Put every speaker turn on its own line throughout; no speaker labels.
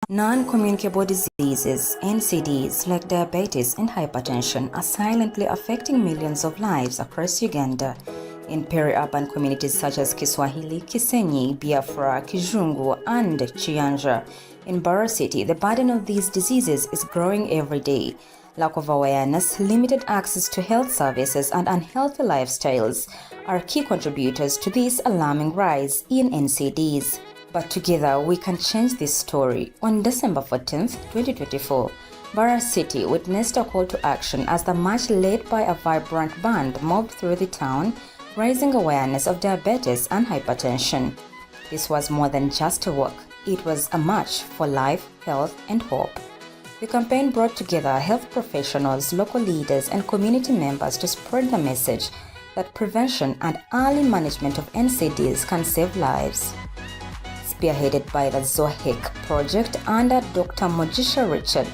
Non-communicable diseases, NCDs, like diabetes and hypertension are silently affecting millions of lives across Uganda. In peri-urban communities such as Kiswahili, Kisenyi, Biafra, Kijungu, and Chiyanja. In Mbarara City, the burden of these diseases is growing every day. Lack of awareness, limited access to health services, and unhealthy lifestyles are key contributors to this alarming rise in NCDs. But together we can change this story. On December 14th, 2024, Mbarara City witnessed a call to action as the march led by a vibrant band moved through the town, raising awareness of diabetes and hypertension. This was more than just a walk. It was a march for life, health, and hope. The campaign brought together health professionals, local leaders, and community members to spread the message that prevention and early management of NCDs can save lives. Spearheaded by the ZOHEC project under Dr. Mojisha Richard,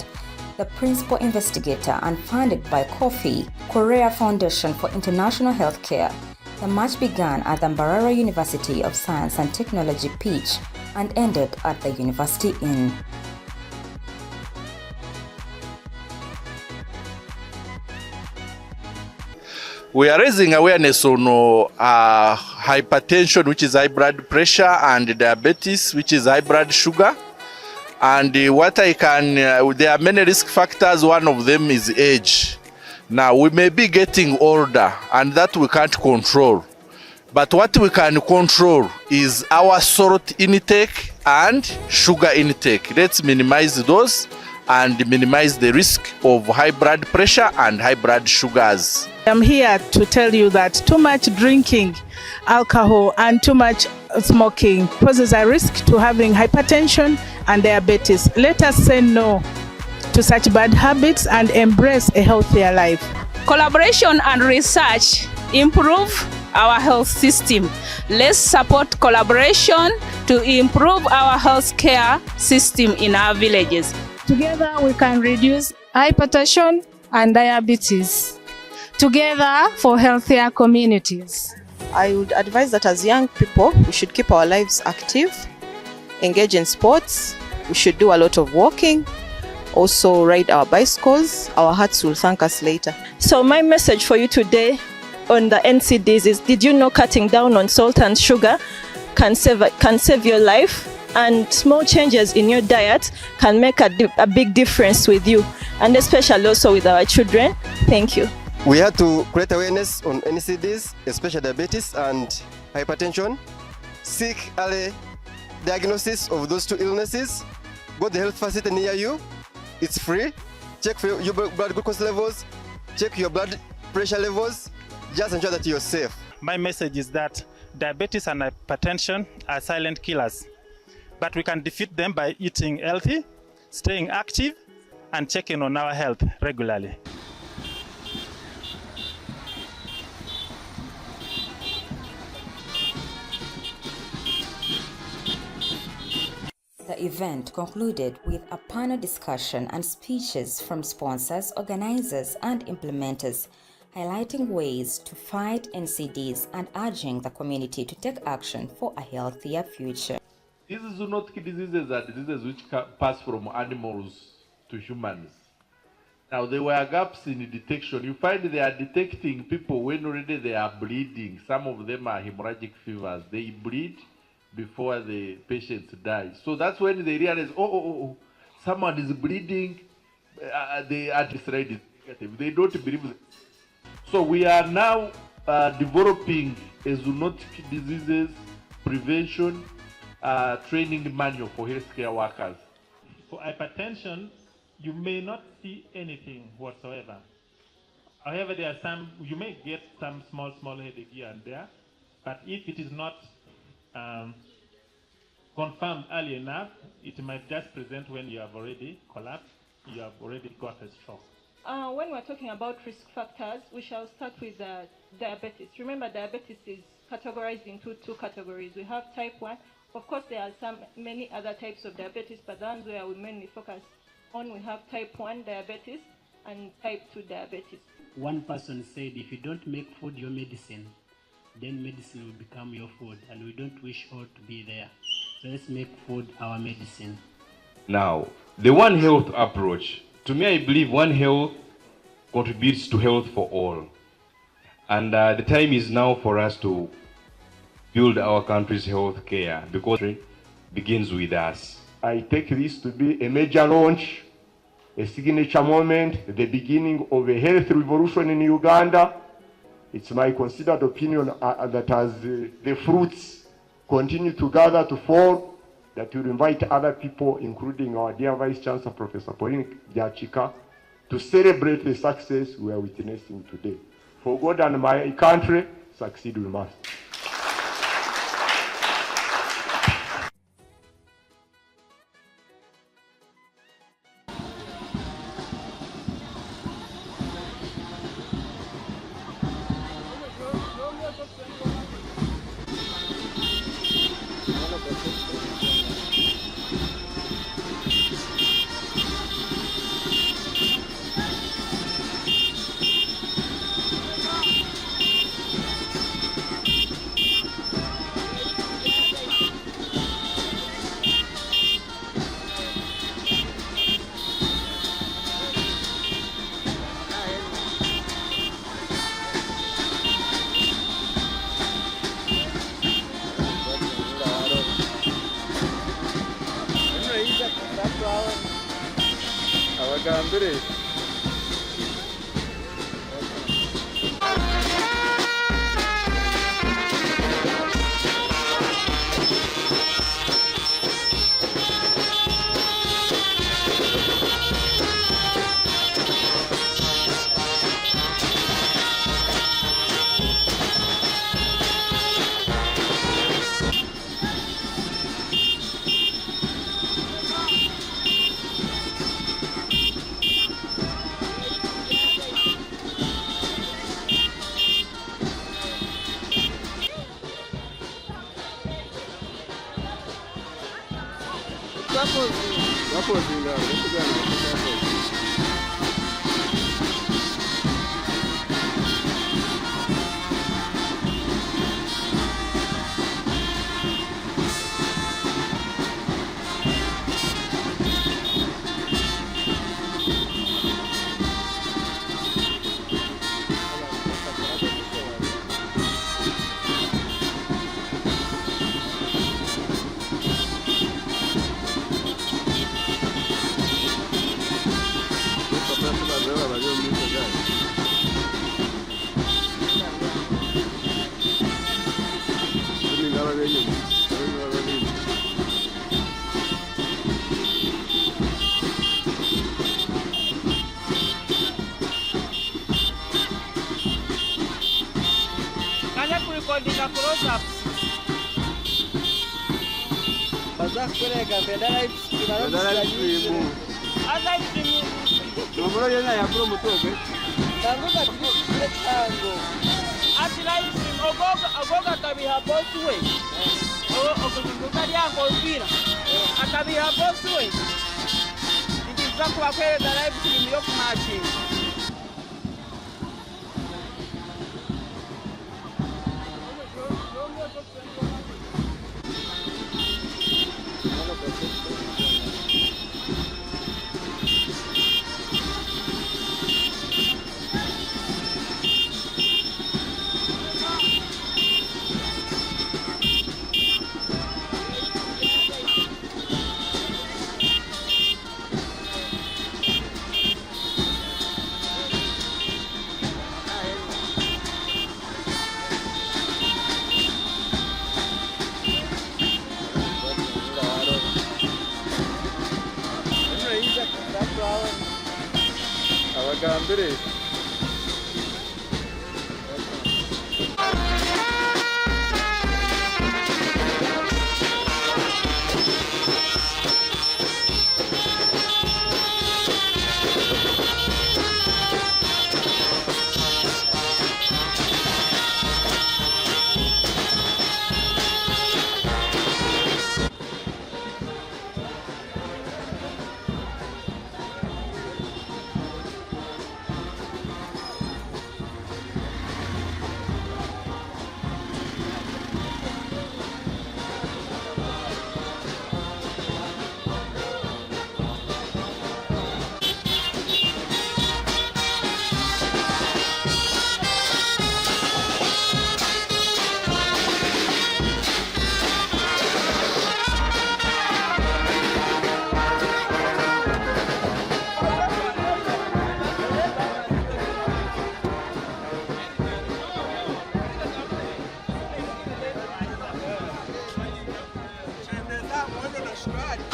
the principal investigator, and funded by KOFIH, Korea Foundation for International Healthcare, the march began at the Mbarara University of Science and Technology pitch and ended at the University Inn.
We are raising awareness on hypertension, which is high blood pressure, and diabetes, which is high blood sugar. And there are many risk factors. One of them is age. Now, we may be getting older, and that we can't control. But what we can control is our salt intake and sugar intake. Let's minimize those and minimize the risk of high blood pressure and high blood sugars.
I'm here to tell you that too much drinking alcohol and too much smoking poses a risk to having hypertension and diabetes. Let us say no to such bad habits and embrace a healthier life.
Collaboration and research improve our health system. Let's support collaboration to improve our healthcare system in our villages.
Together we can reduce hypertension and diabetes. Together for healthier communities.
I would advise that as young people, we should keep our lives active, engage in sports, we should do a lot of walking, also ride our bicycles. Our hearts will thank us later.
So my message for you today on the NCDs is, did you know cutting down on salt and sugar can save your life? And small changes in your diet can make a big difference with you, and especially also with our children. Thank you.
We had to create awareness on NCDs, especially diabetes and hypertension. Seek early diagnosis of those two illnesses. Go to the health facility near you. It's free. Check for your blood glucose levels. Check your blood pressure levels. Just ensure that you're safe.
My message is that diabetes and hypertension are silent killers, but we can defeat them by eating healthy, staying active, and checking on our health regularly.
The event concluded with a panel discussion and speeches from sponsors, organizers, and implementers, highlighting ways to fight NCDs and urging the community to take action for a healthier future.
These zoonotic diseases are diseases which pass from animals to humans. Now, there were gaps in detection. You find they are detecting people when already they are bleeding. Some of them are hemorrhagic fevers. They bleed before the patients die. So that's when they realize, someone is bleeding, they are decided negative. They don't believe it. So we are now developing a zoonotic diseases prevention training manual for healthcare workers.
For hypertension, you may not see anything whatsoever. However, there are you may get some small headache here and there, but if it is not confirmed early enough, it might just present when you have already collapsed, you have already got a stroke.
When we're talking about risk factors, we shall start with diabetes. Remember, diabetes is categorized into two categories. We have type 1. Of course, there are many other types of diabetes, but the ones where we mainly focus on, we have type 1 diabetes and type 2 diabetes.
One person said, if you don't make food your medicine, then medicine will become your food, and we don't wish all to be there. So let's make food our medicine.
Now, the One Health approach, to me, I believe One Health contributes to health for all. And the time is now for us to build our country's health care, because it begins with us.
I take this to be a major launch, a signature moment, the beginning of a health revolution in Uganda. It's my considered opinion that as the fruits continue to gather to fall, that we'll invite other people, including our dear Vice Chancellor, Professor Pauline Jachika, to celebrate the success we are witnessing today. For God and my country, succeed we must.
abagambire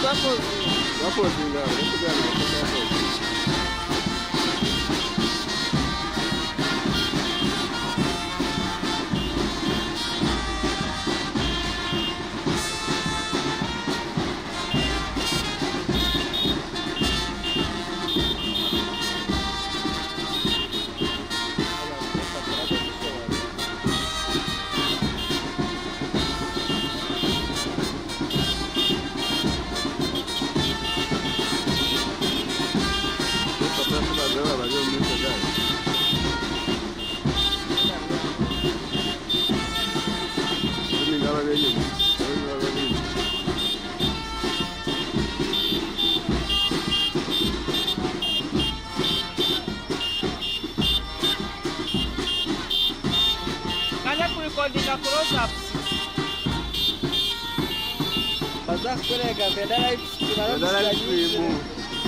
bapozinga
kulikodinga close-ups. Bazak kulega federa ibu.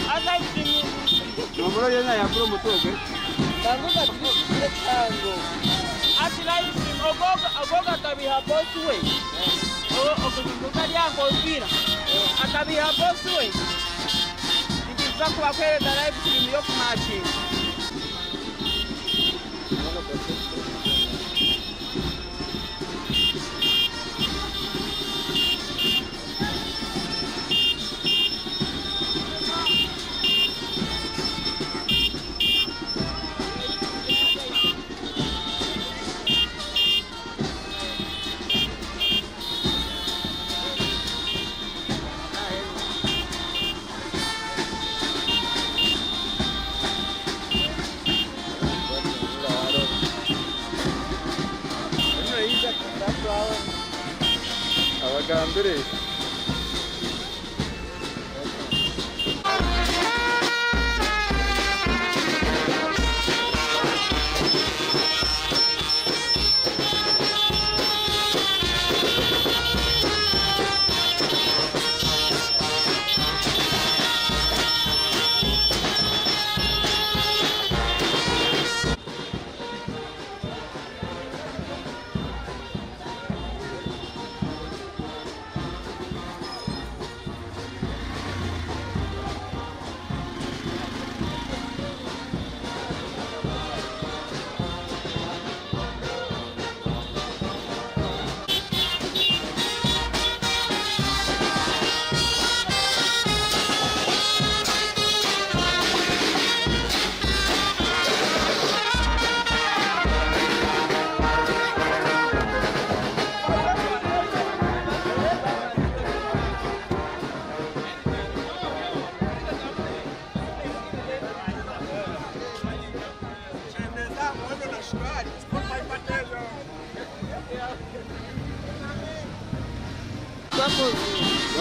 Ada ibu. Nomoro yana ya pro mutoke. Tanguka tile tango. Ati live ogoga tabiha bosswe. Okuzuka yango mpira. Atabiha bosswe. Ndiza kwa kwele da live stream yo kumachi.
abagambire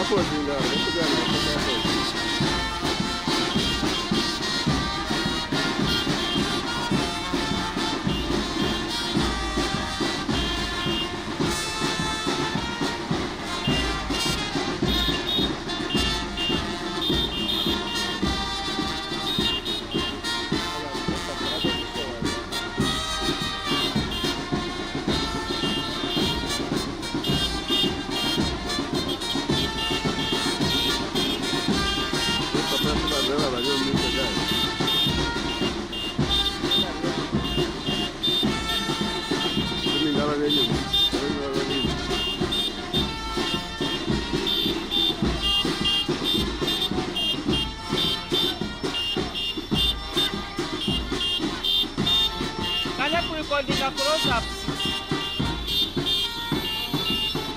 bapozinga
kulikodinga close-ups.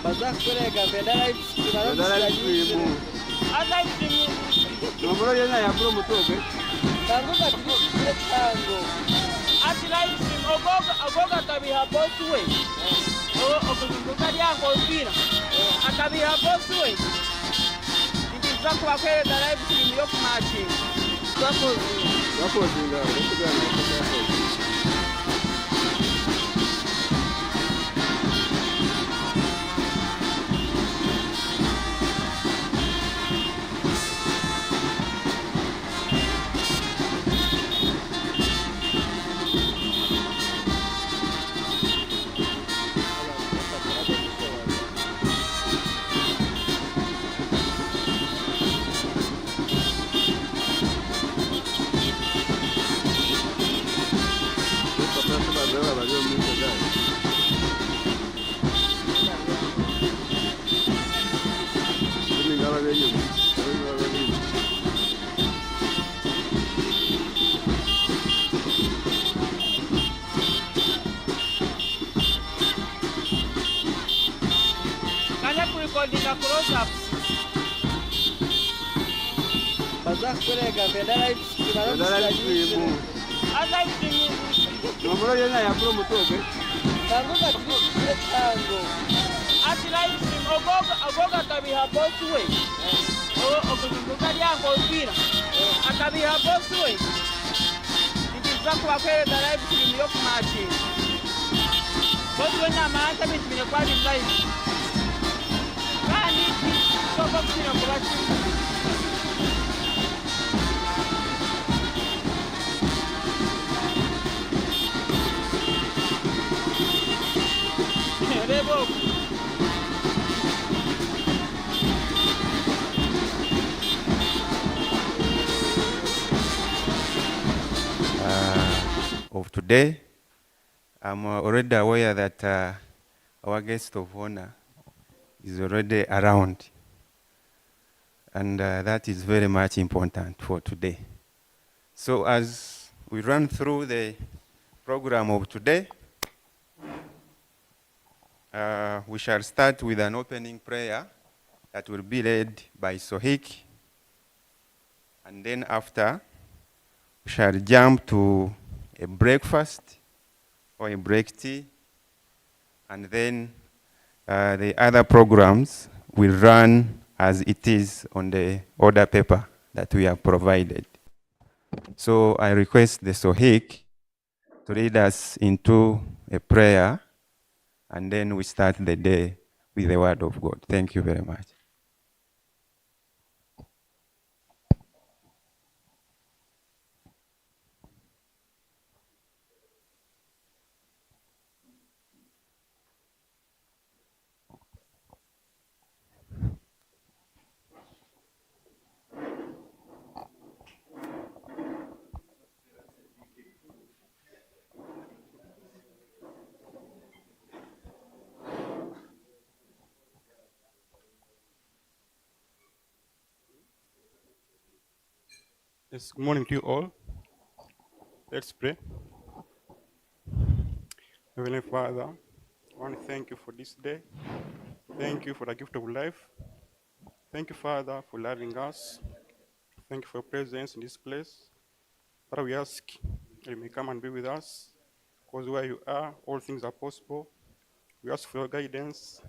Bazak kulega federa ibu. Ada ibu. Nomoro yana ya pro mutoke. Tanguka tile tango. Ati live ogoga tabiha bosswe. Okuzuka yango mpira. Atabiha bosswe. Ndiza kwa kwele da live stream yo kumachi.
bapozinga
Bazakwereka Federal
Ifuimu. Nomoro yena yakuru mutoke.
Tanguka tiri tango.
Ati live stream ogoga kabiha both way. Okuzuka lyako opira. Akabiha both way. Ndiza kubakwereka live stream yo kumachi. Both way na maanta bitmine kwa live. Kandi soko kino kubachi.
Of today, I'm already aware that our guest of honor is already around, and that is very much important for today. So as we run through the program of today, we shall start with an opening prayer that will be led by ZOHEC, and then after, we shall jump to a breakfast or a break tea, and then the other programs will run as it is on the order paper that we have provided. So I request the ZOHEC to lead us into a prayer, and then we start the day with the word of God. Thank you very much.
Yes, good morning to you all. Let's pray. Heavenly Father, I want to thank you for this day. Thank you for the gift of life. Thank you, Father, for loving us. Thank you for your presence in this place. Father, we ask that you may come and be with us, because where you are, all things are possible. We ask for your guidance,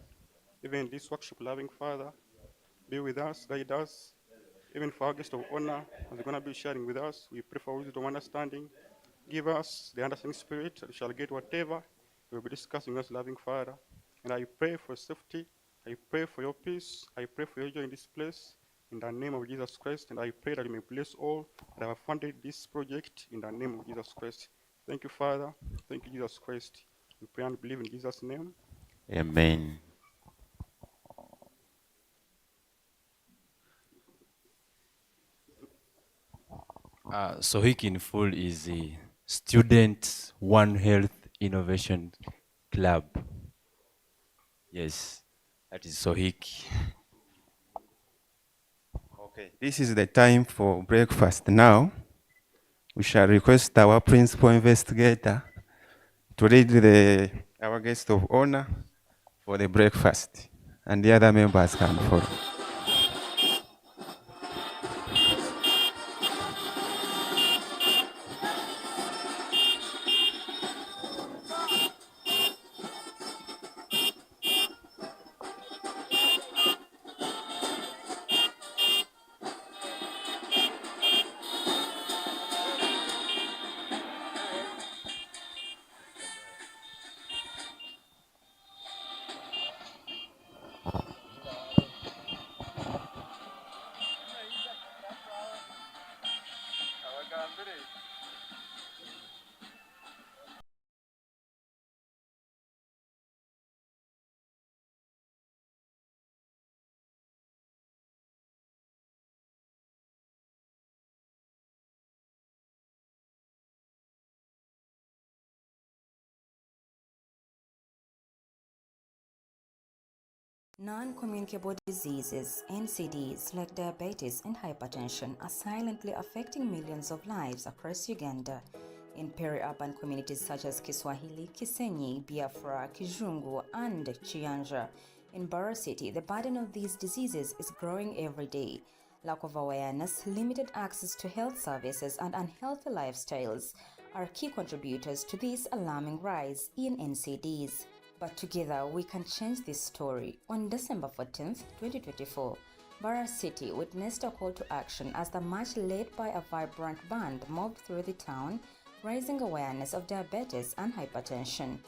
even in this workshop, loving Father. Be with us, guide us. Even for our guest of honor, as they're going to be sharing with us, we pray for wisdom and understanding. Give us the understanding spirit that we shall get whatever we'll be discussing as loving Father. And I pray for safety. I pray for your peace. I pray for your joy in this place. In the name of Jesus Christ. And I pray that you may bless all that have funded this project in the name of Jesus Christ. Thank you, Father. Thank you, Jesus Christ. We pray and believe in Jesus' name.
Amen.
ZOHEC in full is a Student One Health Innovation Club. Yes, that is ZOHEC.
Okay, this is the time for breakfast now. We shall request our principal investigator to lead our guest of honor for the breakfast, and the other members can follow.
Non-communicable diseases, NCDs, like diabetes and hypertension are silently affecting millions of lives across Uganda. In peri-urban communities such as Kiswahili, Kisenyi, Biafra, Kijungu, and Chiyanja. In Mbarara City, the burden of these diseases is growing every day. Lack of awareness, limited access to health services, and unhealthy lifestyles are key contributors to this alarming rise in NCDs. But together we can change this story. On December 14th, 2024, Mbarara City witnessed a call to action as the march led by a vibrant band moved through the town, raising awareness of diabetes and hypertension.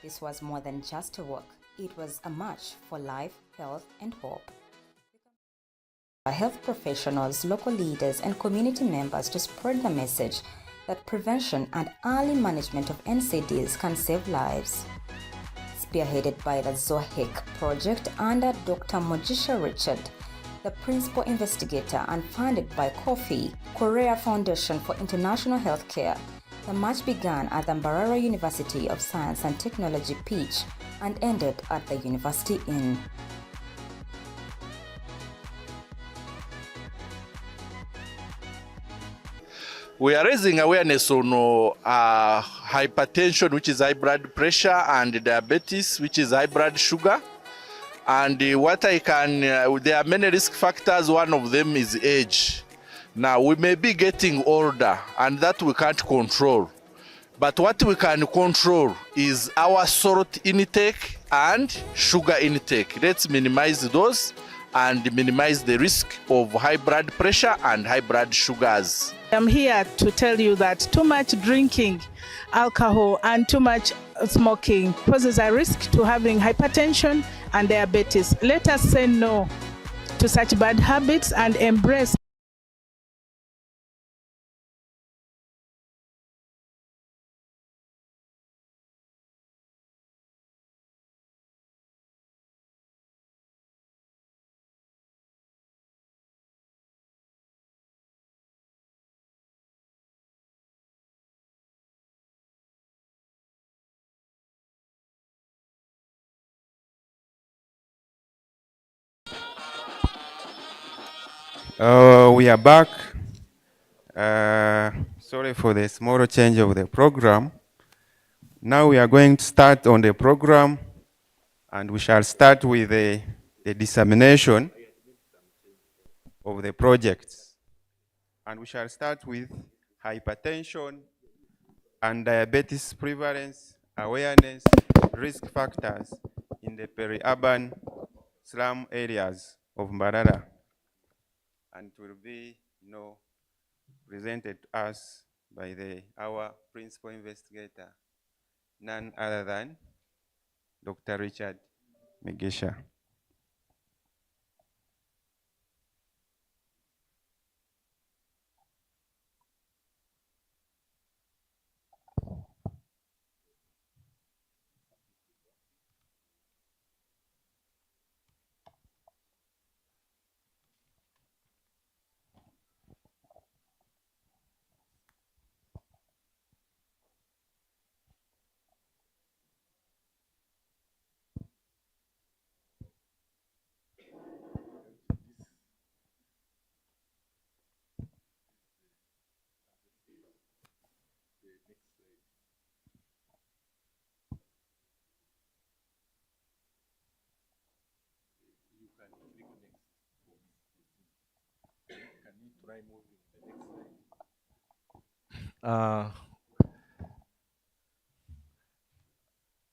This was more than just a walk. It was a march for life, health, and hope. Health professionals, local leaders, and community members to spread the message that prevention and early management of NCDs can save lives. Spearheaded by the ZOHEC project under Dr. Mojisha Richard, the principal investigator, and funded by KOFIH, Korea Foundation for International Healthcare, the march began at the Mbarara University of Science and Technology pitch and ended at the University Inn.
We are raising awareness on hypertension, which is high blood pressure, and diabetes, which is high blood sugar. And there are many risk factors. One of them is age. Now, we may be getting older, and that we can't control. But what we can control is our salt intake and sugar intake. Let's minimize those and minimize the risk of high blood pressure and high blood sugars.
I'm here to tell you that too much drinking alcohol and too much smoking poses a risk to having hypertension and diabetes. Let us say no to such bad habits and embrace
We are back. Sorry for the small change of the program. Now we are going to start on the program, and we shall start with the dissemination of the projects. And we shall start with hypertension and diabetes prevalence, awareness, risk factors in the peri-urban slum areas of Mbarara. And it will be, presented to us by our principal investigator, none other than Dr. Richard Migisha.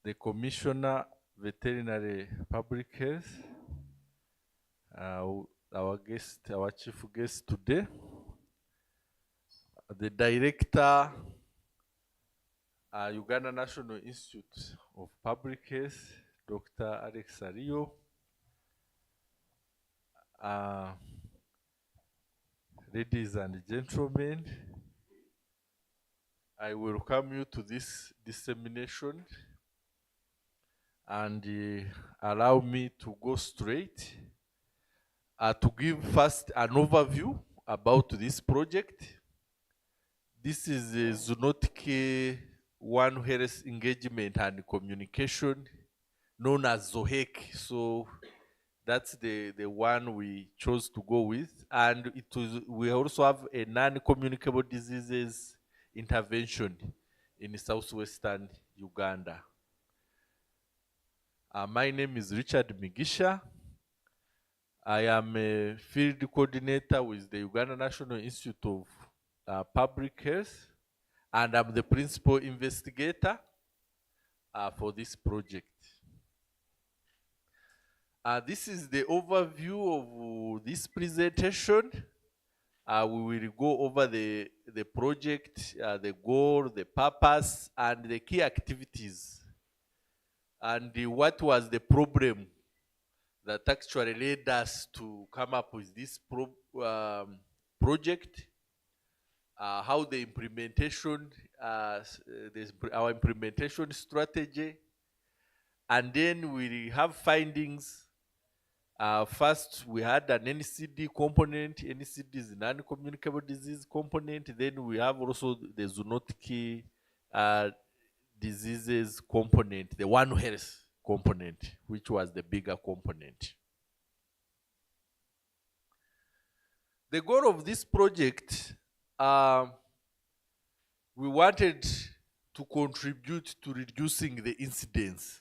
The Commissioner, Veterinary Public Health, our chief guest today, the Director, Uganda National Institute of Public Health, Dr. Alex Ario, ladies and gentlemen, I welcome you to this dissemination, and allow me to go straight to give first an overview about this project. This is a Zoonotic One Health Engagement and Communication, known as ZOHEC. So that's the one we chose to go with. And we also have a non-communicable diseases intervention in southwestern Uganda. My name is Richard Migisha. I am a field coordinator with the Uganda National Institute of Public Health, and I'm the principal investigator for this project. This is the overview of this presentation. We will go over the project, the goal, the purpose, and the key activities. And what was the problem that actually led us to come up with this project, how the implementation, our implementation strategy, and then we have findings. First, we had an NCD component. NCD is non-communicable disease component. Then we have also the zoonotic diseases component, the One Health component, which was the bigger component. The goal of this project, we wanted to contribute to reducing the incidence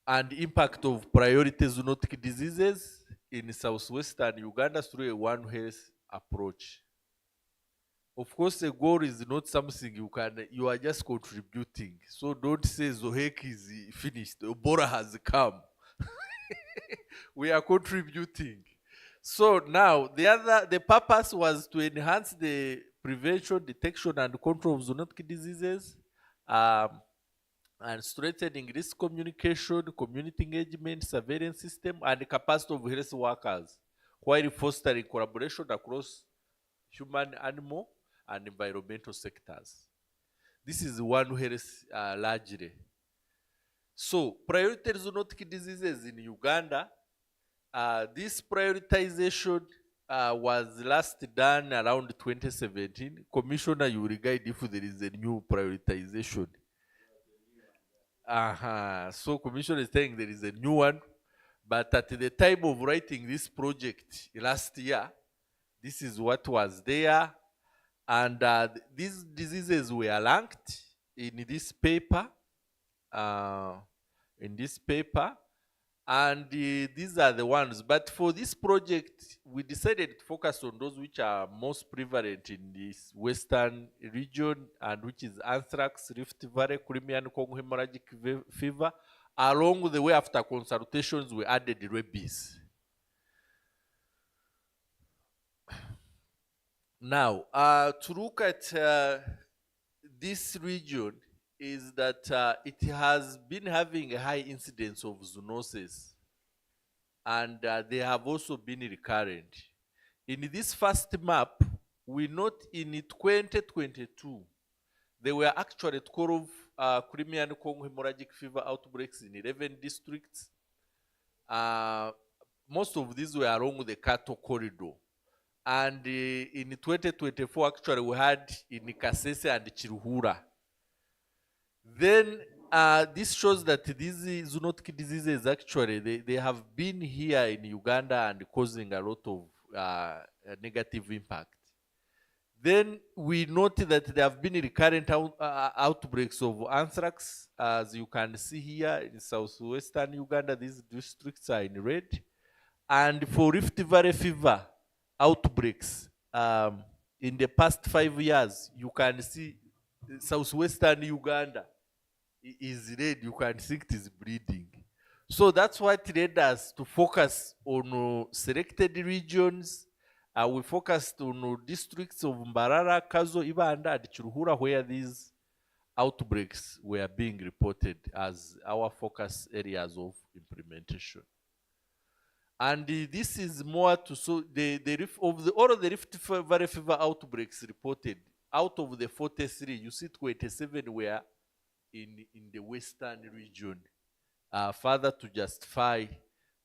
and impact of priority zoonotic diseases in southwestern Uganda through a One Health approach. Of course, the goal is not something you are just contributing. So don't say ZOHEC is finished, Ebola has come. We are contributing. So now, the purpose was to enhance the prevention, detection, and control of zoonotic diseases, and strengthening risk communication, community engagement, surveillance system, and the capacity of health workers, while fostering collaboration across human, animal, and environmental sectors. This is One Health largely. So, priority zoonotic diseases in Uganda, this prioritization was last done around 2017. Commissioner, you will guide if there is a new prioritization. So Commissioner is saying there is a new one, but at the time of writing this project last year, this is what was there, and these diseases were ranked in this paper, and these are the ones. But for this project, we decided to focus on those which are most prevalent in this western region, and which is anthrax, Rift Valley, Crimean Congo hemorrhagic fever. Along the way, after consultations, we added rabies. Now, to look at this region, is that it has been having a high incidence of zoonosis, and they have also been recurrent. In this first map, we note in 2022, there were actually 12 Crimean Congo hemorrhagic fever outbreaks in 11 districts. Most of these were along the cattle corridor. And in 2024, actually, we had in Kasese and Chiruhura. Then this shows that these zoonotic diseases actually, they have been here in Uganda and causing a lot of negative impact. Then we note that there have been recurrent outbreaks of anthrax, as you can see here in southwestern Uganda. These districts are in red. And for Rift Valley fever outbreaks, in the past 5 years, you can see southwestern Uganda is red. You can think it is bleeding. So that's what led us to focus on selected regions. We focused on districts of Mbarara, Kazo, Ibanda, and Chiruhura, where these outbreaks were being reported as our focus areas of implementation. And this is more to so all of the Rift Valley fever outbreaks reported, out of the 43, you see 27 were in the western region. Further to justify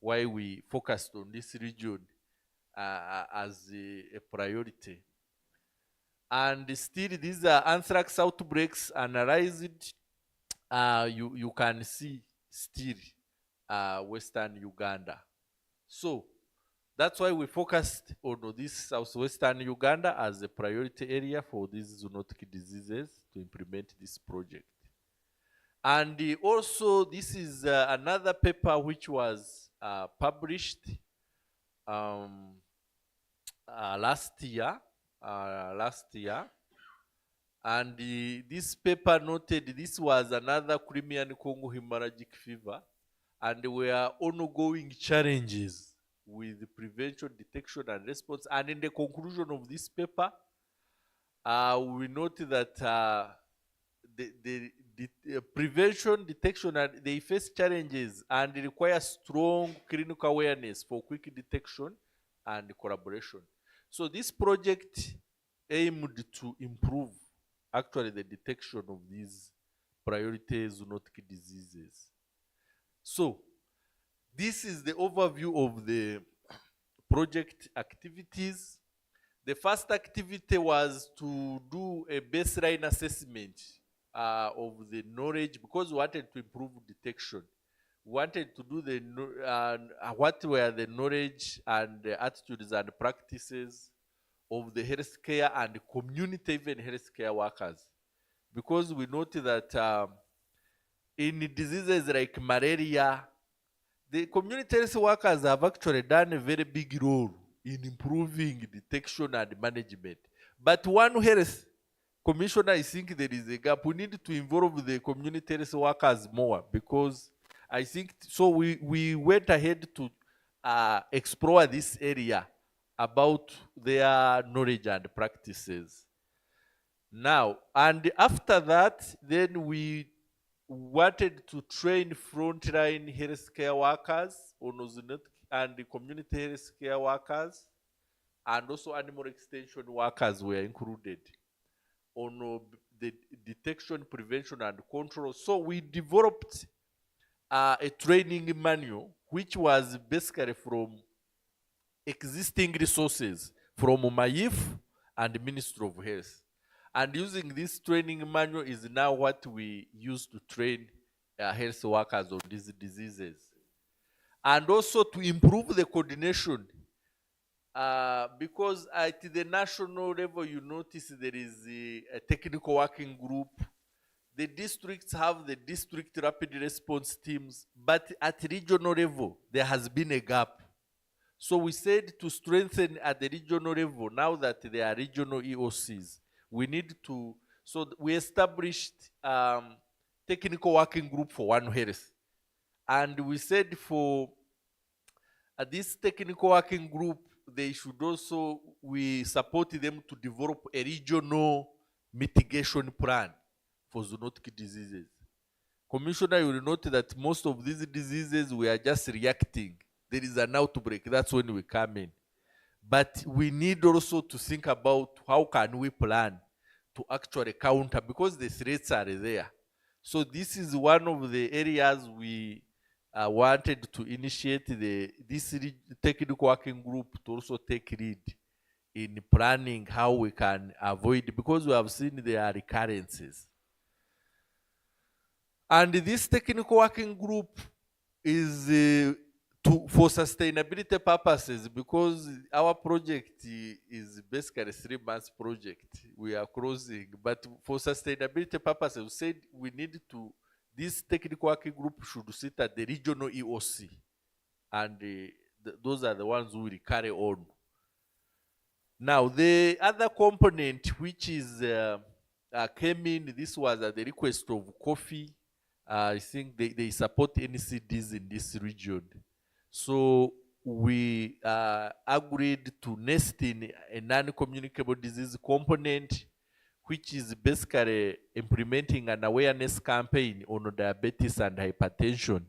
why we focused on this region as a priority. And still, these are anthrax outbreaks analyzed. You can see still western Uganda. So that's why we focused on this southwestern Uganda as a priority area for these zoonotic diseases to implement this project. And also, this is another paper which was published um, last year, and this paper noted this was another Crimean Congo hemorrhagic fever, and there were ongoing challenges with the prevention, detection, and response. And in the conclusion of this paper, we note that the prevention, detection, and they face challenges and require strong clinical awareness for quick detection and collaboration. So this project aimed to improve actually the detection of these priority zoonotic diseases. So this is the overview of the project activities. The first activity was to do a baseline assessment of the knowledge, because we wanted to improve detection. We wanted to do what were the knowledge and the attitudes and practices of the healthcare and community, even healthcare workers. Because we noted that in diseases like malaria, the community health workers have actually done a very big role in improving detection and management. But One Health Commissioner, I think there is a gap. We need to involve the community health workers more, because I think, so we went ahead to explore this area about their knowledge and practices. Now, and after that, then we wanted to train frontline healthcare workers on zoonotic and the community healthcare workers, and also animal extension workers were included on the detection, prevention, and control. So we developed a training manual, which was basically from existing resources from MAIF and the Ministry of Health. And using this training manual is now what we use to train health workers on these diseases. And also to improve the coordination, because at the national level, you notice there is a technical working group. The districts have the district rapid response teams, but at regional level, there has been a gap. So we said to strengthen at the regional level, now that there are regional EOCs, we need to, so we established technical working group for One Health. And we said for this technical working group, they should also, we support them to develop a regional mitigation plan for zoonotic diseases. Commissioner, you will note that most of these diseases, we are just reacting. There is an outbreak, that's when we come in. But we need also to think about how can we plan to actually counter, because the threats are there. So this is one of the areas we wanted to initiate this technical working group to also take lead in planning how we can avoid, because we have seen there are recurrences. And this technical working group is for sustainability purposes, because our project is basically a 3 months project. We are closing, but for sustainability purposes, we said we need to, this technical working group should sit at the regional EOC, and those are the ones who will carry on. Now, the other component, which is came in, this was at the request of KOFIH. I think they support NCDs in this region. So we agreed to nest in a non-communicable disease component, which is basically implementing an awareness campaign on diabetes and hypertension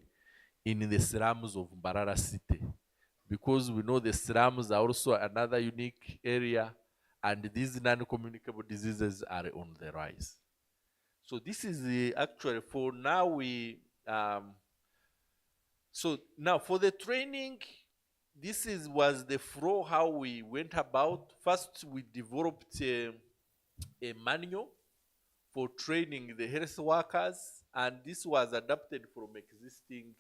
in the slums of Mbarara City. Because we know the slums are also another unique area, and these non-communicable diseases are on the rise. So this is actually for now we, so now for the training, this was the flow how we went about. First, we developed a manual for training the health workers, and this was adapted from existing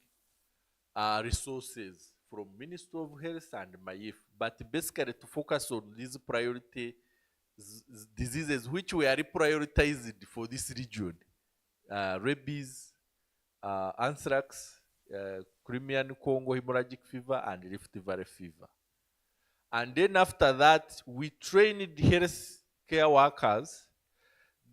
resources from Ministry of Health and MAIF, but basically to focus on these priority diseases which were reprioritized for this region: rabies, anthrax, Crimean Congo hemorrhagic fever, and Rift Valley fever. And then after that, we trained health care workers.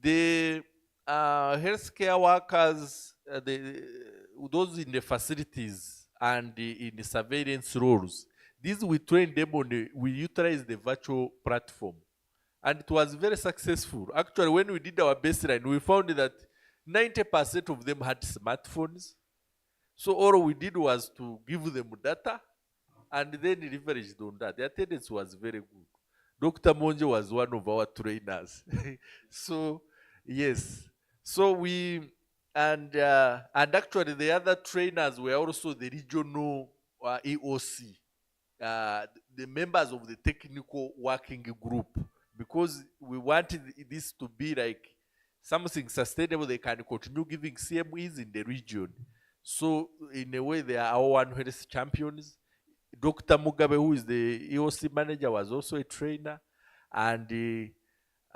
The healthcare workers, those in the facilities and in the surveillance roles, these we trained them on we utilized the virtual platform. And it was very successful. Actually, when we did our baseline, we found that 90% of them had smartphones. So all we did was to give them data and then leveraged on that. The attendance was very good. Dr. Monje was one of our trainers. So, yes. So and actually the other trainers were also the regional EOC, the members of the technical working group, because we wanted this to be like something sustainable. They can continue giving CMEs in the region. So in a way, they are our One Health champions. Dr. Mugabe, who is the EOC manager, was also a trainer. And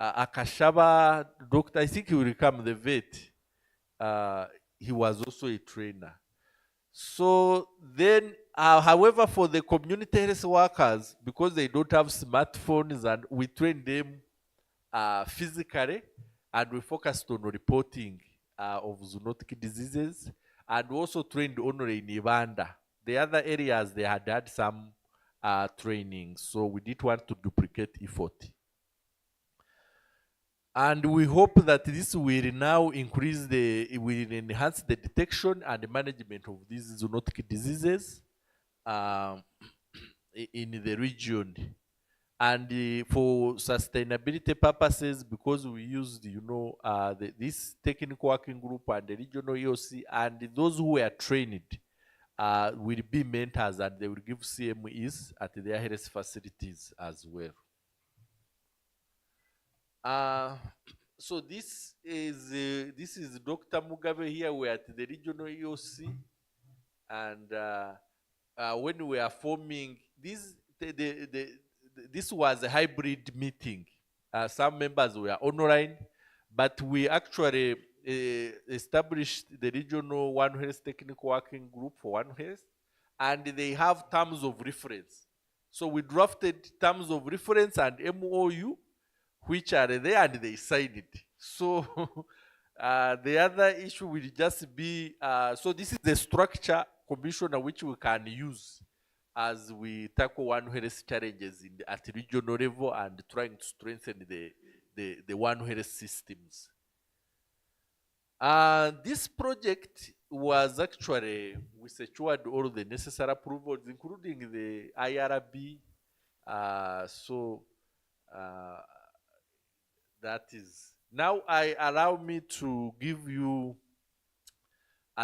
Akashaba, doctor, I think he will become the vet. He was also a trainer. So then, however, for the community health workers, because they don't have smartphones, and we train them physically, and we focused on reporting of zoonotic diseases, and also trained only in Uganda. The other areas, they had some training, so we didn't want to duplicate effort. And we hope that this will now will enhance the detection and the management of these zoonotic diseases in the region. And for sustainability purposes, because we used, this technical working group and the regional EOC, and those who were trained will be mentors, and they will give CMEs at their health facilities as well. So this is Dr. Mugabe here. We're at the regional EOC, and when we are forming this, this was a hybrid meeting. Some members were online, but we actually established the regional One Health technical working group for One Health, and they have terms of reference. So we drafted terms of reference and MOU, which are there, and they signed it. So the other issue will just be, so this is the structure commissioner which we can use as we tackle One Health challenges at regional level and trying to strengthen the One Health systems. This project was actually, we secured all the necessary approvals, including the IRB. That is. Now allow me to give you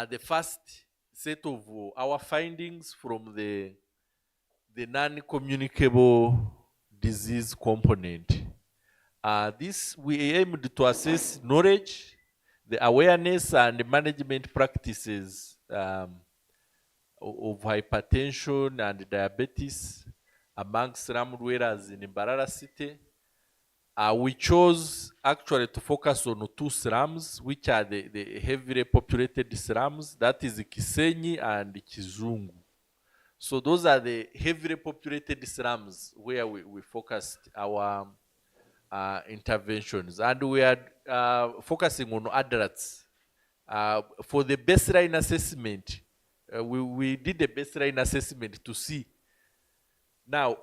the first set of our findings from the non-communicable disease component. This we aimed to assess knowledge, the awareness and management practices of hypertension and diabetes amongst slum dwellers in Mbarara city. We chose actually to focus on two slums, which are the heavily populated slums, that is Kisenyi and Kizungu. So those are the heavily populated slums where we focused our interventions. And we are focusing on adults. For the baseline assessment, we did a baseline assessment to see. Now,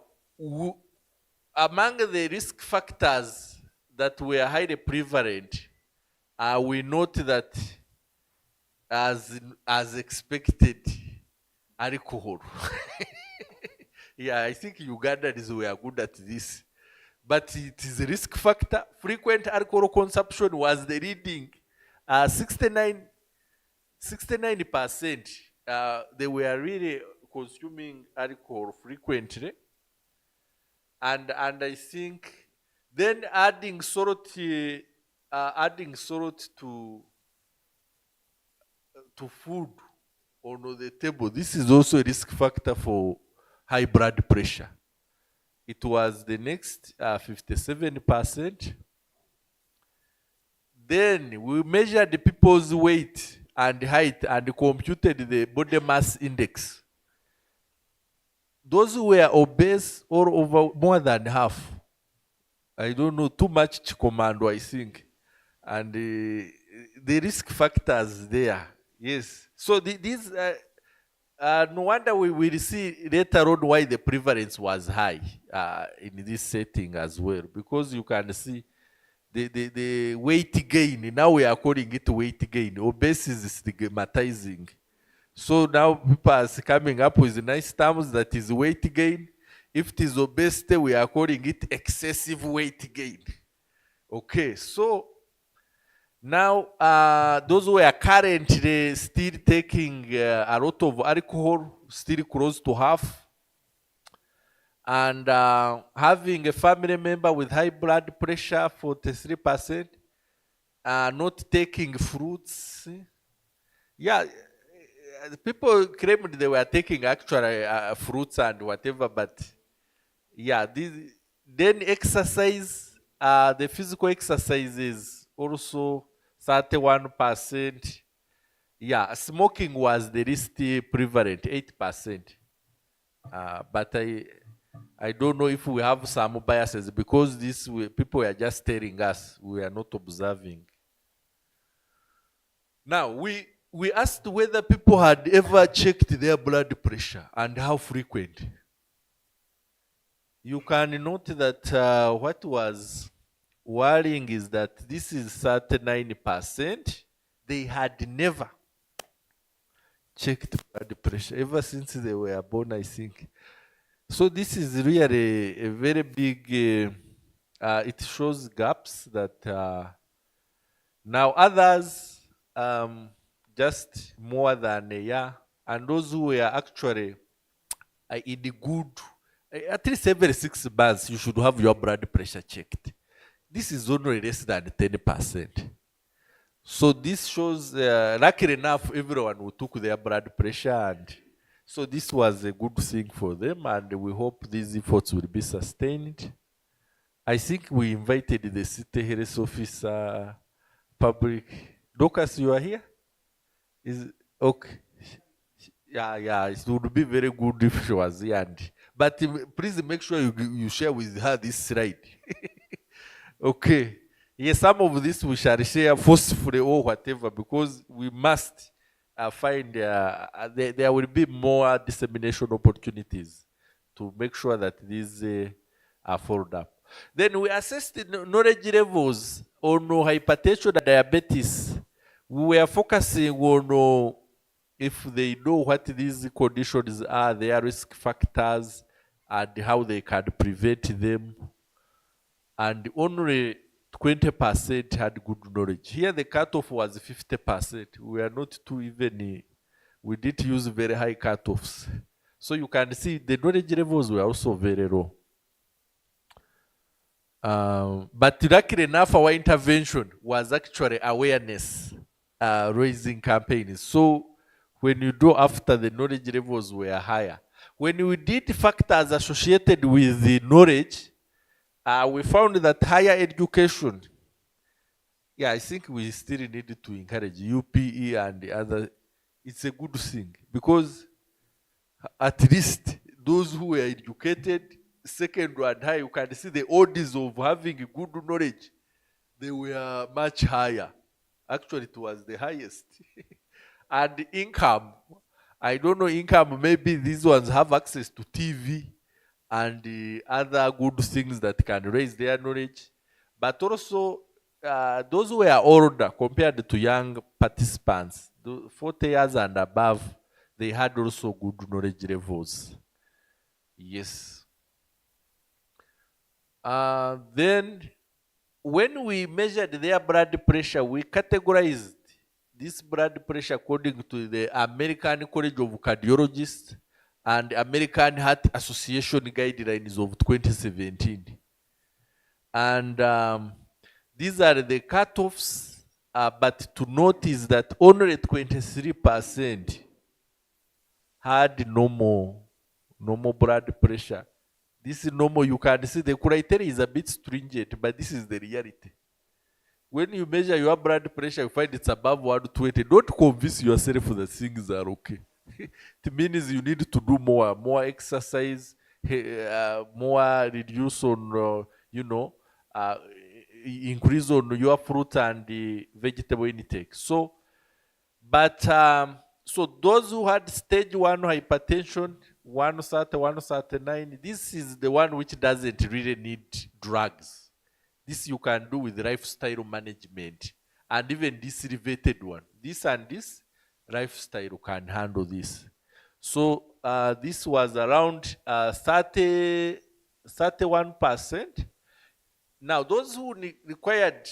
among the risk factors that were highly prevalent, we note that, as expected, alcohol. Yeah, I think Ugandans were good at this. But it is a risk factor. Frequent alcohol consumption was the leading. 69%. They were really consuming alcohol frequently. And I think then adding salt to food on the table, this is also a risk factor for high blood pressure. It was the next 57%. Then we measured the people's weight and height and computed the body mass index. those who were obese or over more than half, I don't know, too much commando, I think. And the risk factors there, yes. So these, no wonder we will see later on why the prevalence was high in this setting as well, because you can see the weight gain. Now we are calling it weight gain. Obesity is stigmatizing. So now people are coming up with nice terms that is weight gain. If it is obesity, we are calling it excessive weight gain. Okay, so now those who are currently still taking a lot of alcohol, still close to half, and having a family member with high blood pressure, 43%, not taking fruits. Yeah, people claimed they were taking actually fruits and whatever, but yeah, then exercise, the physical exercise is also 31%. Yeah, smoking was the least prevalent, 8%. But I don't know if we have some biases, because people are just telling us, we are not observing. Now, we asked whether people had ever checked their blood pressure and how frequent. You can note that what was worrying is that this is 39%. They had never checked blood pressure ever since they were born, I think. So this is really a very big, it shows gaps that now others, just more than a year, and those who were actually in the good, at least every 6 months, you should have your blood pressure checked. This is only less than 10%. So this shows, luckily enough, everyone who took their blood pressure, and so this was a good thing for them, and we hope these efforts will be sustained. I think we invited the city health officer, public. Docus, you are here? Is okay. Yeah, it would be very good if she was here. But please make sure you share with her this slide. Okay. Yes, some of this we shall share forcefully or whatever, because we must find there will be more dissemination opportunities to make sure that these are followed up. Then we assessed the knowledge levels on hypertension and diabetes. We were focusing on if they know what these conditions are, their risk factors, and how they can prevent them. And only 20% had good knowledge. Here the cutoff was 50%. We are not too even, we didn't use very high cutoffs. So you can see the knowledge levels were also very low. But luckily enough, our intervention was actually awareness raising campaigns. So when you do after the knowledge levels were higher, when we did factors associated with the knowledge, we found that higher education, yeah, I think we still need to encourage UPE and the other. It's a good thing, because at least those who were educated, secondary and high, you can see the odds of having good knowledge, they were much higher. Actually, it was the highest. And income, I don't know income, maybe these ones have access to TV and the other good things that can raise their knowledge. But also, those who are older compared to young participants, 40 years and above, they had also good knowledge levels. Yes. Then, when we measured their blood pressure, we categorized this blood pressure according to the American College of Cardiologists and American Heart Association guidelines of 2017. And these are the cutoffs, but to notice that only 23% had normal blood pressure. This is normal. You can see the criteria is a bit stringent, but this is the reality. When you measure your blood pressure, you find it's above 120. Don't convince yourself that things are okay. It means you need to do more exercise, more reduce on, uh, increase on your fruit and the vegetable intake. So, but so those who had stage 1 hypertension, 139, this is the one which doesn't really need drugs. This you can do with lifestyle management, and even this elevated one. This and this lifestyle can handle this. So this was around 31%. Now those who required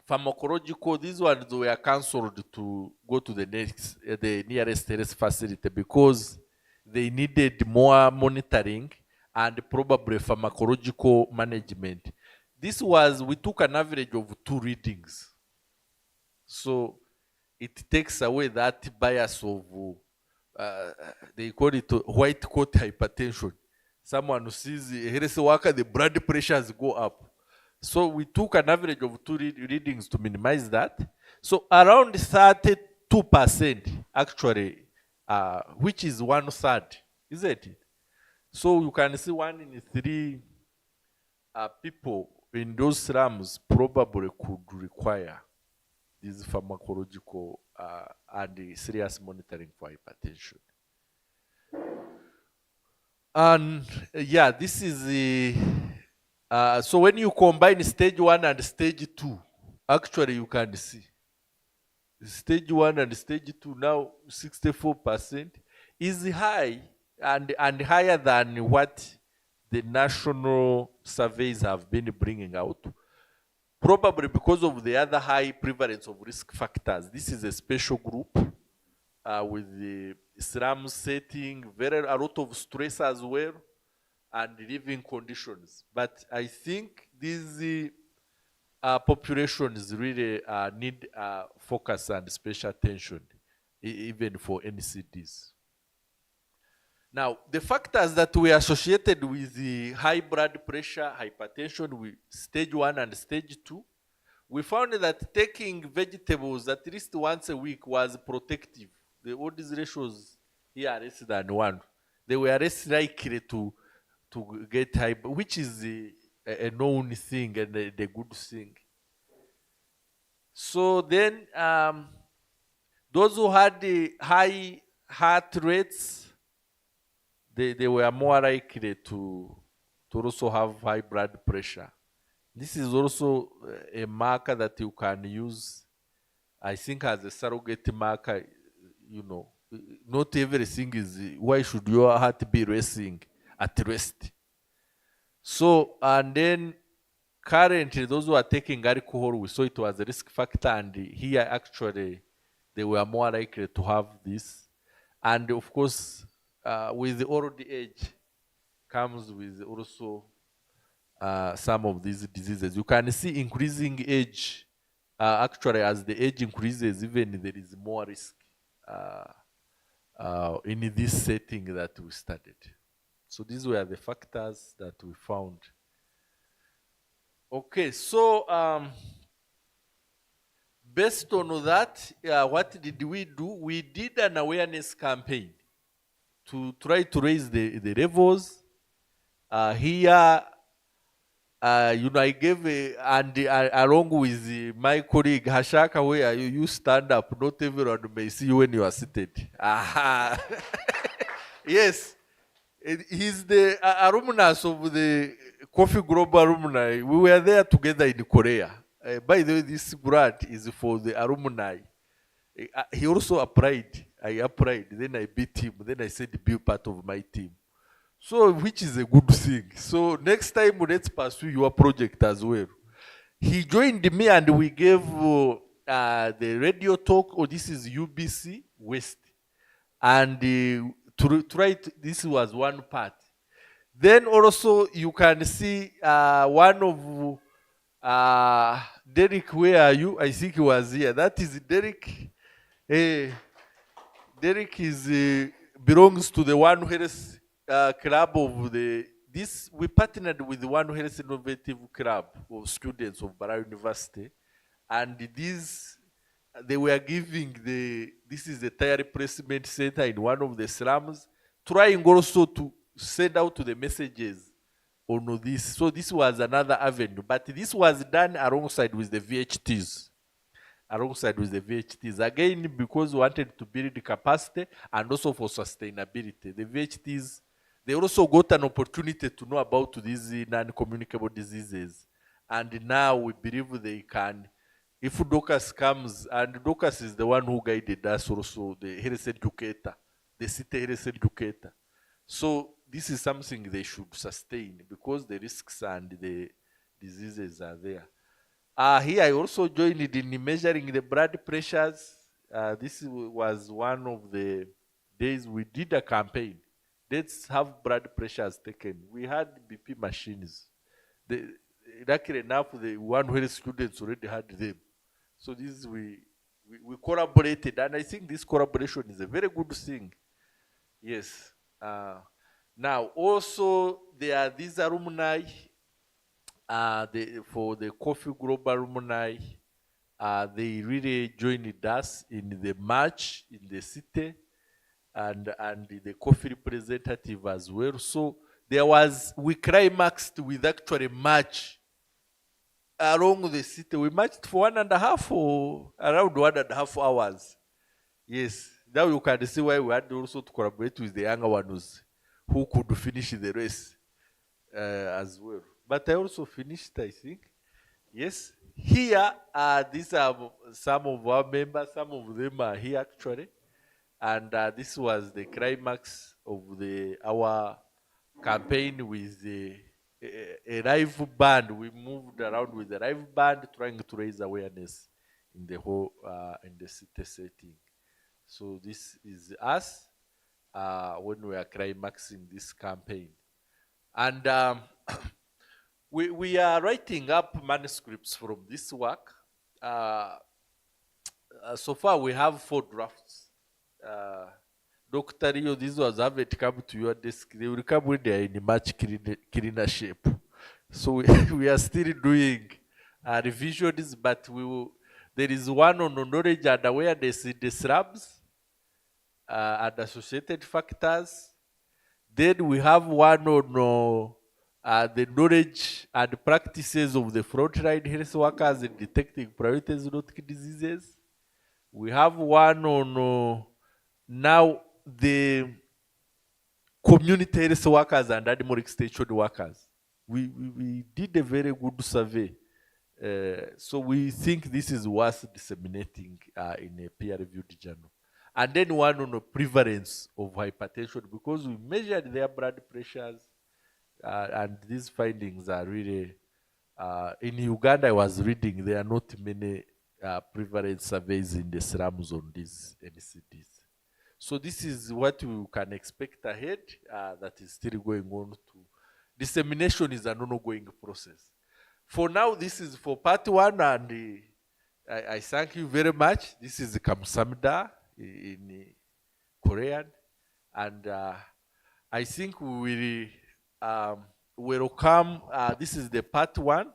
pharmacological, these ones were cancelled to go to the nearest health facility because they needed more monitoring and probably pharmacological management. This was, we took an average of 2 readings. So it takes away that bias of, they call it white coat hypertension. Someone who sees a health worker, the blood pressures go up. So we took an average of 2 readings to minimize that. So around 32% actually, which is 1/3, isn't it? So you can see 1 in 3 people in those slums probably could require this pharmacological and serious monitoring for hypertension. And yeah, this is the so when you combine stage 1 and stage 2, actually you can see stage 1 and stage 2 now 64% is high and higher than what the national surveys have been bringing out. Probably because of the other high prevalence of risk factors. This is a special group with the slum setting, a lot of stress as well, and living conditions. But I think these populations really need focus and special attention, even for NCDs. Now, the factors that were associated with the high blood pressure, hypertension, with stage 1 and stage 2, we found that taking vegetables at least once a week was protective. All these ratios here are less than 1. They were less likely to get high, which is a known thing and a good thing. So then, those who had the high heart rates, they were more likely to also have high blood pressure. This is also a marker that you can use, I think, as a surrogate marker. Not everything is, why should your heart be racing at rest? So, and then currently those who are taking alcohol, we saw it was a risk factor, and here actually they were more likely to have this. And of course, with the old age comes with also some of these diseases. You can see increasing age, actually as the age increases, even there is more risk in this setting that we studied. So these were the factors that we found. Okay, so based on that, what did we do? We did an awareness campaign to try to raise the levels. Here, I gave along with my colleague Hashaka, where you stand up, not everyone may see you when you are seated. Yes, he's the alumnus of the Coffee Global alumni. We were there together in Korea. By the way, this grant is for the alumni. He also applied. I applied. Then I beat him. Then I said, be part of my team. So, which is a good thing. So, next time, let's pursue your project as well. He joined me and we gave the radio talk. Oh, this is UBC West. And this was one part. Then also, you can see one of Derek, where are you? I think he was here. That is Derek. Derek belongs to the One Health Club of this. We partnered with the One Health Innovative Club of students of Mbarara University, and these they were giving this is the tire replacement center in one of the slums, trying also to send out the messages on this. So this was another avenue, but this was done alongside with the VHTs. Again, because we wanted to build the capacity and also for sustainability. The VHTs, they also got an opportunity to know about these non-communicable diseases. And now we believe they can, if DOCAS comes, and DOCAS is the one who guided us also, the health educator, the city health educator. So this is something they should sustain because the risks and the diseases are there. Here I also joined in measuring the blood pressures. This was one of the days we did a campaign. Let's have blood pressures taken. We had BP machines. Luckily enough, the one where students already had them. So this we collaborated, and I think this collaboration is a very good thing. Yes. Now also there are these alumni. For the KOFIH Global Alumni, they really joined us in the march in the city, and the KOFIH representative as well. So we climaxed with actually march along the city. We marched for 1.5 or around 1.5 hours. Yes, now you can see why we had also to collaborate with the younger ones who could finish the race as well. But I also finished, I think. Yes. Here, these are some of our members. Some of them are here actually. And this was the climax of our campaign with a live band. We moved around with the live band, trying to raise awareness in the whole in the city setting. So this is us when we are climaxing this campaign. And we are writing up manuscripts from this work. So far we have 4 drafts. Dr. Rio, these ones haven't come to your desk. They will come when they are in much cleaner shape. So we are still doing revisions, but there is one on knowledge and awareness in the slums and associated factors. Then we have one on the knowledge and practices of the frontline health workers in detecting priority zoonotic diseases. We have one on now the community health workers and animal extension workers. We did a very good survey. So we think this is worth disseminating in a peer-reviewed journal. And then one on the prevalence of hypertension, because we measured their blood pressures. And these findings are really, in Uganda I was reading, there are not many prevalence surveys in the slums on these NCDs. So this is what we can expect ahead, that is still going on. Dissemination is an ongoing process. For now, this is for part 1, and I thank you very much. This is Kamsamda in Korean, and I think we will welcome, this is the part 1,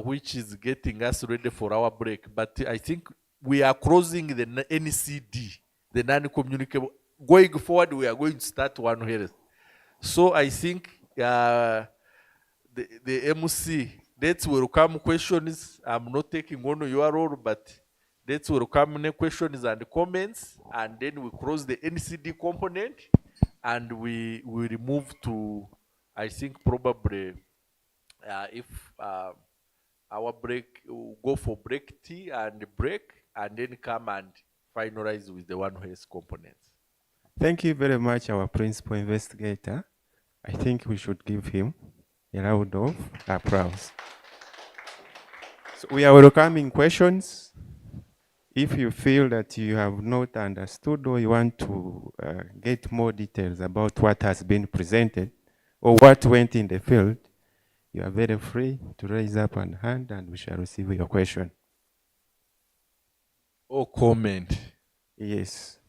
which is getting us ready for our break. But I think we are closing the NCD, the non-communicable. Going forward, we are going to start One Health. So I think the MC, let's welcome questions. I'm not taking on your role, but let's welcome questions and comments, and then we close the NCD component. And we move to, I think probably, if our break, we'll go for break tea and break, and then come and finalize with the One Health components.
Thank you very much, our principal investigator. I think we should give him a round of applause. So we are welcoming questions. If you feel that you have not understood or you want to get more details about what has been presented or what went in the field, you are very free to raise up a hand and we shall receive your question.
Or comment.
Yes.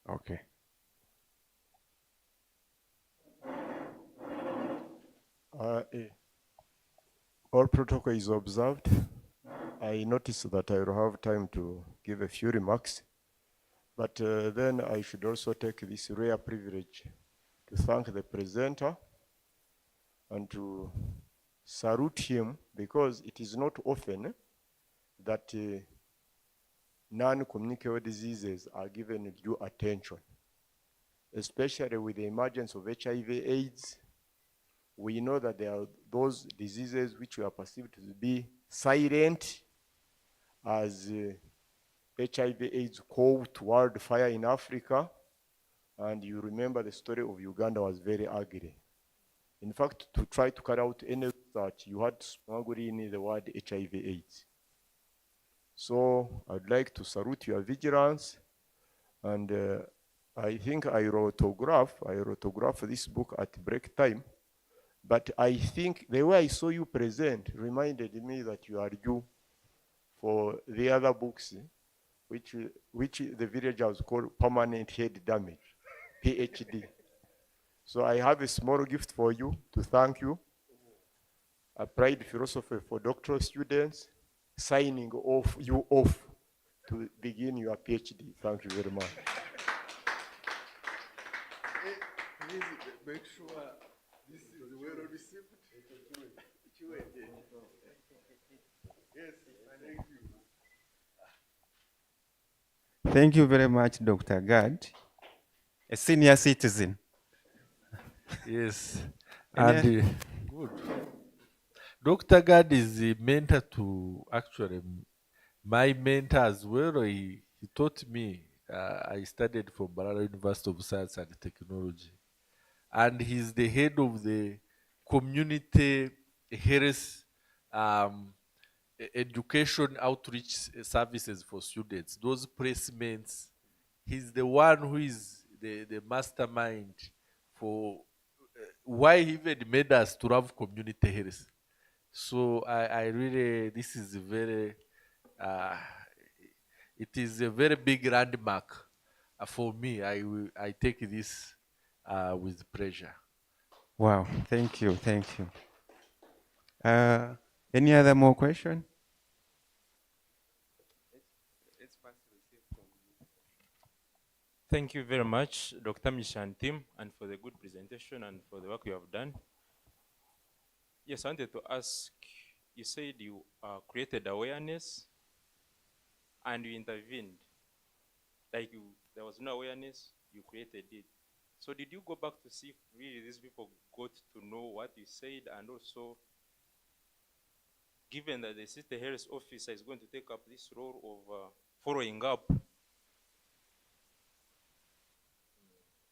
Okay.
All protocol is observed. I noticed that I will have time to give a few remarks, but then I should also take this rare privilege to thank the presenter and to salute him, because it is not often that non-communicable diseases are given due attention, especially with the emergence of HIV/AIDS. We know that there are those diseases which are perceived to be silent, as HIV/AIDS caused wildfire in Africa, and you remember the story of Uganda was very ugly. In fact, to try to carry out any research, you had to smuggle in the word HIV/AIDS. So I'd like to salute your vigilance, and I think I rotograph this book at break time, but I think the way I saw you present reminded me that you are due for the other books, which the villagers call permanent head damage, PhD. So I have a small gift for you to thank you. Applied philosophy for doctoral students, signing off you off to begin your PhD. Thank you very much.
Please make sure this is well received. Yes, thank you.
Thank you very much, Dr. Gad, a senior citizen.
Yes, and good. Dr. Gad is the mentor to actually my mentor as well. He taught me. I studied from Mbarara University of Science and Technology, and he's the head of the community health education outreach services for students. Those placements, he's the one who is the mastermind for why he even made us to have community health. So I really, this is a very, it is a very big landmark for me. I take this with pleasure.
Wow, thank you, thank you. Any other more question?
Thank you very much, Dr. Misha and team, and for the good presentation and for the work you have done. Yes, I wanted to ask, you said you created awareness and you intervened. Like there was no awareness, you created it. So did you go back to see if really these people got to know what you said, and also given that the city health officer is going to take up this role of following up,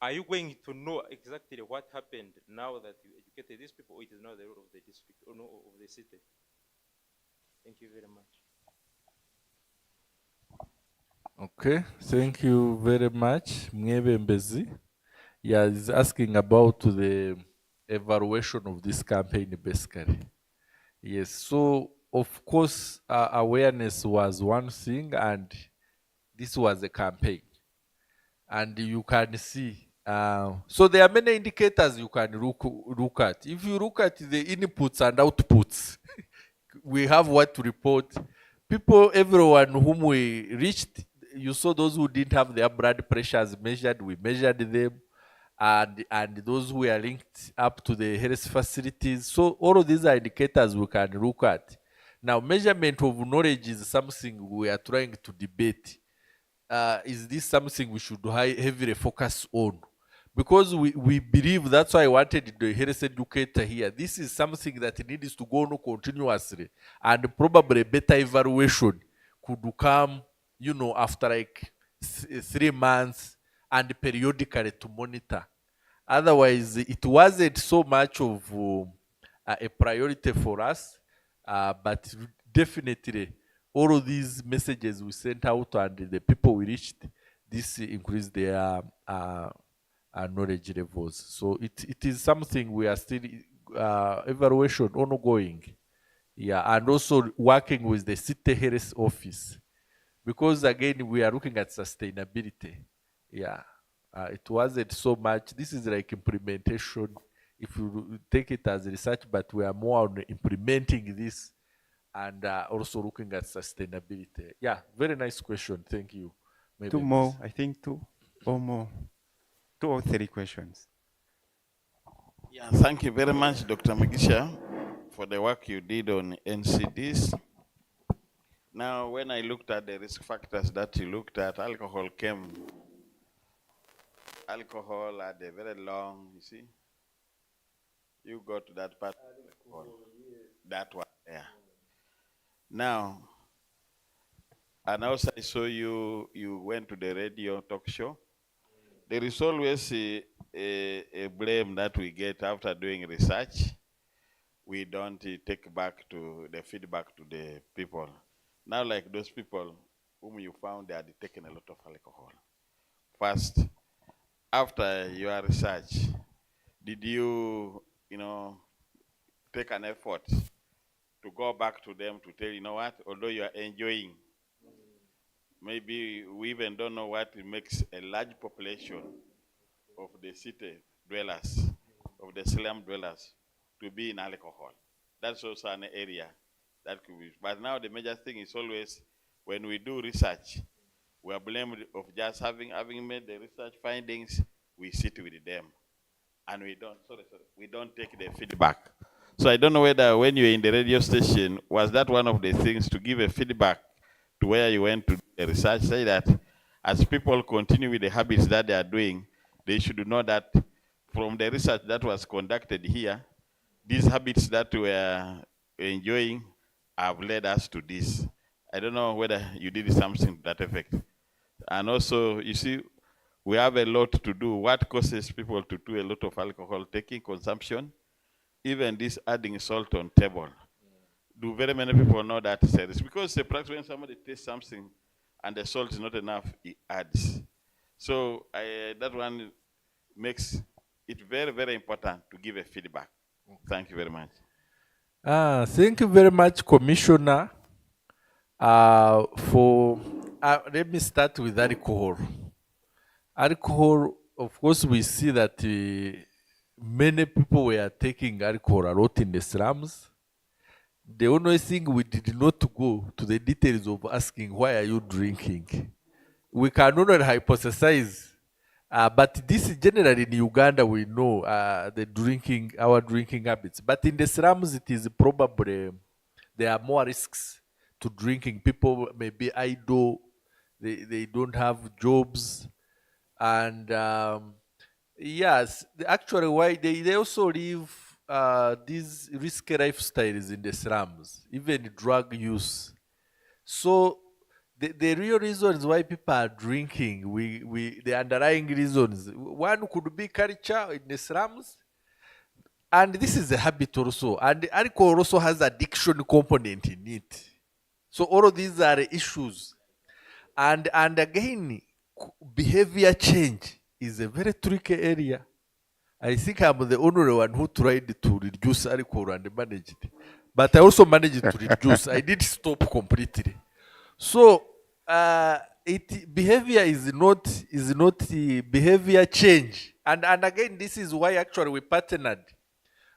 are you going to know exactly what happened now that you educated these people, or it is not the role of the district or no, of the city? Thank you very much.
Okay, thank you very much, Mngebe Mbezi. Yeah, he's asking about the evaluation of this campaign, basically. Yes, so of course, awareness was one thing, and this was a campaign. And you can see, so there are many indicators you can look at. If you look at the inputs and outputs, we have what to report. People, everyone whom we reached, you saw those who didn't have their blood pressures measured, we measured them. And those who are linked up to the health facilities. So all of these are indicators we can look at. Now, measurement of knowledge is something we are trying to debate. Is this something we should heavily focus on? Because we believe, that's why I wanted the health educator here. This is something that needs to go on continuously. And probably a better evaluation could come, you know, after like 3 months, and periodically to monitor. Otherwise, it wasn't so much of a priority for us, but definitely all of these messages we sent out and the people we reached, this increased their knowledge levels. So it is something we are still evaluation ongoing. Yeah, and also working with the city health office, because again we are looking at sustainability. Yeah, it wasn't so much. This is like implementation
if you take it as research, but we are more on implementing this and also looking at sustainability. Yeah, very nice question. Thank you. Maybe
Two more, I think two or more. 2 or 3 questions.
Yeah, thank you very much, Dr. Mugisha, for the work you did on NCDs. Now, when I looked at the risk factors that you looked at, alcohol had a very long, you see. You go to that part, that one there. Now, and also I saw you went to the radio talk show. There is always a blame that we get after doing research. We don't take back to the feedback to the people. Now, like those people whom you found they had taken a lot of alcohol. First, after your research, did you, take an effort to go back to them to tell, you know what, although you are enjoying, maybe we even don't know what makes a large population of the city dwellers, of the slum dwellers, to be in alcohol. That's also an area that could be. But now the major thing is always when we do research, we are blamed of just having made the research findings, we sit with them. And we don't take the feedback. So I don't know whether when you're in the radio station, was that one of the things to give a feedback to where you went to do the research, say that as people continue with the habits that they are doing, they should know that from the research that was conducted here, these habits that we are enjoying have led us to this. I don't know whether you did something to that effect. And also, you see, we have a lot to do. What causes people to do a lot of alcohol taking, consumption? Even this adding salt on table. Do very many people know that is a risk? Because perhaps when somebody tastes something and the salt is not enough, it adds. So that one makes it very, very important to give a feedback. Thank you very much.
Thank you very much, Commissioner, for, let me start with alcohol. Alcohol, of course, we see that many people were taking alcohol a lot in the slums. The only thing we did not go to the details of asking, why are you drinking? We can only hypothesize, but this is generally in Uganda, we know our drinking habits. But in the slums, it is probably, there are more risks to drinking. People may be idle, they don't have jobs. And yes, actually, why they also live these risky lifestyles in the slums, even drug use. So the real reasons why people are drinking, the underlying reasons, one could be culture in the slums, and this is a habit also. And alcohol also has addiction component in it. So all of these are issues. And again, behavior change is a very tricky area. I think I'm the only one who tried to reduce alcohol and managed it. But I also managed to reduce. I did stop completely. So behavior is not behavior change. And again, this is why actually we partnered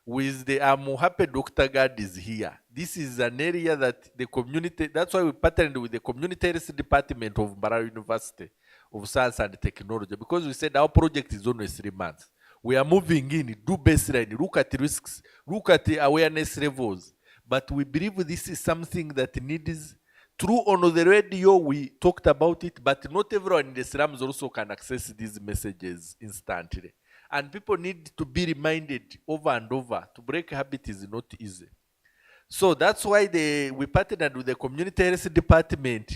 with the, I'm happy Dr. Gad is here. This is an area that the community, that's why we partnered with the Community Health Department of Mbarara University of Science and Technology, because we said our project is only 3 months. We are moving in, do baseline, look at risks, look at the awareness levels. But we believe this is something that needs, through on the radio, we talked about it, but not everyone in the slums also can access these messages instantly. And people need to be reminded over and over. To break habit is not easy. So that's why we partnered with the Community Health Department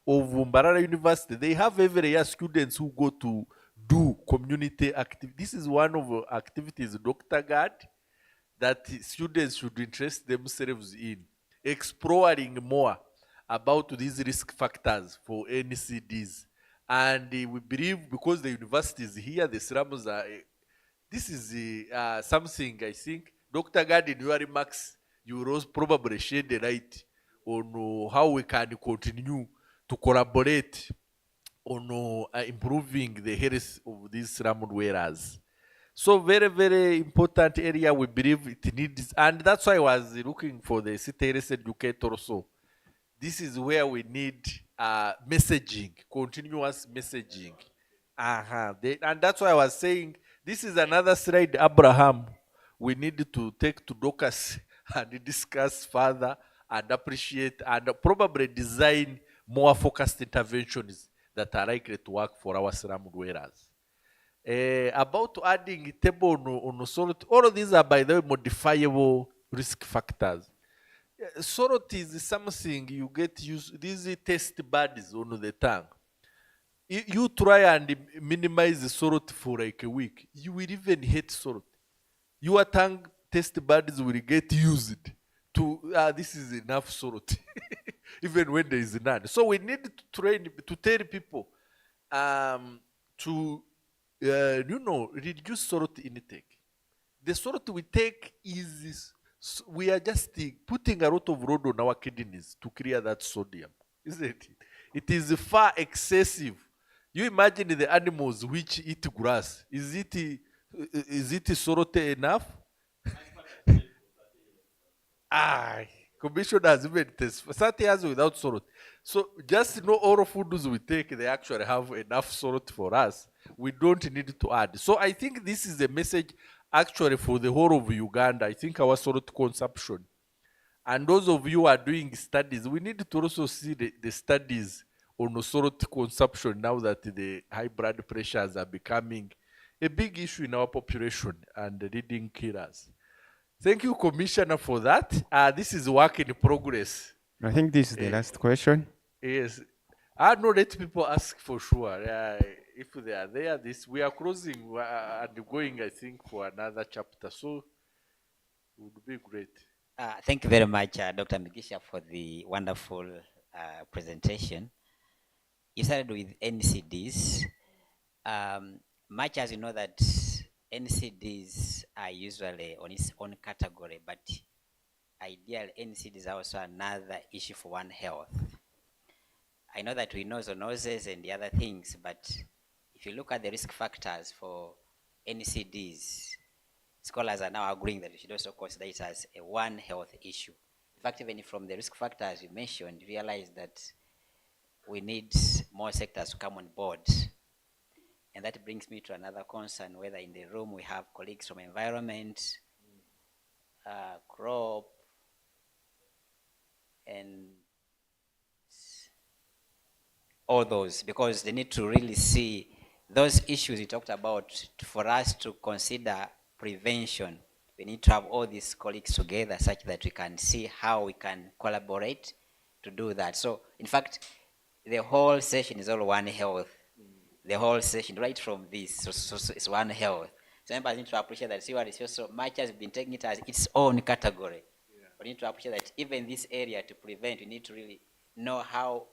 of Mbarara University. They have every year students who go to do community activity. This is one of the activities, Dr. Gad, that students should interest themselves in, exploring more about these risk factors for NCDs. And we believe because the university is here, the slums are, this is something I think, Dr. Gad, in your remarks, you will probably shed the light on how we can continue to collaborate on improving the health of these slum dwellers. So very, very important area we believe it needs, and that's why I was looking for the city health educator also. This is where we need messaging, continuous messaging. And that's why I was saying, this is another slide, Abraham, we need to take to Docus and discuss further and appreciate and probably design more focused interventions that are likely to work for our slum dwellers. About adding table on salt, all of these are, by the way, modifiable risk factors. Salt is something you get used, these taste buds on the tongue. You try and minimize the salt for like a week, you will even hate salt. Your tongue taste buds will get used to, this is enough salt, even when there is none. So we need to train, to tell people to, reduce salt intake. The salt we take is, we are just putting a lot of load on our kidneys to clear that sodium, isn't it? It is far excessive. You imagine the animals which eat grass. Is it salt enough? Commission has even tested 30 years without salt. So just know all foods we take, they actually have enough salt for us. We don't need to add. So I think this is a message actually for the whole of Uganda. I think our salt consumption. And those of you who are doing studies, we need to also see the studies on salt consumption now that the high blood pressures are becoming a big issue in our population and leading killers. Thank you, Commissioner, for that. This is work in progress.
I think this is the last question.
Yes. I know let people ask for sure. If they are there, we are closing and going, I think, for another chapter. So it would be great.
Thank you very much, Dr. Migisha, for the wonderful presentation. You started with NCDs. Much as you know that NCDs are usually on its own category, but ideally NCDs are also another issue for One Health. I know that we know zoonoses and the other things, but if you look at the risk factors for NCDs, scholars are now agreeing that we should also consider it as a One Health issue. In fact, even from the risk factors you mentioned, you realize that we need more sectors to come on board. And that brings me to another concern, whether in the room we have colleagues from environment, crop, and all those, because they need to really see those issues we talked about. For us to consider prevention, we need to have all these colleagues together such that we can see how we can collaborate to do that. So, in fact, the whole session is all One Health. The whole session, right from this, so it's One Health. So members need to appreciate that CWRC so much has been taking it as its own category. Yeah. We need to appreciate that even this area to prevent, we need to really know how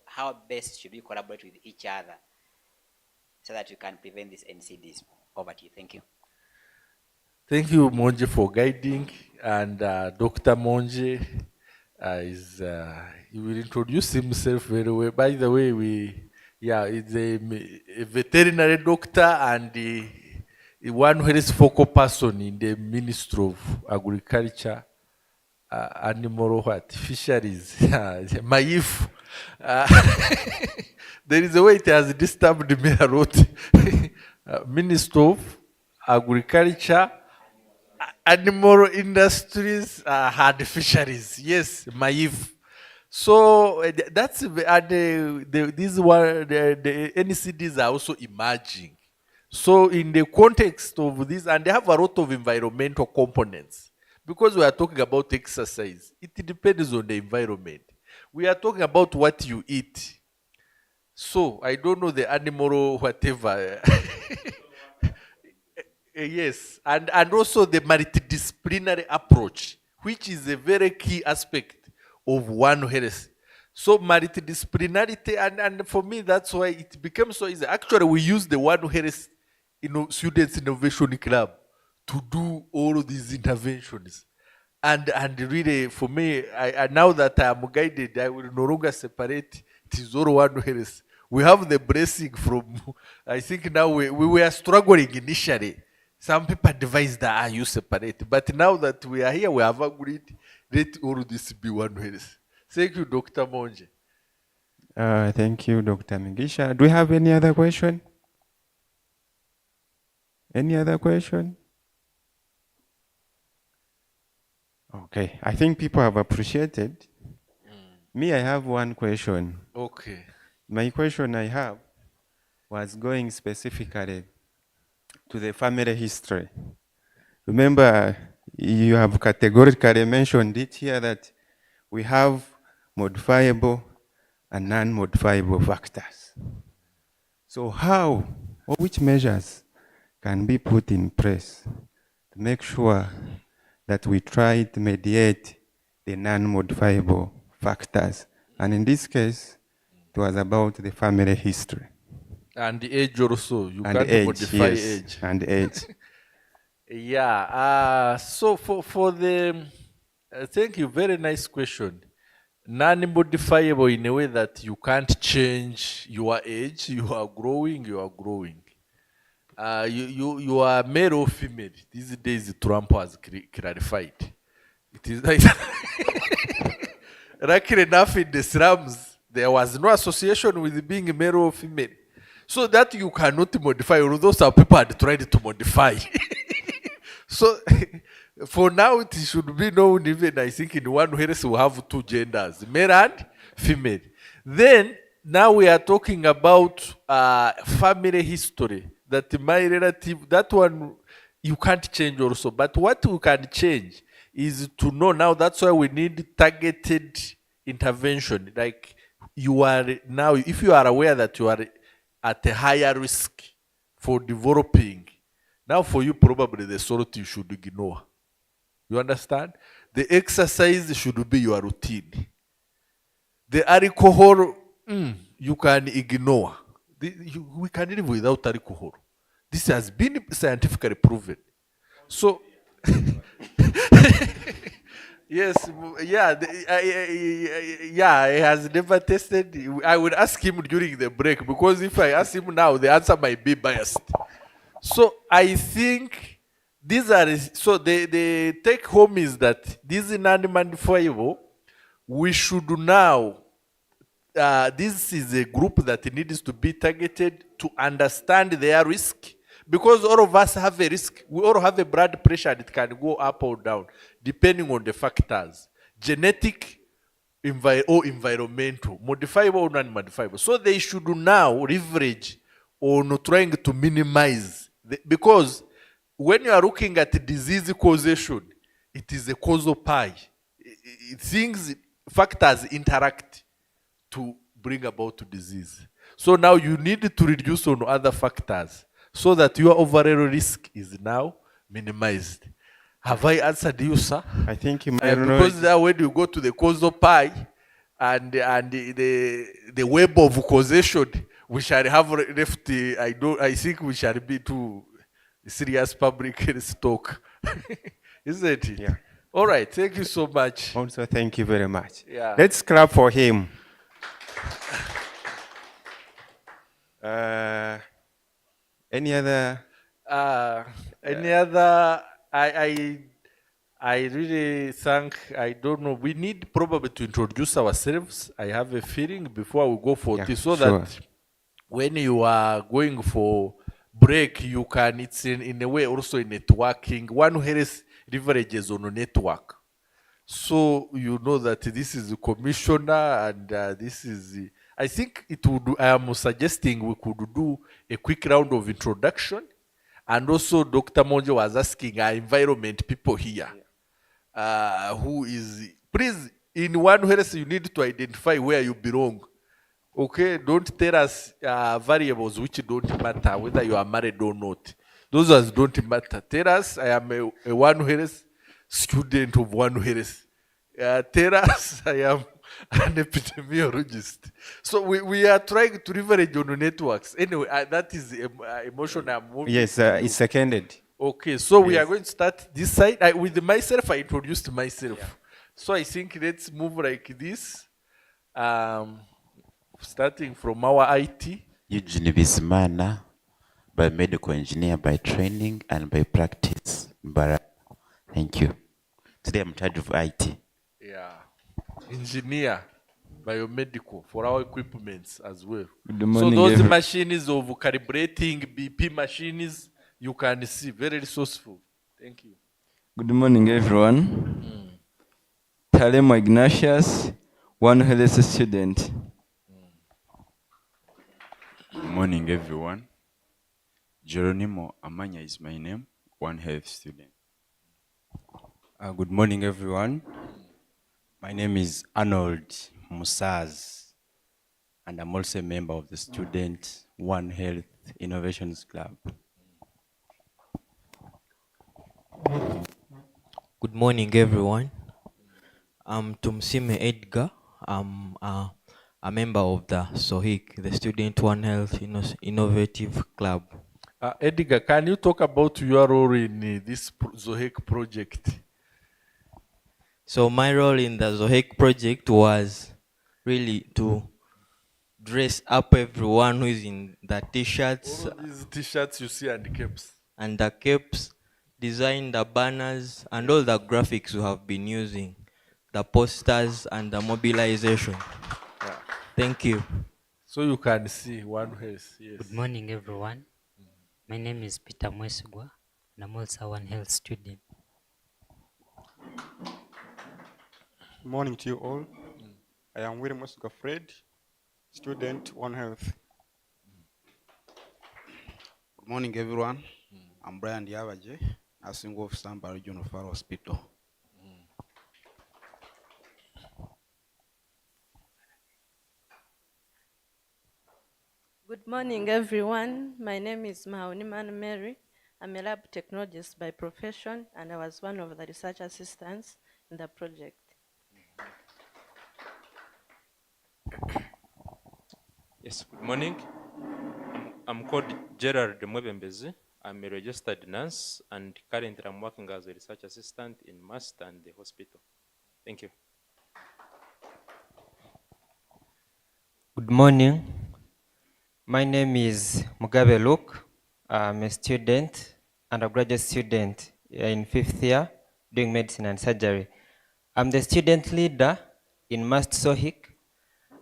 best should we collaborate with each other so that we can prevent these NCDs. Over to you. Thank you.
Thank you, Monje, for guiding. And Dr. Monje he will introduce himself very well. By the way, he's a veterinary doctor and one who is focal person in the Ministry of Agriculture, Animal Fisheries, Maif. There is a way it has disturbed me a lot. Ministry of Agriculture, Animal Industries, and Fisheries. Yes, Maif. So that's these were the NCDs are also emerging. So in the context of this, and they have a lot of environmental components, because we are talking about exercise, it depends on the environment. We are talking about what you eat. So I don't know the animal or whatever. Yes, and also the multidisciplinary approach, which is a very key aspect of One Health. So multidisciplinarity, and for me that's why it becomes so easy. Actually, we use the One Health Students Innovation Club to do all of these interventions. And really, for me, now that I am guided, I will no longer separate. It is all One Health. We have the blessing from, I think now we were struggling initially. Some people advise that you separate. But now that we are here, we have agreed, let all this be one health. Thank you, Dr. Monje.
Thank you, Dr. Migisha. Do we have any other question? Any other question? Okay, I think people have appreciated. Me, I have one question.
Okay.
My question I have was going specifically to the family history. Remember, you have categorically mentioned it here that we have modifiable and non-modifiable factors. So how or which measures can be put in place to make sure that we try to mediate the non-modifiable factors? And in this case, it was about the family history.
And the age also. You
And
can't
age,
modify
yes,
age.
and age.
Yeah. So for the, thank you, very nice question. Non-modifiable in a way that you can't change your age. You are growing. You are growing. You are male or female. These days Trump has clarified. It is like luckily enough in the slums there was no association with being male or female. So that you cannot modify, although some people had tried to modify. So for now it should be known, even I think in one health we have two genders, male and female. Then now we are talking about family history. That my relative, that one you can't change also. But what we can change is to know now, that's why we need targeted intervention. Like you are now, if you are aware that you are at a higher risk for developing, now for you probably the salt you should ignore. You understand? The exercise should be your routine. The alcohol, you can ignore. We can live without alcohol. This has been scientifically proven. So, yes, yeah, he has never tested. I would ask him during the break, because if I ask him now, the answer might be biased. So I think these are, so the take home is that this is non-modifiable. We should now, this is a group that needs to be targeted to understand their risk. Because all of us have a risk. We all have a blood pressure and it can go up or down, depending on the factors. Genetic or environmental, modifiable or non-modifiable. So they should now leverage on trying to minimize. Because when you are looking at disease causation, it is a causal pie. Factors interact to bring about disease. So now you need to reduce on other factors, so that your overall risk is now minimized. Have I answered you, sir?
I think you might know.
Because now when you go to the causal pie and the web of causation, we shall have left. I think we shall be too serious public health talk, isn't it?
Yeah.
All right. Thank you so much.
Also, thank you very much.
Yeah.
Let's clap for him. Any other?
I really think, I don't know, we need probably to introduce ourselves. I have a feeling before we go for this, so
sure.
that when you are going for break, you can, it's in a way also in networking. One health leverages on a network. So you know that this is the commissioner and this is the, I think it would, I am suggesting we could do a quick round of introduction. And also Dr. Monje was asking our environment people here. Who is, please, in one health you need to identify where you belong. Okay, don't tell us variables which don't matter, whether you are married or not. Those ones don't matter. Tell us, I am a One Health student of One Health. Tell us, I am an epidemiologist. So we are trying to leverage on networks. Anyway, that is emotion I'm moving.
Yes, it's seconded.
Okay, so we are going to start this side. With myself, I introduced myself. Yeah. So I think let's move like this. Starting from our IT.
Eugene Bizimana, biomedical engineer by training and by practice. Mbarara. Thank you. Today I'm in charge of IT.
Yeah. Engineer, biomedical, for our equipments as well.
Good morning,
so those machines of calibrating BP machines, you can see, very resourceful. Thank you.
Good morning, everyone. Talemo Ignatius, One Health student.
Good morning, everyone. Geronimo Amanya is my name, One Health student.
Good morning, everyone. My name is Arnold Musaz, and I'm also a member of the Student One Health Innovations Club.
Good morning, everyone. I'm Tumsime Edgar. I'm a member of the ZOHEC, the Student One Health Innovative Club.
Edgar, can you talk about your role in this ZOHEC project?
So my role in the ZOHEC project was really to dress up everyone who is in the t-shirts.
All these t-shirts you see and the caps.
And the caps, design the banners and all the graphics we have been using, the posters and the mobilization.
Yeah.
Thank you.
So you can see One Health. Yes.
Good morning, everyone. My name is Peter Mwesugwa, and I'm also One Health student.
Good morning to you all. I am William Mwesugwa Fred, student One Health.
Good morning, everyone. I'm Brian Diabaje, nursing officer at Regional Far Hospital.
Good morning, everyone. My name is Mauniman Mary. I'm a lab technologist by profession, and I was one of the research assistants in the project.
Yes, good morning. I'm called Gerard Mwebembezi. I'm a registered nurse, and currently I'm working as a research assistant in MAST and the hospital. Thank you.
Good morning. My name is Mugabe Luke. I'm a student, undergraduate student in 5th year, doing medicine and surgery. I'm the student leader in MAST ZOHEC,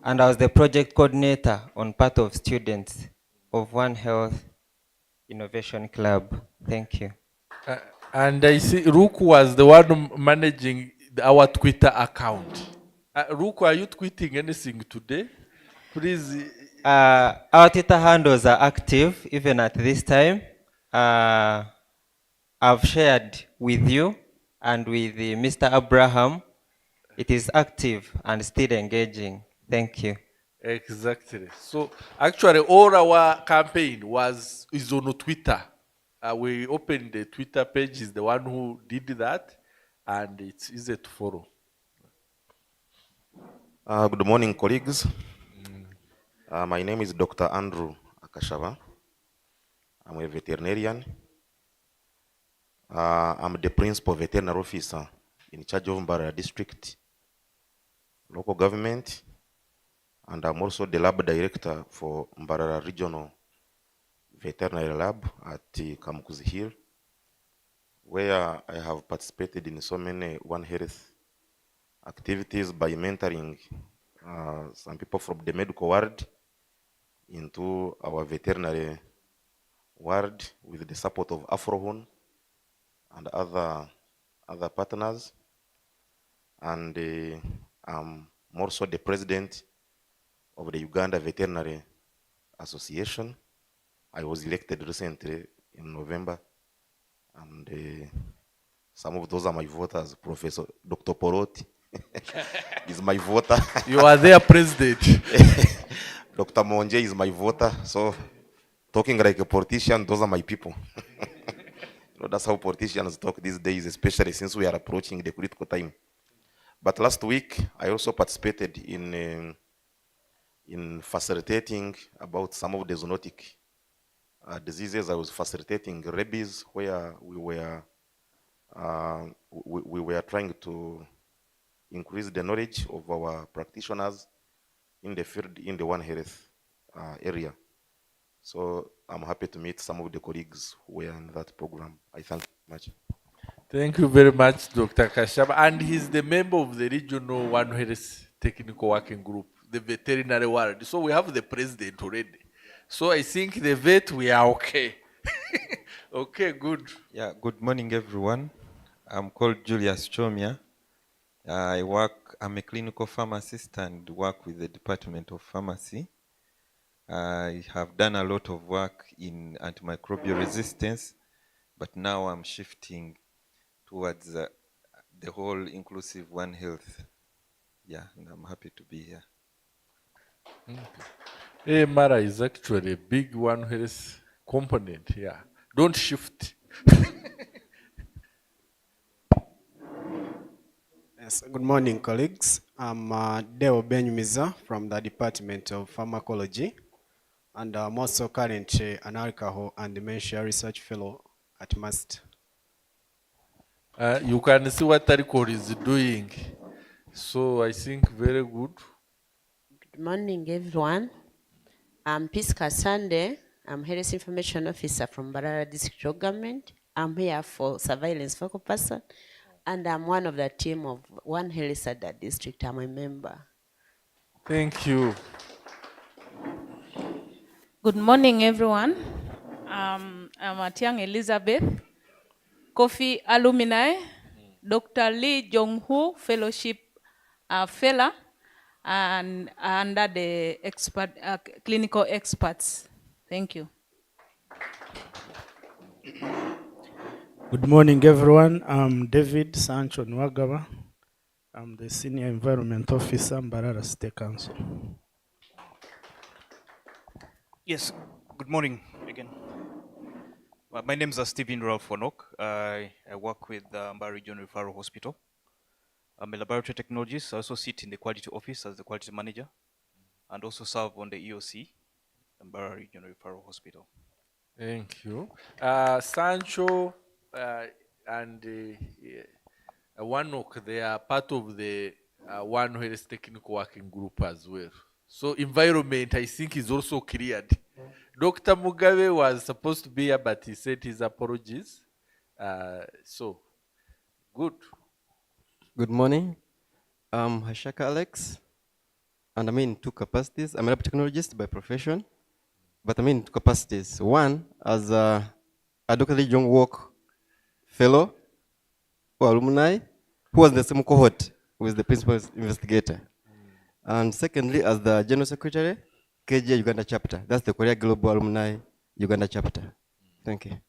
and I was the project coordinator on part of students of One Health Innovation Club. Thank you.
And I see Ruku was the one managing our Twitter account. Ruku, are you tweeting anything today? Please.
Our Twitter handles are active even at this time. I've shared with you and with Mr. Abraham. It is active and still engaging. Thank you.
Exactly. So actually all our campaign is on Twitter. We opened the Twitter page, is the one who did that, and it's easy to follow.
Good morning, colleagues. My name is Dr. Andrew Akashava. I'm a veterinarian. I'm the principal veterinary officer in charge of Mbarara district, local government, and I'm also the lab director for Mbarara Regional Veterinary Lab at Kamukuzi Hill, where I have participated in so many One Health activities by mentoring some people from the medical ward into our veterinary ward with the support of Afrohun and other partners. And I'm also the president of the Uganda Veterinary Association. I was elected recently in November, and some of those are my voters. Professor Dr. Opolot is my voter.
You are their president.
Dr. Monje is my voter. So, talking like a politician, those are my people. You know, that's how politicians talk these days, especially since we are approaching the critical time. But last week, I also participated in facilitating about some of the zoonotic diseases. I was facilitating rabies, where we were trying to increase the knowledge of our practitioners in the field, in the One Health area. So I'm happy to meet some of the colleagues who were in that program. I thank you much.
Thank you very much, Dr. Kashaba. And he's the member of the Regional One Health Technical Working Group, the veterinary world. So we have the president already. So I think the vet, we are okay. Okay, good.
Yeah, good morning, everyone. I'm called Julius Chomia. I'm a clinical pharmacist and work with the Department of Pharmacy. I have done a lot of work in antimicrobial resistance, but now I'm shifting towards the whole inclusive One Health. Yeah, and I'm happy to be here.
AMR is actually a big One Health component here. Don't shift.
Yes, good morning, colleagues. I'm Deo Benyumiza from the Department of Pharmacology, and I'm also currently an alcohol and dementia research fellow at MAST.
You can see what Tarikor is doing. So I think very good.
Good morning, everyone. I'm Pisca Sunday. I'm Health Information Officer from Mbarara District Government. I'm here for surveillance focal person, and I'm one of the team of One Health at that district. I'm a member.
Thank you.
Good morning, everyone. I'm Atiang Elizabeth, KOFIH alumni, Dr. Lee Jong-Hoo Fellowship Fellow, and under the expert, clinical experts. Thank you.
Good morning, everyone. I'm David Sancho Nwagaba. I'm the Senior Environment Officer, Mbarara State Council.
Yes, good morning again. My name is Stephen Ralph Fonok. I work with Mbarara Regional Referral Hospital. I'm a laboratory technologist. I also sit in the quality office as the quality manager and also serve on the EOC, Mbarara Regional Referral Hospital.
Thank you. Sancho and Wanok, they are part of the One Health Technical Working Group as well. So environment, I think, is also cleared. Dr. Mugabe was supposed to be here, but he said his apologies. So, good.
Good morning. I'm Hashaka Alex, and I'm in two capacities. I'm a lab technologist by profession, but I'm in two capacities. One, as a Dr. Lee Jong-Wook fellow or alumni, who was in the same cohort with the principal investigator. And secondly, as the General Secretary, KJ Uganda chapter. That's the Korea Global Alumni Uganda chapter. Thank you.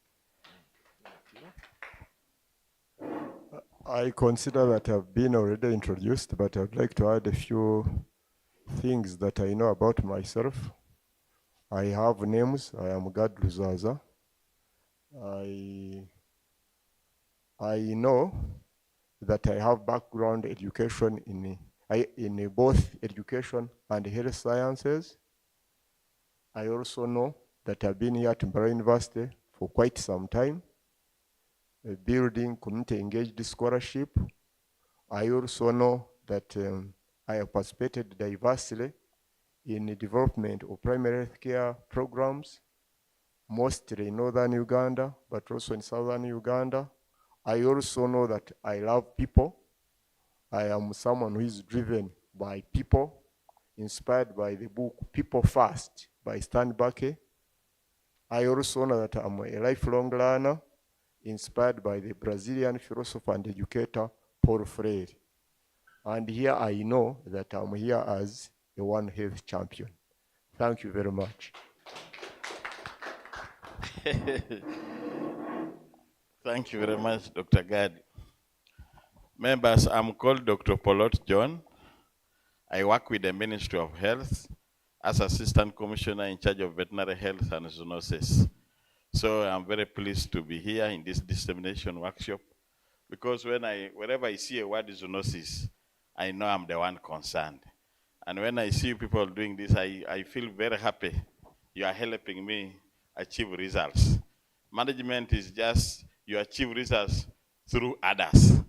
I consider that I've been already introduced, but I'd like to add a few things that I know about myself. I have names. I am Gad Luzaza. I know that I have background education in both education and health sciences. I also know that I've been here at Mbarara University for quite some time, building community engaged scholarship. I also know that I have participated diversely in the development of primary health care programs, mostly in northern Uganda, but also in southern Uganda. I also know that I love people. I am someone who is driven by people, inspired by the book People First by Stan Buckey. I also know that I'm a lifelong learner, inspired by the Brazilian philosopher and educator Paulo Freire. And here I know that I'm here as a One Health champion. Thank you very much.
Thank you very much, Dr. Gad. Members, I'm called Dr. Opolot John. I work with the Ministry of Health as Assistant Commissioner in charge of veterinary health and zoonosis. So I'm very pleased to be here in this dissemination workshop because wherever I see a word zoonosis, I know I'm the one concerned. And when I see people doing this, I feel very happy. You are helping me achieve results. Management is just, you achieve results through others.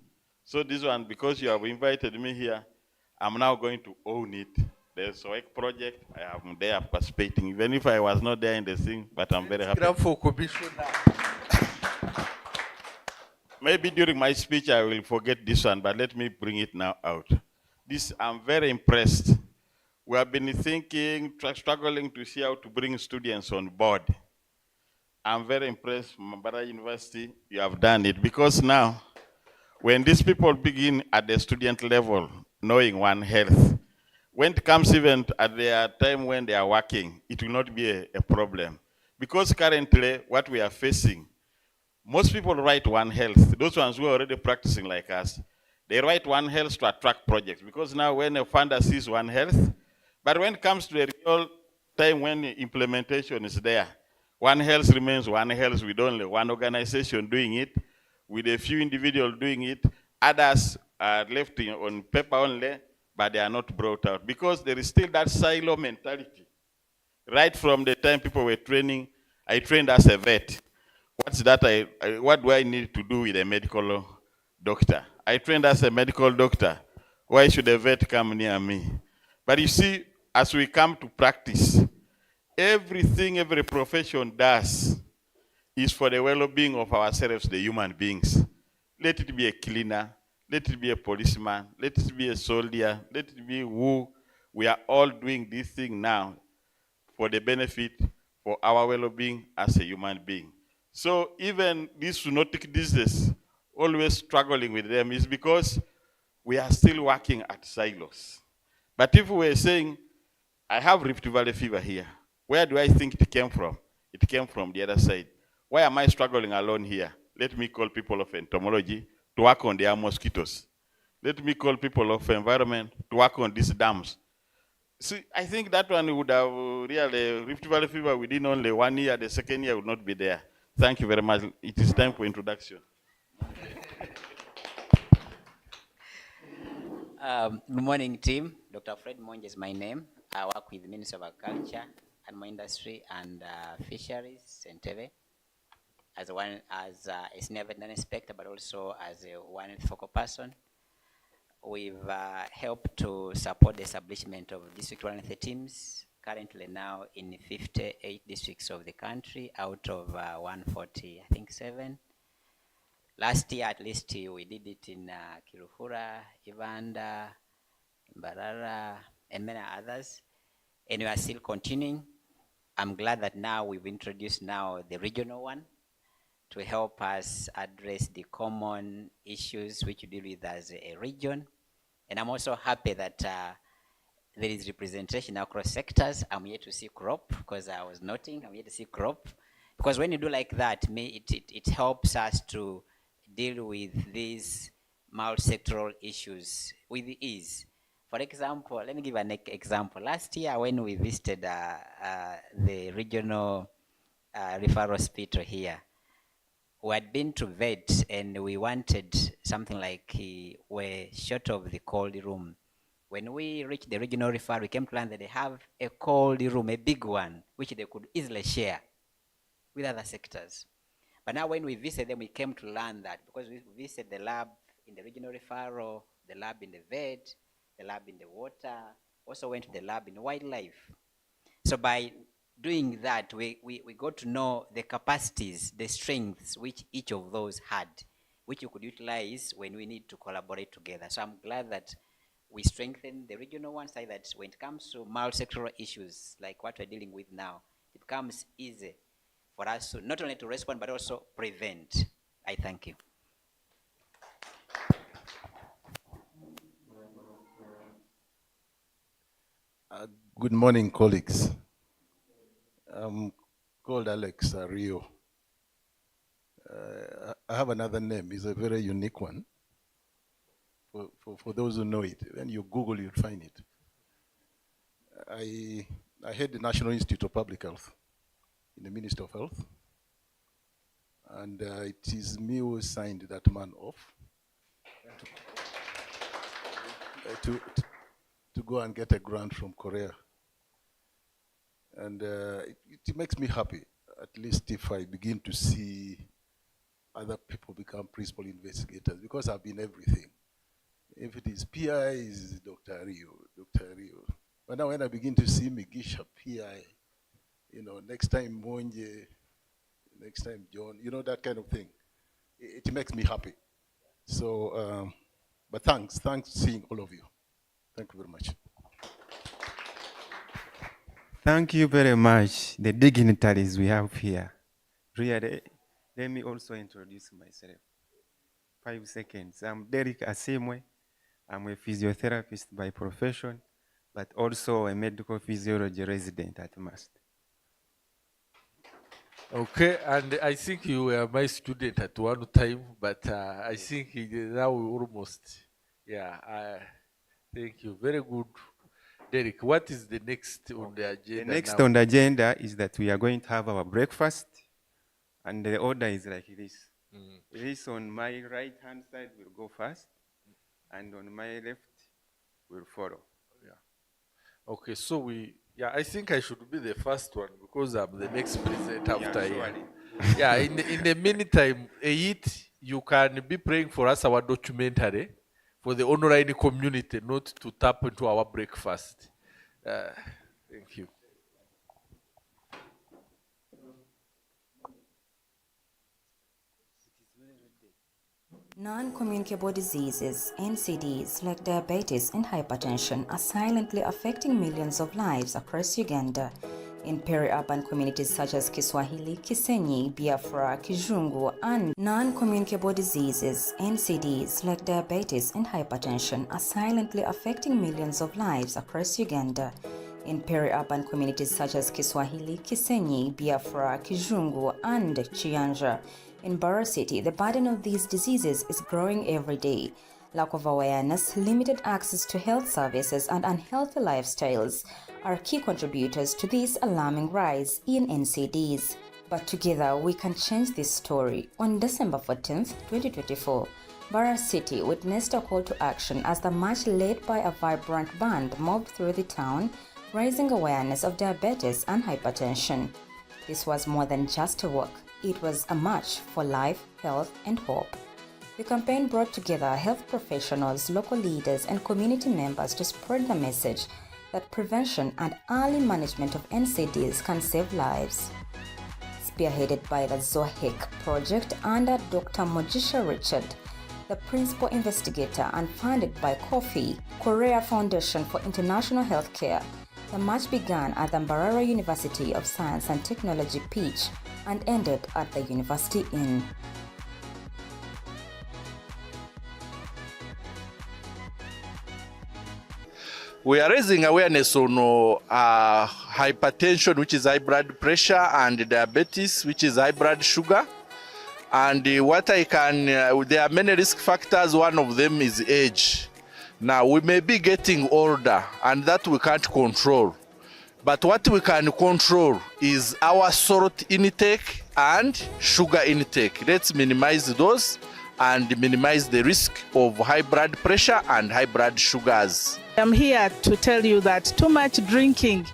So this one, because you have invited me here, I'm now going to own it The ZOHEC project, I am there participating, even if I was not there in the thing, but I'm very happy. Maybe during my speech I will forget this one, but let me bring it now out. This, I'm very impressed. We have been thinking, struggling to see how to bring students on board. I'm very impressed, Mbarara University, you have done it, because now, when these people begin at the student level, knowing One Health, when it comes even at their time when they are working, it will not be a problem. Because currently, what we are facing, most people write One Health. Those ones who are already practicing like us, they write One Health to attract projects. Because now when a funder sees One Health, but when it comes to the real time when implementation is there, One Health remains One Health with only one organization doing it, with a few individuals doing it. Others are left on paper only, but they are not brought out. Because there is still that silo mentality. Right from the time people were training, I trained as a vet. What's that? What do I need to do with a medical doctor? I trained as a medical doctor. Why should a vet come near me? But you see, as we come to practice, everything every profession does is for the well-being of ourselves, the human beings. Let it be a cleaner, let it be a policeman, let it be a soldier, let it be who. We are all doing this thing now for the benefit, for our well-being as a human being. So even these zoonotic diseases, always struggling with them is because we are still working at silos. But if we are saying, I have Rift Valley fever here, where do I think it came from? It came from the other side. Why am I struggling alone here? Let me call people of entomology to work on their mosquitoes. Let me call people of environment to work on these dams. See, I think that one would have really, Rift Valley fever within only 1 year, the second year would not be there. Thank you very much. It is time for introduction.
Good morning, team. Dr. Fred Monge is my name. I work with the Ministry of Agriculture, Animal Industry, and Fisheries, Entebbe, as a senior veterinary inspector, but also as a One Health focal person. We've helped to support the establishment of District 1 teams, currently now in 58 districts of the country, out of 140, I think 7. Last year, at least, we did it in Kiruhura, Ivanda, Mbarara, and many others. And we are still continuing. I'm glad that now we've introduced now the regional one to help us address the common issues which we deal with as a region. And I'm also happy that there is representation across sectors. I'm here to see crop, because I was noting, I'm here to see crop. Because when you do like that, it helps us to deal with these multi-sectoral issues with ease. For example, let me give an example. Last year when we visited the regional referral hospital here, we had been to vet and we wanted something like, we're short of the cold room. When we reached the regional referral, we came to learn that they have a cold room, a big one, which they could easily share with other sectors. But now when we visited them, we came to learn that, because we visited the lab in the regional referral, the lab in the vet, the lab in the water, also went to the lab in wildlife. So by doing that, we got to know the capacities, the strengths which each of those had, which you could utilize when we need to collaborate together. So I'm glad that we strengthen the regional one, so that when it comes to multi-sectoral issues like what we're dealing with now, it becomes easy for us to not only to respond, but also prevent. I thank you.
Good morning, colleagues. I'm called Alex Rio. I have another name. It's a very unique one. For those who know it, when you Google, you'll find it. I head the National Institute of Public Health in the Ministry of Health. And it is me who signed that man off to go and get a grant from Korea. And it makes me happy, at least if I begin to see other people become principal investigators, because I've been everything. If it is PI, it's Dr. Rio. But now when I begin to see Migish appear, next time Monje, next time John, that kind of thing, it makes me happy. So, but thanks seeing all of you. Thank you very much.
Thank you very much, the dignitaries we have here. Really, let me also introduce myself. 5 seconds. I'm Derek Asemwe. I'm a physiotherapist by profession, but also a medical physiology resident at MAST.
Okay, and I think you were my student at one time, but I think now we almost, thank you. Very good. Derek, what is the next on the agenda?
The next
now?
on the agenda is that we are going to have our breakfast, and the order is like this. This on my right-hand side will go first, and on my left will follow.
Yeah. Okay, so I think I should be the first one because I'm the next present after here. Yeah, in the meantime, EYIT, you can be praying for us our documentary for the online community, not to tap into our breakfast. Thank you.
Non-communicable diseases, NCDs, like diabetes and hypertension are silently affecting millions of lives across Uganda. In peri-urban communities such as Kiswahili, Kisenyi, Biafra, Kijungu, and non-communicable diseases, NCDs, like diabetes and hypertension are silently affecting millions of lives across Uganda. In peri-urban communities such as Kiswahili, Kisenyi, Biafra, Kijungu, and Chianja, in Mbarara City, the burden of these diseases is growing every day. Lack of awareness, limited access to health services, and unhealthy lifestyles are key contributors to this alarming rise in NCDs. But together, we can change this story. On December 14th, 2024, Mbarara City witnessed a call to action as the march led by a vibrant band moved through the town, raising awareness of diabetes and hypertension. This was more than just a walk. It was a march for life, health, and hope. The campaign brought together health professionals, local leaders, and community members to spread the message that prevention and early management of NCDs can save lives. Spearheaded by the ZOHEC project under Dr. Mojisha Richard, the principal investigator, and funded by KOFIH, Korea Foundation for International Healthcare, the march began at the Mbarara University of Science and Technology pitch and ended at the University Inn.
We are raising awareness on hypertension, which is high blood pressure, and diabetes, which is high blood sugar. And there are many risk factors. One of them is age. Now, we may be getting older, and that we can't control. But what we can control is our salt intake and sugar intake. Let's minimize those and minimize the risk of high blood pressure and high blood sugars.
I'm here to tell you that too much drinking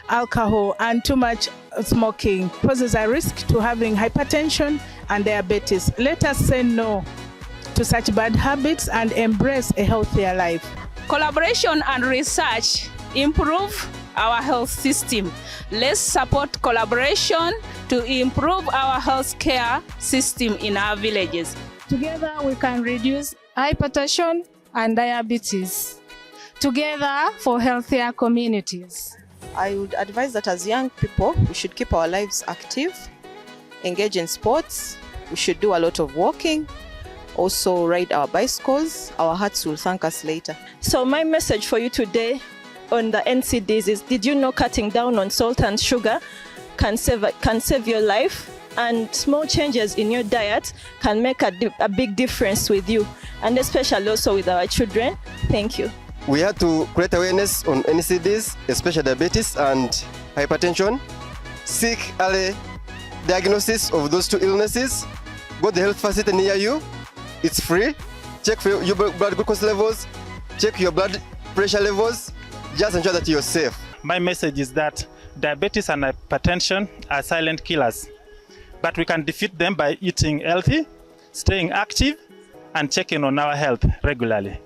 alcohol and too much smoking poses a risk to having hypertension and diabetes. Let us say no to such bad habits and embrace a healthier life.
Collaboration and research improve our health system. Let's support collaboration to improve our healthcare system in our villages.
Together we can reduce hypertension and diabetes. Together for healthier communities.
I would advise that as young people, we should keep our lives active, engage in sports, we should do a lot of walking, also ride our bicycles. Our hearts will thank us later.
So my message for you today on the NCDs is, did you know cutting down on salt and sugar can save your life? And small changes in your diet can make a big difference with you, and especially also with our children. Thank you.
We had to create awareness on NCDs, especially diabetes and hypertension. Seek early diagnosis of those two illnesses. Go to the health facility near you. It's free. Check for your blood glucose levels. Check your blood pressure levels. Just ensure that you're safe.
My message is that diabetes and hypertension are silent killers, but we can defeat them by eating healthy, staying active, and checking on our health regularly.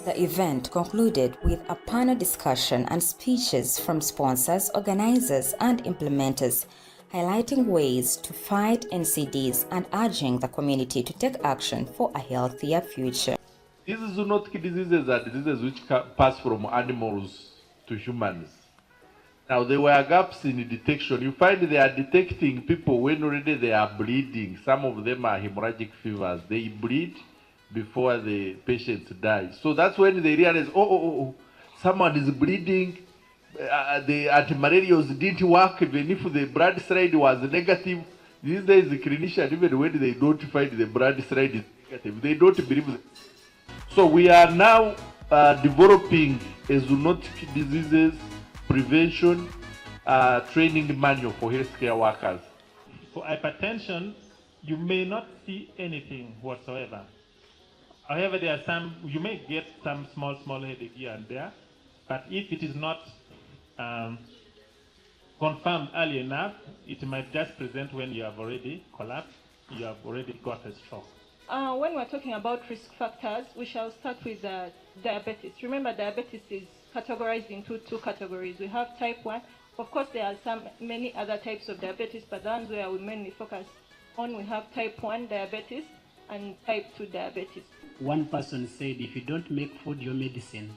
The event concluded with a panel discussion and speeches from sponsors, organizers, and implementers, highlighting ways to fight NCDs and urging the community to take action for a healthier future.
These zoonotic diseases are diseases which pass from animals to humans. Now, there were gaps in detection. You find they are detecting people when already they are bleeding. Some of them are hemorrhagic fevers. They bleed before the patients die. So that's when they realize, someone is bleeding. The antimalarials didn't work even if the blood slide was negative. These days, the clinician, even when they don't find the blood slide is negative, they don't believe it. So we are now developing a zoonotic diseases prevention training manual for healthcare workers.
For hypertension, you may not see anything whatsoever. However, there are some, you may get some small headache here and there, but if it is not confirmed early enough, it might just present when you have already collapsed, you have already got a stroke.
When we're talking about risk factors, we shall start with diabetes. Remember, diabetes is categorized into two categories. We have type 1. Of course, there are many other types of diabetes, but the ones where we mainly focus on, we have type 1 diabetes and type 2 diabetes.
One person said, if you don't make food your medicine,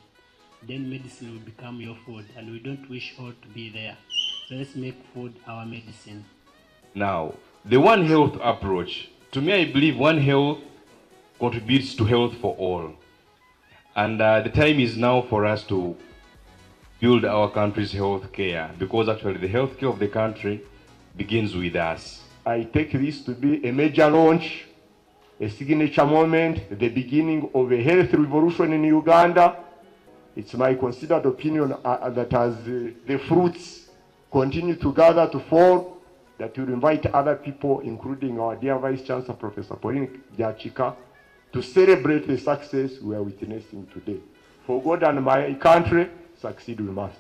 then medicine will become your food, and we don't wish all to be there. So let's make food our medicine.
Now, the One Health approach, to me, I believe One Health contributes to health for all. And the time is now for us to build our country's health care, because actually the health care of the country begins with us.
I take this to be a major launch, a signature moment, the beginning of a health revolution in Uganda. It's my considered opinion that as the fruits continue to gather to fall, that we'll invite other people, including our dear Vice Chancellor, Professor Pauline Jachika, to celebrate the success we are witnessing today. For God and my country, succeed we must.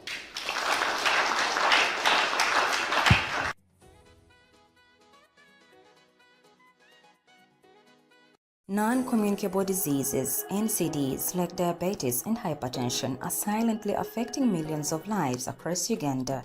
Non-communicable diseases, NCDs, like diabetes and hypertension are silently affecting millions of lives across Uganda.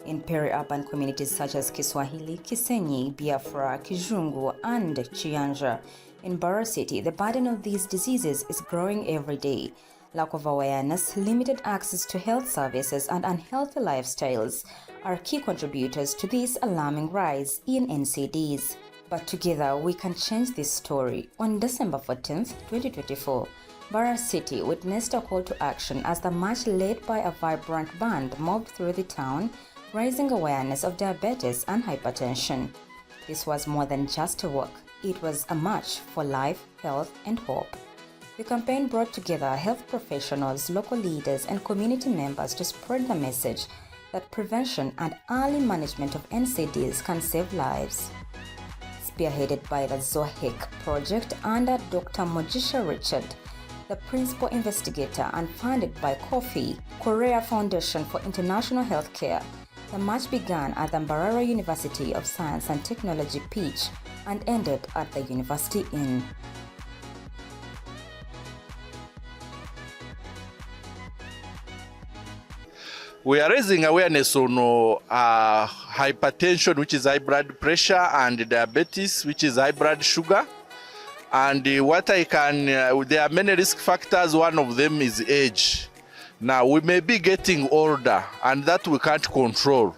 In peri-urban communities such as Kiswahili, Kisenyi, Biafra, Kijungu, and Chianja. In Mbarara City, the burden of these diseases is growing every day. Lack of awareness, limited access to health services, and unhealthy lifestyles are key contributors to this alarming rise in NCDs. But together, we can change this story. On December 14th, 2024, Mbarara City witnessed a call to action as the march led by a vibrant band moved through the town, raising awareness of diabetes and hypertension. This was more than just a walk. It was a march for life, health, and hope. The campaign brought together health professionals, local leaders, and community members to spread the message that prevention and early management of NCDs can save lives. Spearheaded by the ZOHEC project under Dr. Mojisha Richard, the principal investigator, and funded by KOFIH, Korea Foundation for International Healthcare, the march began at the Mbarara University of Science and Technology pitch and ended at the University Inn.
We are raising awareness on hypertension, which is high blood pressure, and diabetes, which is high blood sugar. And there are many risk factors. One of them is age. Now, we may be getting older, and that we can't control.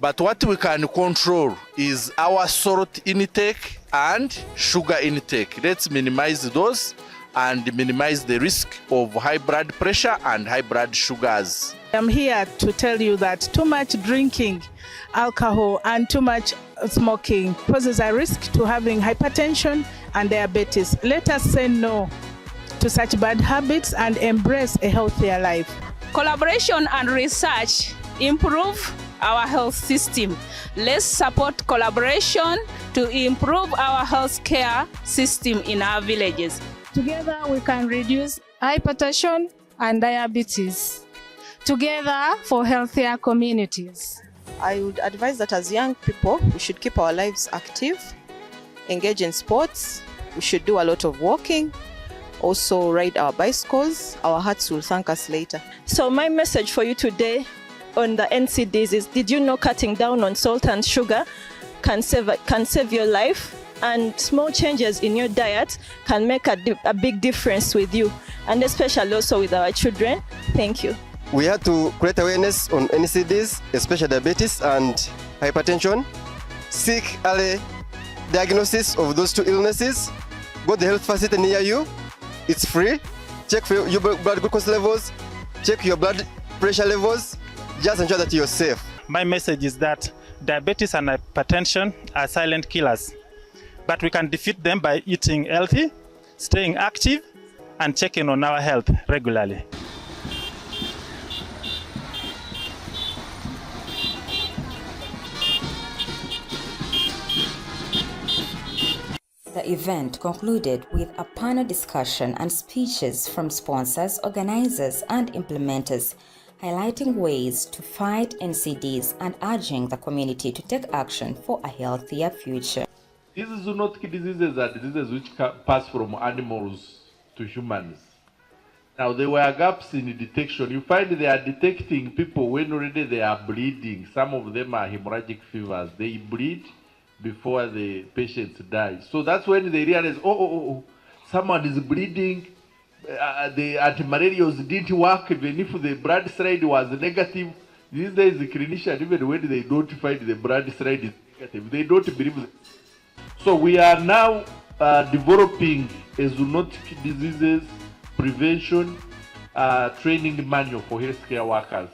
But what we can control is our salt intake and sugar intake. Let's minimize those and minimize the risk of high blood pressure and high blood sugars.
I'm here to tell you that too much drinking alcohol and too much smoking poses a risk to having hypertension and diabetes. Let us say no to such bad habits and embrace a healthier life.
Collaboration and research improve our health system. Let's support collaboration to improve our healthcare system in our villages.
Together we can reduce hypertension and diabetes. Together for healthier communities.
I would advise that as young people, we should keep our lives active, engage in sports, we should do a lot of walking. also ride our bicycles. Our hearts will thank us later.
So my message for you today on the NCDs is, did you know cutting down on salt and sugar can save your life? And small changes in your diet can make a big difference with you, and especially also with our children. Thank you.
We had to create awareness on NCDs, especially diabetes and hypertension. Seek early diagnosis of those two illnesses. Go to the health facility near you. It's free. Check for your blood glucose levels. Check your blood pressure levels. Just ensure that you're safe.
My message is that diabetes and hypertension are silent killers, but we can defeat them by eating healthy, staying active, and checking on our health regularly.
The event concluded with a panel discussion and speeches from sponsors, organizers, and implementers, highlighting ways to fight NCDs and urging the community to take action for a healthier future.
These zoonotic diseases are diseases which pass from animals to humans. Now, there were gaps in detection. You find they are detecting people when already they are bleeding. Some of them are hemorrhagic fevers. They bleed before the patients die. So that's when they realize, someone is bleeding. The antimalarials didn't work even if the blood slide was negative. These days, the clinician, even when they don't find the blood slide is negative, they don't believe it. So we are now developing a zoonotic diseases prevention training manual for healthcare workers.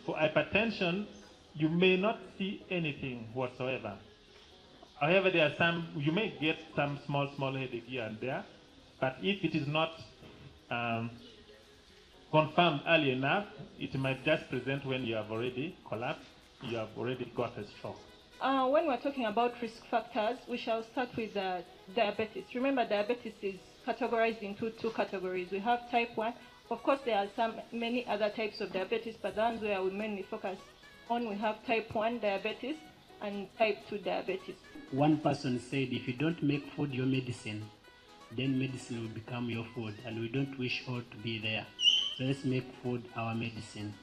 For hypertension, you may not see anything whatsoever. However, there are some, you may get some small headache here and there, but if it is not confirmed early enough, it might just present when you have already collapsed, you have already got a stroke.
When we're talking about risk factors, we shall start with diabetes. Remember, diabetes is categorized into two categories. We have type 1. Of course, there are many other types of diabetes, but the ones where we mainly focus on, we have type 1 diabetes and type 2 diabetes.
One person said, if you don't make food your medicine, then medicine will become your food, and we don't wish all to be there. So let's make food our medicine.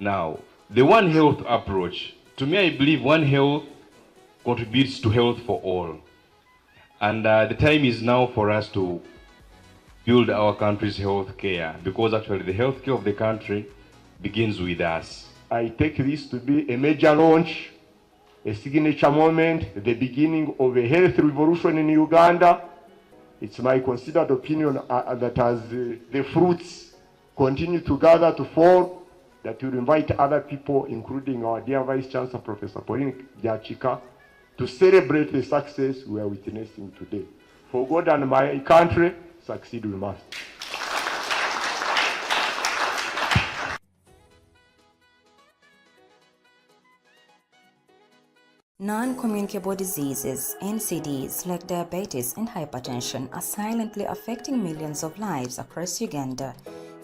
Now, the One Health approach, to me, I believe One Health contributes to health for all. And the time is now for us to build our country's health care, because actually the health care of the country begins with us.
I take this to be a major launch, a signature moment, the beginning of a health revolution in Uganda. It's my considered opinion that as the fruits continue to gather to fall, that we'll invite other people, including our dear Vice Chancellor, Professor Pauline Jachika, to celebrate the success we are witnessing today. For God and my country, succeed we must.
Non-communicable diseases, NCDs, like diabetes and hypertension are silently affecting millions of lives across Uganda.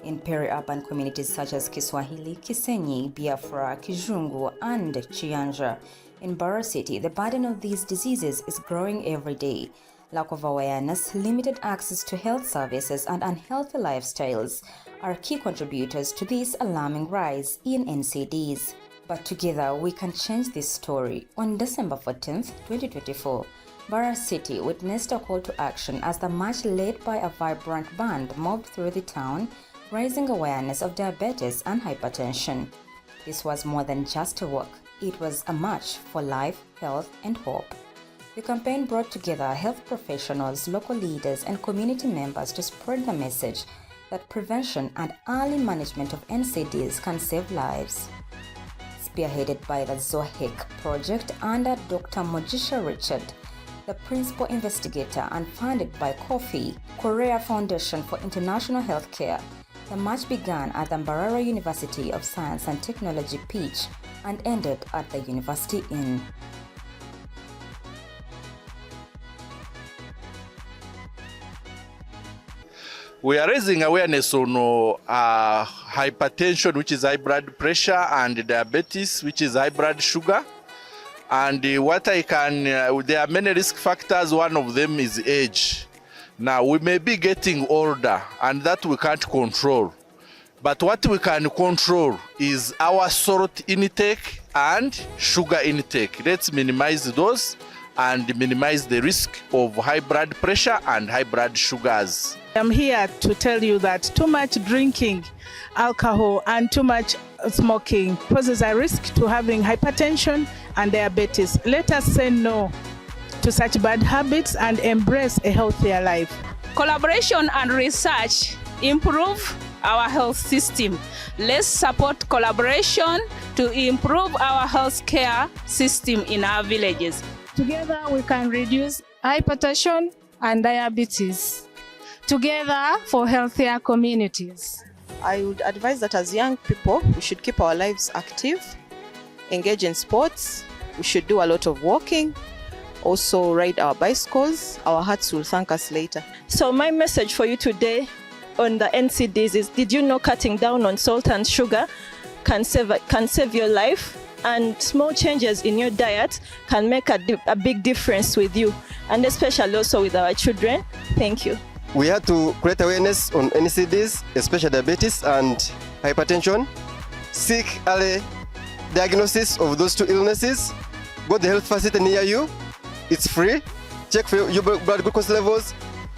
In peri-urban communities such as Kiswahili, Kisenyi, Biafra, Kijungu, and Chiyanja. In Mbarara City, the burden of these diseases is growing every day. Lack of awareness, limited access to health services, and unhealthy lifestyles are key contributors to this alarming rise in NCDs. But together, we can change this story. On December 14th, 2024, Mbarara City witnessed a call to action as the march led by a vibrant band moved through the town, raising awareness of diabetes and hypertension. This was more than just a walk. It was a march for life, health, and hope. The campaign brought together health professionals, local leaders, and community members to spread the message that prevention and early management of NCDs can save lives. Spearheaded by the ZOHEC project under Dr. Mojisha Richard, the principal investigator, and funded by KOFIH, Korea Foundation for International Healthcare, the march began at the Mbarara University of Science and Technology Pitch and ended at the University Inn.
We are raising awareness on hypertension, which is high blood pressure, and diabetes, which is high blood sugar. And there are many risk factors. One of them is age. Now, we may be getting older, and that we can't control. But what we can control is our salt intake and sugar intake. Let's minimize those and minimize the risk of high blood pressure and high blood sugars.
I'm here to tell you that too much drinking alcohol and too much smoking poses a risk to having hypertension and diabetes. Let us say no to such bad habits and embrace a healthier life.
Collaboration and research improve our health system. Let's support collaboration to improve our health care system in our villages.
Together we can reduce hypertension and diabetes. Together for healthier communities.
I would advise that as young people, we should keep our lives active, engage in sports, we should do a lot of walking, also ride our bicycles. Our hearts will thank us later.
So my message for you today on the NCDs is, did you know cutting down on salt and sugar can save your life? And small changes in your diet can make a big difference with you, and especially also with our children. Thank you.
We had to create awareness on NCDs, especially diabetes and hypertension. Seek early diagnosis of those two illnesses. Go to the health facility near you. It's free. Check for your blood glucose levels.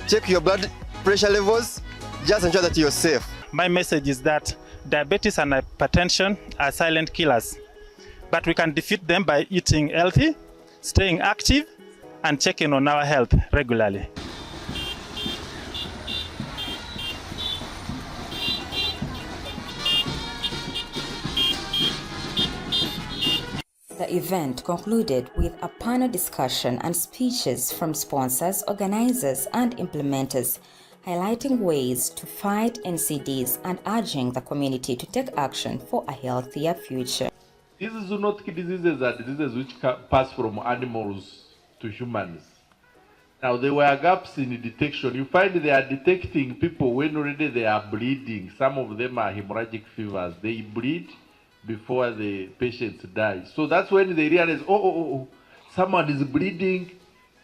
Check your blood pressure levels. Just ensure that you're safe.
My message is that diabetes and hypertension are silent killers, but we can defeat them by eating healthy, staying active, and checking on our health regularly.
The event concluded with a panel discussion and speeches from sponsors, organizers, and implementers, highlighting ways to fight NCDs and urging the community to take action for a healthier future.
These zoonotic diseases are diseases which pass from animals to humans. Now, there were gaps in detection. You find they are detecting people when already they are bleeding. Some of them are hemorrhagic fevers. They bleed before the patients die. So that's when they realize, someone is bleeding.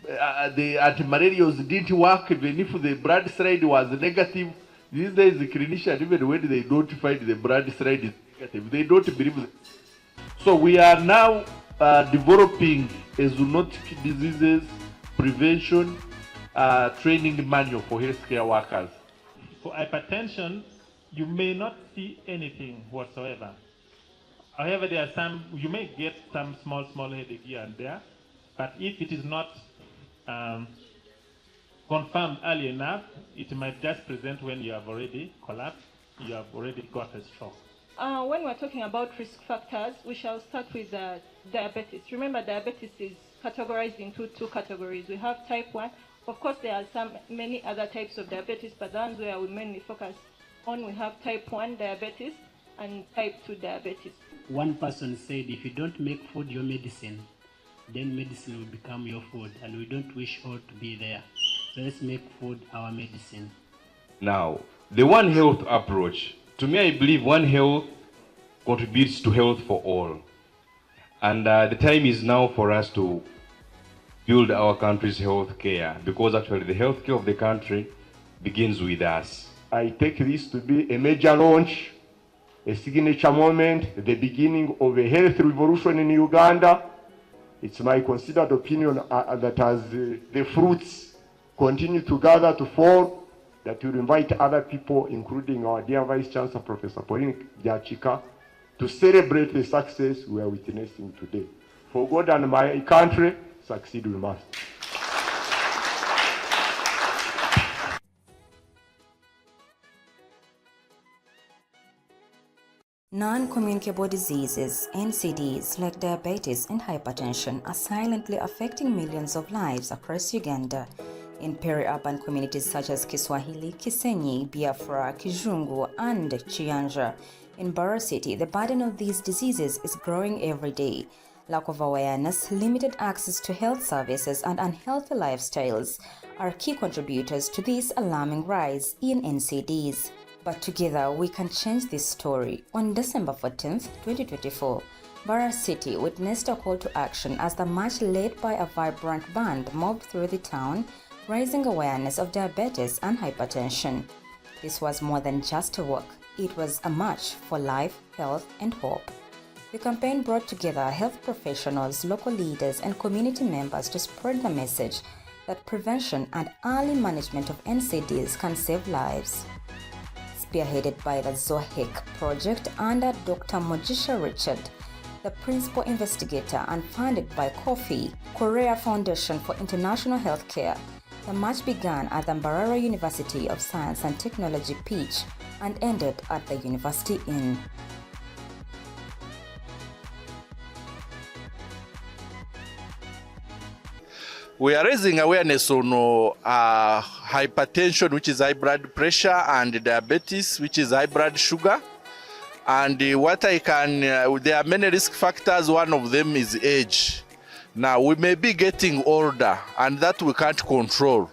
The antimalarials didn't work, even if the blood slide was negative. These days, the clinician, even when they don't find the blood slide is negative, they don't believe it. So we are now developing a zoonotic diseases prevention training manual for healthcare workers.
For hypertension, you may not see anything whatsoever. However, there are some, you may get some small headache here and there, but if it is not confirmed early enough, it might just present when you have already collapsed, you have already got a stroke.
When we're talking about risk factors, we shall start with diabetes. Remember, diabetes is categorized into two categories. We have type 1. Of course, there are many other types of diabetes, but the ones where we mainly focus on, we have type 1 diabetes and type 2 diabetes.
One person said, if you don't make food your medicine, then medicine will become your food, and we don't wish all to be there. So let's make food our medicine.
Now, the One Health approach, to me, I believe One Health contributes to health for all. And the time is now for us to build our country's health care, because actually the health care of the country begins with us.
I take this to be a major launch, a signature moment, the beginning of a health revolution in Uganda. It's my considered opinion that as the fruits continue to gather to fall, that we'll invite other people, including our dear Vice Chancellor, Professor Pauline Jachika, to celebrate the success we are witnessing today. For God and my country, succeed we must.
Non-communicable diseases, NCDs, like diabetes and hypertension are silently affecting millions of lives across Uganda. In peri-urban communities such as Kiswahili, Kisenyi, Biafra, Kijungu, and Chianja. In Mbarara City, the burden of these diseases is growing every day. Lack of awareness, limited access to health services, and unhealthy lifestyles are key contributors to this alarming rise in NCDs. But together, we can change this story. On December 14th, 2024, Mbarara City witnessed a call to action as the march led by a vibrant band moved through the town raising awareness of diabetes and hypertension. This was more than just a walk, it was a march for life, health, and hope. The campaign brought together health professionals, local leaders, and community members to spread the message that prevention and early management of NCDs can save lives. Spearheaded by the ZOHEC project under Dr. Mojisha Richard, the principal investigator, and funded by KOFIH, Korea Foundation for International Healthcare, the march began at the Mbarara University of Science and Technology Pitch and ended at the University Inn.
We are raising awareness on hypertension, which is high blood pressure, and diabetes, which is high blood sugar. And there are many risk factors. One of them is age. Now, we may be getting older, and that we can't control.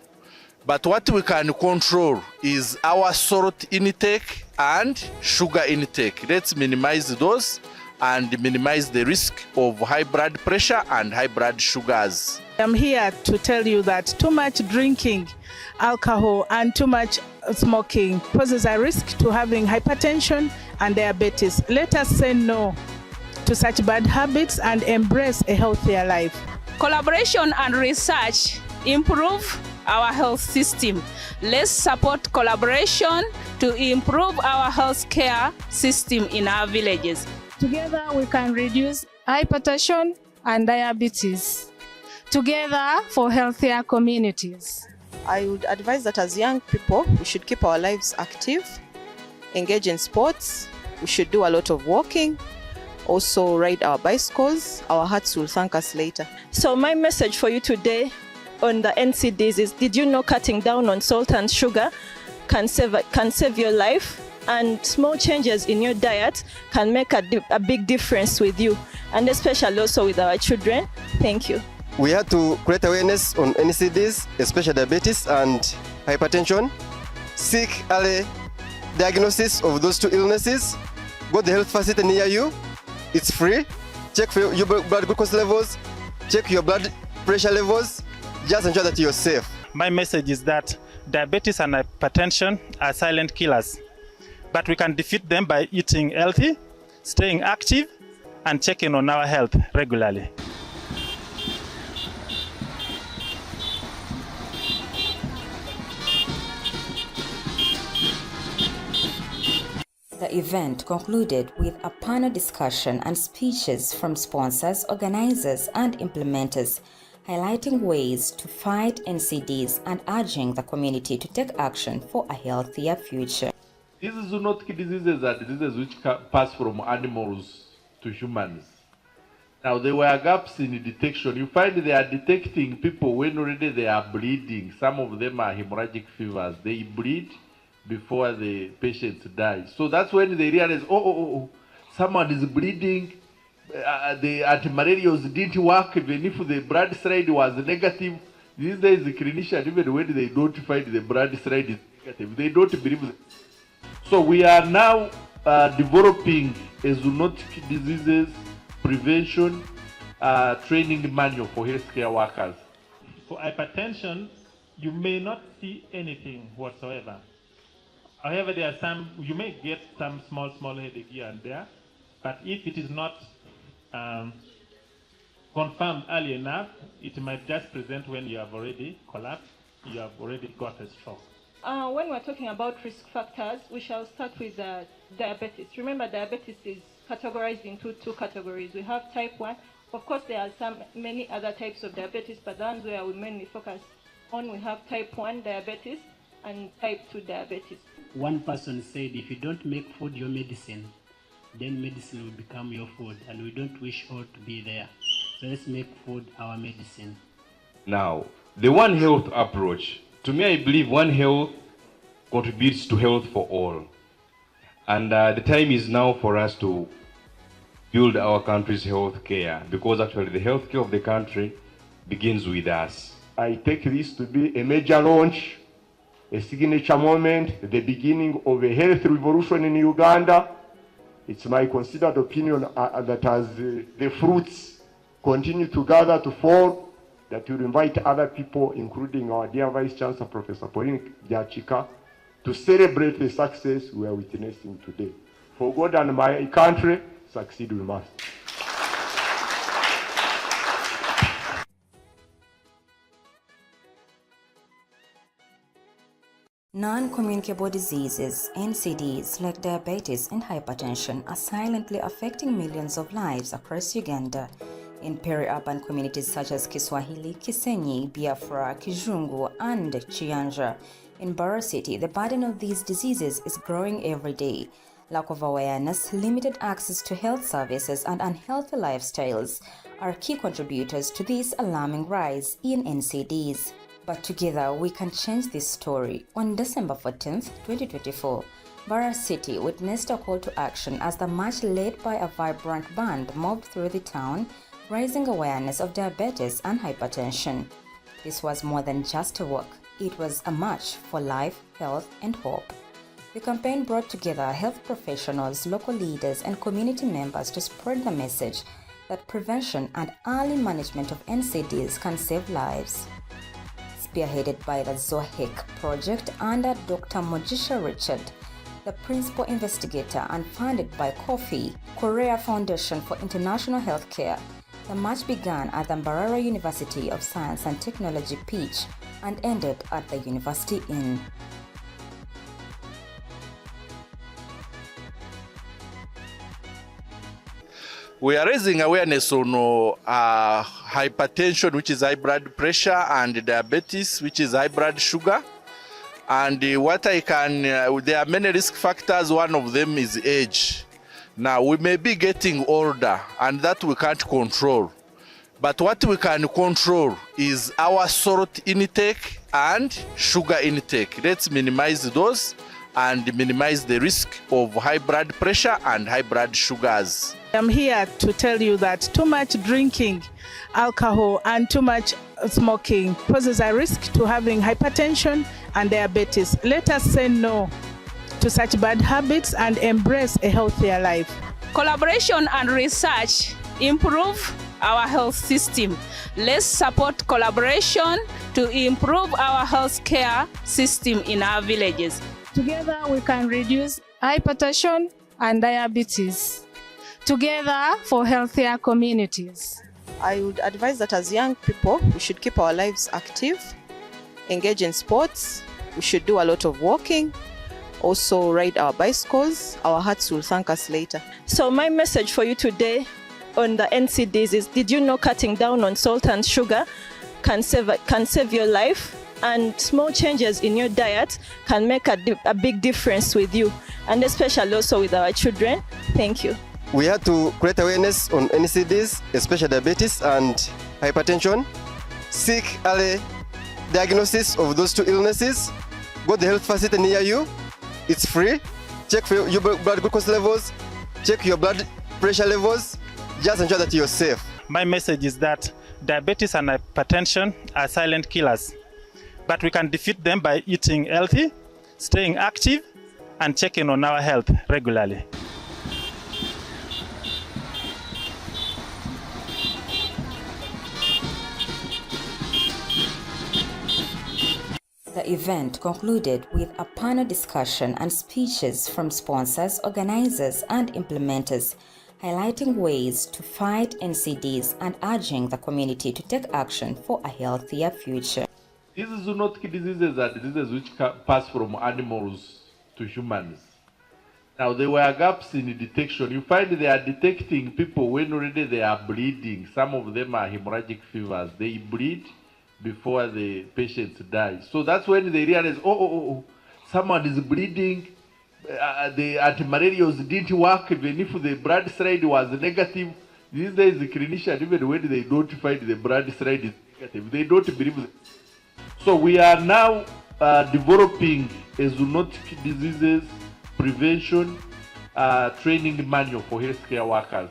But what we can control is our salt intake and sugar intake. Let's minimize those and minimize the risk of high blood pressure and high blood sugars.
I'm here to tell you that too much drinking alcohol and too much smoking poses a risk to having hypertension and diabetes. Let us say no to such bad habits and embrace a healthier life.
Collaboration and research improve our health system. Let's support collaboration to improve our healthcare system in our villages.
Together we can reduce hypertension and diabetes. Together for healthier communities.
I would advise that as young people, we should keep our lives active, engage in sports, we should do a lot of walking, also ride our bicycles. Our hearts will thank us later.
So my message for you today on the NCDs is, did you know cutting down on salt and sugar can save your life? And small changes in your diet can make a big difference with you, and especially also with our children. Thank you.
We had to create awareness on NCDs, especially diabetes and hypertension. Seek early diagnosis of those two illnesses. Go to the health facility near you. It's free. Check for your blood glucose levels. Check your blood pressure levels. Just ensure that you're safe.
My message is that diabetes and hypertension are silent killers, but we can defeat them by eating healthy, staying active, and checking on our health regularly.
The event concluded with a panel discussion and speeches from sponsors, organizers, and implementers, highlighting ways to fight NCDs and urging the community to take action for a healthier future.
These zoonotic diseases are diseases which pass from animals to humans. Now, there were gaps in detection. You find they are detecting people when already they are bleeding. Some of them are hemorrhagic fevers. They bleed before the patients die. So that's when they realize, someone is bleeding. The antimalarials didn't work, even if the blood slide was negative. These days, the clinician, even when they don't find the blood slide is negative, they don't believe it. So we are now developing a zoonotic diseases prevention training manual for healthcare workers.
For hypertension, you may not see anything whatsoever. However, there are some, you may get some small headache here and there, but if it is not confirmed early enough, it might just present when you have already collapsed, you have already got a stroke.
When we're talking about risk factors, we shall start with diabetes. Remember, diabetes is categorized into two categories. We have type 1. Of course, there are many other types of diabetes, but the ones where we mainly focus on, we have type 1 diabetes and type 2 diabetes.
One person said, if you don't make food your medicine, then medicine will become your food, and we don't wish all to be there. So let's make food our medicine.
Now, the One Health approach, to me, I believe One Health contributes to health for all. And the time is now for us to build our country's health care, because actually the health care of the country begins with us.
I take this to be a major launch, a signature moment, the beginning of a health revolution in Uganda. It's my considered opinion that as the fruits continue to gather to fall, that you'll invite other people, including our dear Vice Chancellor, Professor Pauline Jachika, to celebrate the success we are witnessing today. For God and my country, succeed we must.
Non-communicable diseases, NCDs, like diabetes and hypertension are silently affecting millions of lives across Uganda. In peri-urban communities such as Kiswahili, Kisenyi, Biafra, Kijungu, and Chianja. In Mbarara City, the burden of these diseases is growing every day. Lack of awareness, limited access to health services, and unhealthy lifestyles are key contributors to this alarming rise in NCDs. But together, we can change this story. On December 14th, 2024, Mbarara City witnessed a call to action as the march led by a vibrant band moved through the town, raising awareness of diabetes and hypertension. This was more than just a walk. It was a march for life, health, and hope. The campaign brought together health professionals, local leaders, and community members to spread the message that prevention and early management of NCDs can save lives. Spearheaded by the ZOHEC project under Dr. Mojisha Richard, the principal investigator, and funded by KOFIH, Korea Foundation for International Healthcare, the march began at the Mbarara University of Science and Technology pitch and ended at the University Inn.
We are raising awareness on hypertension, which is high blood pressure, and diabetes, which is high blood sugar. And there are many risk factors. One of them is age. Now, we may be getting older, and that we can't control. But what we can control is our salt intake and sugar intake. Let's minimize those and minimize the risk of high blood pressure and high blood sugars.
I'm here to tell you that too much drinking alcohol and too much smoking poses a risk to having hypertension and diabetes. Let us say no to such bad habits and embrace a healthier life.
Collaboration and research improve our health system. Let's support collaboration to improve our healthcare system in our villages.
Together we can reduce hypertension and diabetes. Together for healthier communities.
I would advise that as young people, we should keep our lives active, engage in sports, we should do a lot of walking, also ride our bicycles. Our hearts will thank us later.
So my message for you today on the NCDs is, did you know cutting down on salt and sugar can save your life? And small changes in your diet can make a big difference with you, and especially also with our children. Thank you.
We had to create awareness on NCDs, especially diabetes and hypertension. Seek early diagnosis of those two illnesses. Go to the health facility near you. It's free. Check for your blood glucose levels. Check your blood pressure levels. Just ensure that you're safe.
My message is that diabetes and hypertension are silent killers, but we can defeat them by eating healthy, staying active, and checking on our health regularly.
The event concluded with a panel discussion and speeches from sponsors, organizers, and implementers, highlighting ways to fight NCDs and urging the community to take action for a healthier future.
These zoonotic diseases are diseases which pass from animals to humans. Now, there were gaps in detection. You find they are detecting people when already they are bleeding. Some of them are hemorrhagic fevers. They bleed before the patients die. So that's when they realize, someone is bleeding. The antimalarials didn't work, even if the blood slide was negative. These days, the clinician, even when they don't find the blood slide is negative, they don't believe it. So we are now developing a zoonotic diseases prevention training manual for healthcare workers.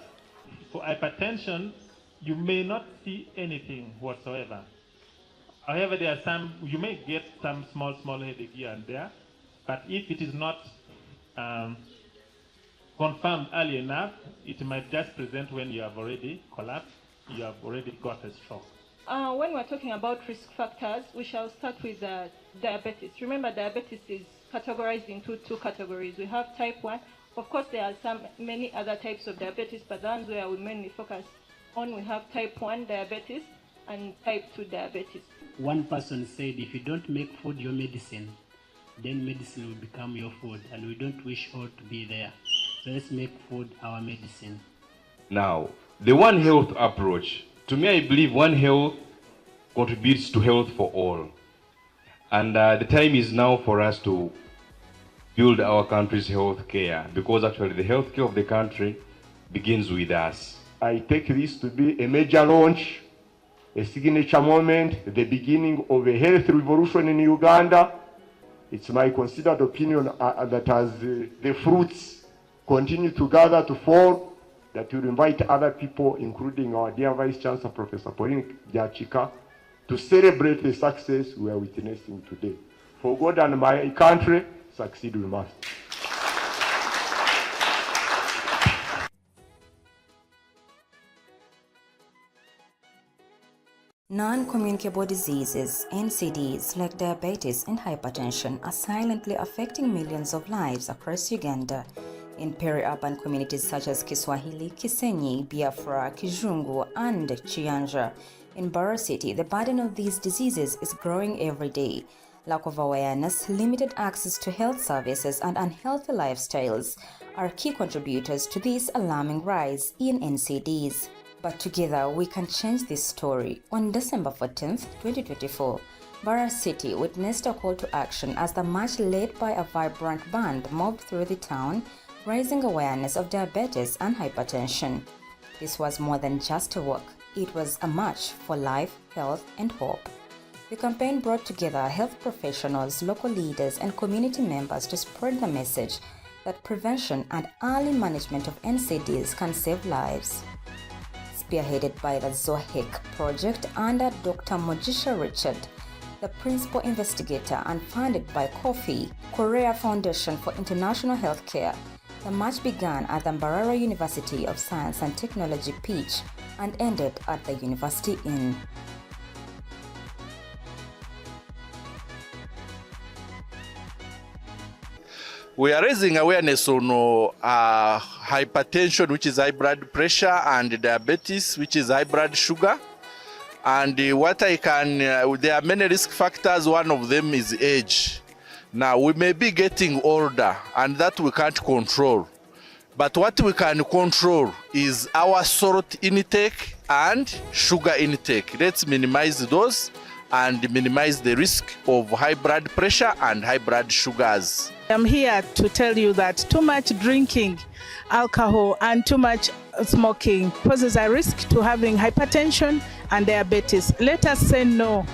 For hypertension, you may not see anything whatsoever. However, there are you may get some small headache here and there, but if it is not confirmed early enough, it might just present when you have already collapsed, you have already got a stroke.
When we're talking about risk factors, we shall start with diabetes. Remember, diabetes is categorized into two categories. We have type 1. Of course, there are many other types of diabetes, but the ones where we mainly focus on, we have type 1 diabetes and type 2 diabetes.
One person said, if you don't make food your medicine, then medicine will become your food, and we don't wish all to be there. So let's make food our medicine.
Now, the One Health approach, to me, I believe One Health contributes to health for all. And the time is now for us to build our country's health care, because actually the health care of the country begins with us.
I take this to be a major launch, a signature moment, the beginning of a health revolution in Uganda. It's my considered opinion that as the fruits continue to gather to fall, that we'll invite other people, including our dear Vice Chancellor, Professor Pauline Jachika, to celebrate the success we are witnessing today. For God and my country, succeed we must.
Non-communicable diseases, NCDs, like diabetes and hypertension are silently affecting millions of lives across Uganda. In peri-urban communities such as Kiswahili, Kisenyi, Biafra, Kijungu, and Chianja. In Mbarara City, the burden of these diseases is growing every day. Lack of awareness, limited access to health services, and unhealthy lifestyles are key contributors to this alarming rise in NCDs. But together, we can change this story. On December 14th, 2024, Mbarara City witnessed a call to action as the march led by a vibrant band moved through the town, raising awareness of diabetes and hypertension. This was more than just a walk. It was a march for life, health, and hope. The campaign brought together health professionals, local leaders, and community members to spread the message that prevention and early management of NCDs can save lives. Spearheaded by the ZOHEC project under Dr. Mojisha Richard, the principal investigator, and funded by KOFIH, Korea Foundation for International Healthcare, the march began at the Mbarara University of Science and Technology pitch and ended at the University Inn.
We are raising awareness on hypertension, which is high blood pressure, and diabetes, which is high blood sugar. And there are many risk factors. One of them is age. Now, we may be getting older, and that we can't control. But what we can control is our salt intake and sugar intake. Let's minimize those and minimize the risk of high blood pressure and high blood sugars.
I'm here to tell you that too much drinking alcohol and too much smoking poses a risk to having hypertension and diabetes. Let us say no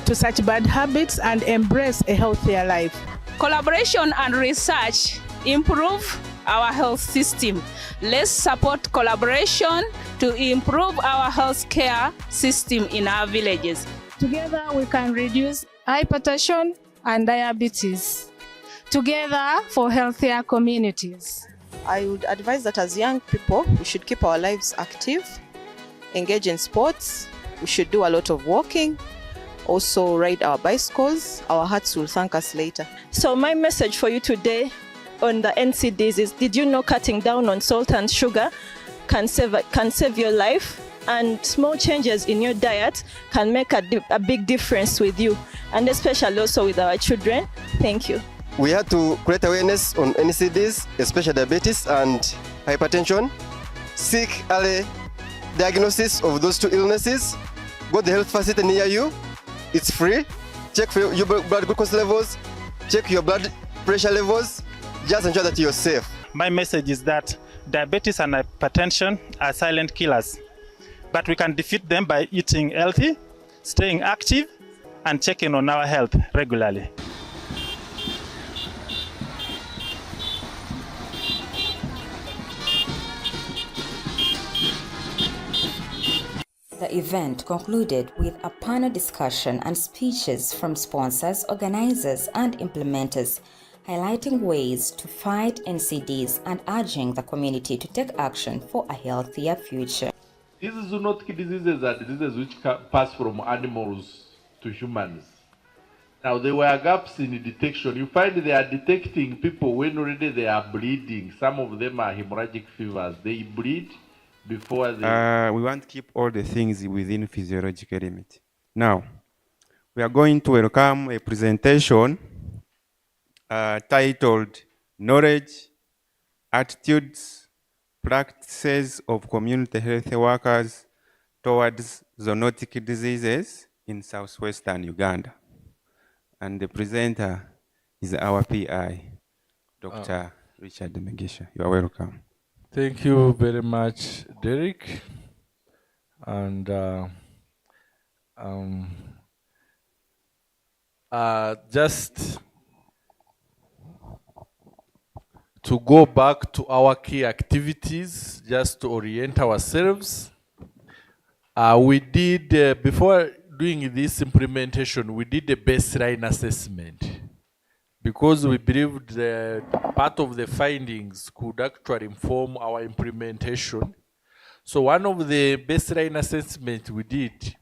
to such bad habits and embrace a healthier life.
Collaboration and research improve our health system. Let's support collaboration to improve our health care system in our villages.
Together we can reduce hypertension and diabetes. Together for healthier communities.
I would advise that as young people, we should keep our lives active, engage in sports, we should do a lot of walking, also ride our bicycles. Our hearts will thank us later.
So my message for you today on the NCDs is, did you know cutting down on salt and sugar can save your life? And small changes in your diet can make a big difference with you, and especially also with our children. Thank you.
We had to create awareness on NCDs, especially diabetes and hypertension. Seek early diagnosis of those two illnesses. Go to the health facility near you. It's free. Check for your blood glucose levels. Check your blood pressure levels. Just ensure that you're safe.
My message is that diabetes and hypertension are silent killers, but we can defeat them by eating healthy, staying active, and checking on our health regularly.
The event concluded with a panel discussion and speeches from sponsors, organizers, and implementers, highlighting ways to fight NCDs and urging the community to take action for a healthier future.
These zoonotic diseases are diseases which pass from animals to humans. Now, there were gaps in detection. You find they are detecting people when already they are bleeding. Some of them are hemorrhagic fevers. They bleed before they...
We want to keep all the things within physiological limit. Now, we are going to welcome a presentation titled Knowledge, Attitudes, Practices of Community Health Workers Towards Zoonotic Diseases in Southwestern Uganda. And the presenter is our PI, Dr. Richard Megisha. You are welcome.
Thank you very much, Derek. And just to go back to our key activities, just to orient ourselves, we did, before doing this implementation, we did a baseline assessment because we believed that part of the findings could actually inform our implementation. So one of the baseline assessments we did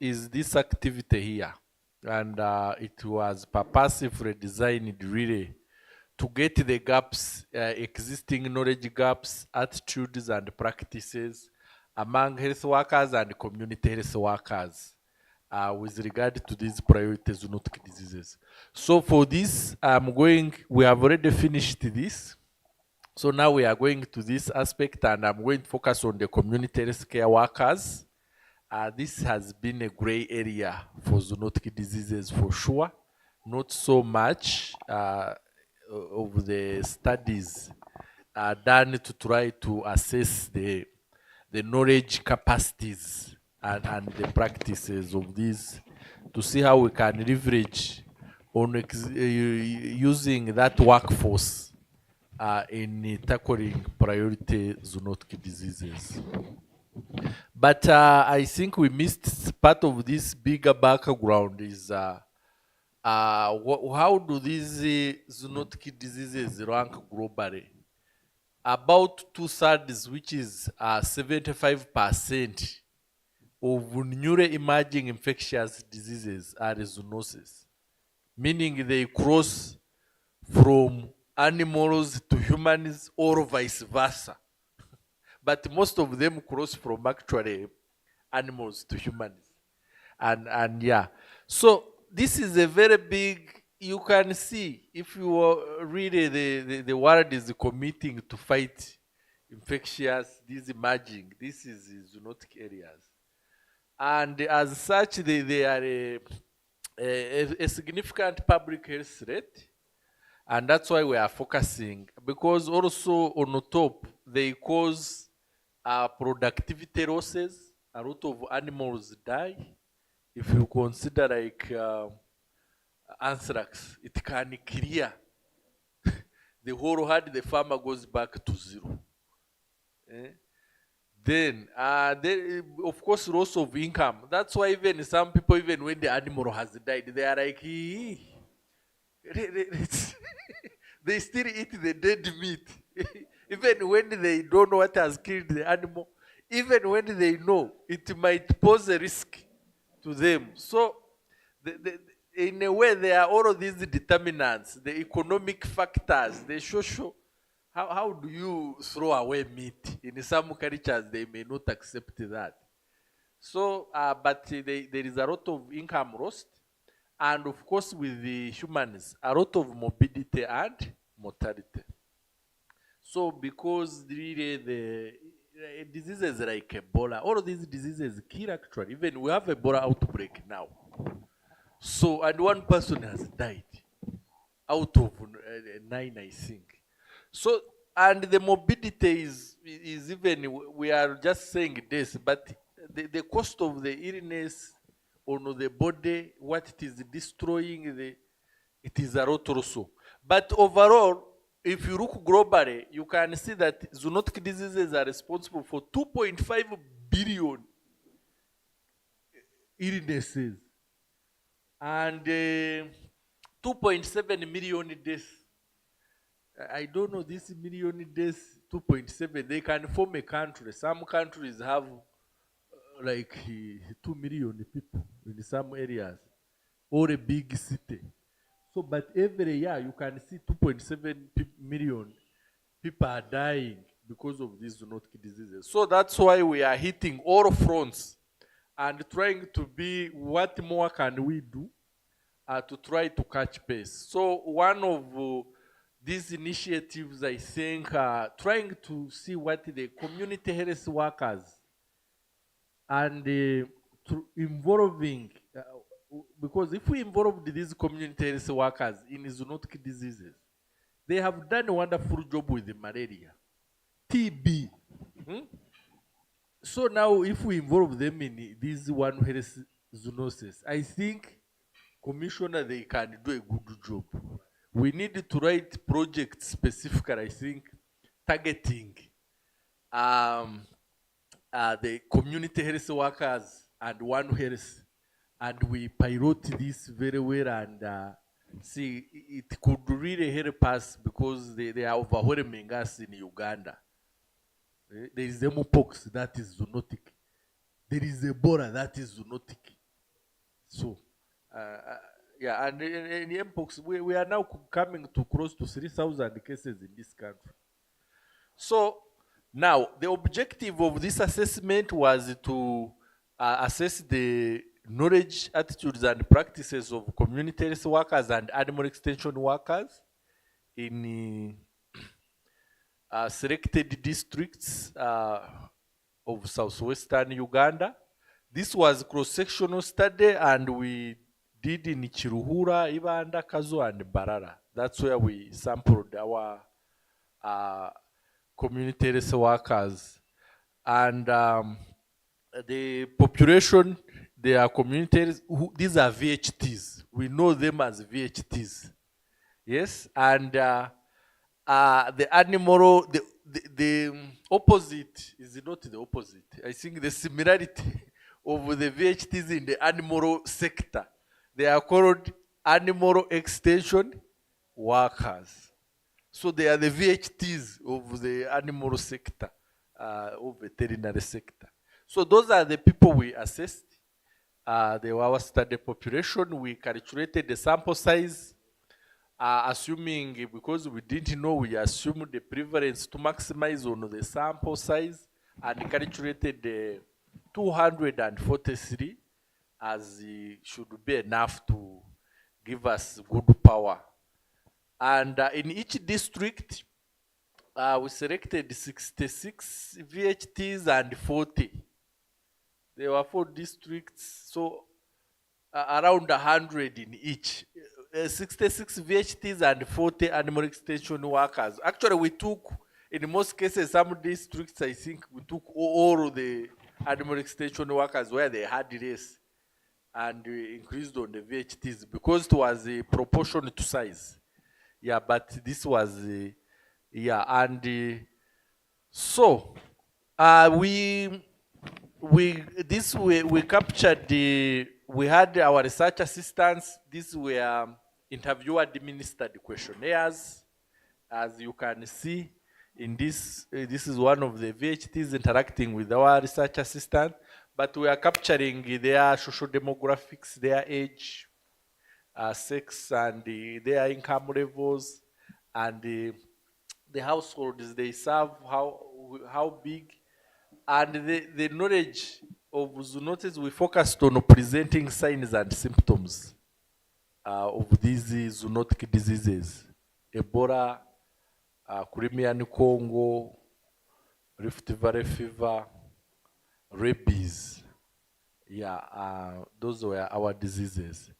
is this activity here. And it was purposefully designed really to get the gaps, existing knowledge gaps, attitudes and practices among health workers and community health workers with regard to these priority zoonotic diseases. So for this, we have already finished this. So now we are going to this aspect and I'm going to focus on the community health care workers. This has been a gray area for zoonotic diseases for sure. Not so much of the studies done to try to assess the knowledge capacities and the practices of these to see how we can leverage on using that workforce in tackling priority zoonotic diseases. But I think we missed part of this bigger background is how do these zoonotic diseases rank globally? About 2/3, which is 75% of newly emerging infectious diseases are zoonoses, meaning they cross from animals to humans or vice versa. But most of them cross from actually animals to humans. And yeah, so this is a very big, you can see, if you really, the world is committing to fight infectious, these emerging, this is zoonotic areas. And as such, they are a significant public health threat. And that's why we are focusing, because also on the top, they cause productivity losses. A lot of animals die. If you consider like anthrax, it can clear the whole herd, the farmer goes back to zero. Then, of course, loss of income. That's why even some people, even when the animal has died, they are like, they still eat the dead meat. Even when they don't know what has killed the animal, even when they know it might pose a risk to them. So, in a way, there are all of these determinants, the economic factors, the social. How do you throw away meat? In some cultures, they may not accept that. So, but there is a lot of income lost. And of course, with the humans, a lot of morbidity and mortality. So, because really the diseases like Ebola, all of these diseases kill actually. Even we have Ebola outbreak now. So, and one person has died out of 9, I think. So, and the morbidity is even, we are just saying this, but the cost of the illness on the body, what it is destroying, it is a lot also. But overall, if you look globally, you can see that zoonotic diseases are responsible for 2.5 billion illnesses and 2.7 million deaths. I don't know this million deaths. 2.7, they can form a country. Some countries have like 2 million people in some areas, or a big city. So, but every year you can see 2.7 million people are dying because of these zoonotic diseases. So that's why we are hitting all fronts and trying to be what more can we do to try to catch pace. So one of these initiatives, I think, trying to see what the community health workers and involving, because if we involve these community health workers in zoonotic diseases, they have done a wonderful job with the malaria, TB. So now if we involve them in this one health zoonosis, I think Commissioner, they can do a good job. We need to write projects specifically, I think, targeting the community health workers and One Health, and we pilot this very well and see it could really help us because they are overwhelming us in Uganda. There is Mpox, that is zoonotic. There is Ebola, that is zoonotic. So, yeah, and in Mpox, we are now coming to close to 3,000 cases in this country. So, now, the objective of this assessment was to assess the knowledge, attitudes, and practices of community health workers and animal extension workers in selected districts of southwestern Uganda. This was cross-sectional study, and we did in Chiruhura, Ibanda, Kazo, and Mbarara. That's where we sampled our community health workers. And the population, they are communities, these are VHTs. We know them as VHTs. Yes, and the animal, the opposite is not the opposite. I think the similarity of the VHTs in the animal sector, they are called animal extension workers. So they are the VHTs of the animal sector, of veterinary sector. So those are the people we assessed. They were our study population. We calculated the sample size, assuming, because we didn't know, we assumed the prevalence to maximize on the sample size and calculated the 243 as should be enough to give us good power. And in each district, we selected 66 VHTs and 40. There were 4 districts, so around 100 in each. 66 VHTs and 40 animal extension workers. Actually, we took, in most cases, some districts, I think, we took all the animal extension workers where they had less, and we increased on the VHTs because it was a proportion to size. Yeah, but this was, yeah, and so we captured we had our research assistants. These were interviewer administered questionnaires. As you can see in this, this is one of the VHTs interacting with our research assistant, but we are capturing their social demographics, their age, sex, and their income levels, and the households they serve, how big, and the knowledge of zoonosis. We focused on presenting signs and symptoms of these zoonotic diseases: Ebola, Crimean Congo, Rift Valley fever, rabies. Yeah, those were our diseases.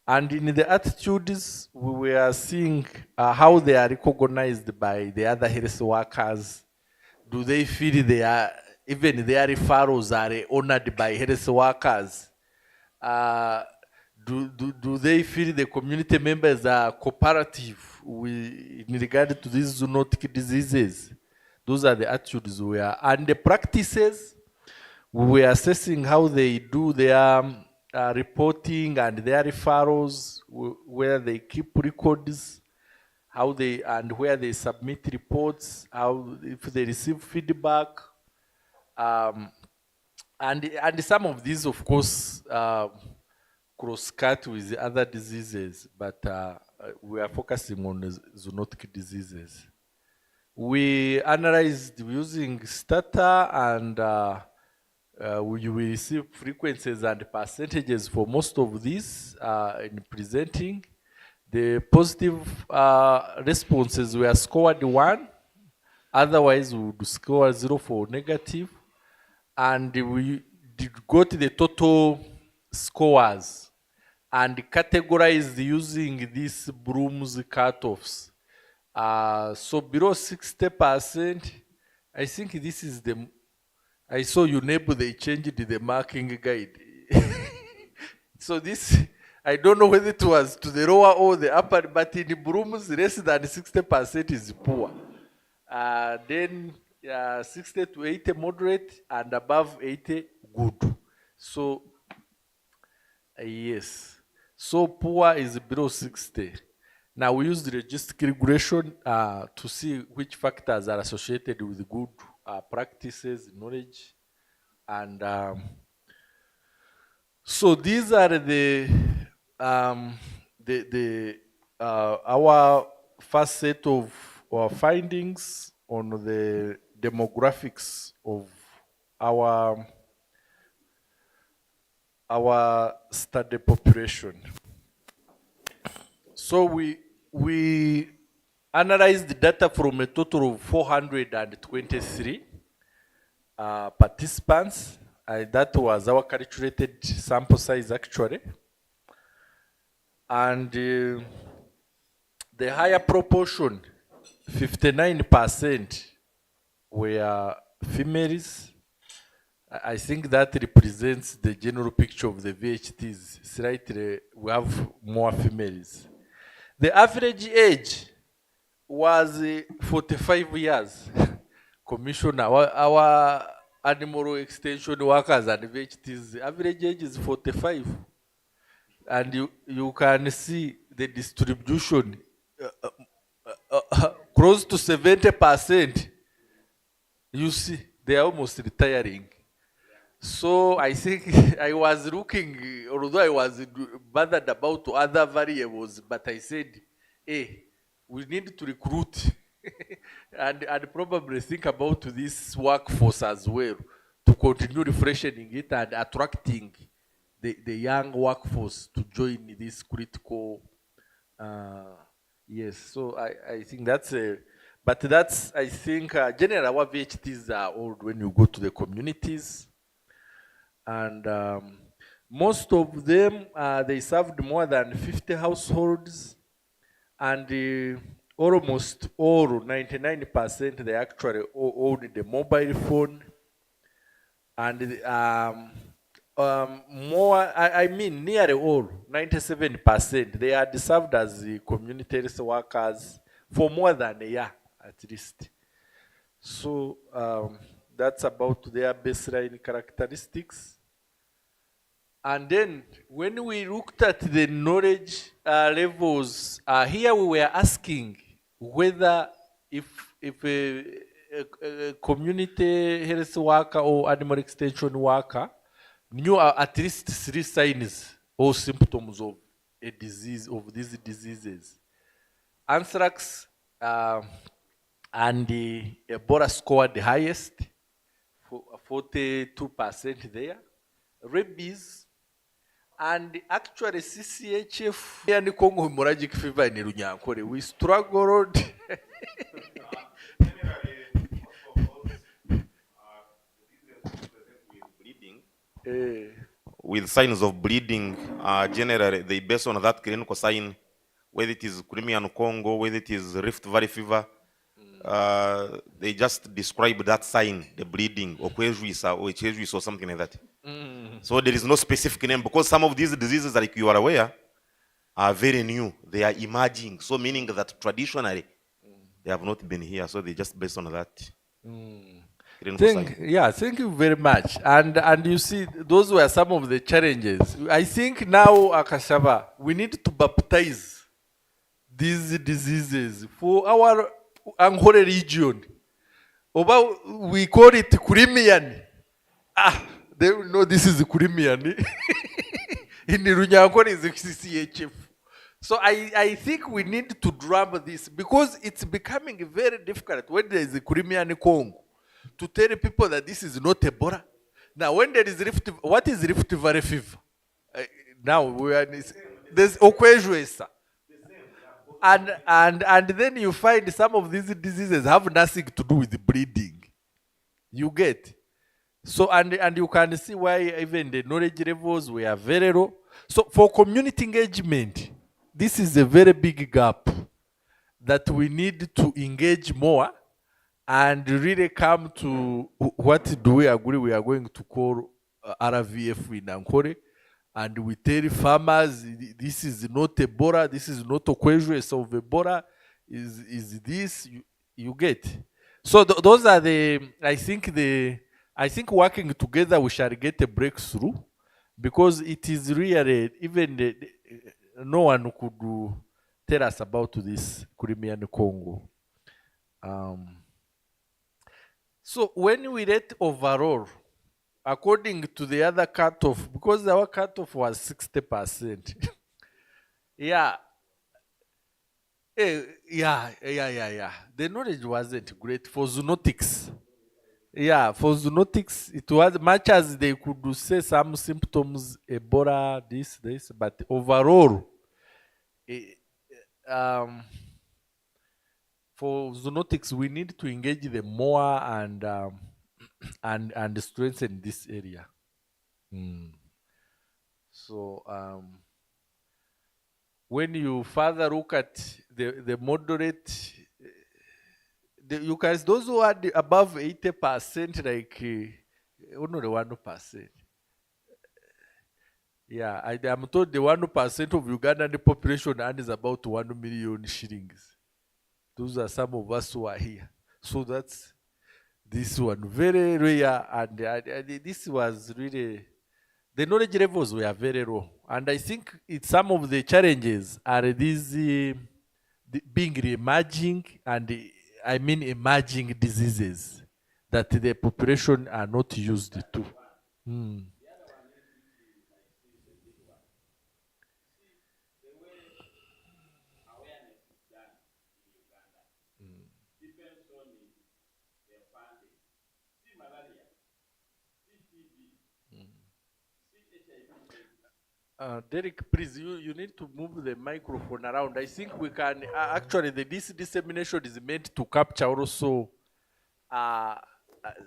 And in the attitudes, we were seeing how they are recognized by the other health workers. Do they feel they are, even their referrals are honored by health workers? Do they feel the community members are cooperative in regard to these zoonotic diseases? Those are the attitudes we are. And the practices, we were assessing how they do their reporting and their referrals, where they keep records, how they and where they submit reports, how if they receive feedback, and some of these, of course, cross-cut with the other diseases, but we are focusing on zoonotic diseases. We analyzed using Stata, and we receive frequencies and percentages for most of these in presenting. The positive responses were scored 1, otherwise we would score 0 for negative. And we got the total scores and categorized using these Bloom's cutoffs. So below 60%, I think this is the, I saw you neighbor, they changed the marking guide. So this, I don't know whether it was to the lower or the upper, but in Bloom's less than 60% is poor. Then 60 to 80 moderate, and above 80 good. So yes, so poor is below 60. Now we use the logistic regression to see which factors are associated with good practices, knowledge, and so these are the our first set of findings on the demographics of our study population. So we analyzed the data from a total of 423 participants. That was our calculated sample size actually. And the higher proportion, 59%, were females. I think that represents the general picture of the VHTs. Slightly, we have more females. The average age was 45 years. Commissioner, our animal extension workers and VHTs, the average age is 45. And you can see the distribution, close to 70%. You see, they are almost retiring. So I think I was looking, although I was bothered about other variables, but I said, hey, we need to recruit and probably think about this workforce as well, to continue refreshing it and attracting the young workforce to join this critical, yes, so I think that's a, but that's, I think, generally our VHTs are old when you go to the communities. And most of them, they served more than 50 households, and almost all, 99%, they actually owned the mobile phone. And more, I mean nearly all, 97%, they had served as community health workers for more than a year at least. So that's about their baseline characteristics. And then when we looked at the knowledge levels, here we were asking whether if a community health worker or animal extension worker knew at least 3 signs or symptoms of a disease, of these diseases. Anthrax and Ebola scored the highest, 42% there. Rabies, and actually CCHF and Congo hemorrhagic fever in Runyankore, we struggled.
With signs of bleeding, generally they based on that clinical sign, whether it is Crimean Congo, whether it is Rift Valley fever, they just describe that sign, the bleeding, or Kwejwis or something like that. So there is no specific name, because some of these diseases, like you are aware, are very new. They are emerging. So meaning that traditionally, they have not been here. So they just based on that.
Yeah, thank you very much. And you see, those were some of the challenges. I think now, Akashava, we need to baptize these diseases for our Angore region. We call it Kurimian. They will know this is Kurimian. In Runyankore is CCHF. So I think we need to drum this because it's becoming very difficult when there is a Kurimian Congo to tell people that this is not Ebola. Now when there is what is Rift Valley fever? Now we are there's Okwejuesa. And then you find some of these diseases have nothing to do with the breeding. You get. So and you can see why even the knowledge levels were very low. So for community engagement, this is a very big gap that we need to engage more and really come to what do we agree we are going to call RVF in Ankore. And we tell farmers, this is not Ebola, this is not Okwejuesa of Ebola, is this, you get. So those are I think working together we shall get a breakthrough because it is really, even no one could tell us about this Crimean Congo. So when we rate overall, according to the other cutoff, because our cutoff was 60%. Yeah. The knowledge wasn't great for zoonotics. Yeah, for zoonotics, it was much as they could say some symptoms, Ebola, this, but overall, for zoonotics, we need to engage them more and strengthen this area. So when you further look at the moderate, you guys, those who are above 80%, like only 1%. Yeah, I am told the 1% of Ugandan population earns about 1 million shillings. Those are some of us who are here. So that's this one, very rare, and this was really, the knowledge levels were very low. And I think some of the challenges are these being emerging, and I mean emerging diseases that the population are not used to. Derek, please, you need to move the microphone around. I think we can, actually, this dissemination is meant to capture also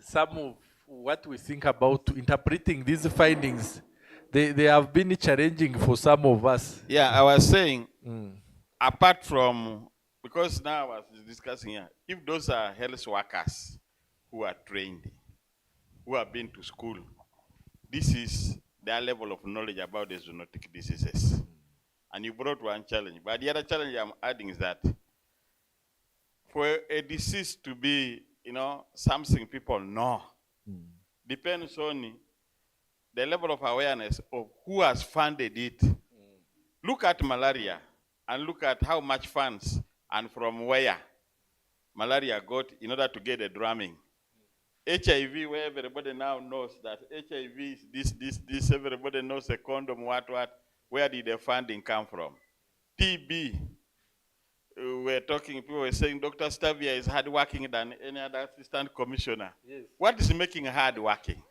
some of what we think about interpreting these findings. They have been challenging for some of us.
Yeah, I was saying, apart from, because now I was discussing here, if those are health workers who are trained, who have been to school, this is their level of knowledge about the zoonotic diseases. And you brought one challenge. But the other challenge I'm adding is that for a disease to be, something people know, depends on the level of awareness of who has funded it. Look at malaria and look at how much funds and from where malaria got in order to get a drumming. HIV, where everybody now knows that HIV is this, everybody knows a condom, what, where did the funding come from? TB, people were saying Dr. Stavia is hard working than any other assistant commissioner. Yes. What is making hard working?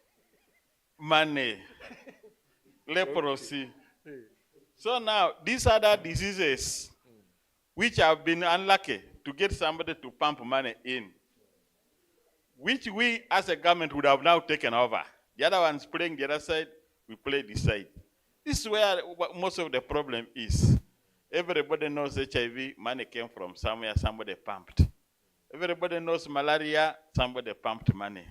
Money, leprosy. So now, these other diseases, which have been unlucky to get somebody to pump money in, which we as a government would have now taken over. The other one's playing the other side, we play this side. This is where most of the problem is. Everybody knows HIV, money came from somewhere, somebody pumped. Everybody knows malaria, somebody pumped money.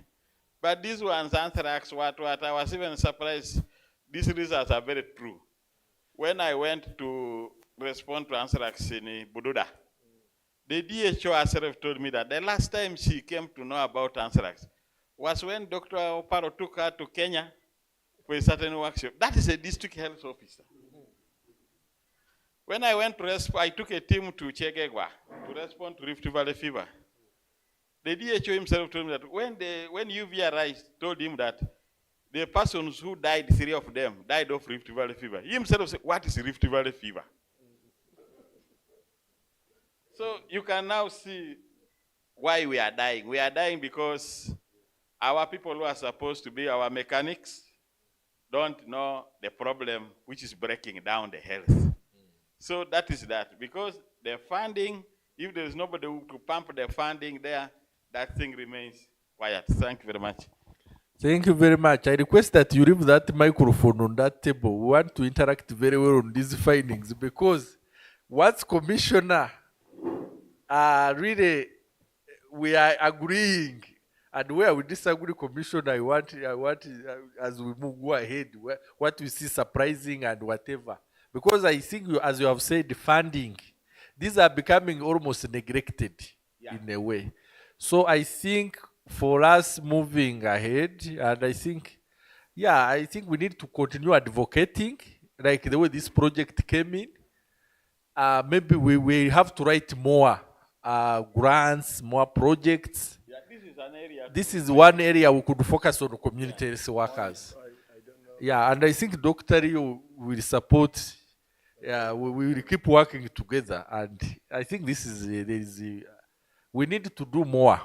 But these ones, anthrax, what, I was even surprised. These results are very true. When I went to respond to anthrax in Bududa, the DHO herself told me that the last time she came to know about anthrax was when Dr. Opolot took her to Kenya for a certain workshop. That is a district health officer. When I went to I took a team to Chegegwa to respond to Rift Valley fever. The DHO himself told me that when UVRI told him that the persons who died, 3 of them, died of Rift Valley fever, he himself said, what is Rift Valley fever? So you can now see why we are dying. We are dying because our people who are supposed to be our mechanics don't know the problem which is breaking down the health. So that is that. Because the funding, if there is nobody to pump the funding there, that thing remains quiet. Thank you very much.
Thank you very much. I request that you leave that microphone on that table. We want to interact very well on these findings, because once commissioner really we are agreeing, and where we disagree, commissioner, I want as we go ahead, what we see surprising and whatever. Because I think, as you have said, funding, these are becoming almost neglected in a way. So I think for us moving ahead, and I think we need to continue advocating, like the way this project came in. Maybe we have to write more grants, more projects.
Yeah, this is an area.
This is one area we could focus on community health workers. Yeah, and I think Dr. Rio will support. Yeah, we will keep working together, and I think this is we need to do more.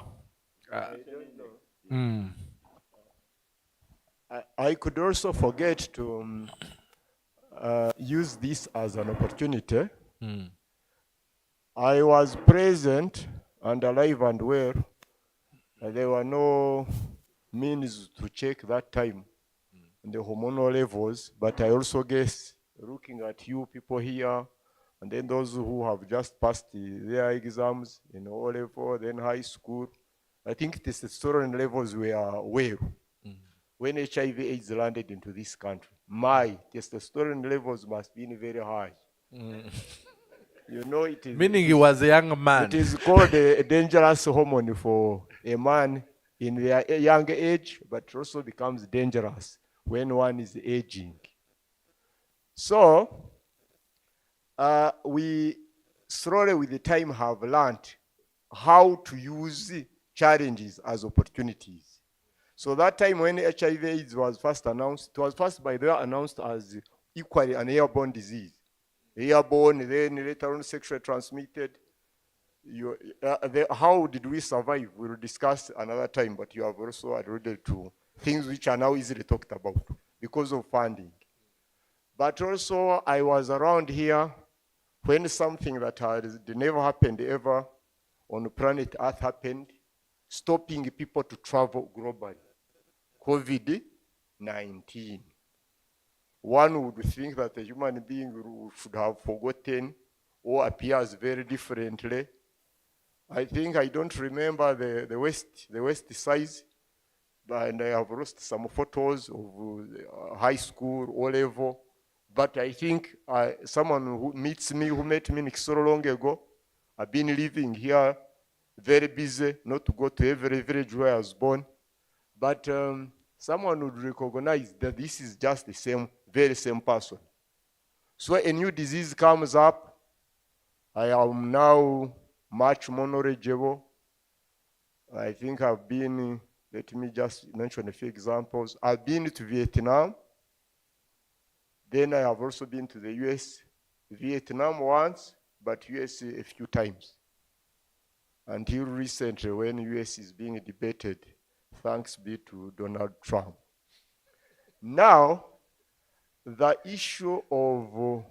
I could also forget to use this as an opportunity. I was present and alive and well. There were no means to check that time the hormonal levels, but I also guess, looking at you people here, and then those who have just passed their exams in O level, then high school, I think testosterone levels were well. When HIV/AIDS landed into this country, my testosterone levels must be very high. You know, it is.
Meaning he was a young man.
It is called a dangerous hormone for a man in their young age, but also becomes dangerous when one is aging. So, we slowly with the time have learned how to use challenges as opportunities. So that time when HIV/AIDS was first announced, it was first by the way announced as equally an airborne disease. Airborne, then later on sexually transmitted. How did we survive? We'll discuss another time, but you have also alluded to things which are now easily talked about because of funding. But also I was around here when something that had never happened ever on planet Earth happened, stopping people to travel globally. COVID-19. One would think that a human being should have forgotten or appears very differently. I think I don't remember the waist size, and I have lost some photos of high school, O level. But I think someone who met me so long ago, I've been living here, very busy, not to go to every village where I was born. But someone would recognize that this is just the very same person. So a new disease comes up. I am now much more knowledgeable. I think I've been, let me just mention a few examples. I've been to Vietnam. Then I have also been to the US. Vietnam once, but US a few times. Until recently when US is being debated, thanks be to Donald Trump. Now, the issue of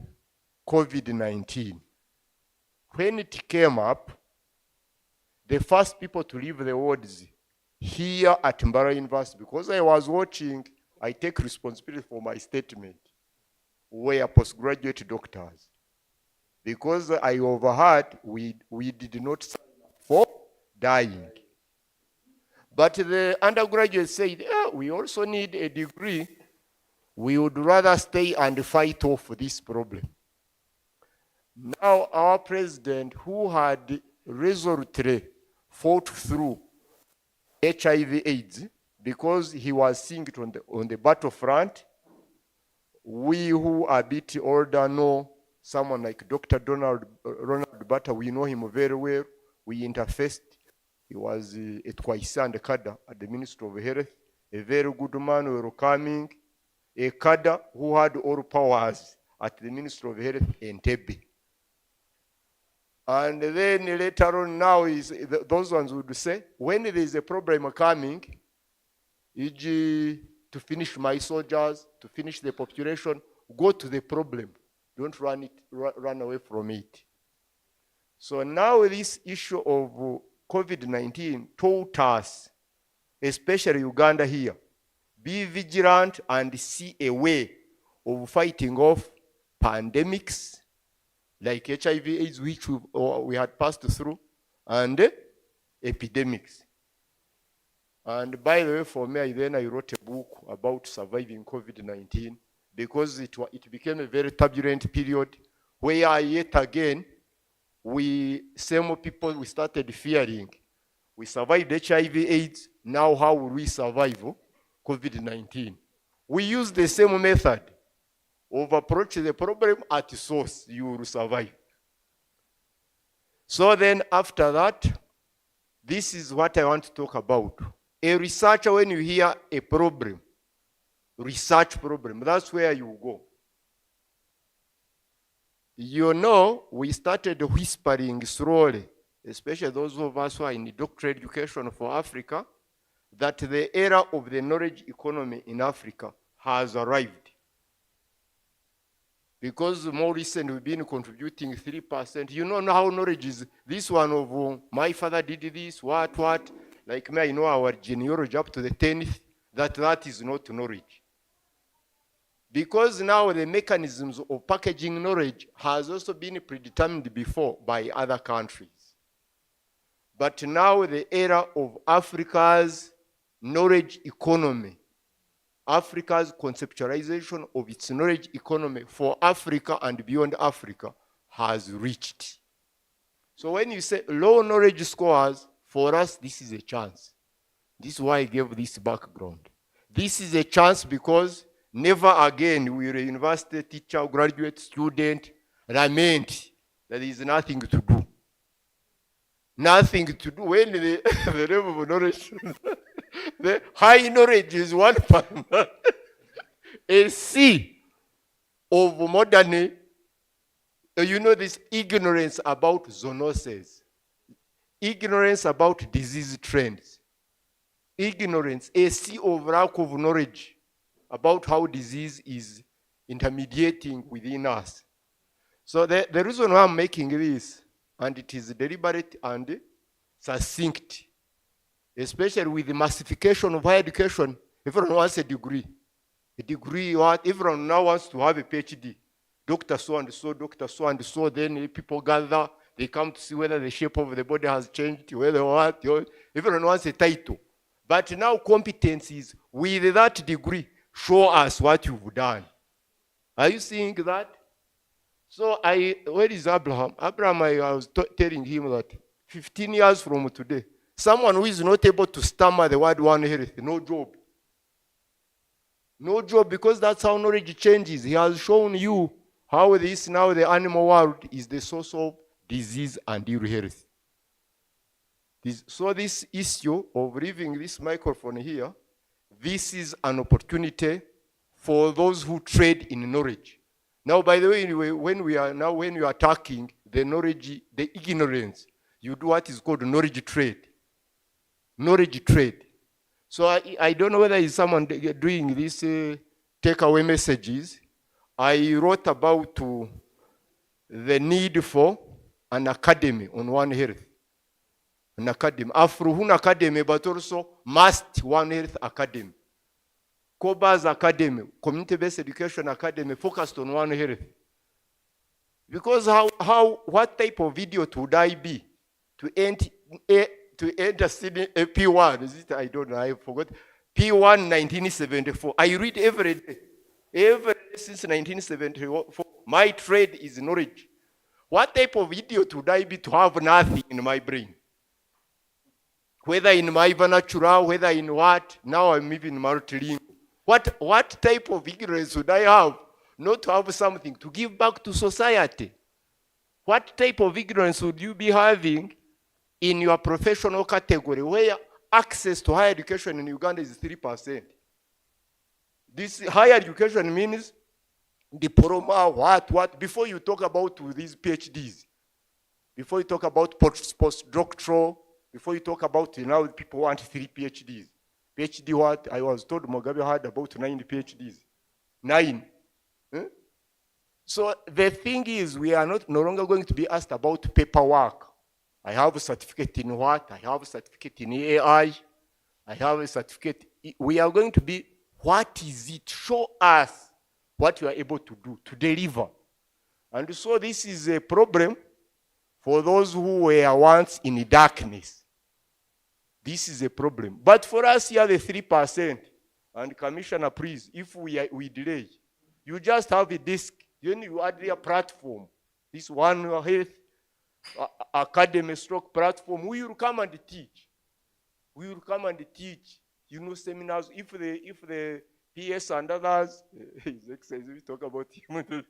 COVID-19, when it came up, the first people to leave the wards here at Mbarara University, because I was watching, I take responsibility for my statement, were postgraduate doctors. Because I overheard, we did not sign up for dying. But the undergraduates said, we also need a degree. We would rather stay and fight off this problem. Now our president, who had resolutely fought through HIV/AIDS, because he was seeing it on the battlefront, we who are a bit older know someone like Dr. Ronald Butter, we know him very well. We interfaced. He was at Kwaisa and Kada at the Ministry of Health. A very good man, welcoming. A Kada who had all powers at the Ministry of Health in Entebbe. And then later on now, those ones would say, when there is a problem coming, e.g. to finish my soldiers, to finish the population, go to the problem. Don't run away from it. So now this issue of COVID-19 taught us, especially Uganda here, be vigilant and see a way of fighting off pandemics like HIV/AIDS, which we had passed through, and epidemics. And by the way, for me, I wrote a book about surviving COVID-19 because it became a very turbulent period where yet again, same people, we started fearing. We survived HIV/AIDS, now how will we survive COVID-19? We use the same method of approach the problem at source, you will survive. So then after that, this is what I want to talk about. A researcher, when you hear a problem, research problem, that's where you go. You know, we started whispering slowly, especially those of us who are in doctorate education for Africa, that the era of the knowledge economy in Africa has arrived. Because more recent, we've been contributing 3%. You know how knowledge is. This one of my father did this, what. Like me, I know our genealogy up to the 10th, that is not knowledge. Because now the mechanisms of packaging knowledge has also been predetermined before by other countries. But now the era of Africa's knowledge economy, Africa's conceptualization of its knowledge economy for Africa and beyond Africa has reached. So when you say low knowledge scores, for us, this is a chance. This is why I gave this background. This is a chance because never again will a university teacher or graduate student lament that there is nothing to do. Nothing to do when the level of knowledge, the high knowledge is 1%. A C of modern, you know, this ignorance about zoonoses, ignorance about disease trends, ignorance, a C of lack of knowledge about how disease is intermediating within us. So the reason why I'm making this, and it is deliberate and succinct, especially with the massification of higher education, everyone wants a degree. A degree, what? Everyone now wants to have a PhD. Doctor so and so, then people gather, they come to see whether the shape of the body has changed, whether what, everyone wants a title. But now competencies, with that degree, show us what you've done. Are you seeing that? So where is Abraham? Abraham, I was telling him that 15 years from today, someone who is not able to stammer the word One Health, no job. No job, because that's how knowledge changes. He has shown you how this now the animal world is the source of disease and ill health. So this issue of leaving this microphone here, this is an opportunity for those who trade in knowledge. Now, by the way, when you are attacking the knowledge, the ignorance, you do what is called knowledge trade. Knowledge trade. So I don't know whether is someone doing these takeaway messages. I wrote about the need for an academy on One Health. An academy. Afro Academy, but also must One Health Academy. Koba's Academy, Community-Based Education Academy, focused on One Health. Because what type of video would I be to enter P1? Is it? I don't know, I forgot. P1 1974. I read every day. Every day since 1974. My trade is knowledge. What type of idiot would I be to have nothing in my brain? Whether in my vernacular, whether in what, now I'm even multilingual. What type of ignorance would I have
not to have something to give back to society. What type of ignorance would you be having in your professional category where access to higher education in Uganda is 3%? This higher education means diploma, what, before you talk about these PhDs, before you talk about postdoctoral, before you talk about, now people want 3 PhDs. PhD what? I was told Mugabe had about 9 PhDs. 9. Huh? So the thing is, we are no longer going to be asked about paperwork. I have a certificate in what? I have a certificate in AI. I have a certificate. We are going to be, what is it? Show us what you are able to do, to deliver. And so this is a problem for those who were once in darkness. This is a problem. But for us here, the 3%, and Commissioner, please, if we delay, you just have a disk, then you add a platform, this One Health Academy stroke platform. We will come and teach. We will come and teach, seminars. If the PS and others, His Excellency, we talk about him.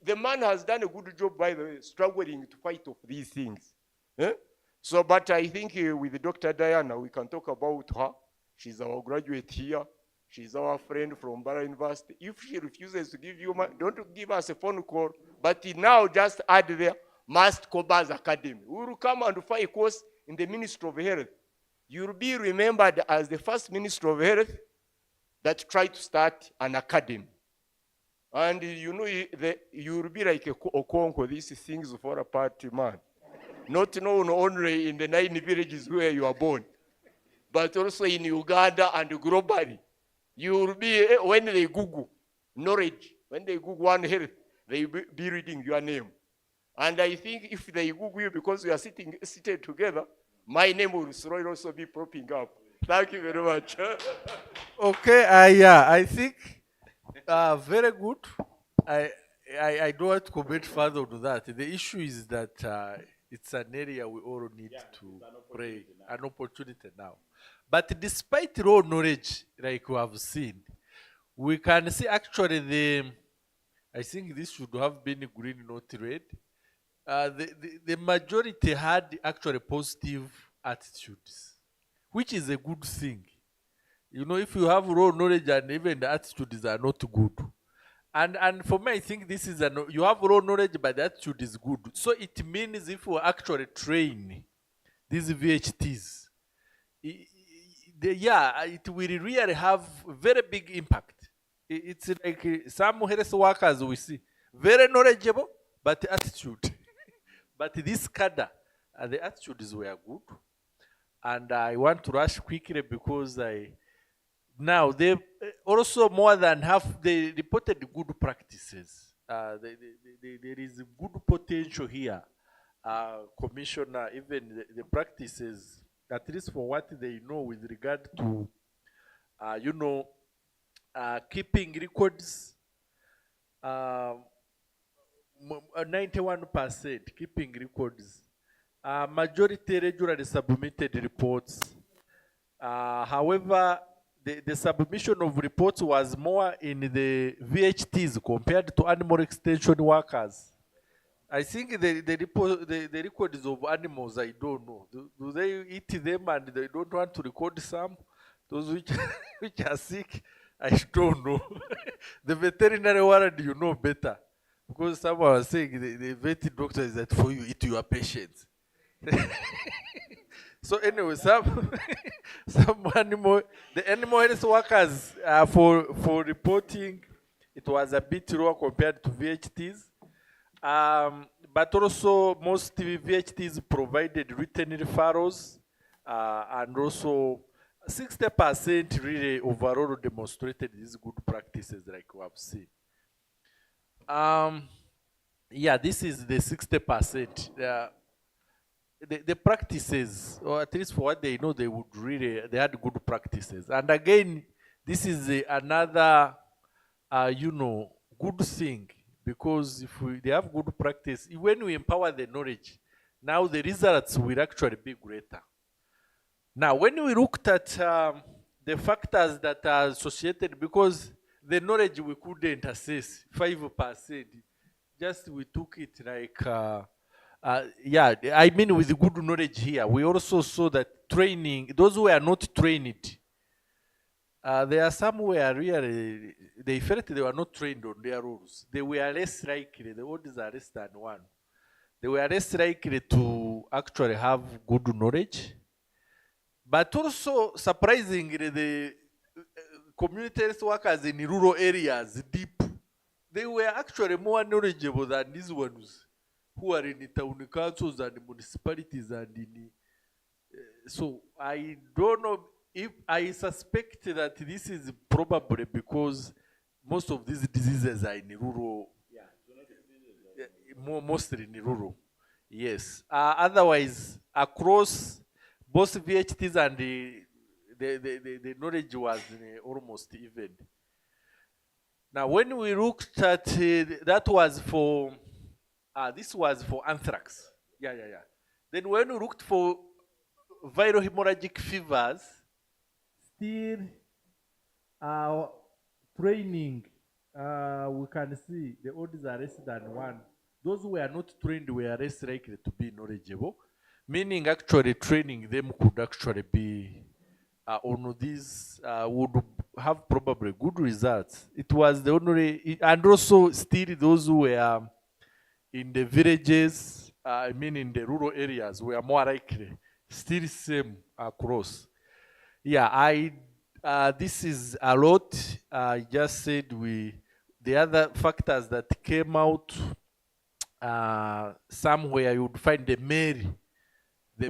The man has done a good job, by the way, struggling to fight off these things. So, but I think with Dr. Diana, we can talk about her. She's our graduate here. She's our friend from Mbarara University. If she refuses to give you money, don't give us a phone call, but now just add there, Must Cobas Academy. We will come and find a course in the Ministry of Health. You will be remembered as the first Minister of Health that tried to start an academy. And you will be like a Okonko, these things fall apart, man. Not known only in the 9 villages where you are born, but also in Uganda and globally. You will be, when they Google knowledge, when they Google One Health, they will be reading your name. And I think if they Google you because we are seated together, my name will slowly also be popping up. Thank you very much.
Okay, yeah, I think very good. I don't want to comment further on that. The issue is that it's an area we all need to pray, an opportunity now. But despite raw knowledge, like we have seen, we can see actually I think this should have been green, not red. The majority had actually positive attitudes, which is a good thing. If you have raw knowledge and even the attitudes are not good. And for me, I think this is you have raw knowledge, but the attitude is good. So it means if we actually train these VHTs, it will really have very big impact. It's like some health workers we see, very knowledgeable, but attitude. But this cadre, the attitudes were good. And I want to rush quickly because now they also more than half they reported good practices. There is good potential here. Commissioner, even the practices, at least for what they know with regard to, keeping records, 91% keeping records. Majority regularly submitted reports. However, the submission of reports was more in the VHTs compared to animal extension workers. I think the records of animals, I don't know. Do they eat them and they don't want to record some? Those which are sick, I don't know. The veterinary world, you know better. Because someone was saying the vet doctor is that for you, eat your patients. So anyway, the animal health workers for reporting, it was a bit lower compared to VHTs. But also most VHTs provided written referrals, and also 60% really overall demonstrated these good practices like we have seen. This is the 60%. The practices, or at least for what they know, they had good practices. And again, this is another, good thing, because if they have good practice, when we empower the knowledge, now the results will actually be greater. Now, when we looked at the factors that are associated, because the knowledge we couldn't assess, 5%. Just we took it like, yeah, I mean with good knowledge here. We also saw that training, those who are not trained, there are some who are really, they felt they were not trained on their rules. They were less likely, the odds are less than 1. They were less likely to actually have good knowledge. But also, surprisingly, the community health workers in rural areas, deep, they were actually more knowledgeable than these ones who are in the town councils and the municipalities and in so I don't know if I suspect that this is probably because most of these diseases are in rural, mostly in rural. Yes. Otherwise, across both VHTs and the knowledge was almost even. Now, when we looked at that was for this was for anthrax. Yeah. Then when we looked for viral hemorrhagic fevers, still training, we can see the odds are less than 1. Those who were not trained were less likely to be knowledgeable, meaning actually training them could actually be on these would have probably good results. It was the only, and also still those who were in the villages, I mean in the rural areas, were more likely. Still same across. Yeah, this is a lot. I just said the other factors that came out, somewhere you would find the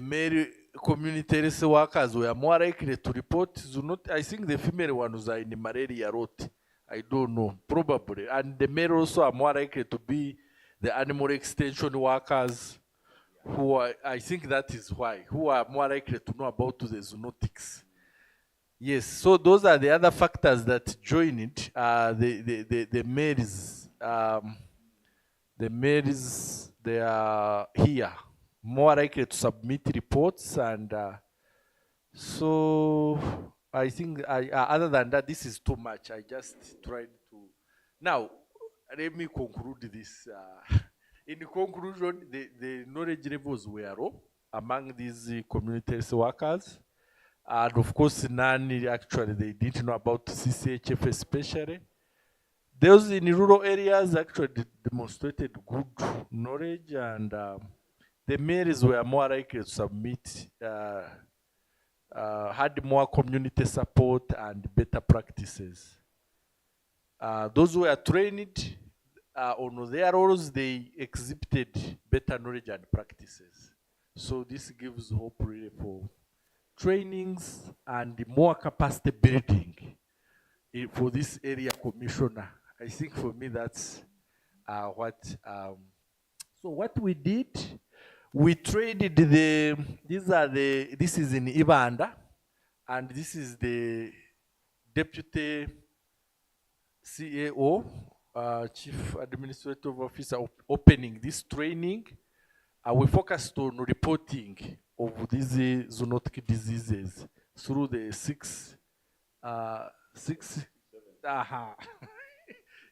male community health workers were more likely to report zoonotic. I think the female ones are in the malaria rot. I don't know, probably. And the male also are more likely to be the animal extension workers, who are, I think that is why, who are more likely to know about the zoonotics. Yes, so those are the other factors that join it. The males, they are here, more likely to submit reports, and so I think other than that, this is too much. I just tried to. Now, let me conclude this. In conclusion, the knowledge levels were low among these community health workers. And of course, none actually, they didn't know about CCHF especially. Those in rural areas actually demonstrated good knowledge, and the males were more likely to submit, had more community support and better practices. Those who are trained on their roles, they exhibited better knowledge and practices. So this gives hope really for trainings and more capacity building for this area commissioner. I think for me that's what. So what we did, we traded this is in Ibanda, and this is the deputy CAO, Chief Administrative Officer, opening this training. We focused on reporting of these zoonotic diseases through the six.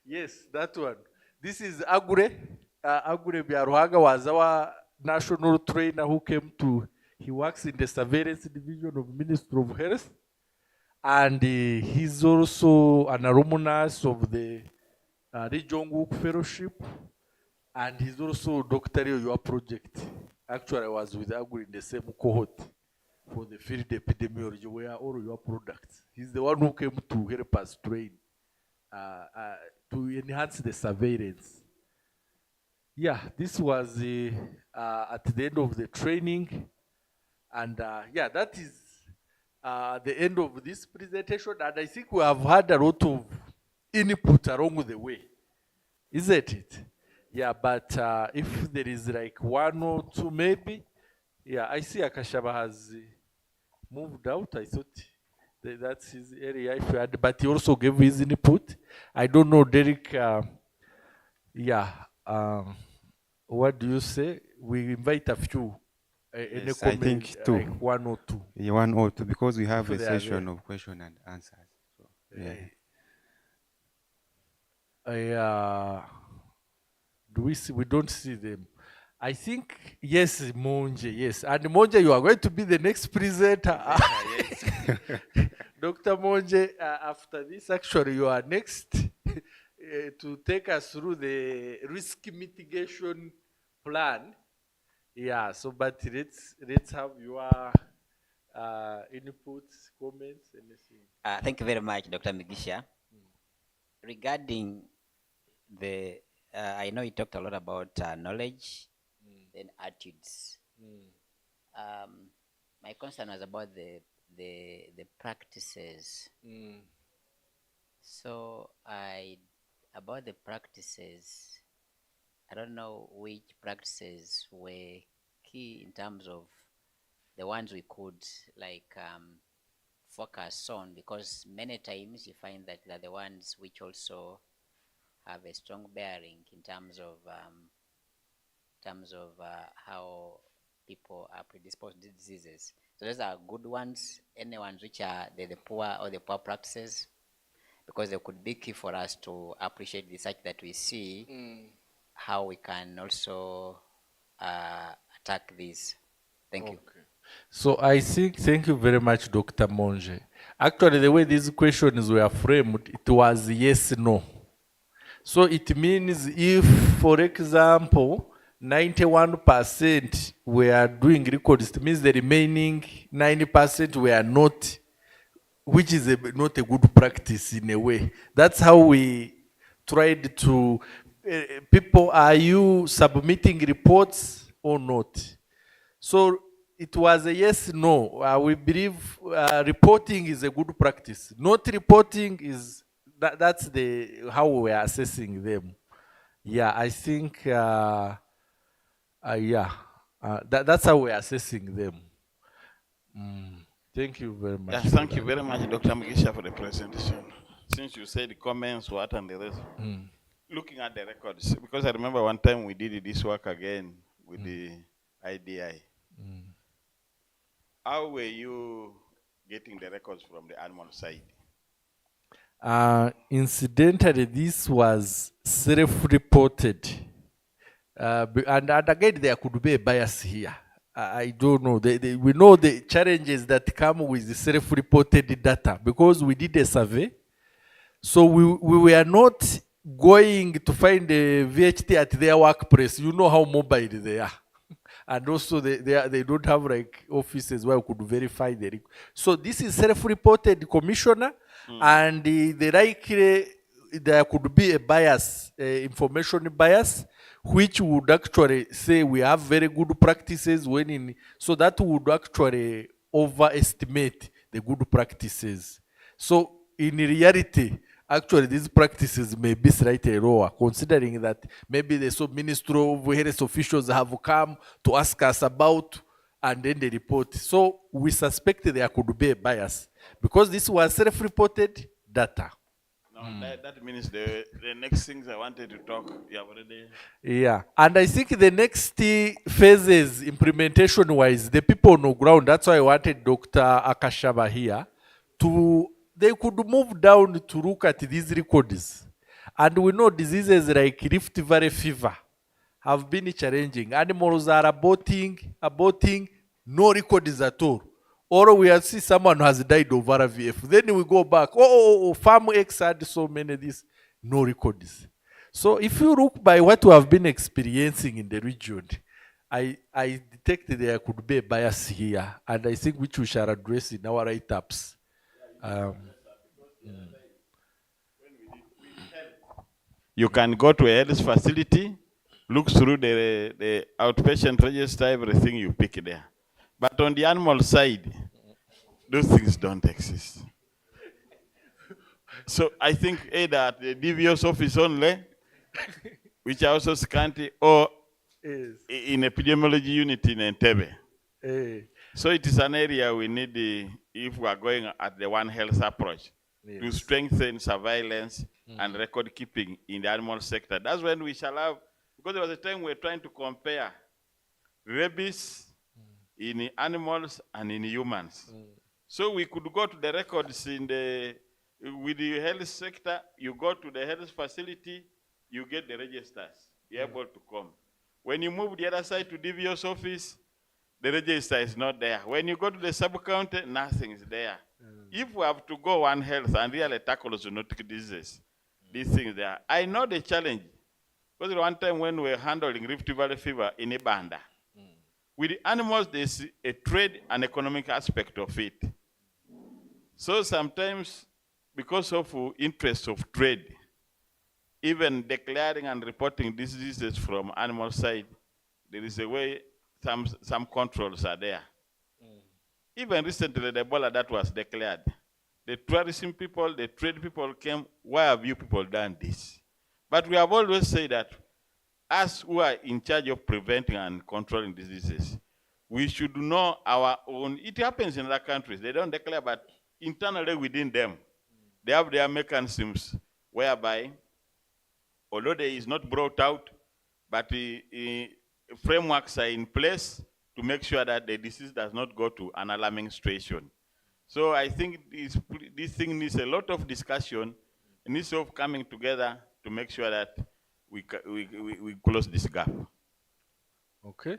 Yes, that one. This is Agure. Agure Biaruhaga was our national trainer who came to, he works in the surveillance division of Ministry of Health. And he's also an alumnus of the Region Wook Fellowship. And he's also Dr. Your project. Actually, I was with Aguri in the same cohort for the field epidemiology, where all your products. He's the one who came to help us train, to enhance the surveillance. Yeah, this was at the end of the training. And yeah, that is the end of this presentation. And I think we have had a lot of input along the way. Isn't it? Yeah, but if there is like 1 or 2 maybe, yeah, I see Akashaba has moved out. I thought that's his area, if you had, but he also gave his input. I don't know, Derek, yeah, what do you say? We invite a few.
Yes, I think 2.
Like 1 or 2.
Yeah, 1 or 2, because we have
If
a
they are
session
there.
of question and answers. So, yeah.
Do we see? We don't see them. I think, yes, Monje, yes. And Monje, you are going to be the next presenter.
Yes.
Dr. Monje, after this, actually, you are next to take us through the risk mitigation plan. Yeah, so, but let's have your inputs, comments, anything.
Thank you very much, Dr. Migisha. Regarding the, I know you talked a lot about knowledge and attitudes. My concern was about the practices. So about the practices, I don't know which practices were key in terms of the ones we could focus on, because many times you find that they're the ones which also have a strong bearing in terms of how people are predisposed to diseases. So those are good ones. Any ones which are the poor or the poor practices, because they could be key for us to appreciate the such that we see how we can also attack these. Thank you.
So I think, thank you very much, Dr. Monje. Actually, the way these questions were framed, it was yes, no. So it means if, for example, 91% were doing records, it means the remaining 90% were not, which is not a good practice in a way. That's how we tried to, people, are you submitting reports or not? So it was a yes, no. We believe reporting is a good practice. Not reporting is, that's how we are assessing them. Yeah, I think, that's how we are assessing them. Thank you very much.
Yeah, thank you very much, Dr. Migisha, for the presentation. Since you said comments, what and the rest, looking at the records, because I remember one time we did this work again with the IDI. How were you getting the records from the animal side?
Incidentally, this was self-reported. And again, there could be a bias here. I don't know. We know the challenges that come with the self-reported data, because we did a survey. So we were not going to find a VHT at their workplace. You know how mobile they are. And also they don't have like offices where we could verify the record. So this is self-reported, Commissioner, and the likely there could be a bias, information bias, which would actually say we have very good practices when in, so that would actually overestimate the good practices. So in reality, actually these practices may be slightly lower, considering that maybe the Ministry of Health officials have come to ask us about and then they report. So we suspect there could be a bias, because this was self-reported data.
That means the next things I wanted to talk, you have already...
Yeah, and I think the next phases, implementation-wise, the people on the ground, that's why I wanted Dr. Acacia here, they could move down to look at these records. And we know diseases like Rift Valley fever have been challenging. Animals are aborting, no records at all. Or we see someone who has died of RVF. Then we go back, farm X had so many this, no records. So if you look by what we have been experiencing in the region, I detect there could be a bias here, and I think which we shall address in our write-ups.
You can go to a health facility, look through the outpatient register, everything you pick there. But on the animal side, those things don't exist. So I think either at the DVS office only, which are also scanty, or in epidemiology unit in Entebbe. So it is an area we need, if we are going at the One Health approach, to strengthen surveillance and record keeping in the animal sector. That's when we shall have, because there was a time we were trying to compare rabies in animals and in humans. So we could go to the records in the with the health sector, you go to the health facility, you get the registers. You're able to come. When you move the other side to DVO's office, the register is not there. When you go to the sub-county, nothing is there. If we have to go One Health and really tackle zoonotic diseases, these things there. I know the challenge. Because one time when we were handling Rift Valley fever in Ibanda, with the animals, there's a trade and economic aspect of it. So sometimes, because of interest of trade, even declaring and reporting diseases from animal side, there is a way some controls are there. Even recently, the Ebola that was declared, the tourism people, the trade people came, why have you people done this? But we have always said that us who are in charge of preventing and controlling diseases, we should know our own. It happens in other countries. They don't declare, but internally within them, they have their mechanisms whereby, although they is not brought out, but frameworks are in place to make sure that the disease does not go to an alarming situation. So I think this thing needs a lot of discussion, and needs of coming together to make sure that we close this gap.
Okay,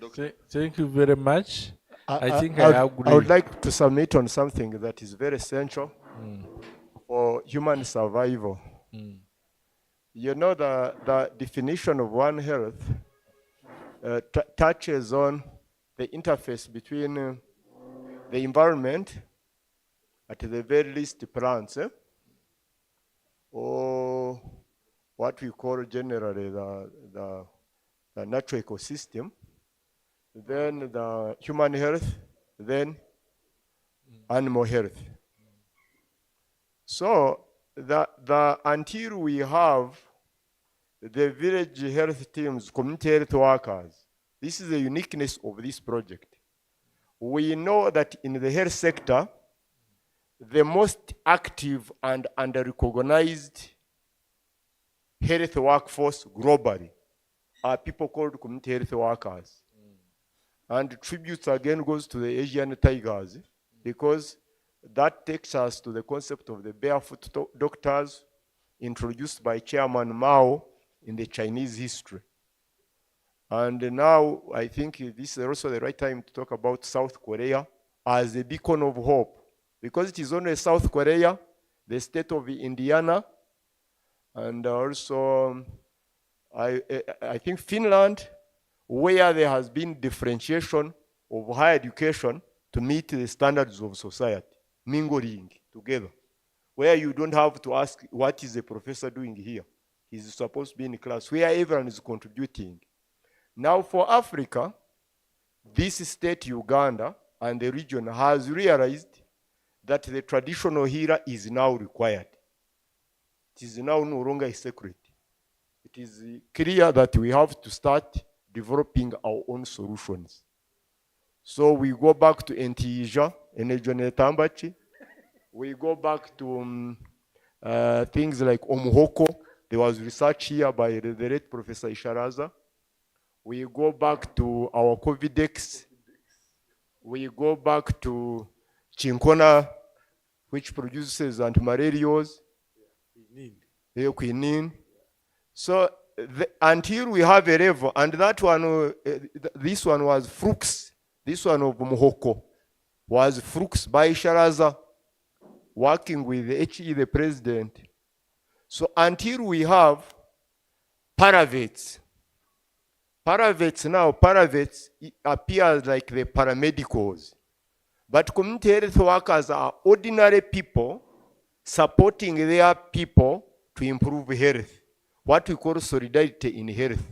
thank you very much. I think
I
I agree.
I would like to submit on something that is very essential for human survival. You know, the definition of One Health touches on the interface between the environment, at the very least plants, or what we call generally the natural ecosystem, then the human health, then animal health. So until we have the village health teams, community health workers, this is the uniqueness of this project. We know that in the health sector, the most active and under-recognized health workforce globally are people called community health workers. And tributes again goes to the Asian tigers, because that takes us to the concept of the barefoot doctors introduced by Chairman Mao in the Chinese history. And now I think this is also the right time to talk about South Korea as a beacon of hope, because it is only South Korea, the state of Indiana, and also I think Finland, where there has been differentiation of higher education to meet the standards of society, mingling together, where you don't have to ask what is the professor doing here. He's supposed to be in class, where everyone is contributing. Now for Africa, this state, Uganda, and the region has realized that the traditional healer is now required. It is now no longer a secret. It is clear that we have to start developing our own solutions. So we go back to Ntija, Enejone Tambachi. We go back to things like Omuhoko. There was research here by the late Professor Isharaza. We go back to our Covidex. We go back to Chinkona, which produces antimalarials. Quinine. So until we have a level, and that one, this one was Frux. This one of Muhoko was Frux by Isharaza, working with HE, the president. So until we have paravets, paravets appears like the paramedicals. But community health workers are ordinary people supporting their people to improve health. What we call solidarity in health.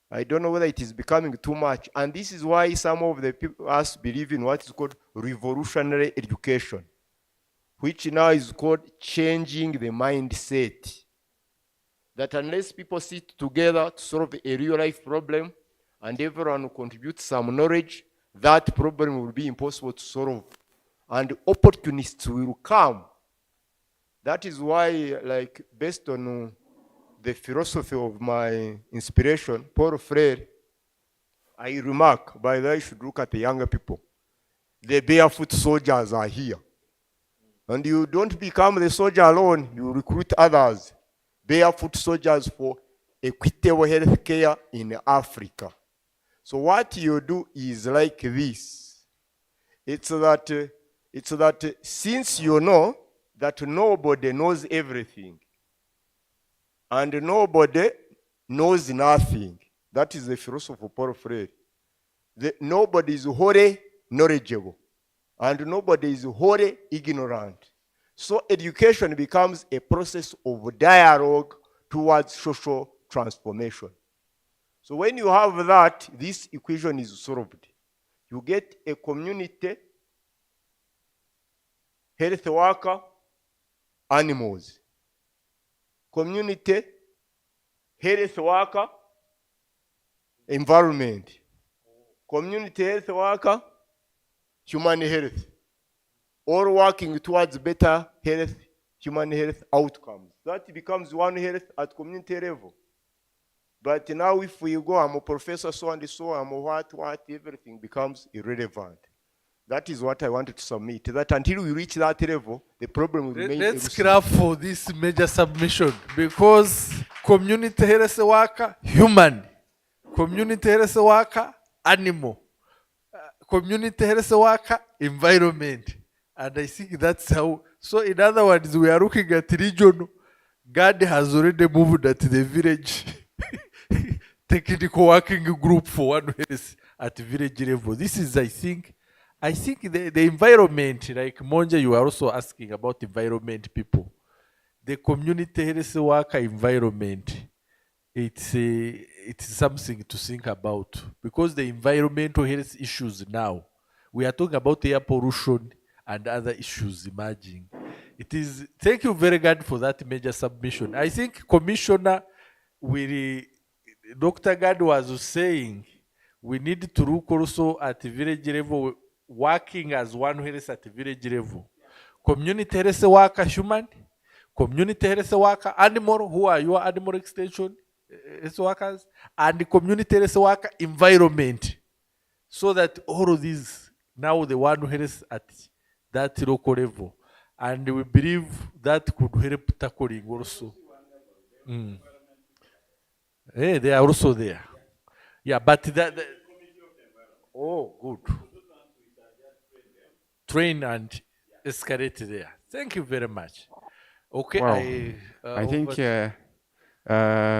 I don't know whether it is becoming too much. And this is why some of the people us believe in what is called revolutionary education, which now is called changing the mindset. That unless people sit together to solve a real life problem and everyone contributes some knowledge, that problem will be impossible to solve. And opportunists will come. That is why, like, based on the philosophy of my inspiration, Paul Freire, I remark, by the way, you should look at the younger people. The barefoot soldiers are here. And you don't become the soldier alone, you recruit others. Barefoot soldiers for equitable health care in Africa. So what you do is like this. It's that since you know that nobody knows everything and nobody knows nothing, that is the philosophy of Paul Freire. Nobody is wholly knowledgeable and nobody is wholly ignorant. So education becomes a process of dialogue towards social transformation. So when you have that, this equation is solved. You get a community, health worker, animals. Community, health worker, environment. Community health worker, human health. All working towards better health, human health outcomes. That becomes one health at community level. But now if we go, I'm a professor so and so, I'm a what, everything becomes irrelevant. That is what I wanted to submit, that until we reach that level, the problem will remain.
Let's scrap for this major submission, because community health worker, human. Community health worker, animal. Community health worker, environment. And I think that's how, so in other words, we are looking at region. God has already moved at the village technical working group for one health at village level. This is, I think the environment, like Monja, you are also asking about environment people. The community health worker environment, it's something to think about, because the environmental health issues now, we are talking about air pollution and other issues emerging. It is, thank you very much for that major submission. I think Commissioner, Dr. Gad was saying, we need to look also at village level, working as one health at village level. Community health worker, human. Community health worker, animal, who are your animal extension health workers, and community health worker, environment. So that all of these, now the one health at that local level. And we believe that could help tackling also. Hey, they are also there. Yeah, but oh, good. Train and escalate there. Thank you very much. Okay,
wow. I think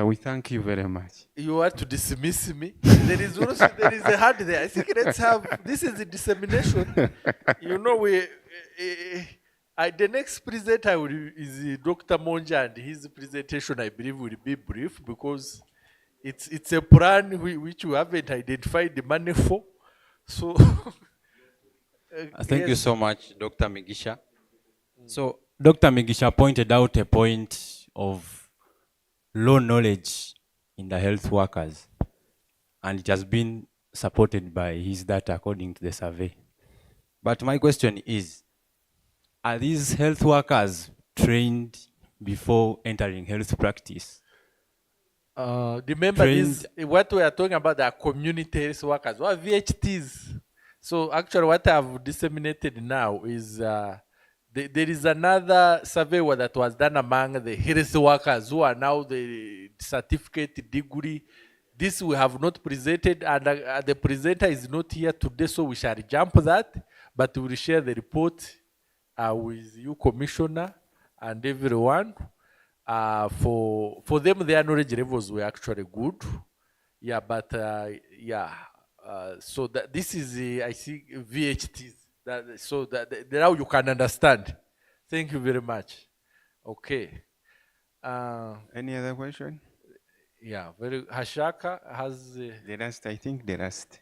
we thank you very much.
You want to dismiss me? There is a hand there. I think let's have, this is the dissemination. You know, the next presenter is Dr. Monja, and his presentation, I believe, will be brief, because it's a plan which we haven't identified the money for. So,
thank
yes.
you so much, Dr. Migisha. So, Dr. Migisha pointed out a point of low knowledge in the health workers, and it has been supported by his data according to the survey. But my question is, are these health workers trained before entering health practice?
Remember this, what we are talking about are community health workers, or VHTs. So actually what I've disseminated now is there is another survey that was done among the health workers who are now the certificate degree. This we have not presented, and the presenter is not here today, so we shall jump that, but we will share the report with you, Commissioner, and everyone. For them, their knowledge levels were actually good. Yeah, but so that this is, I think, VHTs. So that now you can understand. Thank you very much. Okay.
Any other question?
Yeah, very. Hashaka has
the last. I think the last.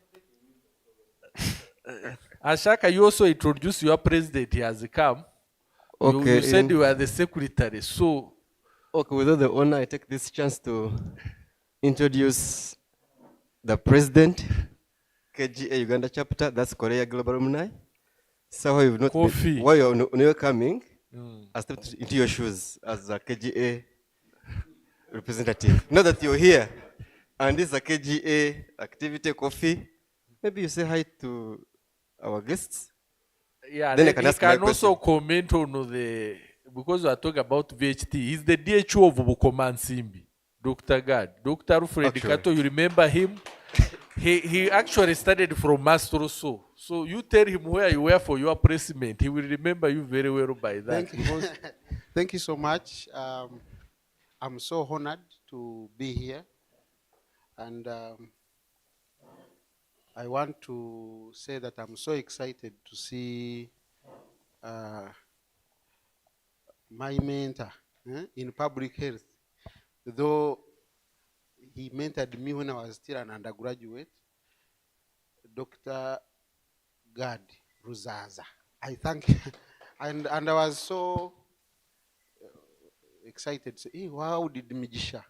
Hashaka, you also introduced your president. He has come.
Okay.
You said you were the secretary. So.
Okay, without the honor, I take this chance to introduce the president, KGA Uganda chapter. That's Korea Global Alumni. So why you've not been, why you're coming? I stepped into your shoes as a KGA representative. Now that you're here, and this is a KGA activity, coffee. Maybe you say hi to our guests.
Yeah,
Then I
then
can
he
ask my
can also
question.
comment on the, because we are talking about VHT. He's the DHO of Bukoma and Simbi, Dr. Gad. Dr. Alfred
Actually.
Kato, you remember him? He actually started from Mastro So. So you tell him where you were for your placement. He will remember you very well by that.
Thank you.
Because
Thank you so much. I'm so honored to be here. And I want to say that I'm so excited to see my mentor in public health. Though he mentored me when I was still an undergraduate, Dr. Gad Ruzaza. I thank you. And I was so excited. So, hey, how did Mijisha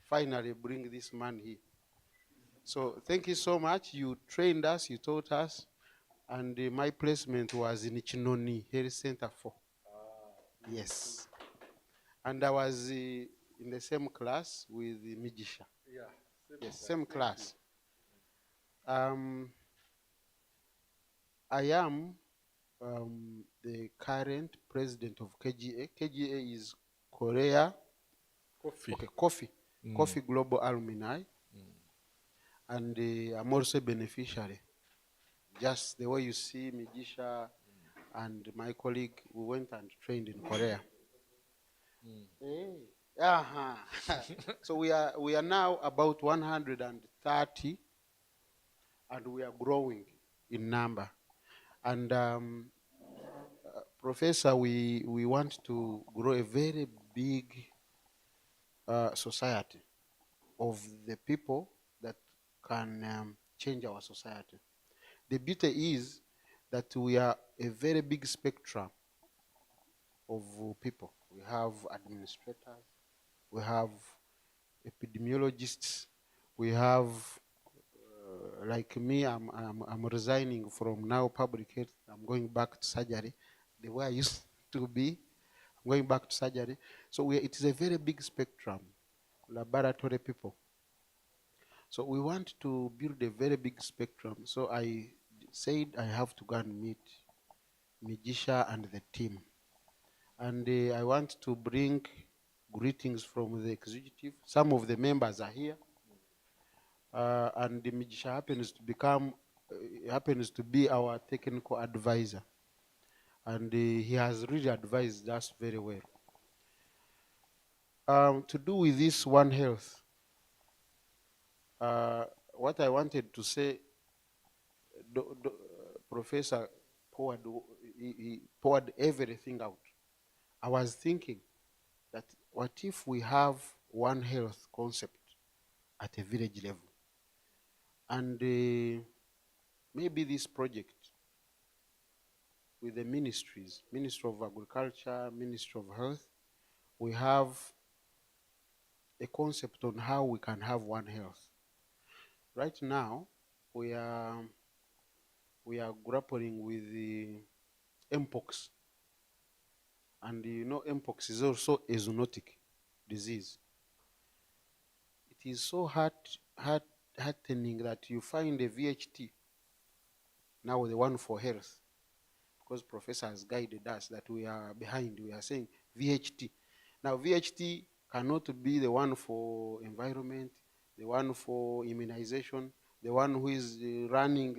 finally bring this man here? So thank you so much. You trained us, you taught us, and my placement was in Chinoni Health Center 4. Yes. And I was in the same class with Mijisha.
Yeah.
Yes, same class. I am the current president of KGA. KGA is Korea.
KOFIH.
Okay, KOFIH. KOFIH Global Alumni. And I'm also a beneficiary. Just the way you see Mijisha and my colleague, we went and trained in Korea. Hey. So we are now about 130, and we are growing in number. And Professor, we want to grow a very big society of the people that can change our society. The beauty is that we are a very big spectrum of people. We have administrators, we have epidemiologists, we have, like me, I'm resigning from now public health. I'm going back to surgery, the way I used to be. I'm going back to surgery. So it is a very big spectrum, laboratory people. So we want to build a very big spectrum. So I said I have to go and meet Mijisha and the team. And I want to bring greetings from the executive. Some of the members are here. And Mijisha happens to be our technical advisor. And he has really advised us very well. To do with this One Health, what I wanted to say, Professor he poured everything out. I was thinking that what if we have One Health concept at a village level? And maybe this project with the ministries, Ministry of Agriculture, Ministry of Health, we have a concept on how we can have One Health. Right now, we are grappling with the Mpox. And you know, Mpox is also a zoonotic disease. It is so heartening that you find a VHT, now the one for health, because Professor has guided us that we are behind. We are saying VHT. Now, VHT cannot be the one for environment, the one for immunization, the one who is running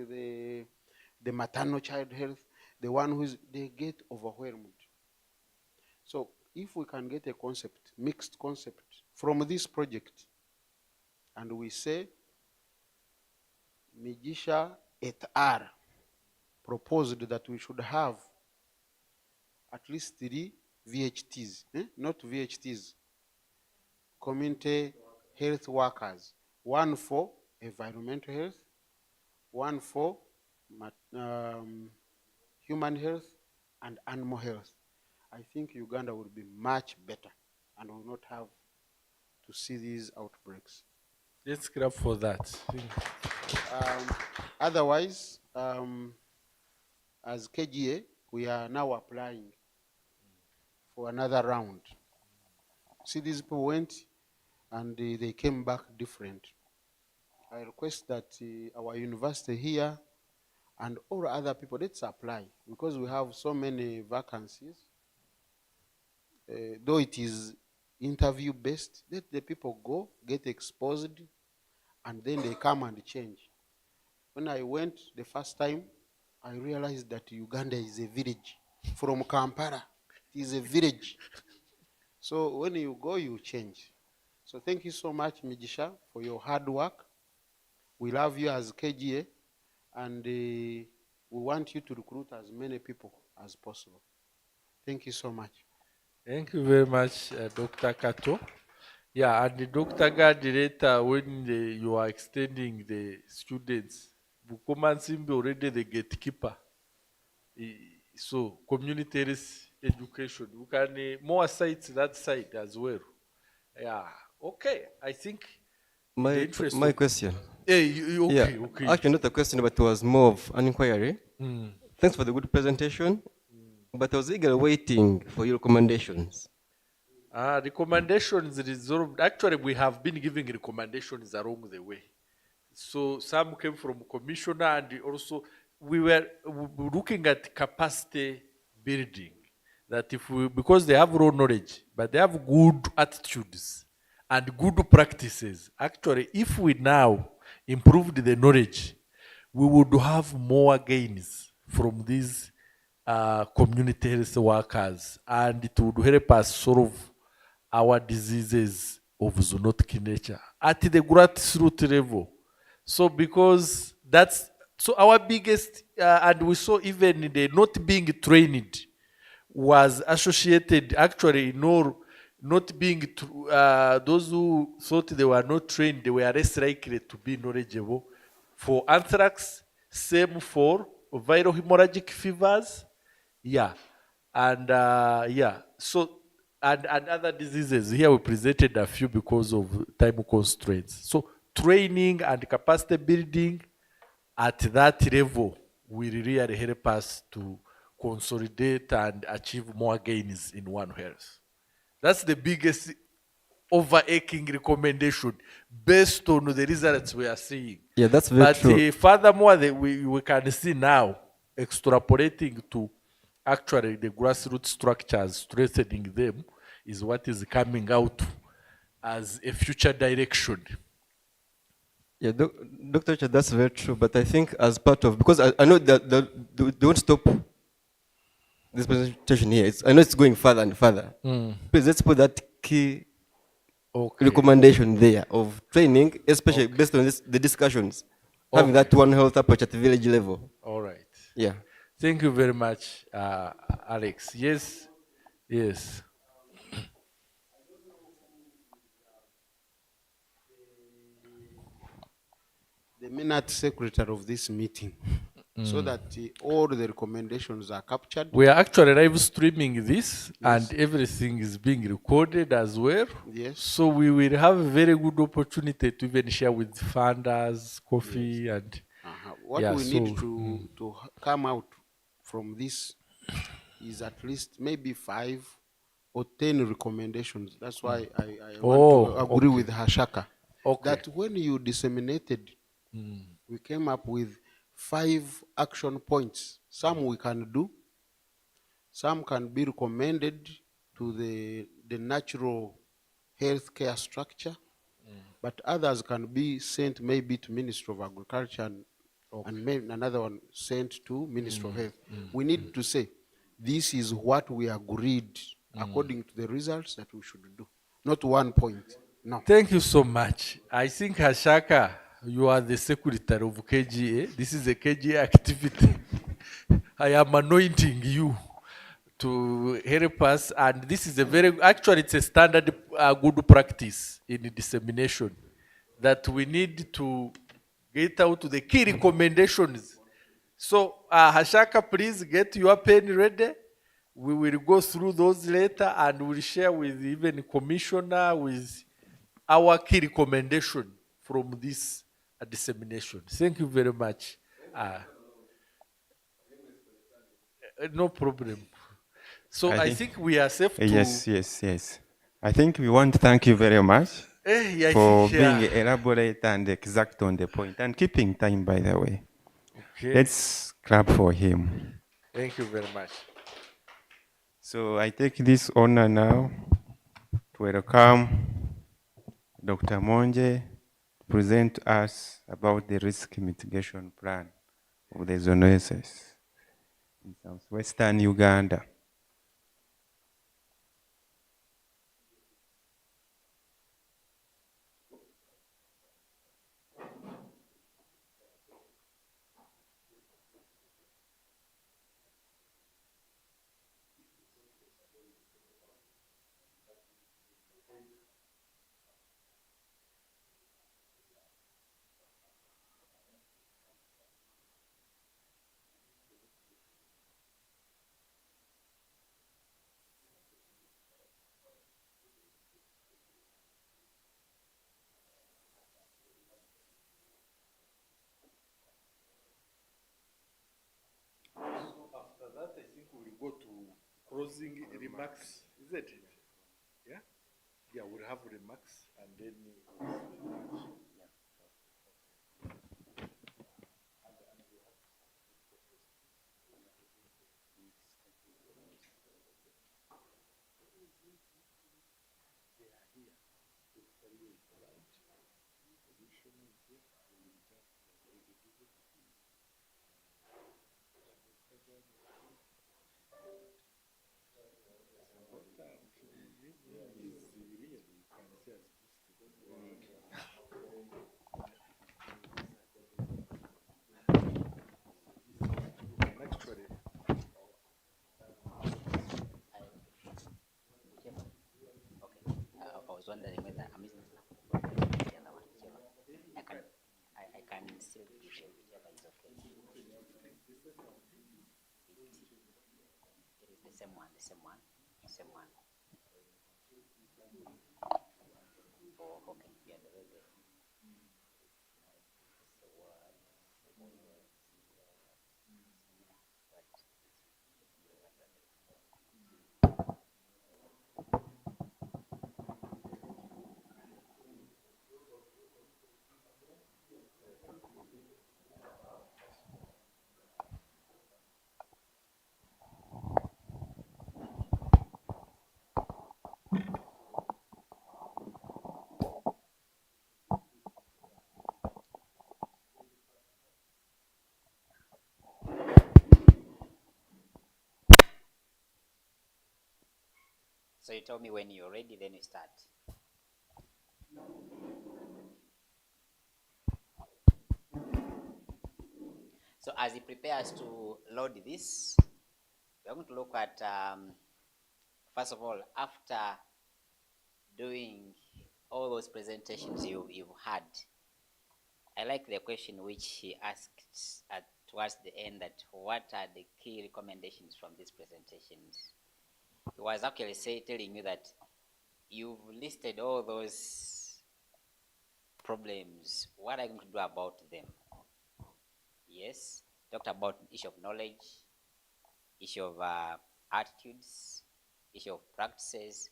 the maternal child health, the one who is, they get overwhelmed. So if we can get a concept, mixed concept from this project, and we say, Mijisha et al. Proposed that we should have at least 3 VHTs, not VHTs, community health workers, one for environmental health, one for human health and animal health. I think Uganda will be much better and will not have to see these outbreaks.
let's clap for that.
Otherwise, as KGA, we are now applying for another round. See, these people went and they came back different. I request that our university here And all other people, let's apply, because we have so many vacancies. Though it is interview based, let the people go, get exposed, and then they come and change. When I went the first time, I realized that Uganda is a village. From Kampala, it is a village. So when you go, you change. So thank you so much, Migisha, for your hard work. We love you as KGA, and we want you to recruit as many people as possible. Thank you so much.
Thank you very much, Dr. Kato. Yeah, and Dr. Gadi later, when you are extending the students, Bukoma Simbe already the gatekeeper. So community education, we can more sites that side as well. Yeah, okay. I think
my question.
Okay,
yeah.
Okay.
Actually, not a question, but it was more of an inquiry.
Mm.
Thanks for the good presentation. But I was eagerly waiting for your recommendations.
Recommendations resolved. Actually, we have been giving recommendations along the way. So some came from commissioner, and also we were looking at capacity building. That if we, because they have raw knowledge, but they have good attitudes and good practices. Actually, if we now improved the knowledge, we would have more gains from these community health workers, and it would help us solve our diseases of zoonotic nature at the grassroots level. So because that's, so our biggest, and we saw even the not being trained was associated, actually, not being, those who thought they were not trained, they were less likely to be knowledgeable. For anthrax, same for viral hemorrhagic fevers, yeah, and yeah, so, and other diseases. Here we presented a few because of time constraints. So training and capacity building at that level will really help us to consolidate and achieve more gains in One Health. That's the biggest overarching recommendation based on the results we are seeing.
Yeah, that's very true.
But furthermore, we can see now, extrapolating to actually the grassroots structures, strengthening them, is what is coming out as a future direction.
Yeah, Dr. Richard, that's very true. But I think as part of, because I know that they won't stop this presentation here. I know it's going further and further. Please, let's put that key recommendation there of training, especially based on the discussions, having that One Health approach at the village level.
All right.
Yeah.
Thank you very much, Alex. Yes, yes.
The minute secretary of this meeting, so that all the recommendations are captured.
We are actually live streaming this, and everything is being recorded as well.
Yes.
So we will have a very good opportunity to even share with funders, coffee, and
what
yeah,
we need to come out from this is at least maybe 5 or 10 recommendations. That's why I want to agree with Hashaka. That when you disseminated, we came up with 5 action points. Some we can do, some can be recommended to the natural healthcare structure, but others can be sent maybe to Ministry of Agriculture, and maybe another one sent to Ministry of Health. We need to say, this is what we agreed according to the results that we should do. Not 1 point. No.
Thank you so much. I think, Hashaka, you are the secretary of KGA. This is a KGA activity. I am anointing you to help us, and this is a very, actually it's a standard good practice in dissemination, that we need to get out to the key recommendations. So Hashaka, please get your pen ready. We will go through those later, and we'll share with even commissioner with our key recommendation from this dissemination. Thank you very much. No problem. So I think we are safe to...
Yes. I think we want to thank you very much for being elaborate and exact on the point, and keeping time, by the way.
Okay.
Let's Clap for him.
Thank you very much.
So I take this honor now to welcome Dr. Monje to present to us about the risk mitigation plan of the zoonosis in southwestern Uganda.
After that, I think we'll go to closing remarks. Is that it? Yeah? Yeah, we'll have remarks and then.
I was wondering whether I missed the other one. I can still share whichever is okay. It is the same one, the same one, the same one. Oh, okay, yeah, the way there. So you tell me when you're ready, then we start. So as he prepares to load this, we're going to look at, first of all, after doing all those presentations you've had, I like the question which he asked towards the end, that what are the key recommendations from these presentations? He was actually telling you that you've listed all those problems. What are you going to do about them? Yes, talked about issue of knowledge, issue of attitudes, issue of practices.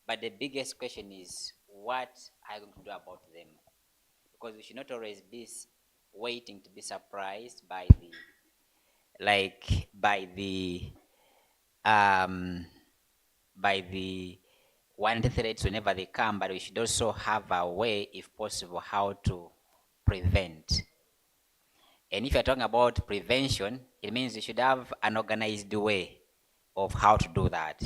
But the biggest question is, what are you going to do about them? Because we should not always be waiting to be surprised by the one threats whenever they come, but we should also have a way, if possible, how to prevent. And if you're talking about prevention, it means you should have an organized way of how to do that.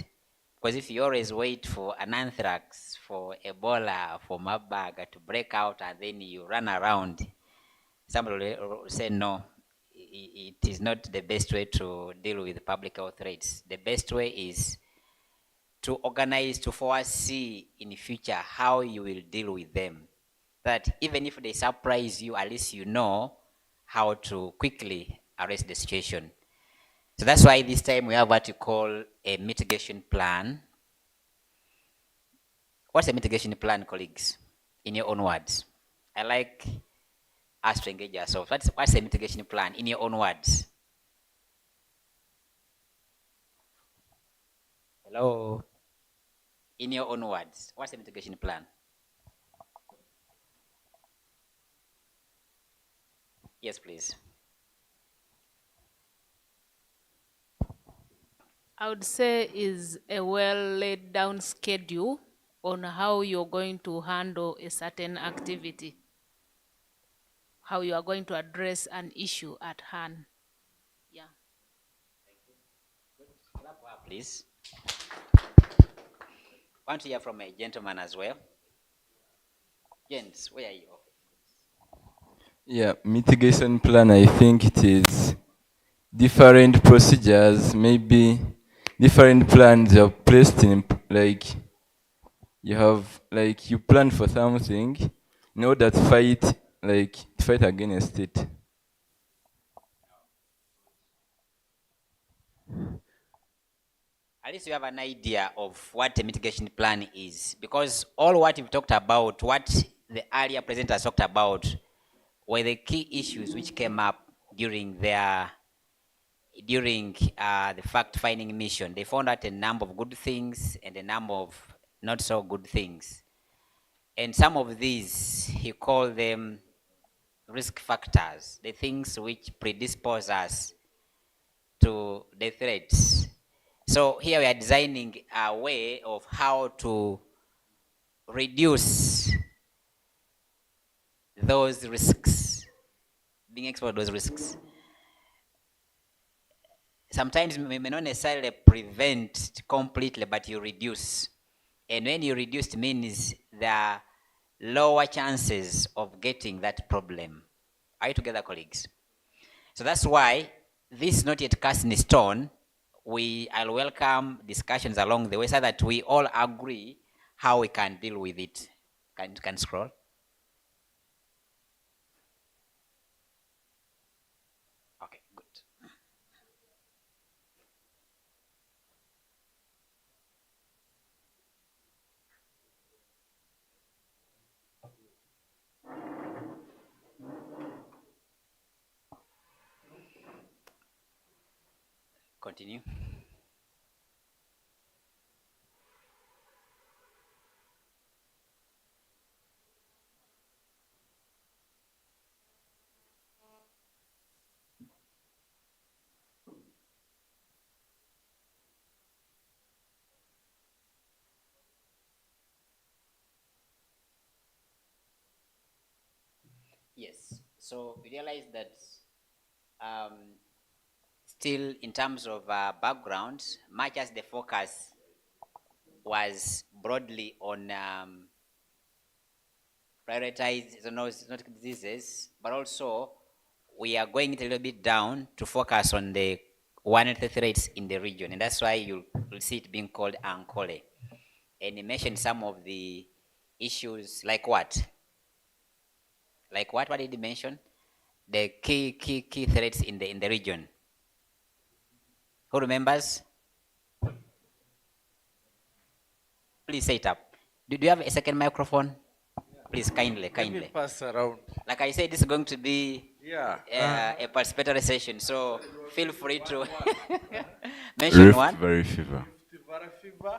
Because if you always wait for an anthrax, for Ebola, for Marburg to break out, and then you run around, somebody will say, no, it is not the best way to deal with public health threats. The best way is to organize, to foresee in the future how you will deal with them. That even if they surprise you, at least you know how to quickly arrest the situation. So that's why this time we have what you call a mitigation plan. What's a mitigation plan, colleagues? In your own words. I like us to engage ourselves. What's a mitigation plan in your own words? Hello? In your own words, what's a mitigation plan? Yes, please.
I would say is a well laid down schedule on how you're going to handle a certain activity, how you are going to address an issue at hand. Yeah.
Please. Want to hear from a gentleman as well. Gents, where are you?
Yeah, mitigation plan, I think it is different procedures, maybe different plans are placed in, like, you have, like, you plan for something in order to fight, like, to fight against it.
At least you have an idea of what a mitigation plan is, because all what you've talked about, what the earlier presenters talked about, were the key issues which came up during the fact-finding mission. They found out a number of good things and a number of not so good things. And some of these, he called them risk factors, the things which predispose us to the threats. So here we are designing a way of how to reduce those risks, being exposed to those risks. Sometimes we may not necessarily prevent completely, but you reduce. And when you reduce, it means there are lower chances of getting that problem. Are you together, colleagues? So that's why this is not yet cast in stone. I'll welcome discussions along the way so that we all agree how we can deal with it. Can scroll? Okay, good. Continue. Yes. So we realize that still in terms of background, much as the focus was broadly on prioritized zoonotic diseases, but also we are going a little bit down to focus on the 183 threats in the region, and that's why you'll see it being called ANCOLE. And you mentioned some of the issues, like what? Like what? What did you mention? The key threats in the region. Who remembers? Please say it up. Do you have a second microphone? Please, kindly.
Let me pass around.
Like I said, this is going to be a participatory session, so feel free to mention
Rift
one.
Valley fever.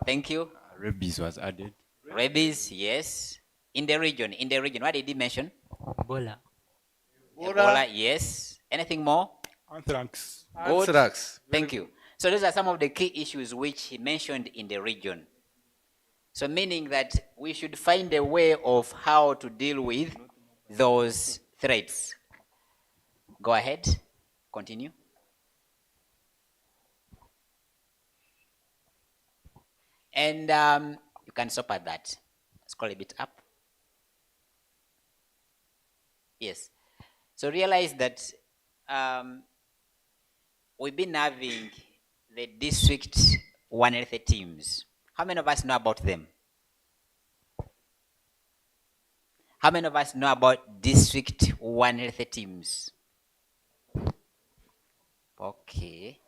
Thank you.
Rabies was added.
Rabies, yes. In the region. What did he mention?
Ebola.
Ebola, yes. Anything more?
Anthrax.
Good.
Anthrax.
Thank you. So those are some of the key issues which he mentioned in the region. So meaning that we should find a way of how to deal with those threats. Go ahead. Continue. And you can stop at that. Scroll a bit up. Yes. So realize that we've been having the district 180 teams. How many of us know about them? How many of us know about district 180 teams? Okay.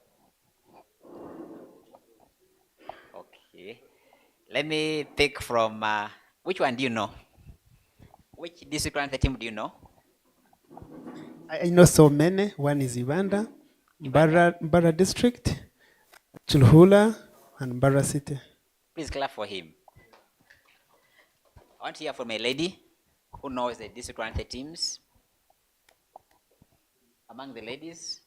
Okay. Let me pick from, which one do you know? Which district 180 team do you know?
I know so many. One is Uganda, Mbarara district, Chulhula, and Mbarara city.
Please clap for him. I want to hear from a lady who knows the district 180 teams. Among the ladies.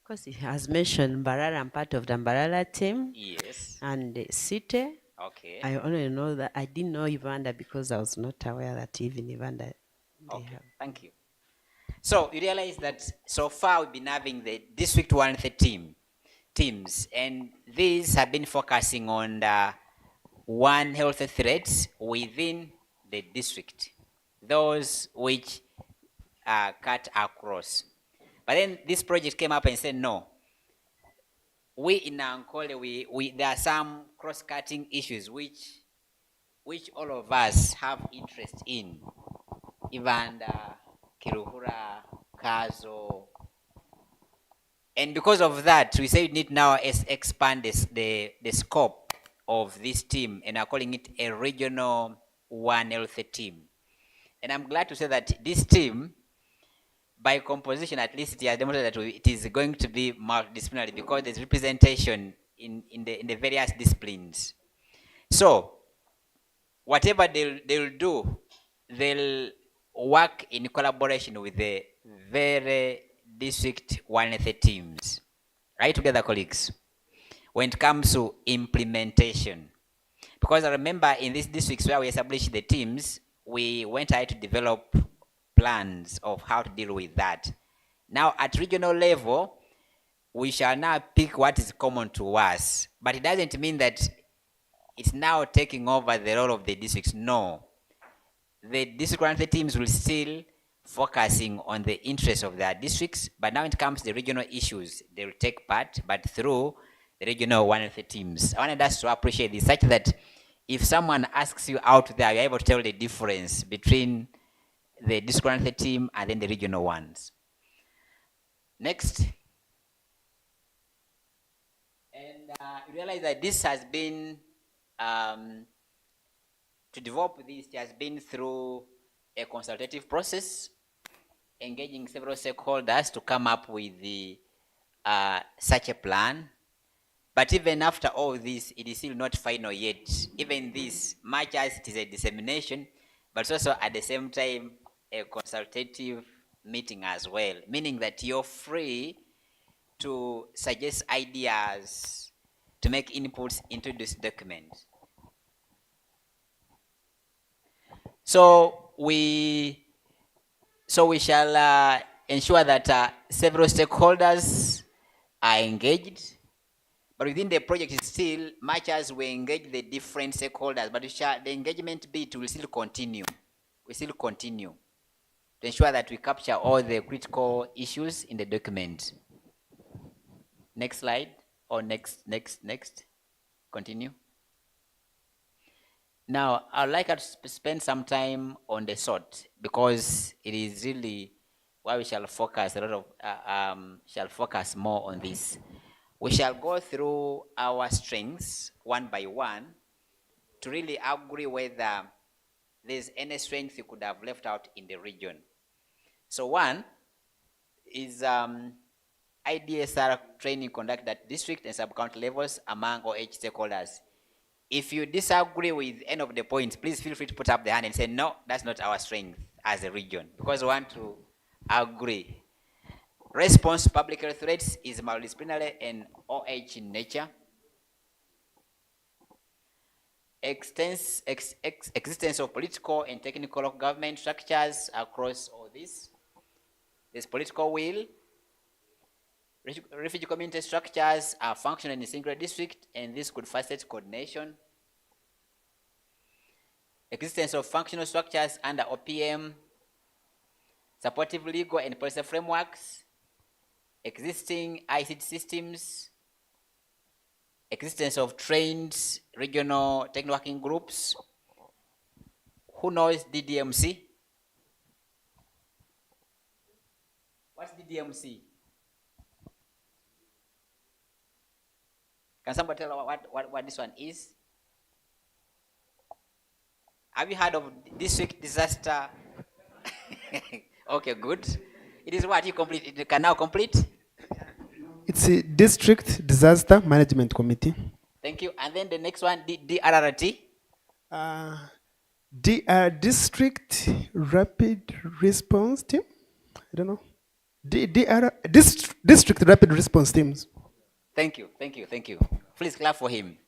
Of course, he has mentioned Mbarara. I'm part of the Mbarara team.
Yes.
And City.
Okay.
I only know that I didn't know Uganda because I was not aware that even Uganda they
Okay,
have.
thank you. So you realize that so far we've been having the District 130 teams, and these have been focusing on the one health threats within the district, those which are cut across. But then this project came up and said, no, we in Ankole, there are some cross-cutting issues which all of us have interest in. Ivanda, Kiruhura, Kazo. And because of that, we say we need now expand the scope of this team, and are calling it a regional One Health team. And I'm glad to say that this team, by composition, at least it has demonstrated that it is going to be multidisciplinary because there's representation in the various disciplines. So whatever they'll do, they'll work in collaboration with the very district 130 teams. Right together, colleagues, when it comes to implementation. Because I remember in these districts where we established the teams, we went ahead to develop plans of how to deal with that. Now at regional level, we shall now pick what is common to us, but it doesn't mean that it's now taking over the role of the districts. No, the district 130 teams will still focusing on the interests of their districts, but now it comes to the regional issues, they will take part, but through the regional 130 teams. I wanted us to appreciate this, such that if someone asks you out there, you're able to tell the difference between the district 130 team and then the regional ones. Next. And you realize that this has been, to develop this, it has been through a consultative process, engaging several stakeholders to come up with the, such a plan. But even after all this, it is still not final yet. Even this, much as it is a dissemination, but it's also at the same time a consultative meeting as well, meaning that you're free to suggest ideas, to make inputs into this document. So we shall ensure that several stakeholders are engaged. But within the project, it's still, much as we engage the different stakeholders, but the engagement bit will still continue. We still continue to ensure that we capture all the critical issues in the document. Next slide, or next. Continue. Now, I'd like us to spend some time on the SWOT, because it is really where we shall focus shall focus more on this. We shall go through our strengths one by one to really agree whether there's any strength you could have left out in the region. So one is IDSR training conducted at district and sub-county levels among OH stakeholders. If you disagree with any of the points, please feel free to put up the hand and say, no, that's not our strength as a region, because we want to agree. Response to public health threats is multidisciplinary and OH in nature. Existence of political and technical government structures across all this. There's political will. Refugee community structures are functional in a single district, and this could facilitate coordination. Existence of functional structures under OPM. Supportive legal and policy frameworks. Existing ICT systems, existence of trained regional technical working groups. Who knows DDMC? What's DDMC? Can somebody tell what this one is? Have you heard of district disaster? Okay, good. It is what you complete. You can now complete.
It's a District Disaster Management Committee.
Thank you. And then the next one, DRRT.
District Rapid Response Team. I don't know. district rapid response teams.
Thank you. Please clap for him.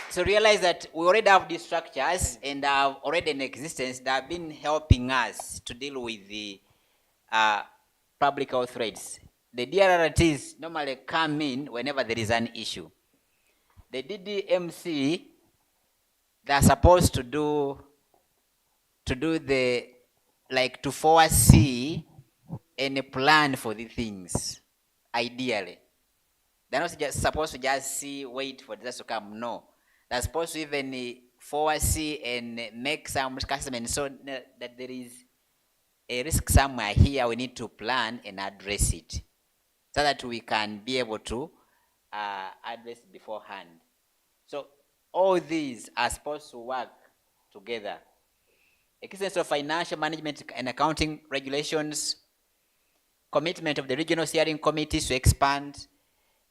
So realize that we already have these structures and are already in existence that have been helping us to deal with the public health threats. The DRRTs normally come in whenever there is an issue. The DDMC, they're supposed to do the, like, to foresee any plan for the things, ideally. They're not just supposed to just wait for disaster to come. No. They're supposed to even foresee and make some assessments so that there is a risk somewhere here. We need to plan and address it so that we can be able to address it beforehand. So all these are supposed to work together. Existence of financial management and accounting regulations, commitment of the regional steering committees to expand,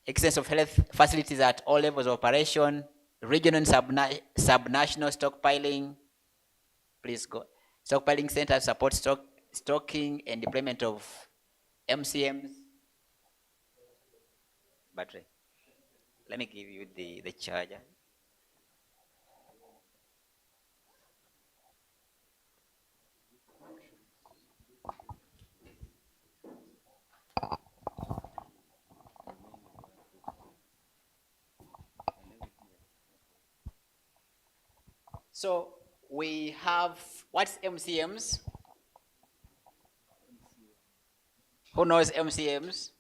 existence of health facilities at all levels of operation, regional and subnational stockpiling, please go, stockpiling centers support stocking and deployment of MCMs. Battery. Let me give you the charger. So we have, what's MCMs? Who knows MCMs?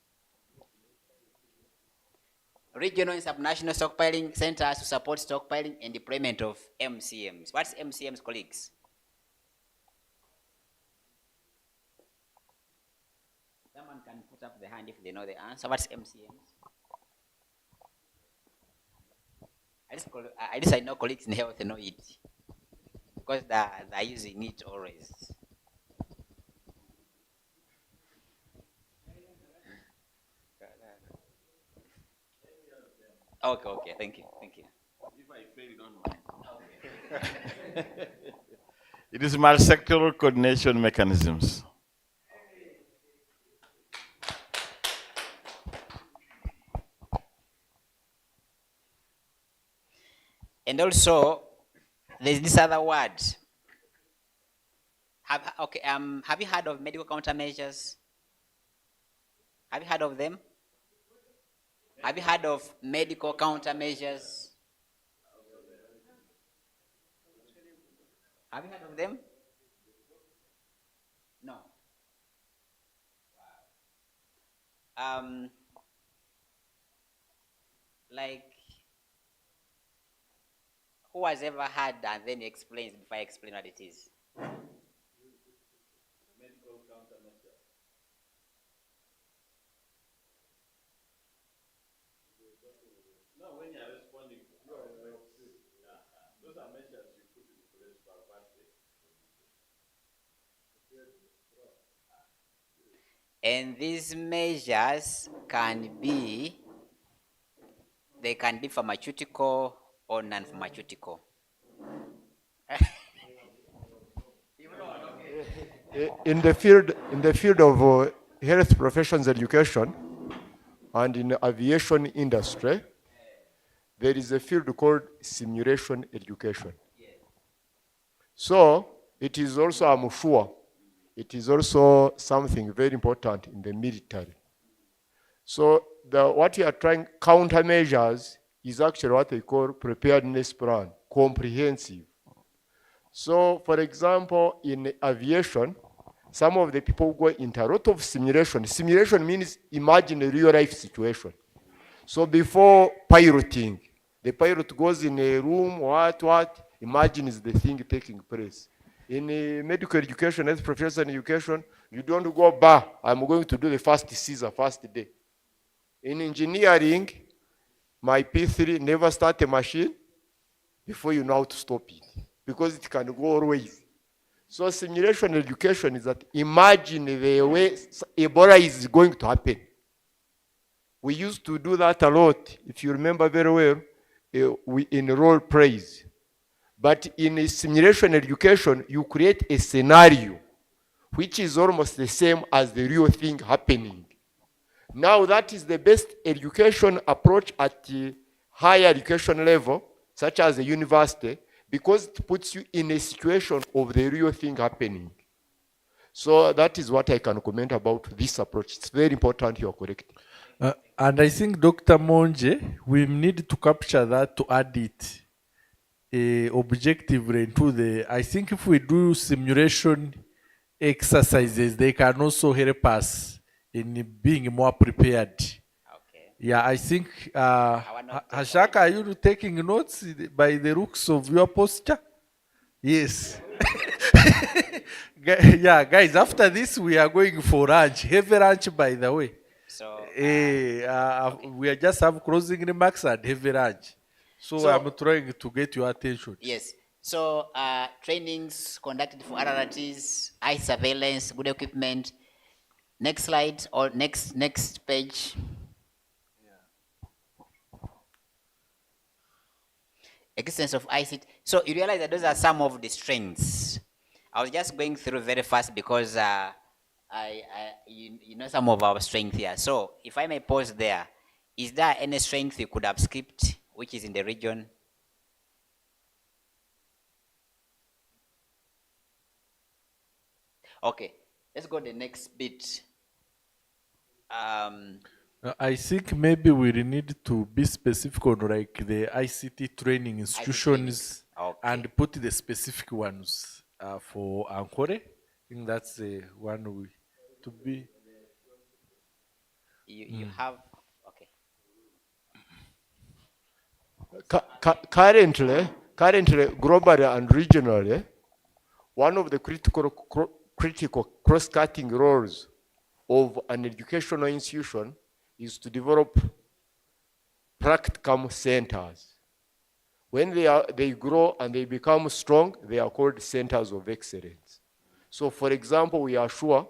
Regional and subnational stockpiling centers to support stockpiling and deployment of MCMs. What's MCMs, colleagues? Someone can put up the hand if they know the answer. What's MCMs? At least I know colleagues in health know it, because they're using it always. Okay, thank you.
If I fail, don't mind. It is multi-sectoral coordination mechanisms.
And also, there's this other word. Have you heard of medical countermeasures? Have you heard of them? Have you heard of medical countermeasures? Have you heard of them? No. Like, who has ever had and then explains before I explain what it is?
Medical countermeasure. No, when you are responding, those are measures you put in place to avert the.
And these measures can be pharmaceutical or non-pharmaceutical.
In the field of health professions education and in the aviation industry, there is a field called simulation education. So it is also, I'm sure, it is also something very important in the military. So what you are trying, countermeasures, is actually what they call preparedness plan, comprehensive. So, for example, in aviation, some of the people go into a lot of simulation. Simulation means imagine a real life situation. So before piloting, the pilot goes in a room, imagines the thing taking place. In medical education, as professional education, you don't go, I'm going to do the first Caesar, first day. In engineering, my P3 never start a machine before you know how to stop it, because it can go always. So simulation education is that imagine the way Ebola is going to happen. We used to do that a lot, if you remember very well, in role plays. But in a simulation education, you create a scenario which is almost the same as the real thing happening. Now that is the best education approach at the higher education level, such as the university, because it puts you in a situation of the real thing happening. So that is what I can comment about this approach. It's very important, you are correct.
And I think, Dr. Monje, we need to capture that to add it objectively into the, I think if we do simulation exercises, they can also help us in being more prepared. Okay. Yeah, I think, Hashaka, are you taking notes by the looks of your posture? Yes. Yeah, guys, after this, we are going for lunch. Heavy lunch, by the way. So, we are just have closing remarks and heavy lunch. So I'm trying to get your attention.
Yes. So trainings conducted for RRTs, eye surveillance, good equipment. Next slide or next page. Existence of ICT. So you realize that those are some of the strengths. I was just going through very fast because you know some of our strengths here. So if I may pause there, is there any strength you could have skipped which is in the region? Okay, let's go to the next bit.
I think maybe we need to be specific on like the ICT training institutions and put the specific ones for Ankore. I think that's the one we to be.
You have, okay.
Currently, globally and regionally, one of the critical cross-cutting roles of an educational institution is to develop practicum centers. When they grow and they become strong, they are called centers of excellence. So for example, we are sure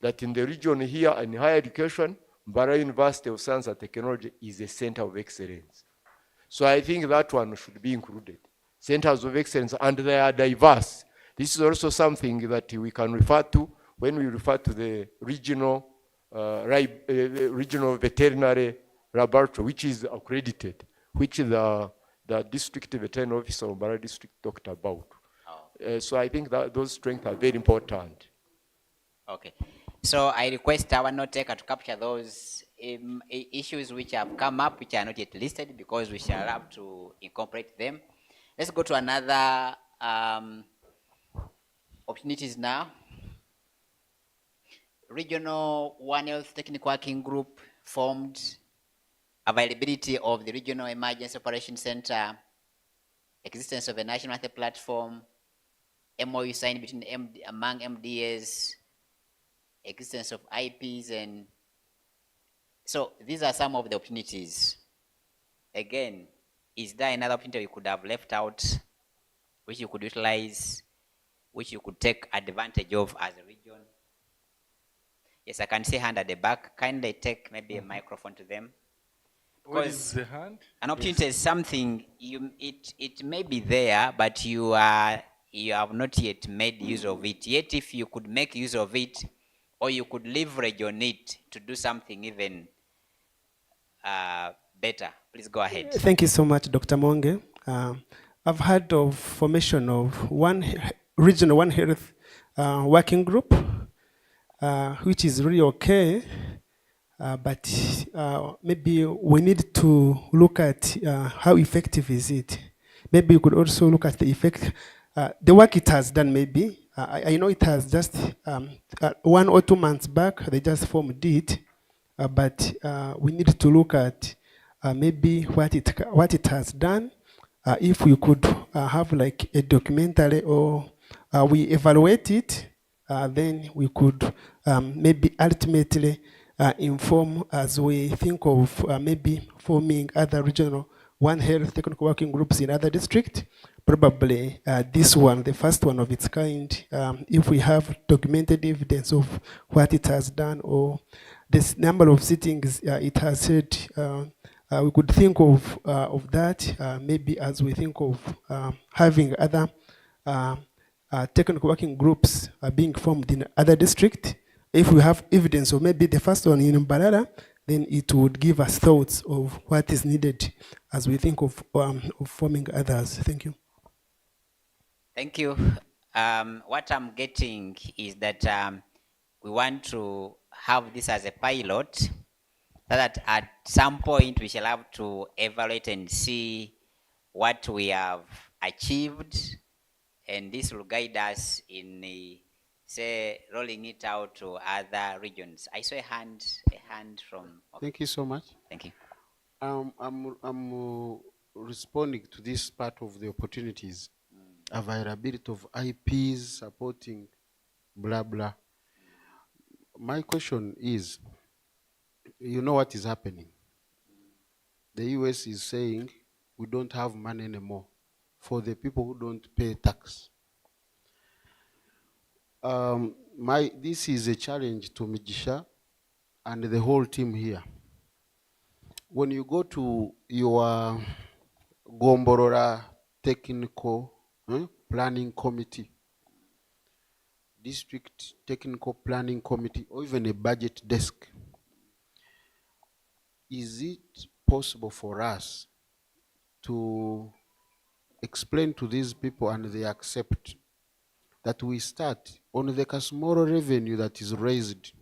that in the region here in higher education, Mbarara University of Science and Technology is a center of excellence. So I think that one should be included. Centers of excellence, and they are diverse. This is also something that we can refer to when we refer to the regional regional veterinary laboratory, which is accredited, which the district veterinary officer of Mbarara district talked about. So I think that those strengths are very important.
Okay. So I request our note taker to capture those issues which have come up, which are not yet listed, because we shall have to incorporate them. Let's go to another opportunities now. Regional One Health Technical Working Group formed, availability of the Regional Emergency Operations Center, existence of a national health platform, MOU signed between among MDAs, existence of IPs, and so these are some of the opportunities. Again, is there another opportunity you could have left out, which you could utilize, which you could take advantage of as a region? Yes, I can see hand at the back. Kindly take maybe a microphone to them.
What is the hand?
An opportunity is something it may be there, but you have not yet made use of it. Yet if you could make use of it, or you could leverage on it to do something even better. Please go ahead.
Thank you so much, Dr. Monge. I've heard of formation of regional One Health working group, which is really okay, but maybe we need to look at how effective is it. Maybe you could also look at the effect, the work it has done maybe. I know it has just 1 or 2 months back, they just formed it, but we need to look at maybe what it has done. If we could have like a documentary, or we evaluate it, then we could maybe ultimately inform as we think of maybe forming other regional One Health technical working groups in other districts. Probably this one, the first one of its kind, if we have documented evidence of what it has done or this number of sittings it has said, we could think of that maybe as we think of having other technical working groups are being formed in other districts. If we have evidence, or maybe the first one in Mbarara, then it would give us thoughts of what is needed as we think of forming others. Thank you.
Thank you. What I'm getting is that we want to have this as a pilot, so that at some point we shall have to evaluate and see what we have achieved, and this will guide us in say rolling it out to other regions. I saw a hand from. Okay.
Thank you so much.
Thank you.
I'm responding to this part of the opportunities, availability of IPs, supporting, blah, blah. My question is, you know what is happening? The US is saying we don't have money anymore for the people who don't pay tax. This is a challenge to Migisha and the whole team here. When you go to your Gomborora Technical Planning Committee, District Technical Planning Committee, or even a budget desk, is it possible for us to explain to these people and they accept that we start on the Kasmoro revenue that is raised,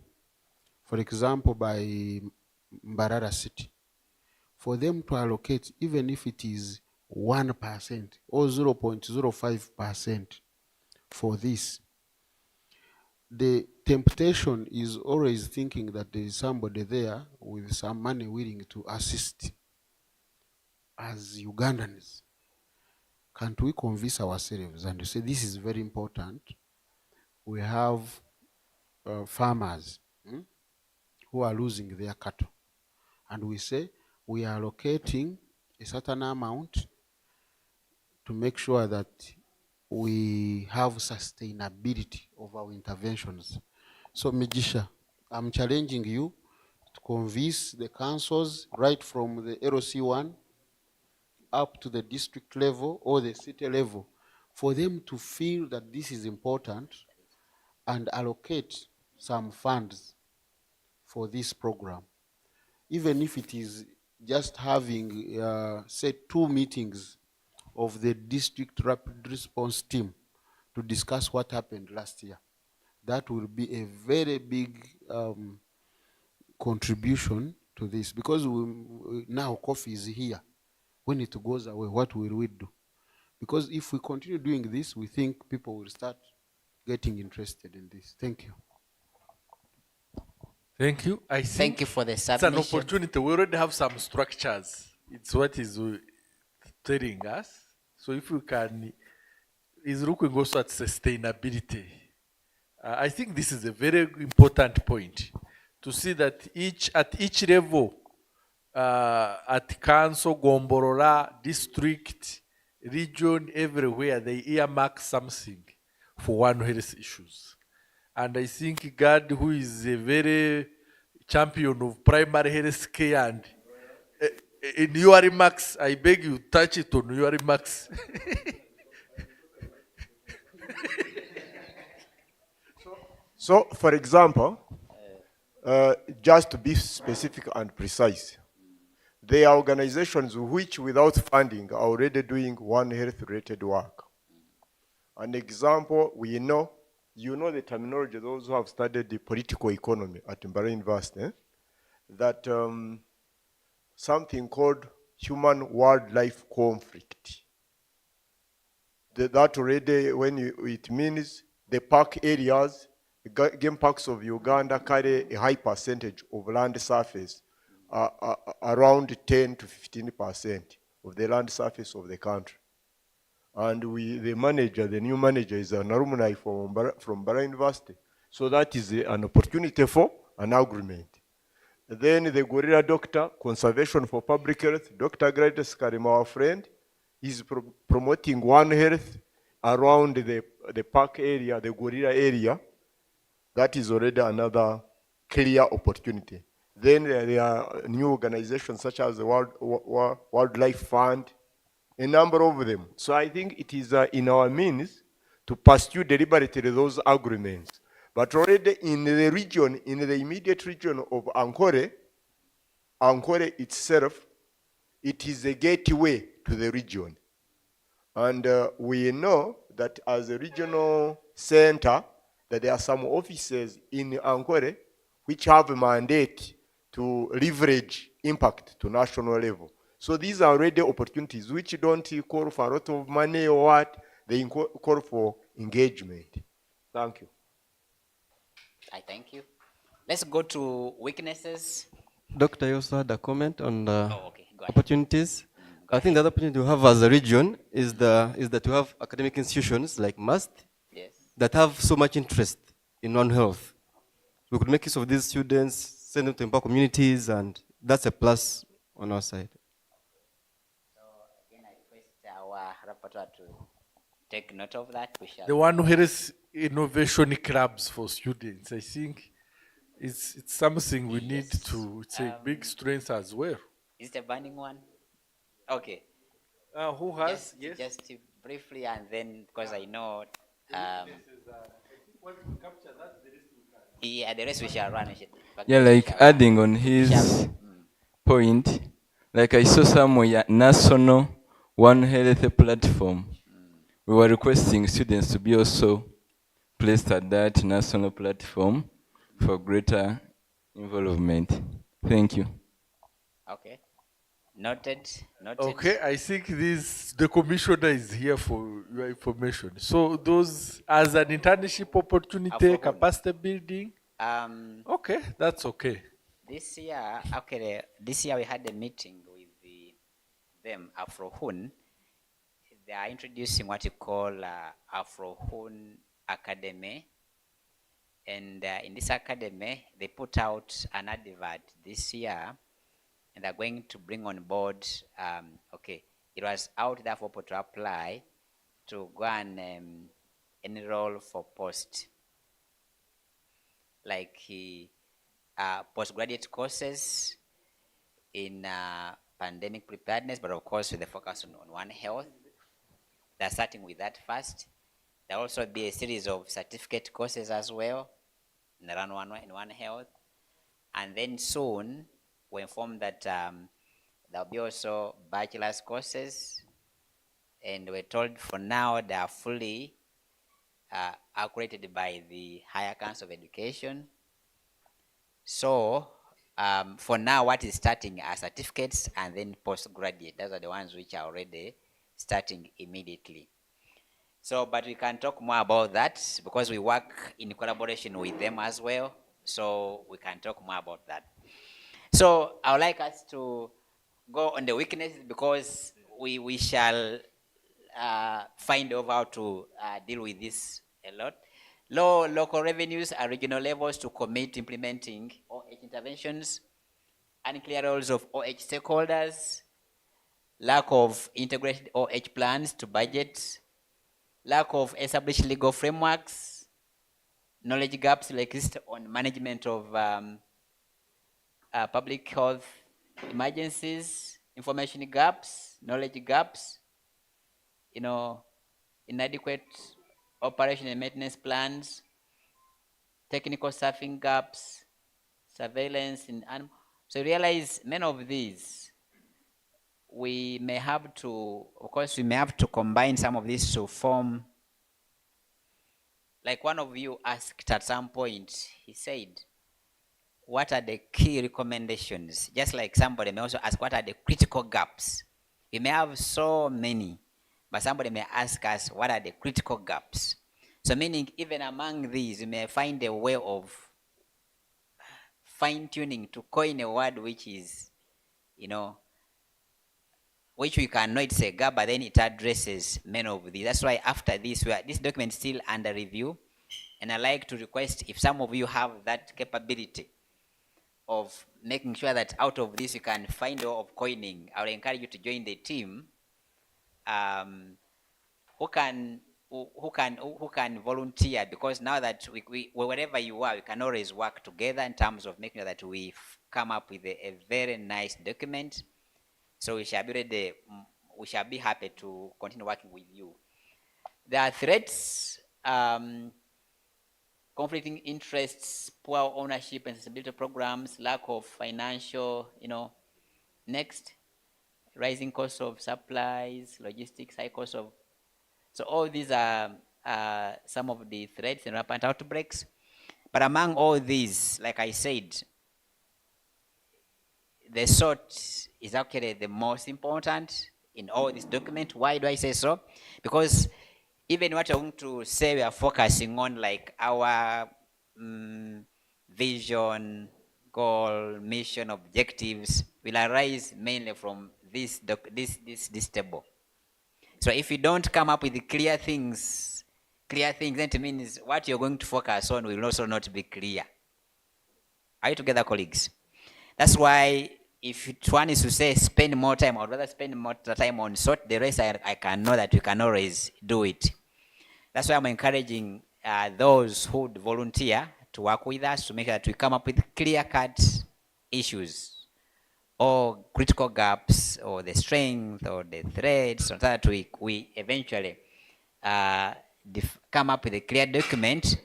for example, by Mbarara City, for them to allocate, even if it is 1% or 0.05% for this? The temptation is always thinking that there is somebody there with some money willing to assist. As Ugandans, can't we convince ourselves and say this is very important? We have farmers who are losing their cattle, and we say we are allocating a certain amount to make sure that we have sustainability of our interventions. So Migisha, I'm challenging you to convince the councils right from the LOC1 up to the district level or the city level, for them to feel that this is important and allocate some funds for this program. Even if it is just having, say, 2 meetings of the district rapid response team to discuss what happened last year. That will be a very big contribution to this, because now coffee is here. When it goes away, what will we do? Because if we continue doing this, we think people will start getting interested in this. Thank you.
Thank you. I think
Thank you for the submission.
It's an opportunity. We already have some structures. It's what is telling us. So if we can, is looking also at sustainability. I think this is a very important point, to see that at each level, at council, Gomborora, district, region, everywhere, they earmark something for One Health issues. And I think God, who is a very champion of primary health care, and in your remarks, I beg you, touch it on your remarks.
So, for example, just to be specific and precise, there are organizations which, without funding, are already doing One Health-related work. An example, you know the terminology, those who have studied the political economy at Mbarara University, that something called human-wildlife conflict. That already, it means the park areas, game parks of Uganda carry a high percentage of land surface, around 10 to 15% of the land surface of the country. And the new manager is an alumni from Mbarara University. So that is an opportunity for an agreement. Then the gorilla doctor, Conservation for Public Health, Dr. Gladys Karima, our friend, is promoting One Health around the park area, the gorilla area. That is already another clear opportunity. Then there are new organizations such as the Wildlife Fund, a number of them. So I think it is in our means to pursue deliberately those agreements. But already in the region, in the immediate region of Ankole itself, it is a gateway to the region. And we know that as a regional center, that there are some offices in Ankole which have a mandate to leverage impact to national level. So these are already opportunities which don't call for a lot of money or what, they call for engagement. Thank you.
I thank you. Let's go to weaknesses.
Doctor, you also had a comment on the
okay, go ahead.
opportunities. I think the other opportunity we have as a region is that we have academic institutions like MUST that have so much interest in One Health. We could make use of these students, send them to empower communities, and that's a plus on our side.
So again, I request our rapporteur to take note of that. We shall
The one who has innovation clubs for students, I think it's something we need to, it's a big strength as well.
Is it a burning one? Okay.
Who has?
Just briefly, and then because I know. Yeah, the rest we shall run.
Yeah, like adding on his point, like I saw somewhere national One Health platform. We were requesting students to be also placed at that national platform for greater involvement. Thank you.
Okay. Noted.
Okay, I think the commissioner is here for your information. So those as an internship opportunity, capacity building. Okay, that's okay.
This year we had a meeting with them, Afrohun. They are introducing what you call Afrohun Academy. And in this academy, they put out an advert this year. And they're going to bring on board, it was out there for people to apply to go and enroll for post. Like postgraduate courses in pandemic preparedness, but of course with the focus on One Health. They're starting with that first. There'll also be a series of certificate courses as well in One Health. And then soon, we're informed that there'll be also bachelor's courses, and we're told for now they are fully accredited by the Higher Council of Education. So for now, what is starting are certificates and then postgraduate. Those are the ones which are already starting immediately. So, but we can talk more about that because we work in collaboration with them as well. So we can talk more about that. So I would like us to go on the weaknesses because we shall find out how to deal with this a lot. Low local revenues at regional levels to commit to implementing OH interventions, unclear roles of OH stakeholders, lack of integrated OH plans to budget, lack of established legal frameworks, knowledge gaps like exist on management of public health emergencies, information gaps, knowledge gaps, inadequate operation and maintenance plans, technical staffing gaps, surveillance in animal. So realize many of these, we may have to combine some of these to form, like one of you asked at some point, he said, what are the key recommendations? Just like somebody may also ask, what are the critical gaps? We may have so many, but somebody may ask us, what are the critical gaps? So meaning, even among these, you may find a way of fine-tuning to coin a word which is, which we can know it's a gap, but then it addresses many of these. That's why after this, this document is still under review, and I'd like to request if some of you have that capability of making sure that out of this you can find a way of coining. I would encourage you to join the team who can volunteer, because now that we wherever you are, we can always work together in terms of making sure that we come up with a very nice document. So we shall be ready, we shall be happy to continue working with you. There are threats conflicting interests, poor ownership and accessibility programs, lack of financial, next, rising cost of supplies, logistics, high cost of, so all these are some of the threats and rampant outbreaks. But among all these, like I said, the SOT is actually the most important in all this document. Why do I say so? Because even what I want to say, we are focusing on like our vision, goal, mission, objectives will arise mainly from this table. So if you don't come up with the clear things, then it means what you're going to focus on will also not be clear. Are you together, colleagues? That's why if one is to say spend more time, I would rather spend more time on SOT. The rest I can know that we can always do it. That's why I'm encouraging those who would volunteer to work with us to make sure that we come up with clear-cut issues or critical gaps or the strength or the threats, so that we eventually come up with a clear document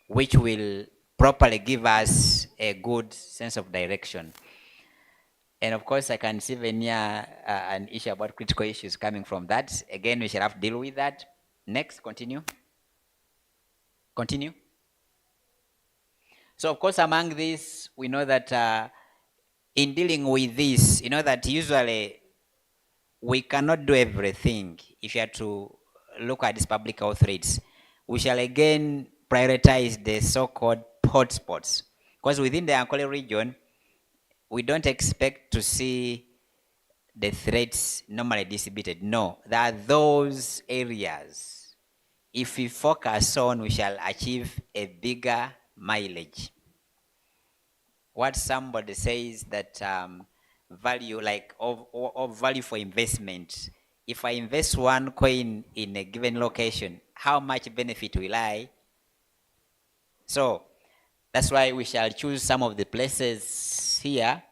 which will properly give us a good sense of direction. And of course, I can see Venia an issue about critical issues coming from that. Again, we shall have to deal with that. Next, continue. Continue. So of course, among these, we know that in dealing with this, you know that usually we cannot do everything. If you are to look at these public health rates, we shall again prioritize the so-called hotspots. Because within the Ankole region, we don't expect to see the threats normally distributed. No, there are those areas. If we focus on, we shall achieve a bigger mileage. What somebody says that value, like of value for investment. If I invest one coin in a given location, how much benefit will I? So that's why we shall choose some of the places here,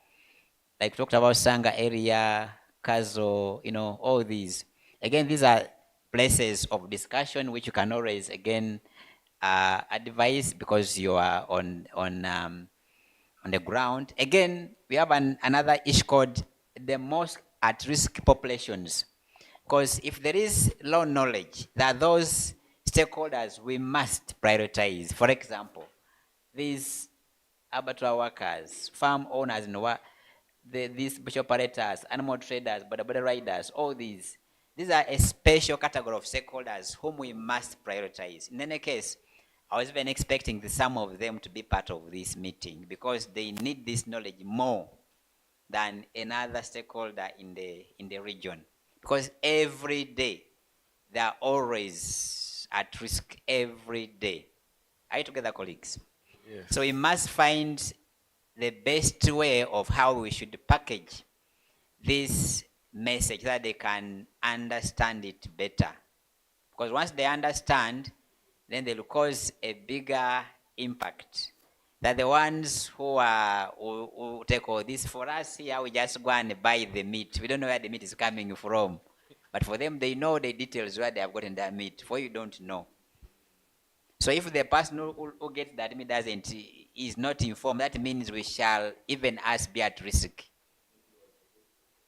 like we talked about Sanga area, Kazo, all these. Again, these are places of discussion which you can always, again, advise because you are on the ground. Again, we have another issue called the most at-risk populations. Because if there is low knowledge, there are those stakeholders we must prioritize. For example, these abattoir workers, farm owners, these bush operators, animal traders, border riders, all these. These are a special category of stakeholders whom we must prioritize. In any case, I was even expecting some of them to be part of this meeting because they need this knowledge more than another stakeholder in the region. Because every day, they are always at risk every day. Are you together, colleagues?
Yes.
So we must find the best way of how we should package this message so that they can understand it better. Because once they understand, then they will cause a bigger impact. They're the ones who take all this. For us here, we just go and buy the meat. We don't know where the meat is coming from. But for them, they know the details where they have gotten their meat. For you, don't know. So if the person who gets that meat is not informed, that means we shall even us be at risk.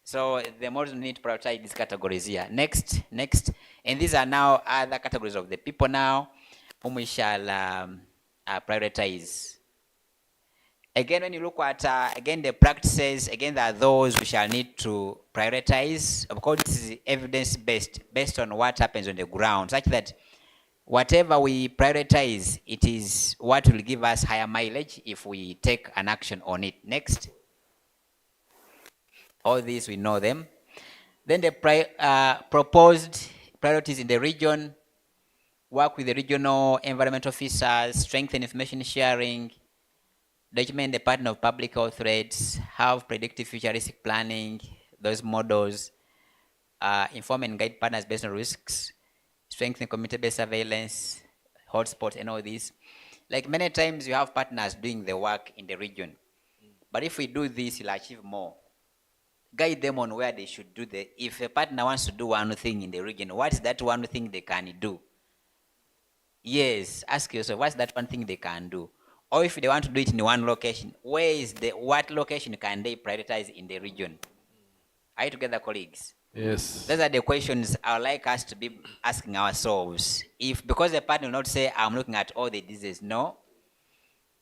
So the more we need to prioritize these categories here. Next. And these are now other categories of the people now whom we shall prioritize. Again, when you look at, again, the practices, again, there are those we shall need to prioritize. Of course, this is evidence-based, based on what happens on the ground, such that whatever we prioritize, it is what will give us higher mileage if we take an action on it. Next. All these, we know them. Then the proposed priorities in the region, work with the regional environment officers, strengthen information sharing, document the pattern of public health threats, have predictive futuristic planning, those models, inform and guide partners based on risks, strengthen community-based surveillance, hotspots, and all these. Like many times you have partners doing the work in the region. But if we do this, you'll achieve more. Guide them on where they should do if a partner wants to do one thing in the region, what is that one thing they can do? Yes, ask yourself, what's that one thing they can do? Or if they want to do it in one location, what location can they prioritize in the region? Are you together, colleagues?
Yes.
Those are the questions I would like us to be asking ourselves. Because the partner will not say, I'm looking at all the diseases, no.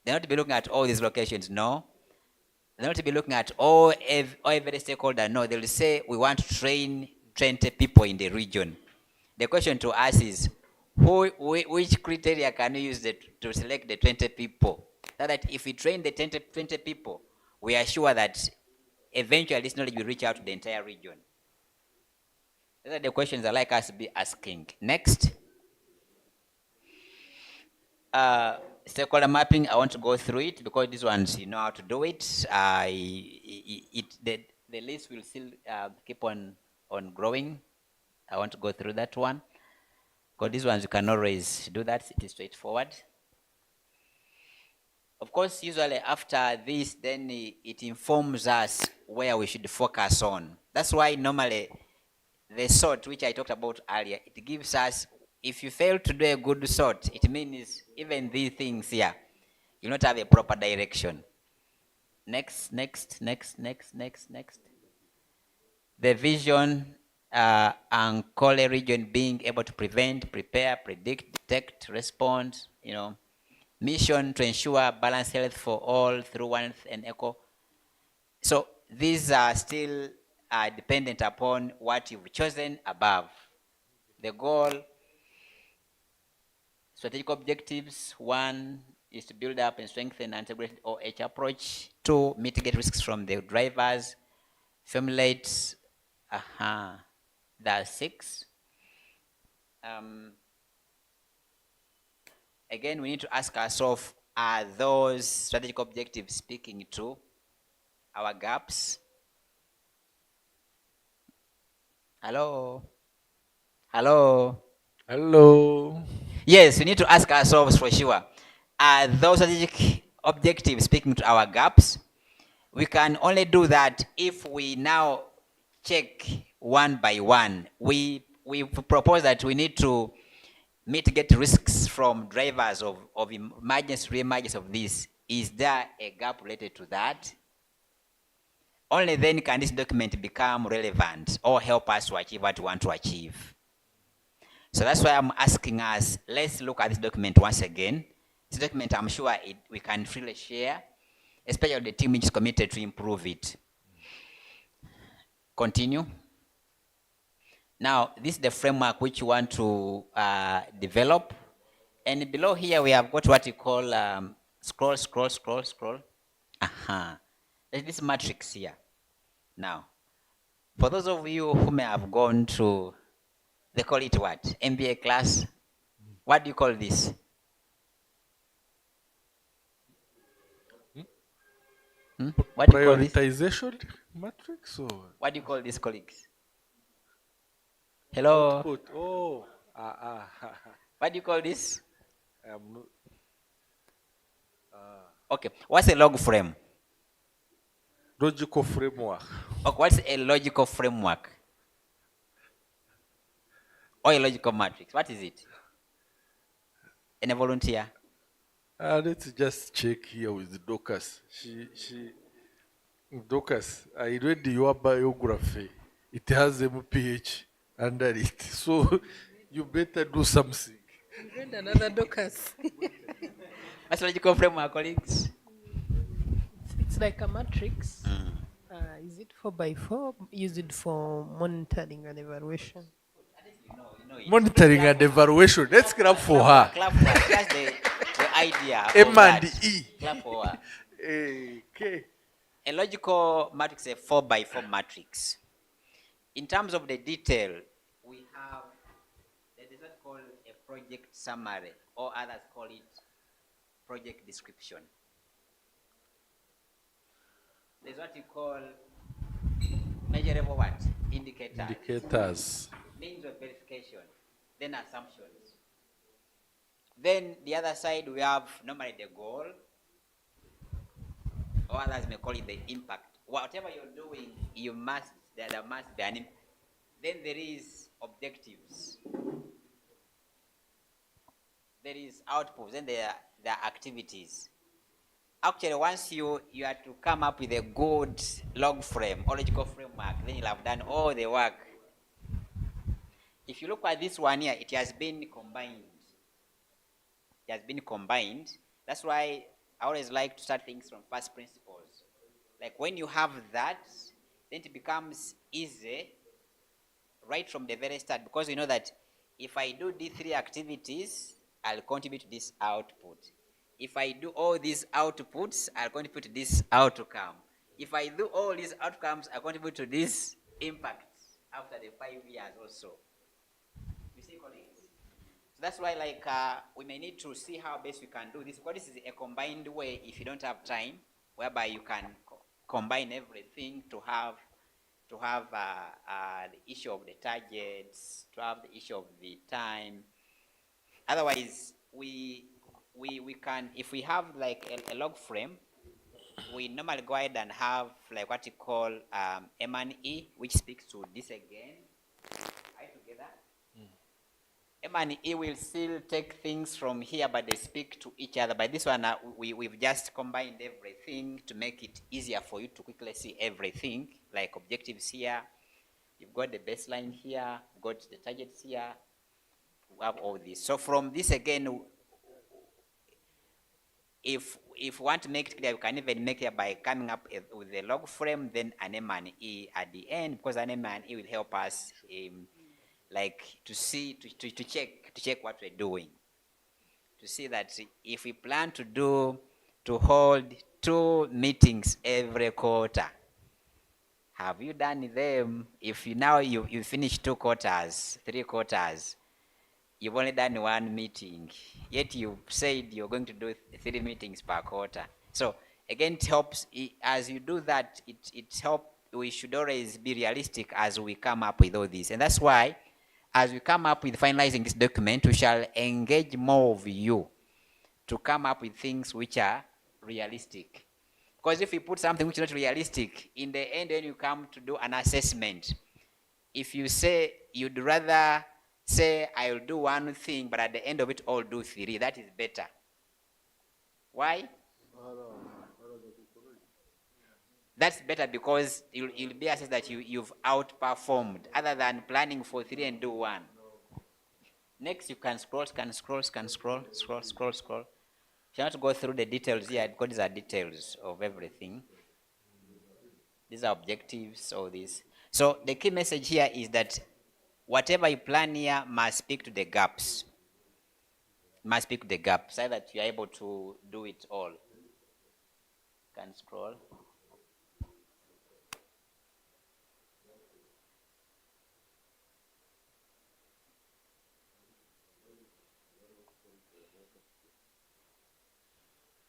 They're not to be looking at all these locations, no. They're not to be looking at every stakeholder, no. They will say, we want to train 20 people in the region. The question to us is, which criteria can we use to select the 20 people? So that if we train the 20 people, we are sure that eventually this knowledge will reach out to the entire region. Those are the questions I like us to be asking. Next. Stakeholder mapping, I want to go through it because these ones, you know how to do it. The list will still keep on growing. I want to go through that one. Because these ones you can always do that, it is straightforward. Of course, usually after this, then it informs us where we should focus on. That's why normally the sort which I talked about earlier, it gives us, if you fail to do a good sort, it means even these things here, you'll not have a proper direction. Next. The vision and call a region being able to prevent, prepare, predict, detect, respond, mission to ensure balanced health for all through One and Echo. So these are still dependent upon what you've chosen above. The goal, strategic objectives, 1 is to build up and strengthen an integrated OH approach. 2, mitigate risks from the drivers. Formulate, that's 6. Again, we need to ask ourselves, are those strategic objectives speaking to our gaps? Hello? Yes, we need to ask ourselves for sure. Are those strategic objectives speaking to our gaps? We can only do that if we now check one by one. We propose that we need to mitigate risks from drivers of emergence, re-emergence of this. Is there a gap related to that? Only then can this document become relevant or help us to achieve what we want to achieve. So that's why I'm asking us, let's look at this document once again. This document, I'm sure we can freely share, especially the team which is committed to improve it. Continue. Now, this is the framework which you want to develop. And below here, we have got what you call scroll. There's this matrix here. Now, for those of you who may have gone to, they call it what? MBA class? What do you call this? What do you call this?
Prioritization matrix? Or?
What do you call this, colleagues? Hello?
Output. Oh.
What do you call this?
Not,
okay. What's a log frame?
Logical framework.
Okay. What's a logical framework? Or a logical matrix? What is it? Any volunteer?
Let's just check here with Dorcas. Dorcas, I read your biography. It has MPH under it. So you better do something.
You read another Dorcas.
What's logical framework, colleagues?
It's like a matrix. Is it 4x4? Use it for monitoring and evaluation.
Monitoring and evaluation. Let's clap for her.
Clap for her. That's the idea.
M and E.
Clap for her.
Okay.
A logical matrix is a 4x4 matrix. In terms of the detail, we have, there is what's called a project summary, or others call it project description. There's what you call measurable what? Indicators.
Indicators.
Means of verification. Then assumptions. Then the other side, we have normally the goal, or others may call it the impact. Whatever you're doing, there must be an impact. Then there is objectives. there is outputs, and there are activities. Actually, once you are to come up with a good log frame or logical framework, then you'll have done all the work. If you look at this one here, it has been combined. It has been combined. That's why I always like to start things from first principles. Like when you have that, then it becomes easy right from the very start, because you know that if I do these 3 activities, I'll contribute to this output. If I do all these outputs, I'll contribute to this outcome. If I do all these outcomes, I'll contribute to this impact after the 5 years or so. You see, colleagues? So that's why, like, we may need to see how best we can do this, because this is a combined way if you don't have time, whereby you can combine everything to have the issue of the targets, to have the issue of the time. Otherwise, we can, if we have like a log frame, we normally go ahead and have like what you call M&E, which speaks to this again. Are you together? M&E will still take things from here, but they speak to each other. By this one, we've just combined everything to make it easier for you to quickly see everything, like objectives here. You've got the baseline here, you've got the targets here, we have all this. So from this again, if we want to make it clear, we can even make it by coming up with the log frame, then an M&E at the end, because an M&E will help us like to see, to check what we're doing. To see that if we plan to hold 2 meetings every quarter, have you done them? If you finish 2 quarters, 3 quarters, you've only done 1 meeting, yet you said you're going to do 3 meetings per quarter. So again, it helps, as you do that, it helps, we should always be realistic as we come up with all this. And that's why, as we come up with finalizing this document, we shall engage more of you to come up with things which are realistic. Because if you put something which is not realistic, in the end, when you come to do an assessment, if you say you'd rather say I'll do 1 thing, but at the end of it all do 3, that is better. Why? That's better, because you'll be assessed that you've outperformed, other than planning for 3 and do 1. Next, you can scroll. You have to go through the details here, because these are details of everything. These are objectives, all this. So the key message here is that whatever you plan here must speak to the gaps. Must speak to the gaps, so that you are able to do it all. You can scroll.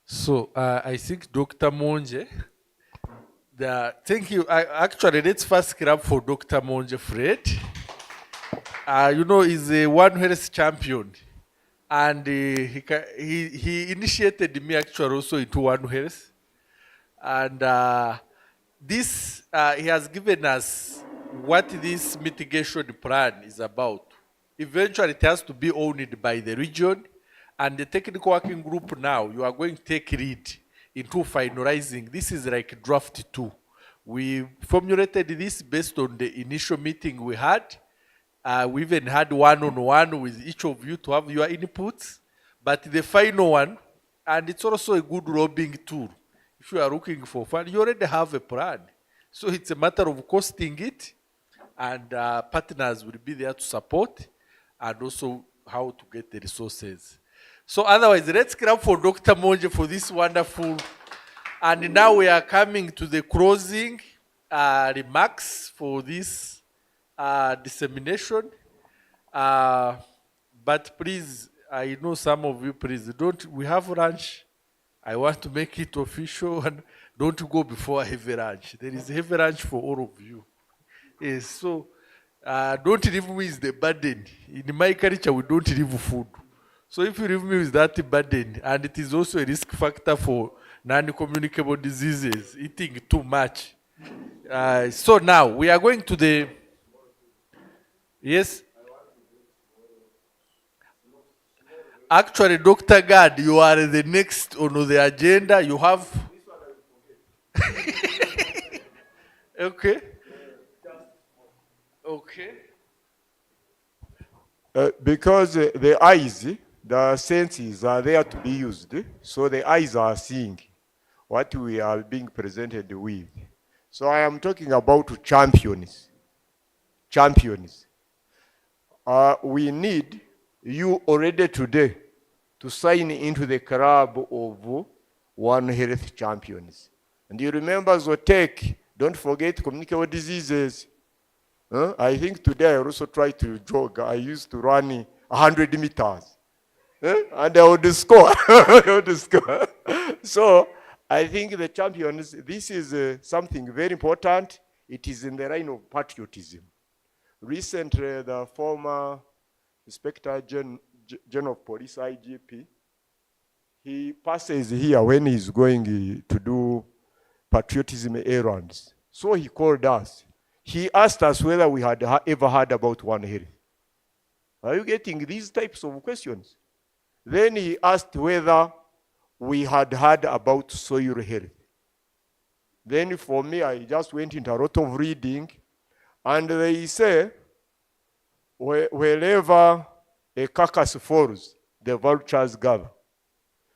So I think Dr. Monje, thank you. Actually, let's first clap for Dr. Monje Fred. You know, he's a One Health champion, and he initiated me actually also into One Health, and this he has given us what this mitigation plan is about. Eventually, it has to be owned by the region. And the technical working group now, you are going to take lead into finalizing. This is like draft 2. We formulated this based on the initial meeting we had. We even had one-on-one with each of you to have your inputs. But the final one, and it's also a good lobbying tool. If you are looking for fund, you already have a plan. So it's a matter of costing it, and partners will be there to support, and also how to get the resources. So otherwise, let's clap for Dr. Monje for this wonderful. And now we are coming to the closing remarks for this dissemination. But please, I know some of you, please, we have lunch. I want to make it official, and don't go before a heavy lunch. There is a heavy lunch for all of you. Yes, so don't leave me with the burden. In my culture, we don't leave food. So if you leave me with that burden, and it is also a risk factor for non-communicable diseases, eating too much. So now we are going to the, yes? Actually, Dr. Gad, you are the next on the agenda. You have. Okay. Okay.
Because the eyes, the senses are there to be used, so the eyes are seeing what we are being presented with. So I am talking about champions. Champions. We need you already today to sign into the club of One Health Champions. And you remember ZOHEC, don't forget communicable diseases. I think today I also try to jog. I used to run 100 meters. And I would score. I would score. So I think the champions, this is something very important. It is in the line of patriotism. Recently, the former Inspector General of Police, IGP, he passes here when he's going to do patriotism errands. So he called us. He asked us whether we had ever heard about One Health. Are you getting these types of questions? Then he asked whether we had heard about soil health. Then for me, I just went into a lot of reading, and they say, wherever a carcass falls, the vultures gather.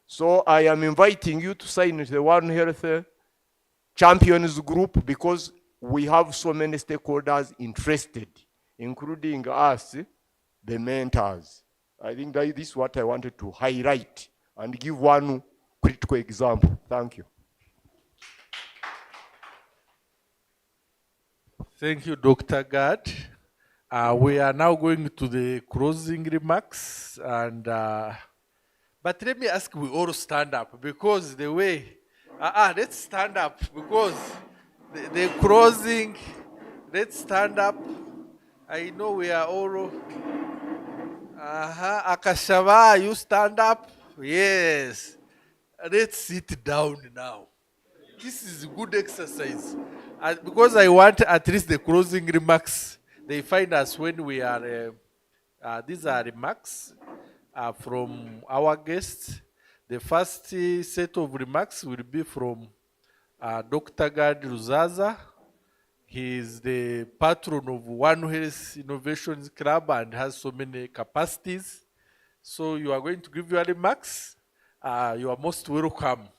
So I am inviting you to sign into the One Health Champions group, because we have so many stakeholders interested, including us, the mentors. I think that this is what I wanted to highlight and give one critical example. Thank you.
Thank you, Dr. Gad. We are now going to the closing remarks, and but let me ask, we all stand up, because the way, let's stand up, because the closing, let's stand up. I know we are all, Akashava, you stand up? Yes. Let's sit down now. This is good exercise. Because I want at least the closing remarks. They find us when we are, these are remarks from our guests. The first set of remarks will be from Dr. Gad Ruzaza. He is the patron of One Health Innovations Club and has so many capacities. So you are going to give your remarks. You are most welcome.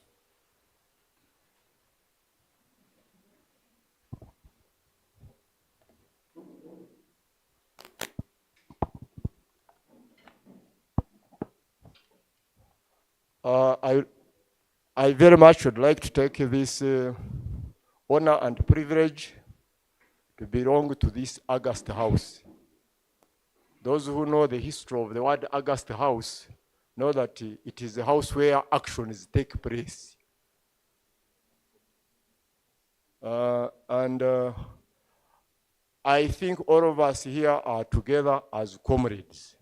I very much would like to take this honor and privilege to belong to this August House. Those who know the history of the word August House know that it is a house where actions take place. I think all of us here are together as comrades.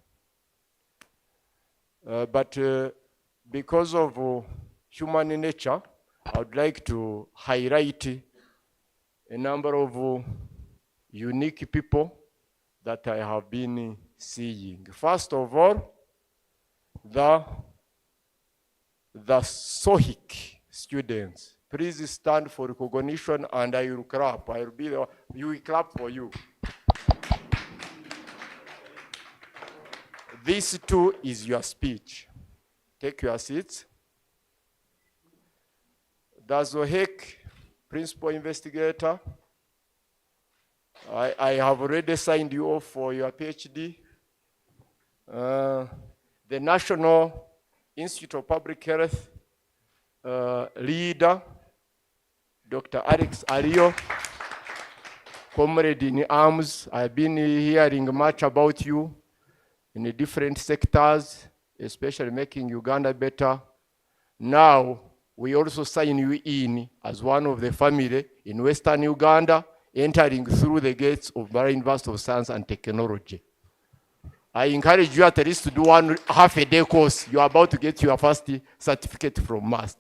But because of human nature, I would like to highlight a number of unique people that I have been seeing. First of all, the ZOHEC students. Please stand for recognition, and I will clap. I will be there. You will clap for you. This too is your speech. Take your seats. The ZOHEC principal investigator, I have already signed you off for your PhD. The National Institute of Public Health leader, Dr. Alex Ario, comrade in arms. I've been hearing much about you in the different sectors, especially making Uganda better. Now, we also sign you in as one of the family in Western Uganda, entering through the gates of Mbarara University of Science and Technology. I encourage you at least to do one half a day course. You are about to get your first certificate from MAST.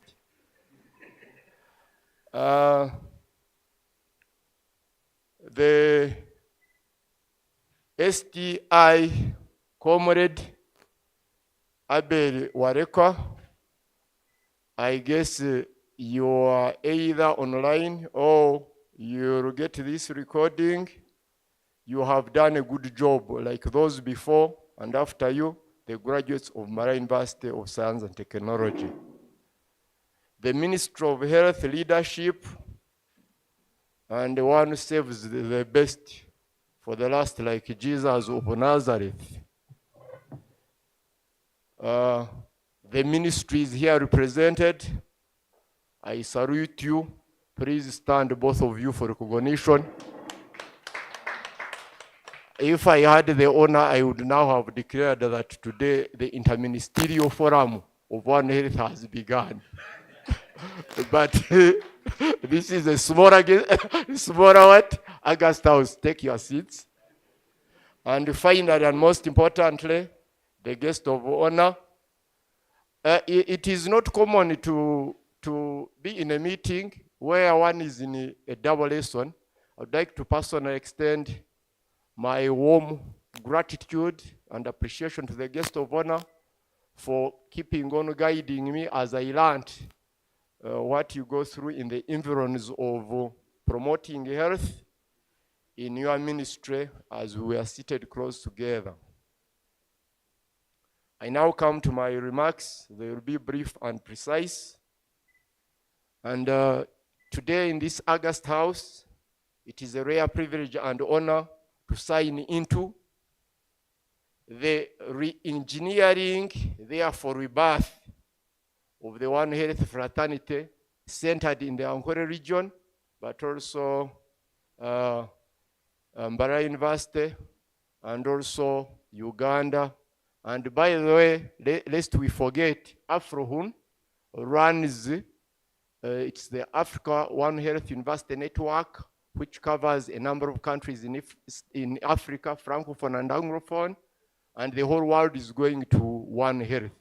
The STI comrade,
Abel Wareka, I guess you are either online or you'll get this recording. You have done a good job like those before and after you, the graduates of Mbarara University of Science and Technology. The Ministry of Health leadership and the one who saves the best for the last, like Jesus of Nazareth. The ministry is here represented. I salute you. Please stand, both of you, for recognition. If I had the honor, I would now have declared that today the interministerial forum of One Health has begun. But this is a smaller what? August House. Take your seats. And finally, and most importantly, the guest of honor. It is not common to be in a meeting where one is in a double lesson. I would like to personally extend my warm gratitude and appreciation to the guest of honor for keeping on guiding me as I learned what you go through in the environs of promoting health in your ministry as we are seated close together. I now come to my remarks. They will be brief and precise. And today in this August House, it is a rare privilege and honor to sign into the re-engineering, therefore rebirth, of the One Health fraternity centered in the Ankole region, but also Mbarara University and also Uganda. And by the way, lest we forget, AfroHun runs, it's the Africa One Health University Network, which covers a number of countries in Africa, Francophone and Anglophone, and the whole world is going to One Health.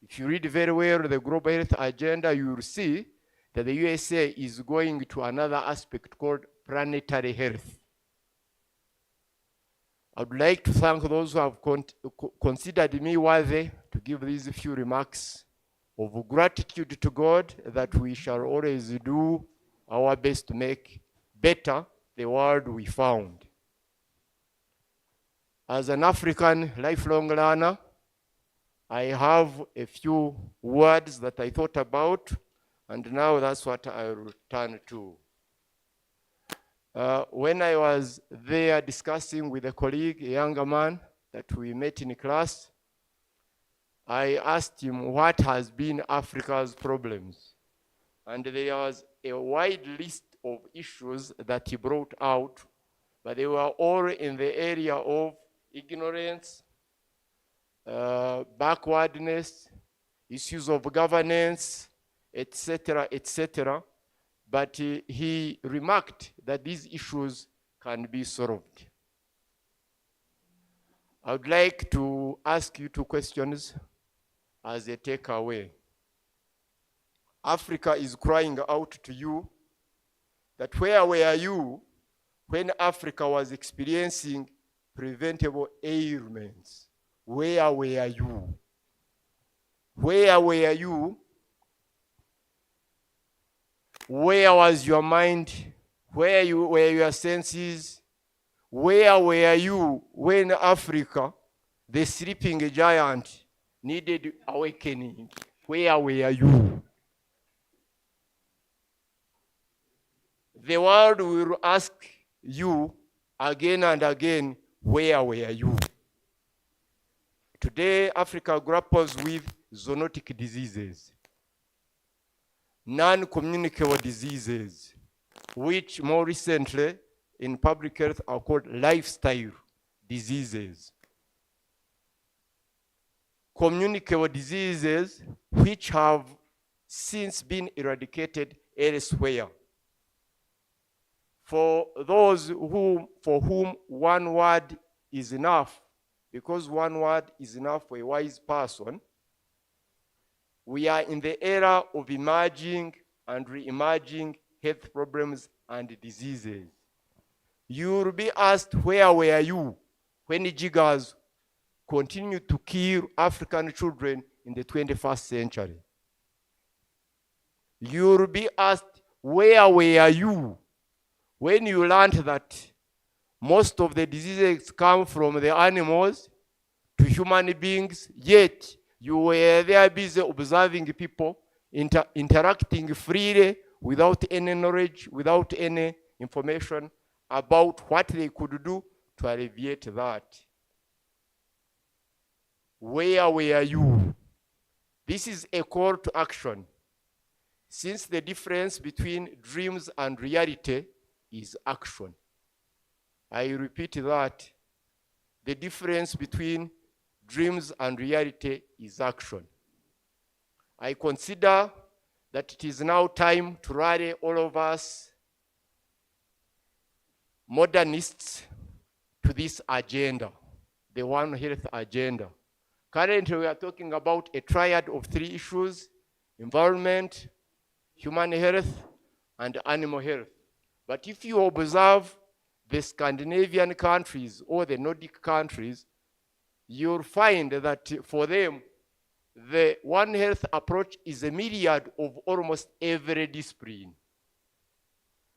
If you read very well the Global Health Agenda, you will see that the USA is going to another aspect called planetary health. I would like to thank those who have considered me worthy to give these few remarks of gratitude to God that we shall always do our best to make better the world we found. As an African lifelong learner, I have a few words that I thought about, and now that's what I will turn to. When I was there discussing with a colleague, a younger man that we met in class, I asked him what has been Africa's problems. And there was a wide list of issues that he brought out, but they were all in the area of ignorance, backwardness, issues of governance, etc., etc. But he remarked that these issues can be solved. I would like to ask you two questions as a takeaway. Africa is crying out to you that where were you when Africa was experiencing preventable ailments? Where were you? Where were you? Where was your mind? Where were your senses? Where were you when Africa, the sleeping giant, needed awakening? Where were you? The world will ask you again and again, where were you? Today, Africa grapples with zoonotic diseases, non-communicable diseases, which more recently in public health are called lifestyle diseases. Communicable diseases which have since been eradicated elsewhere. For those for whom one word is enough, because one word is enough for a wise person, we are in the era of emerging and re-emerging health problems and diseases. You will be asked, where were you when jiggers continue to kill African children in the 21st century. You will be asked, where were you when you learned that most of the diseases come from the animals to human beings, yet you were there busy observing people interacting freely without any knowledge, without any information about what they could do to alleviate that. Where were you? This is a call to action. Since the difference between dreams and reality is action. I repeat that. The difference between dreams and reality is action. I consider that it is now time to rally all of us modernists to this agenda, the One Health agenda. Currently, we are talking about a triad of 3 issues: environment, human health, and animal health. But if you observe the Scandinavian countries or the Nordic countries, you'll find that for them, the One Health approach is a myriad of almost every discipline.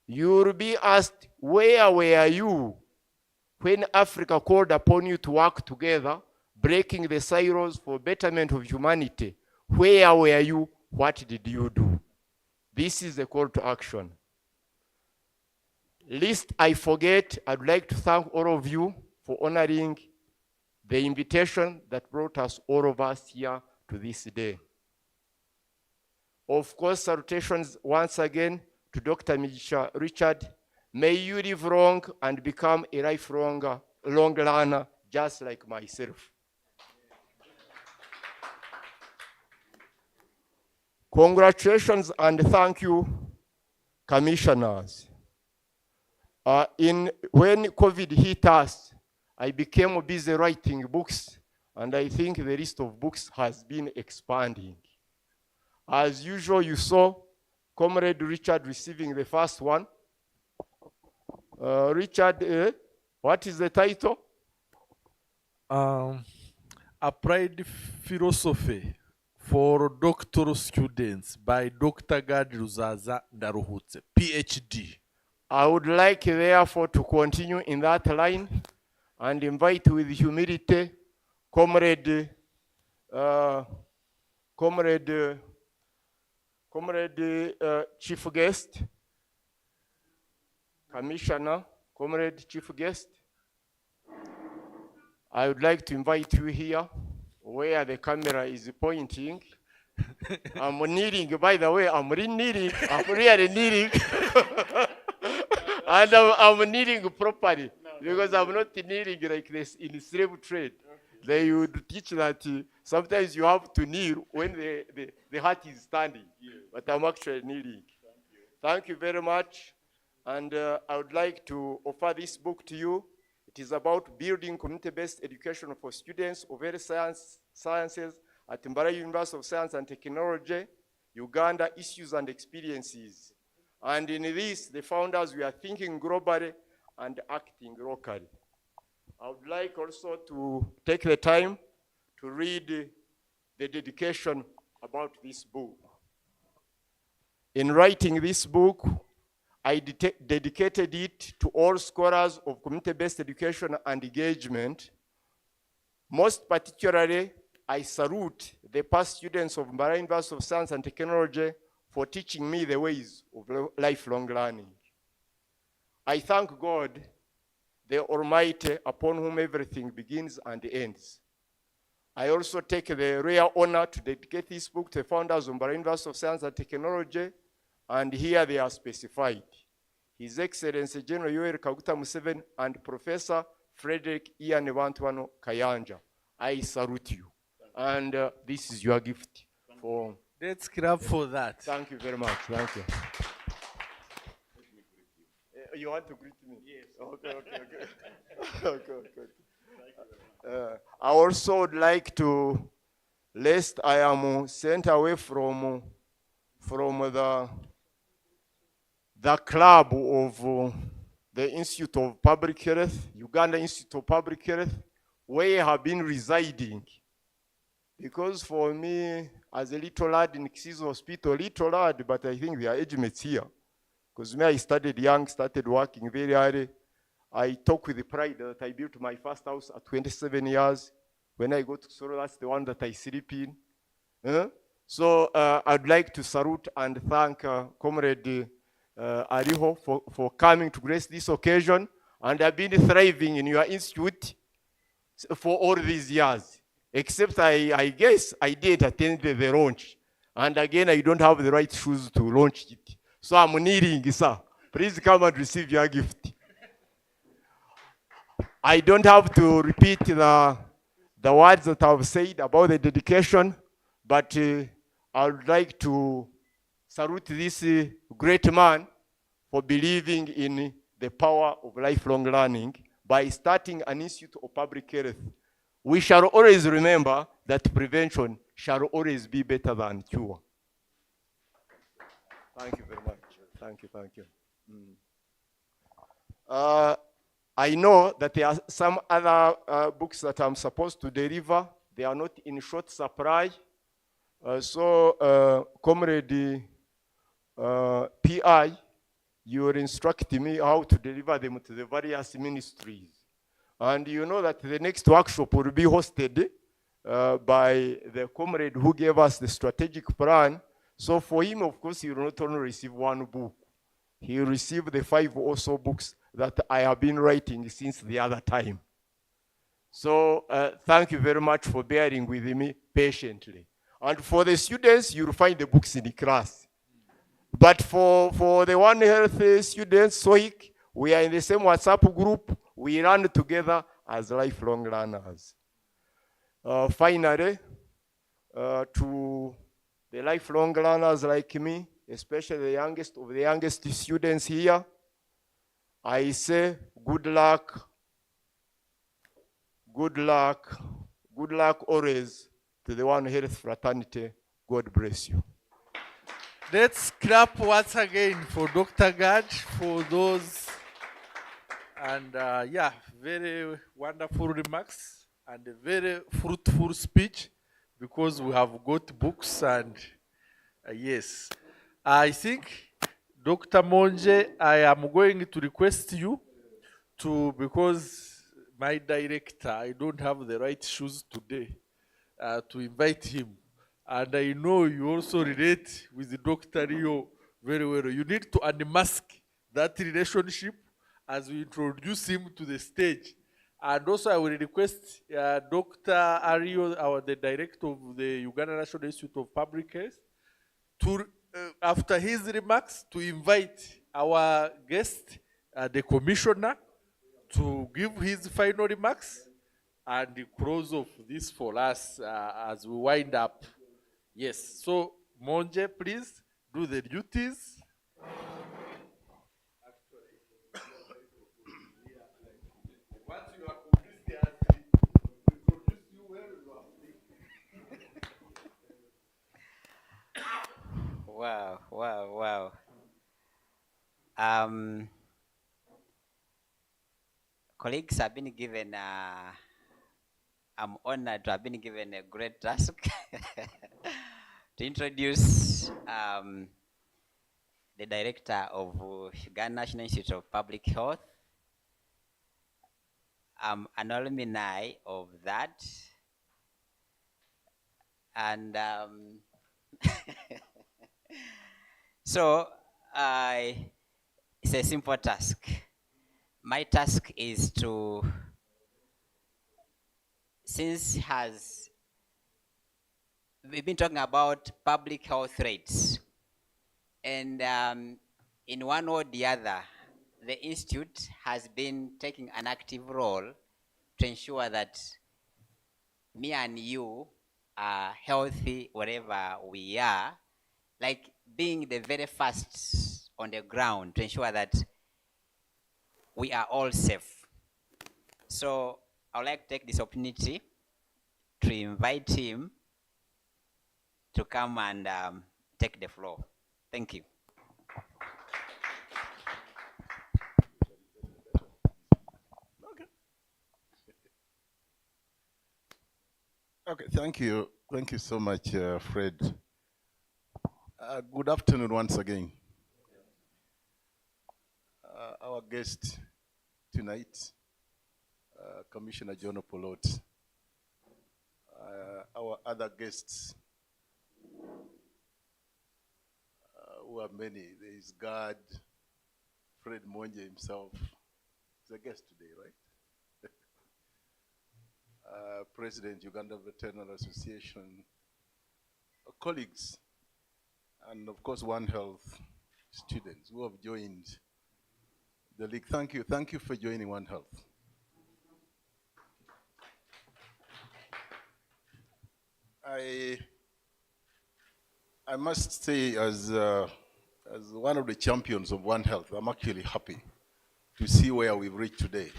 You'll be asked, where were you when Africa called upon you to work together, breaking the silos for betterment of humanity? Where were you? What did you do? This is the call to action. Lest I forget, I'd like to thank all of you for honoring the invitation that brought us, all of us, here to this day. Of course, salutations once again to Dr. Migisha Richard. May you live long and become a lifelong long learner, just like myself. Congratulations and thank you, commissioners. When COVID hit us, I became busy writing books, and I think the list of books has been expanding. As usual, you saw Comrade Richard receiving the first one. Richard, what is the title?
Applied Philosophy for Doctoral Students by Dr. Gadi Ruzaza Ndaruhutse, PhD.
I would like, therefore, to continue in that line and invite with humility Comrade Chief Guest, Commissioner, Comrade Chief Guest. I would like to invite you here where the camera is pointing. I'm kneeling, by the way, I'm really kneeling, and I'm kneeling properly, because I'm not kneeling like this in slave trade. They would teach that sometimes you have to kneel when the heart is standing, but I'm actually kneeling. Thank you very much, and I would like to offer this book to you. It is about building community-based education for students of various sciences at Mbarara University of Science and Technology, Uganda, Issues and Experiences. And in this, the founders, we are thinking globally and acting locally. I would like also to take the time to read the dedication about this book. In writing this book, I dedicated it to all scholars of community-based education and engagement. Most particularly, I salute the past students of Mbarara University of Science and Technology for teaching me the ways of lifelong learning. I thank God, the Almighty, upon whom everything begins and ends. I also take the rare honor to dedicate this book to the founders of Mbarara University of Science and Technology, and here they are specified: His Excellency General Yoweri Kaguta Museveni and Professor Frederick Ian Bantwano Kayanja. I salute you, and this is your gift. For
Let's clap for that.
Thank you very much. Thank you. You want to greet me? Yes. Okay. I also would like to, lest I am sent away from the club of the Institute of Public Health, Uganda Institute of Public Health, where I have been residing. Because for me, as a little lad in Kisizo Hospital, little lad, but I think they are age mates here. Because me, I started young, started working very early. I talk with the pride that I built my first house at 27 years. When I go to Soro, that's the one that I sleep in. So I'd like to salute and thank Comrade Ariho for coming to grace this occasion. And I've been thriving in your institute for all these years. Except I guess I did attend the launch. And again, I don't have the right shoes to launch it. So I'm needing, sir. Please come and receive your gift. I don't have to repeat the words that I've said about the dedication, but I would like to salute this great man for believing in the power of lifelong learning by starting an Institute of Public Health. We shall always remember that prevention shall always be better than cure. Thank you very much. Thank you, thank you. I know that there are some other books that I'm supposed to deliver. They are not in short supply. Comrade PI, you are instructing me how to deliver them to the various ministries. And you know that the next workshop will be hosted by the comrade who gave us the strategic plan. So for him, of course, he will not only receive one book, he will receive the 5 or so books that I have been writing since the other time. So thank you very much for bearing with me patiently. And for the students, you'll find the books in the class. But for the One Health students, ZOHEC, we are in the same WhatsApp group. We learn together as lifelong learners. Finally, to the lifelong learners like me, especially the youngest of the youngest students here, I say good luck, good luck, good luck always to the One Health fraternity. God bless you.
Let's clap once again for Dr. Gad for those, and yeah, very wonderful remarks and a very fruitful speech, because we have got books and yes. I think, Dr. Monje, I am going to request you to, because my director, I don't have the right shoes today, to invite him. And I know you also relate with Dr. Rio very well. You need to unmask that relationship as we introduce him to the stage. And also I will request Dr. Ario, the director of the Uganda National Institute of Public Health, to, after his remarks, to invite our guest, the commissioner, to give his final remarks and close off this for us as we wind up. Yes, so Monje, please do the duties.
Wow, wow, wow. Colleagues have been given, I'm honored to have been given a great task to introduce the director of Uganda National Institute of Public Health. I'm an alumni of that. And so it's a simple task. My task is to, since we've been talking about public health rates, and in one or the other, the Institute has been taking an active role to ensure that me and you are healthy wherever we are, like being the very first on the ground to ensure that we are all safe. So I would like to take this opportunity to invite him to come and take the floor. Thank you.
Okay, thank you. Thank you so much, Fred. Good afternoon once again. Our guest tonight, Commissioner John Opolot. Our other guests, who are many. There is God, Fred Monje himself. He's a guest today, right? President, Uganda Veterinary Association, colleagues, and of course One Health students who have joined the league. Thank you. Thank you for joining One Health. I must say, as one of the champions of One Health, I'm actually happy to see where we've reached today.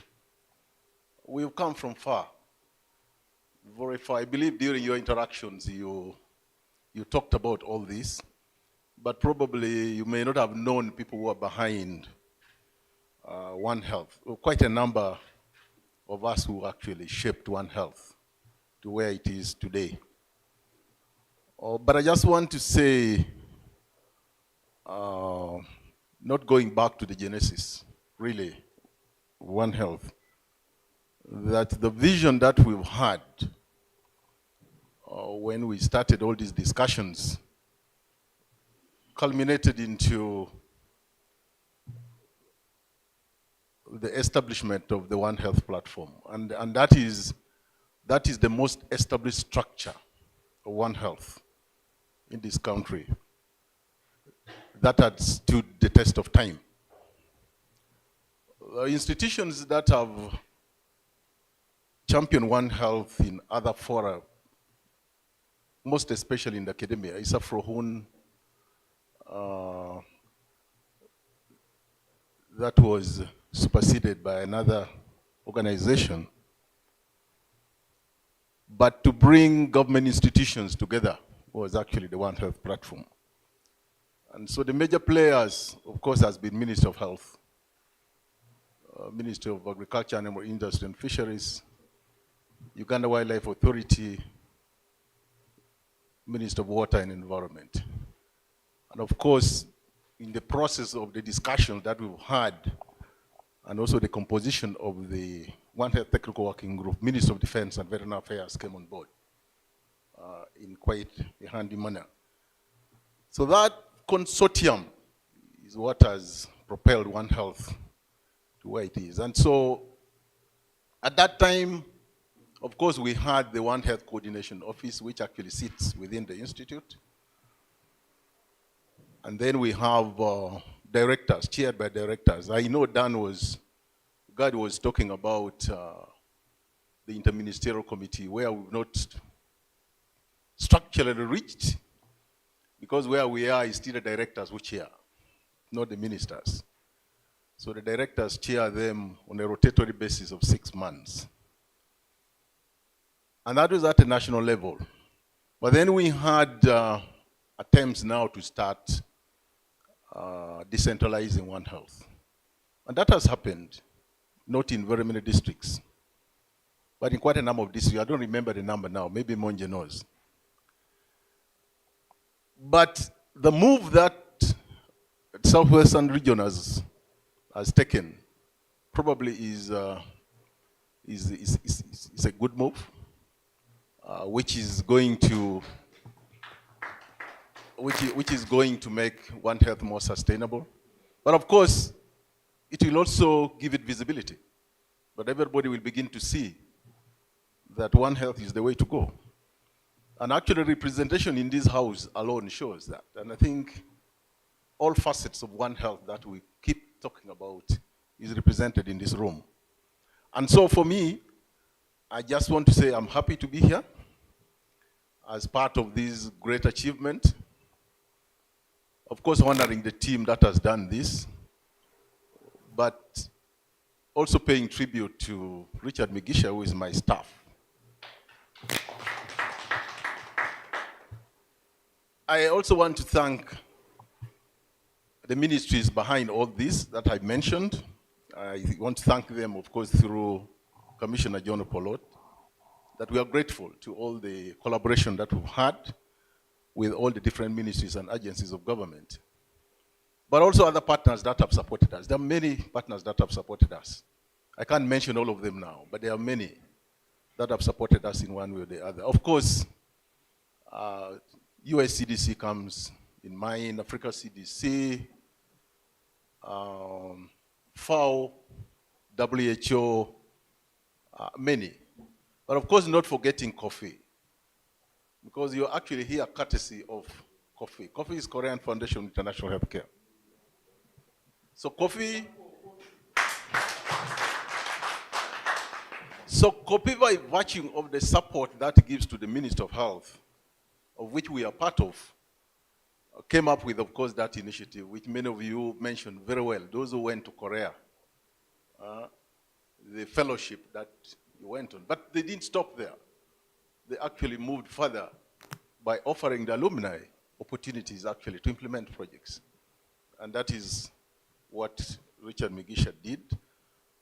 We've come from far, very far. I believe during your interactions, you talked about all this, but probably you may not have known people who are behind One Health. Quite a number of us who actually shaped One Health to where it is today. But I just want to say, not going back to the genesis, really, One Health, that the vision that we've had when we started all these discussions culminated into the establishment of the One Health platform. And that is the most established structure of One Health in this country that had stood the test of time. Institutions that have championed One Health in other fora, most especially in the academia, is Afrohun, that was superseded by another organization. But to bring government institutions together was actually the One Health platform. And so the major players, of course, has been Ministry of Health, Ministry of Agriculture, Animal Industry and Fisheries, Uganda Wildlife Authority, Minister of Water and Environment. And of course, in the process of the discussions that we've had, and also the composition of the One Health Technical Working Group, Minister of Defense and Veterinary Affairs came on board in quite a handy manner. So that consortium is what has propelled One Health to where it is. And so at that time, of course, we had the One Health Coordination Office, which actually sits within the institute. And then we have directors, chaired by directors. I know God was talking about the Interministerial Committee, where we've not structurally reached, because where we are is still the directors who chair, not the ministers. So the directors chair them on a rotatory basis of 6 months. And that was at a national level. But then we had attempts now to start decentralizing One Health. And that has happened, not in very many districts, but in quite a number of districts. I don't remember the number now, maybe Monje knows. But the move that Southwestern region has taken probably is a good move, which is going to make One Health more sustainable. But of course, it will also give it visibility. But everybody will begin to see that One Health is the way to go. And actually representation in this house alone shows that. And I think all facets of One Health that we keep talking about is represented in this room. And so for me, I just want to say I'm happy to be here as part of this great achievement. Of course, honoring the team that has done this, but also paying tribute to Richard Migisha, who is my staff. I also want to thank the ministries behind all this that I mentioned. I want to thank them, of course, through Commissioner John Opolot, that we are grateful to all the collaboration that we've had with all the different ministries and agencies of government, but also other partners that have supported us. There are many partners that have supported us. I can't mention all of them now, but there are many that have supported us in one way or the other. Of course, USCDC comes in mind, Africa CDC, FAO, WHO, many. But of course, not forgetting KOFIH, because you're actually here courtesy of KOFIH. KOFIH is Korean Foundation of International Healthcare. So KOFIH, by virtue of the support that it gives to the Minister of Health, of which we are part of, came up with, of course, that initiative, which many of you mentioned very well, those who went to Korea, the fellowship that you went on. But they didn't stop there. They actually moved further by offering the alumni opportunities actually to implement projects. And that is what Richard Migisha did,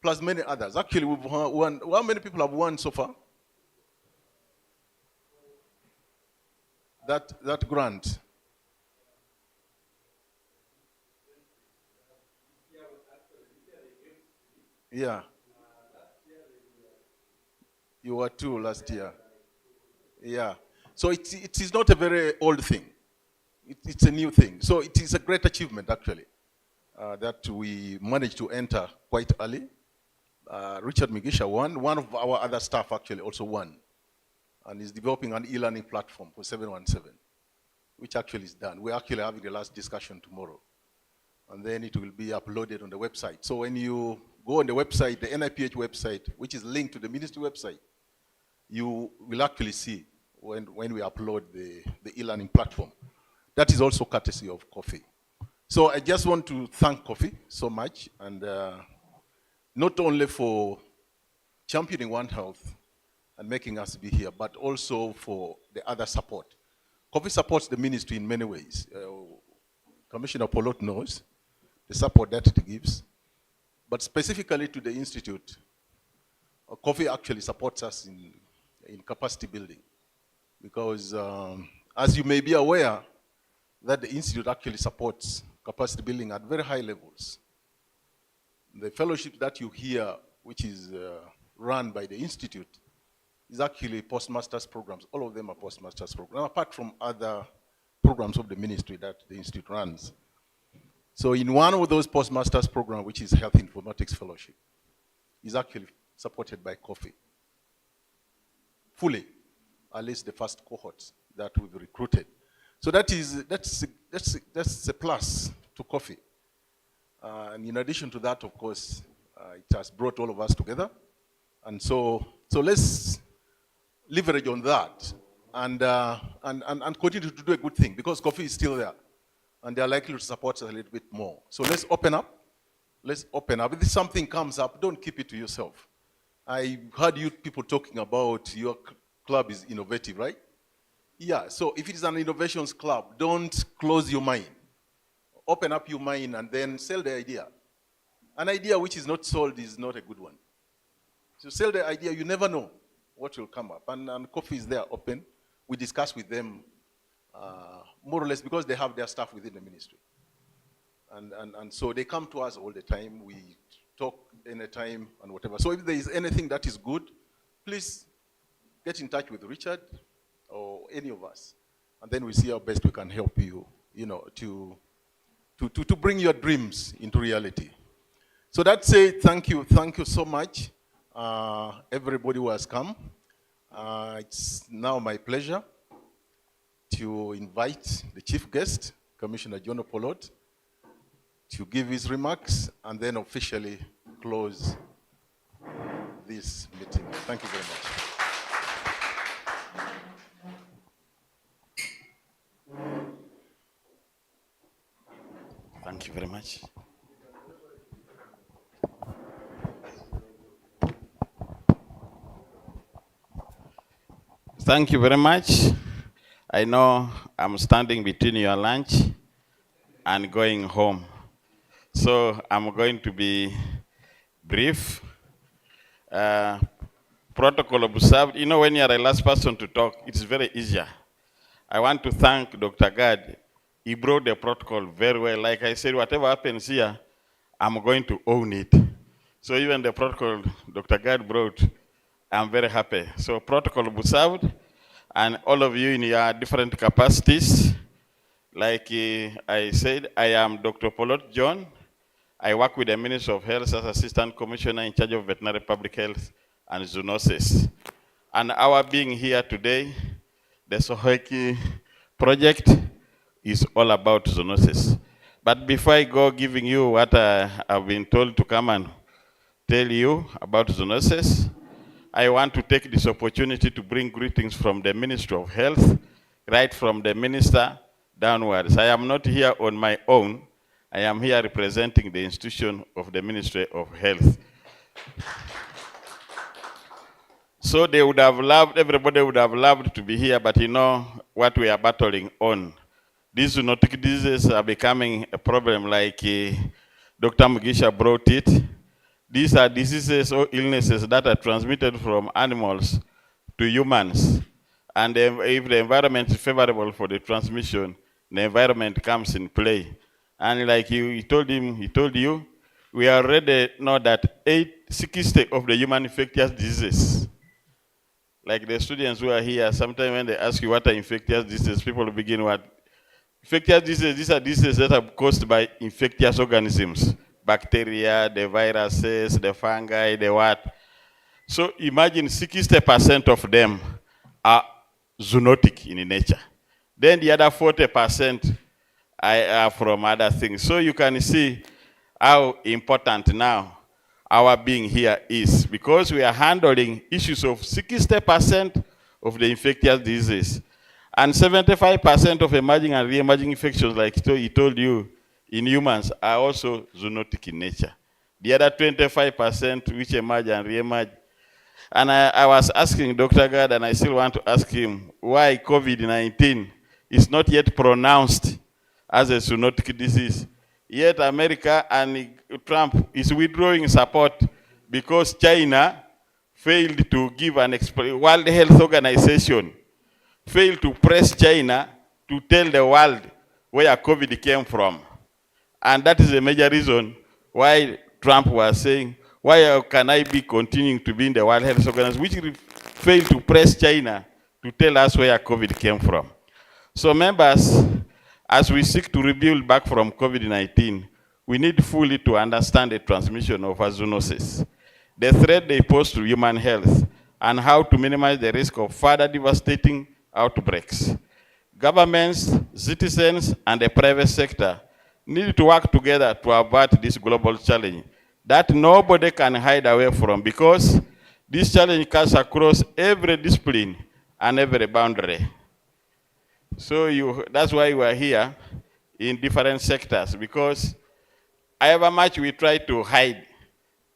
plus many others. Actually, we've won, how many people have won so far? That grant. Yeah. You were 2 last year. Yeah. So it is not a very old thing. It's a new thing. So it is a great achievement, actually, that we managed to enter quite early. Richard Migisha won. One of our other staff actually also won, and is developing an e-learning platform for 717, which actually is done. We're actually having the last discussion tomorrow, and then it will be uploaded on the website. So when you go on the website, the NIPH website, which is linked to the ministry website, you will actually see when we upload the e-learning platform. That is also courtesy of KOFIH. So I just want to thank KOFIH so much, and not only for championing One Health and making us be here, but also for the other support. KOFIH supports the ministry in many ways. Commissioner Opolot knows the support that it gives, but specifically to the Institute, KOFIH actually supports us in capacity building, because as you may be aware, that the Institute actually supports capacity building at very high levels. The fellowship that you hear, which is run by the Institute, is actually postmasters programs. All of them are postmasters programs, apart from other programs of the ministry that the Institute runs. So in one of those postmasters programs, which is Health Informatics Fellowship, is actually supported by KOFIH fully, at least the first cohorts that we've recruited. So that's a plus to KOFIH. And in addition to that, of course, it has brought all of us together. And so let's leverage on that and continue to do a good thing, because KOFIH is still there, and they are likely to support us a little bit more. So let's open up. Let's open up. If something comes up, don't keep it to yourself. I heard you people talking about your club is innovative, right? Yeah, so if it is an innovations club, don't close your mind. Open up your mind and then sell the idea. An idea which is not sold is not a good one. So sell the idea, you never know what will come up. And KOFIH is there open. We discuss with them more or less because they have their staff within the ministry. And so they come to us all the time. We talk anytime and whatever. So if there is anything that is good, please get in touch with Richard or any of us. And then we see how best we can help you, to bring your dreams into reality. So that's it. Thank you so much, everybody who has come. It's now my pleasure to invite the chief guest, Commissioner John Opolot, to give his remarks and then officially close this meeting. Thank you very much.
Thank you very much. Thank you very much. I know I'm standing between your lunch and going home. So I'm going to be brief. protocol observed. You know, when you are the last person to talk, it's very easier. I want to thank Dr. Gad. He brought the protocol very well. Like I said, whatever happens here, I'm going to own it. So even the protocol Dr. Gad brought, I'm very happy. So protocol observed, and all of you in your different capacities. Like I said, I am Dr. Opolot John. I work with the Ministry of Health as Assistant Commissioner in charge of Veterinary Public Health and Zoonosis. And our being here today, the ZOHEC project is all about zoonosis. But before I go giving you what I've been told to come and tell you about zoonosis, I want to take this opportunity to bring greetings from the Ministry of Health, right from the minister downwards. I am not here on my own. I am here representing the institution of the Ministry of Health. So they would have loved, everybody would have loved to be here, but you know what we are battling on. These zoonotic diseases are becoming a problem, like Dr. Mugisha brought it. These are diseases or illnesses that are transmitted from animals to humans. And if the environment is favorable for the transmission, the environment comes in play. And like he told you, we already know that 60 of the human infectious diseases, like the students who are here, sometimes when they ask you what are infectious diseases, people begin what? Infectious diseases, these are diseases that are caused by infectious organisms. Bacteria, the viruses, the fungi, the what. So imagine 60% of them are zoonotic in nature. Then the other 40% are from other things. So you can see how important now our being here is, because we are handling issues of 60% of the infectious diseases. And 75% of emerging and re-emerging infections, like he told you, in humans are also zoonotic in nature. The other 25% which emerge and re-emerge. And I was asking Dr. Gad, and I still want to ask him, why COVID-19 is not yet pronounced as a zoonotic disease. Yet America and Trump is withdrawing support because China failed to give an World Health Organization failed to press China to tell the world where COVID came from. And that is a major reason why Trump was saying, why can I be continuing to be in the World Health Organization, which failed to press China to tell us where COVID came from. So members, as we seek to rebuild back from COVID-19, we need fully to understand the transmission of zoonosis, the threat they pose to human health, and how to minimize the risk of further devastating outbreaks. Governments, citizens, and the private sector need to work together to avert this global challenge that nobody can hide away from, because this challenge cuts across every discipline and every boundary. So that's why we are here in different sectors, because however much we try to hide,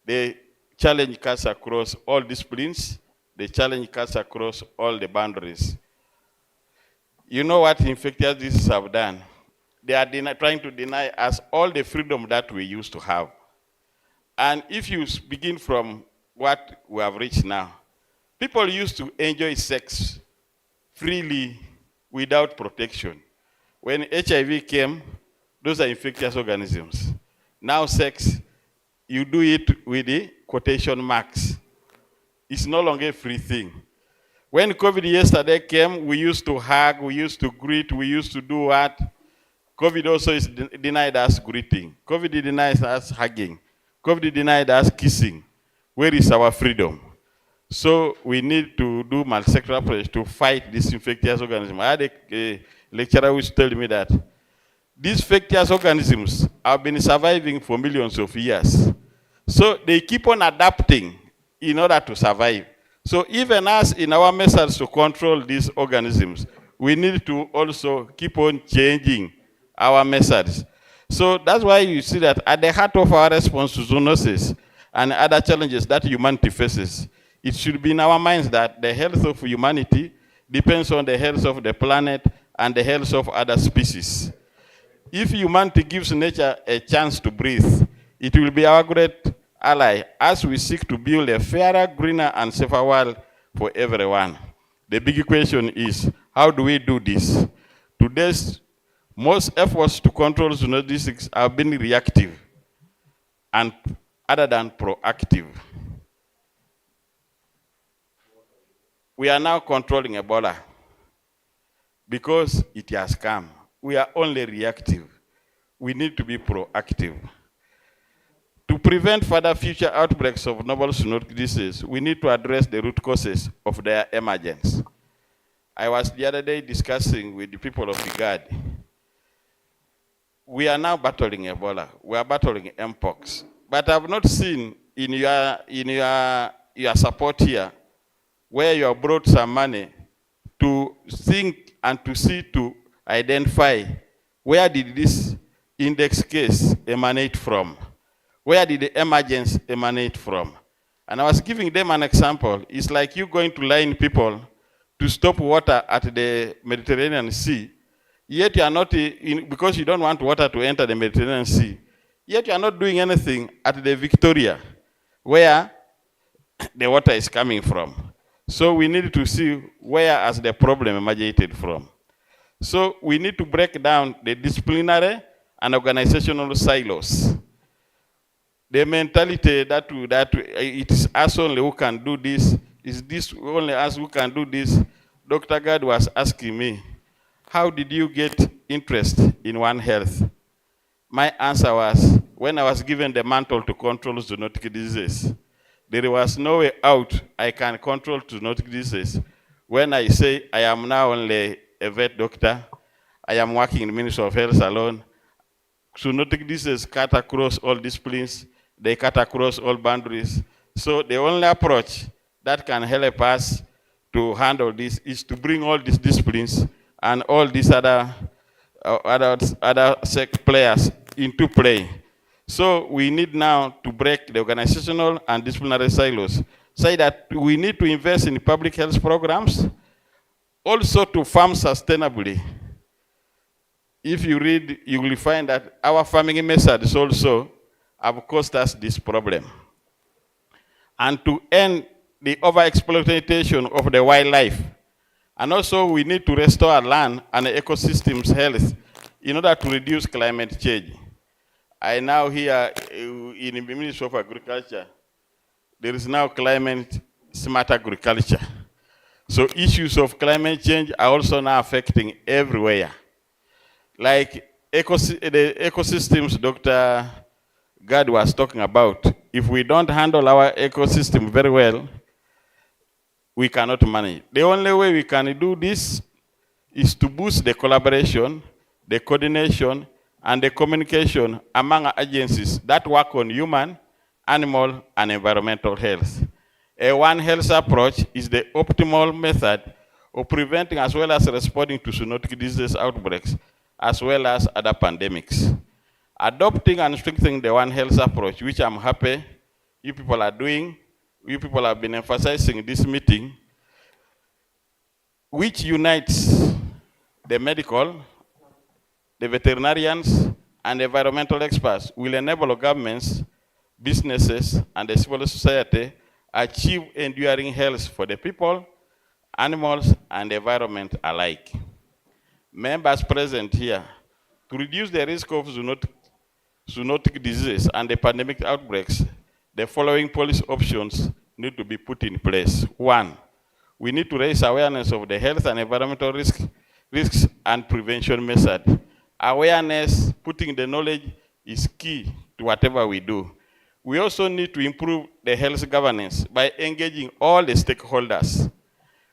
the challenge cuts across all disciplines, the challenge cuts across all the boundaries. You know what infectious diseases have done? They are trying to deny us all the freedom that we used to have. And if you begin from what we have reached now, people used to enjoy sex freely without protection. When HIV came, those are infectious organisms. Now sex, you do it with the quotation marks. It's no longer a free thing. When COVID yesterday came, we used to hug, we used to greet, we used to do what? COVID also is denied us greeting. COVID denies us hugging. COVID denied us kissing. Where is our freedom? So we need to do multi-sectoral approach to fight this infectious organism. I had a lecturer who told me that these infectious organisms have been surviving for millions of years. So they keep on adapting in order to survive. So even us, in our methods to control these organisms, we need to also keep on changing our methods. So that's why you see that at the heart of our response to zoonosis and other challenges that humanity faces, it should be in our minds that the health of humanity depends on the health of the planet and the health of other species. If humanity gives nature a chance to breathe, it will be our great ally as we seek to build a fairer, greener, and safer world for everyone. The big question is, how do we do this? Today's most efforts to control zoonosis have been reactive and other than proactive. We are now controlling Ebola because it has come. We are only reactive. We need to be proactive. To prevent further future outbreaks of novel zoonotic disease, we need to address the root causes of their emergence. I was the other day discussing with the people of IGAD. We are now battling Ebola. We are battling Mpox. But I've not seen in your support here where you have brought some money to think and to see, to identify where did this index case emanate from? Where did the emergence emanate from? And I was giving them an example. It's like you going to line people to stop water at the Mediterranean Sea, yet you are not, because you don't want water to enter the Mediterranean Sea, yet you are not doing anything at the Victoria, where the water is coming from. So we need to see where has the problem emanated from. So we need to break down the disciplinary and organizational silos. The mentality that it is us only who can do this, is this only us who can do this. Dr. Gad was asking me, how did you get interest in One Health? My answer was, when I was given the mantle to control zoonotic disease, there was no way out I can control zoonotic disease. When I say I am now only a vet doctor, I am working in the Ministry of Health alone, zoonotic diseases cut across all disciplines, they cut across all boundaries. So the only approach that can help us to handle this is to bring all these disciplines and all these other players into play. So we need now to break the organizational and disciplinary silos. Say that we need to invest in public health programs, also to farm sustainably. If you read, you will find that our farming methods also have caused us this problem. And to end the overexploitation of the wildlife. And also we need to restore our land and ecosystems health in order to reduce climate change. I now hear in the Ministry of Agriculture, there is now climate smart agriculture. So issues of climate change are also now affecting everywhere. Like the ecosystems Dr. Gad was talking about, if we don't handle our ecosystem very well, we cannot manage. The only way we can do this is to boost the collaboration, the coordination, and the communication among agencies that work on human, animal, and environmental health. A One Health approach is the optimal method of preventing as well as responding to zoonotic disease outbreaks, as well as other pandemics. Adopting and strengthening the One Health approach, which I'm happy you people are doing, you people have been emphasizing in this meeting, which unites the medical, the veterinarians, and environmental experts, will enable governments, businesses, and the civil society achieve enduring health for the people, animals, and the environment alike. Members present here, to reduce the risk of zoonotic disease and the pandemic outbreaks, the following policy options need to be put in place. One, we need to raise awareness of the health and environmental risks and prevention method. Awareness, putting the knowledge, is key to whatever we do. We also need to improve the health governance by engaging all the stakeholders.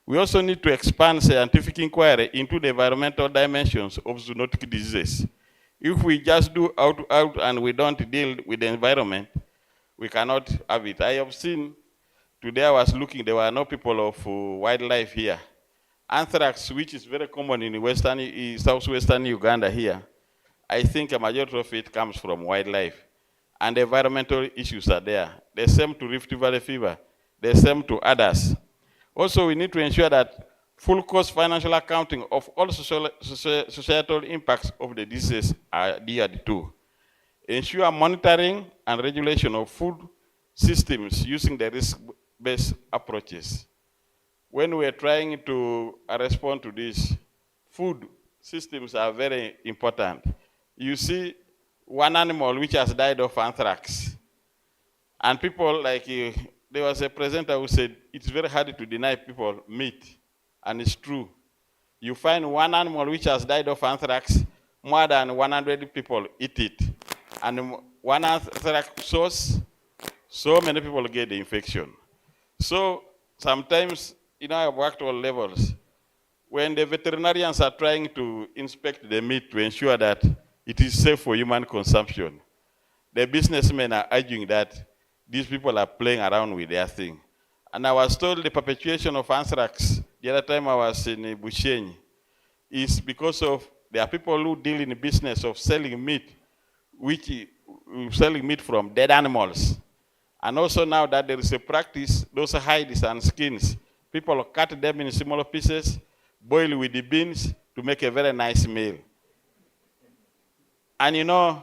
We also need to expand scientific inquiry into the environmental dimensions of zoonotic disease. If we just do out and we don't deal with the environment, we cannot have it. I have seen, today I was looking, there were no people of wildlife here. Anthrax, which is very common in southwestern Uganda here, I think a majority of it comes from wildlife. And environmental issues are there. The same to Rift Valley fever, the same to others. Also, we need to ensure that full cost financial accounting of all societal impacts of the disease are adhered to. Ensure monitoring and regulation of food systems using the risk-based approaches. When we're trying to respond to this, food systems are very important. You see one animal which has died of anthrax, and people like there was a presenter who said it's very hard to deny people meat, and it's true. You find one animal which has died of anthrax, more than 100 people eat it. And one anthrax source, so many people get the infection. So sometimes, I've worked all levels. When the veterinarians are trying to inspect the meat to ensure that it is safe for human consumption, the businessmen are arguing that these people are playing around with their thing. And I was told the perpetuation of anthrax, the other time I was in Bushenyi, is because of there are people who deal in the business of selling meat, selling meat from dead animals. And also now that there is a practice, those hides and skins, people cut them in smaller pieces, boil with the beans to make a very nice meal. And you know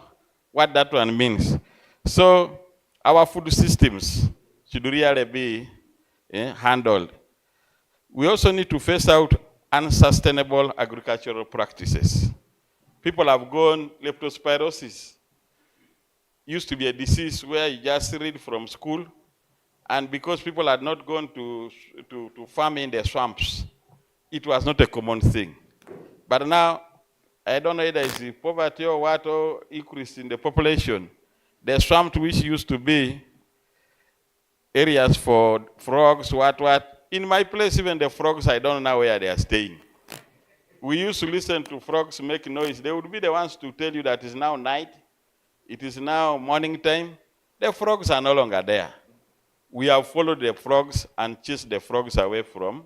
what that one means. So our food systems should really be handled. We also need to phase out unsustainable agricultural practices. People have gone, leptospirosis used to be a disease where you just read from school, and because people had not gone to farm in the swamps, it was not a common thing. But now, I don't know whether it's poverty or what, or increase in the population. The swamp which used to be areas for frogs, what. In my place, even the frogs, I don't know where they are staying. We used to listen to frogs make noise. They would be the ones to tell you that it's now night, it is now morning time. The frogs are no longer there. We have followed the frogs and chased the frogs away from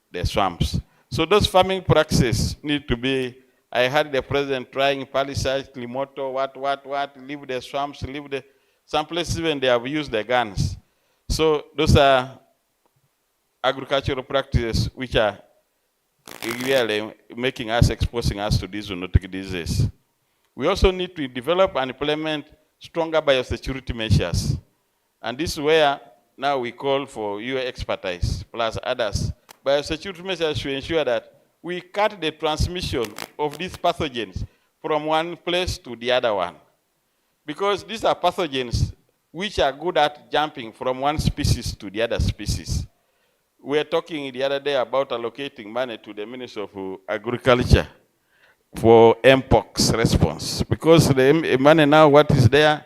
the swamps. So those farming practices need to be, I heard the president trying palisades, limoto, what, leave the swamps, some places even they have used the guns. So those are agricultural practices which are really exposing us to these zoonotic diseases. We also need to develop and implement stronger biosecurity measures. And this is where now we call for your expertise, plus others. Biosecurity measures to ensure that we cut the transmission of these pathogens from one place to the other one. Because these are pathogens which are good at jumping from one species to the other species. We were talking the other day about allocating money to the Ministry of Agriculture for Mpox response. Because the money now, what is there,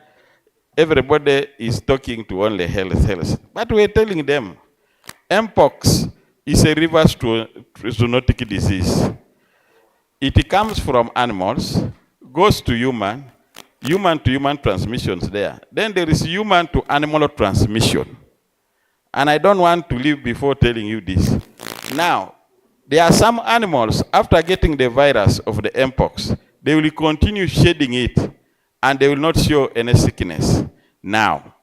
everybody is talking to only health. But we're telling them, Mpox is a reverse to zoonotic disease. It comes from animals, goes to human to human transmissions there. Then there is human to animal transmission. And I don't want to leave before telling you this. Now, there are some animals, after getting the virus of the Mpox, they will continue shedding it, and they will not show any sickness. Now,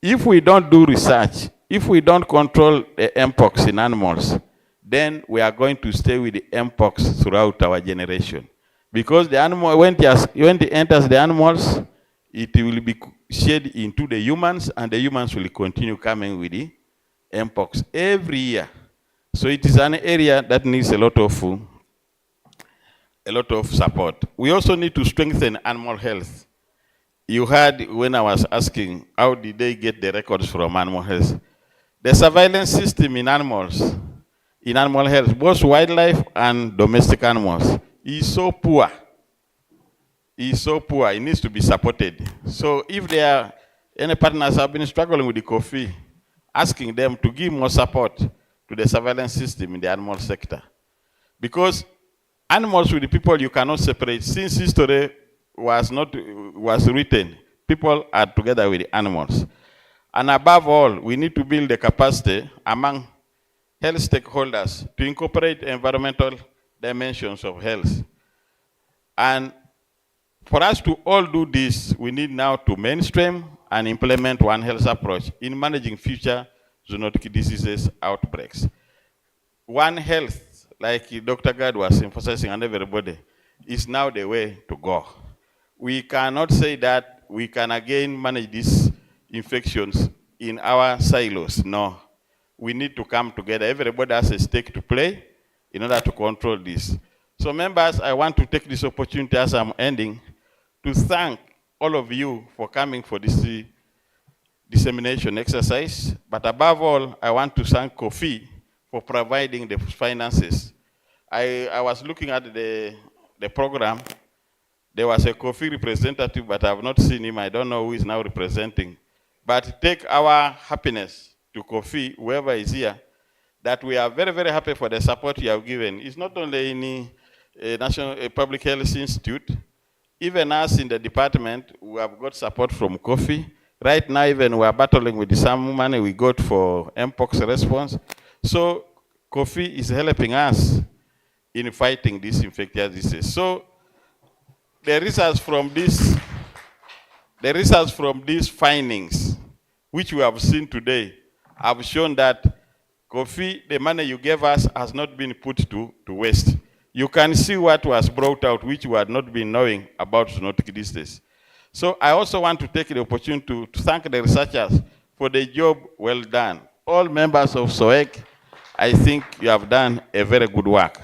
if we don't do research, if we don't control the Mpox in animals, then we are going to stay with the Mpox throughout our generation. Because the animal, when it enters the animals, it will be shed into the humans, and the humans will continue coming with the Mpox every year. So it is an area that needs a lot of support. We also need to strengthen animal health. You heard when I was asking, how did they get the records from animal health? The surveillance system in animal health, both wildlife and domestic animals, is so poor. It needs to be supported. So if there are any partners have been struggling with the KOFIH, asking them to give more support to the surveillance system in the animal sector. Because animals with the people you cannot separate. Since history was written, people are together with the animals. And above all, we need to build the capacity among health stakeholders to incorporate environmental dimensions of health. And for us to all do this, we need now to mainstream and implement One Health approach in managing future zoonotic diseases outbreaks. One Health, like Dr. Gad was emphasizing and everybody, is now the way to go. We cannot say that we can again manage these infections in our silos. No. We need to come together. Everybody has a stake to play in order to control this. So members, I want to take this opportunity as I'm ending to thank all of you for coming for this dissemination exercise. But above all, I want to thank KOFIH for providing the finances. I was looking at the program. There was a KOFIH representative, but I have not seen him. I don't know who is now representing. But take our happiness to KOFIH, whoever is here, that we are very, very happy for the support you have given. It's not only in National Public Health Institute, even us in the department, we have got support from KOFIH. Right now, even we are battling with some money we got for Mpox response. So KOFIH is helping us in fighting this infectious disease. So the results from these findings, which we have seen today, have shown that KOFIH, the money you gave us has not been put to waste. You can see what was brought out, which we had not been knowing about zoonotic disease. So I also want to take the opportunity to thank the researchers for the job well done. All members of ZOHEC, I think you have done a very good work.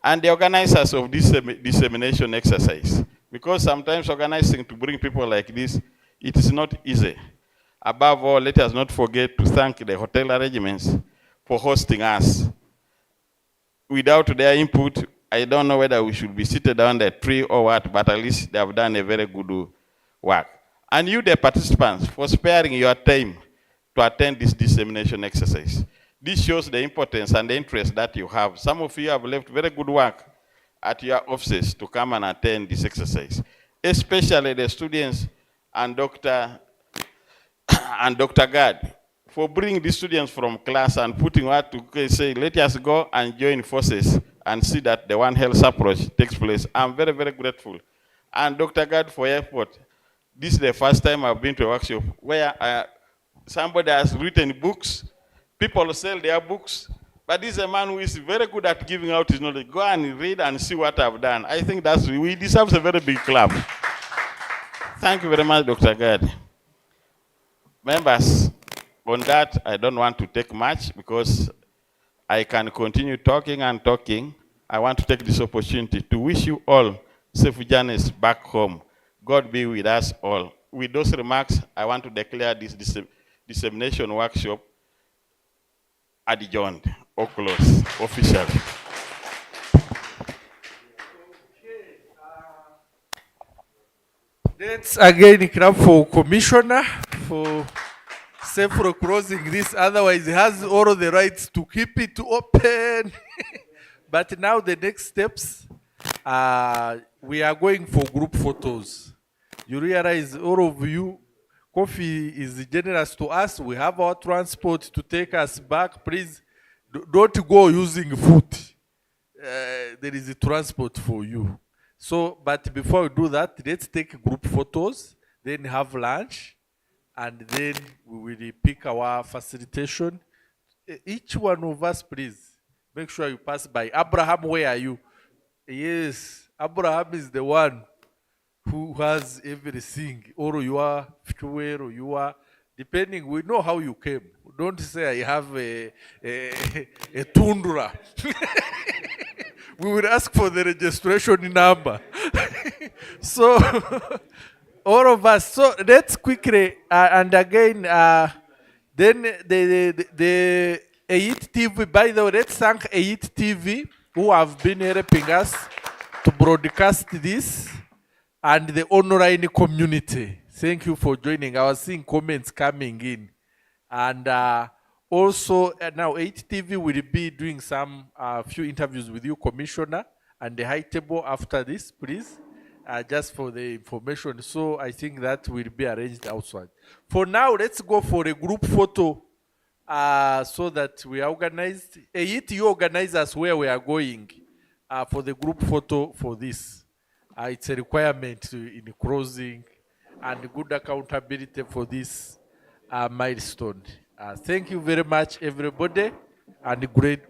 And the organizers of this dissemination exercise, because sometimes organizing to bring people like this, it is not easy. Above all, let us not forget to thank the hotel arrangements for hosting us. Without their input, I don't know whether we should be seated under a tree or what, but at least they have done a very good work. And you, the participants, for sparing your time to attend this dissemination exercise. This shows the importance and the interest that you have. Some of you have left very good work at your offices to come and attend this exercise, especially the students and Dr. Gad, for bringing the students from class and putting what to say, let us go and join forces and see that the One Health approach takes place. I'm very, very grateful. And Dr. Gad, for your effort. This is the first time I've been to a workshop where somebody has written books, people sell their books, but this is a man who is very good at giving out his knowledge. Go and read and see what I've done. I think we deserve a very big clap. Thank you very much, Dr. Gad. Members, on that, I don't want to take much because I can continue talking and talking. I want to take this opportunity to wish you all safe journeys back home. God be with us all. With those remarks, I want to declare this dissemination workshop adjourned or closed officially.
Let's again clap for Commissioner for safely closing this. Otherwise, he has all the rights to keep it open. But now the next steps, we are going for group photos. You realize, all of you, KOFIH is generous to us. We have our transport to take us back. Please don't go using foot. There is a transport for you. So, but before we do that, let's take group photos, then have lunch, and then we will pick our facilitation. Each one of us, please, make sure you pass by. Abraham, where are you? Yes, Abraham is the one who has everything, or you are fuel, or you are, depending, we know how you came. Don't say I have a tundra. We will ask for the registration number. So, all of us, so let's quickly, and again, then the EYIT TV, by the way, let's thank EYIT TV who have been helping us to broadcast this, and the online community. Thank you for joining. I was seeing comments coming in. And also, now EYIT TV will be doing some few interviews with you, Commissioner, and the high table after this, please, just for the information. So I think that will be arranged outside. For now, let's go for a group photo so that we are organized. EYIT, you organize us where we are going for the group photo for this. It's a requirement in closing and good accountability for this milestone. Thank you very much, everybody, and great.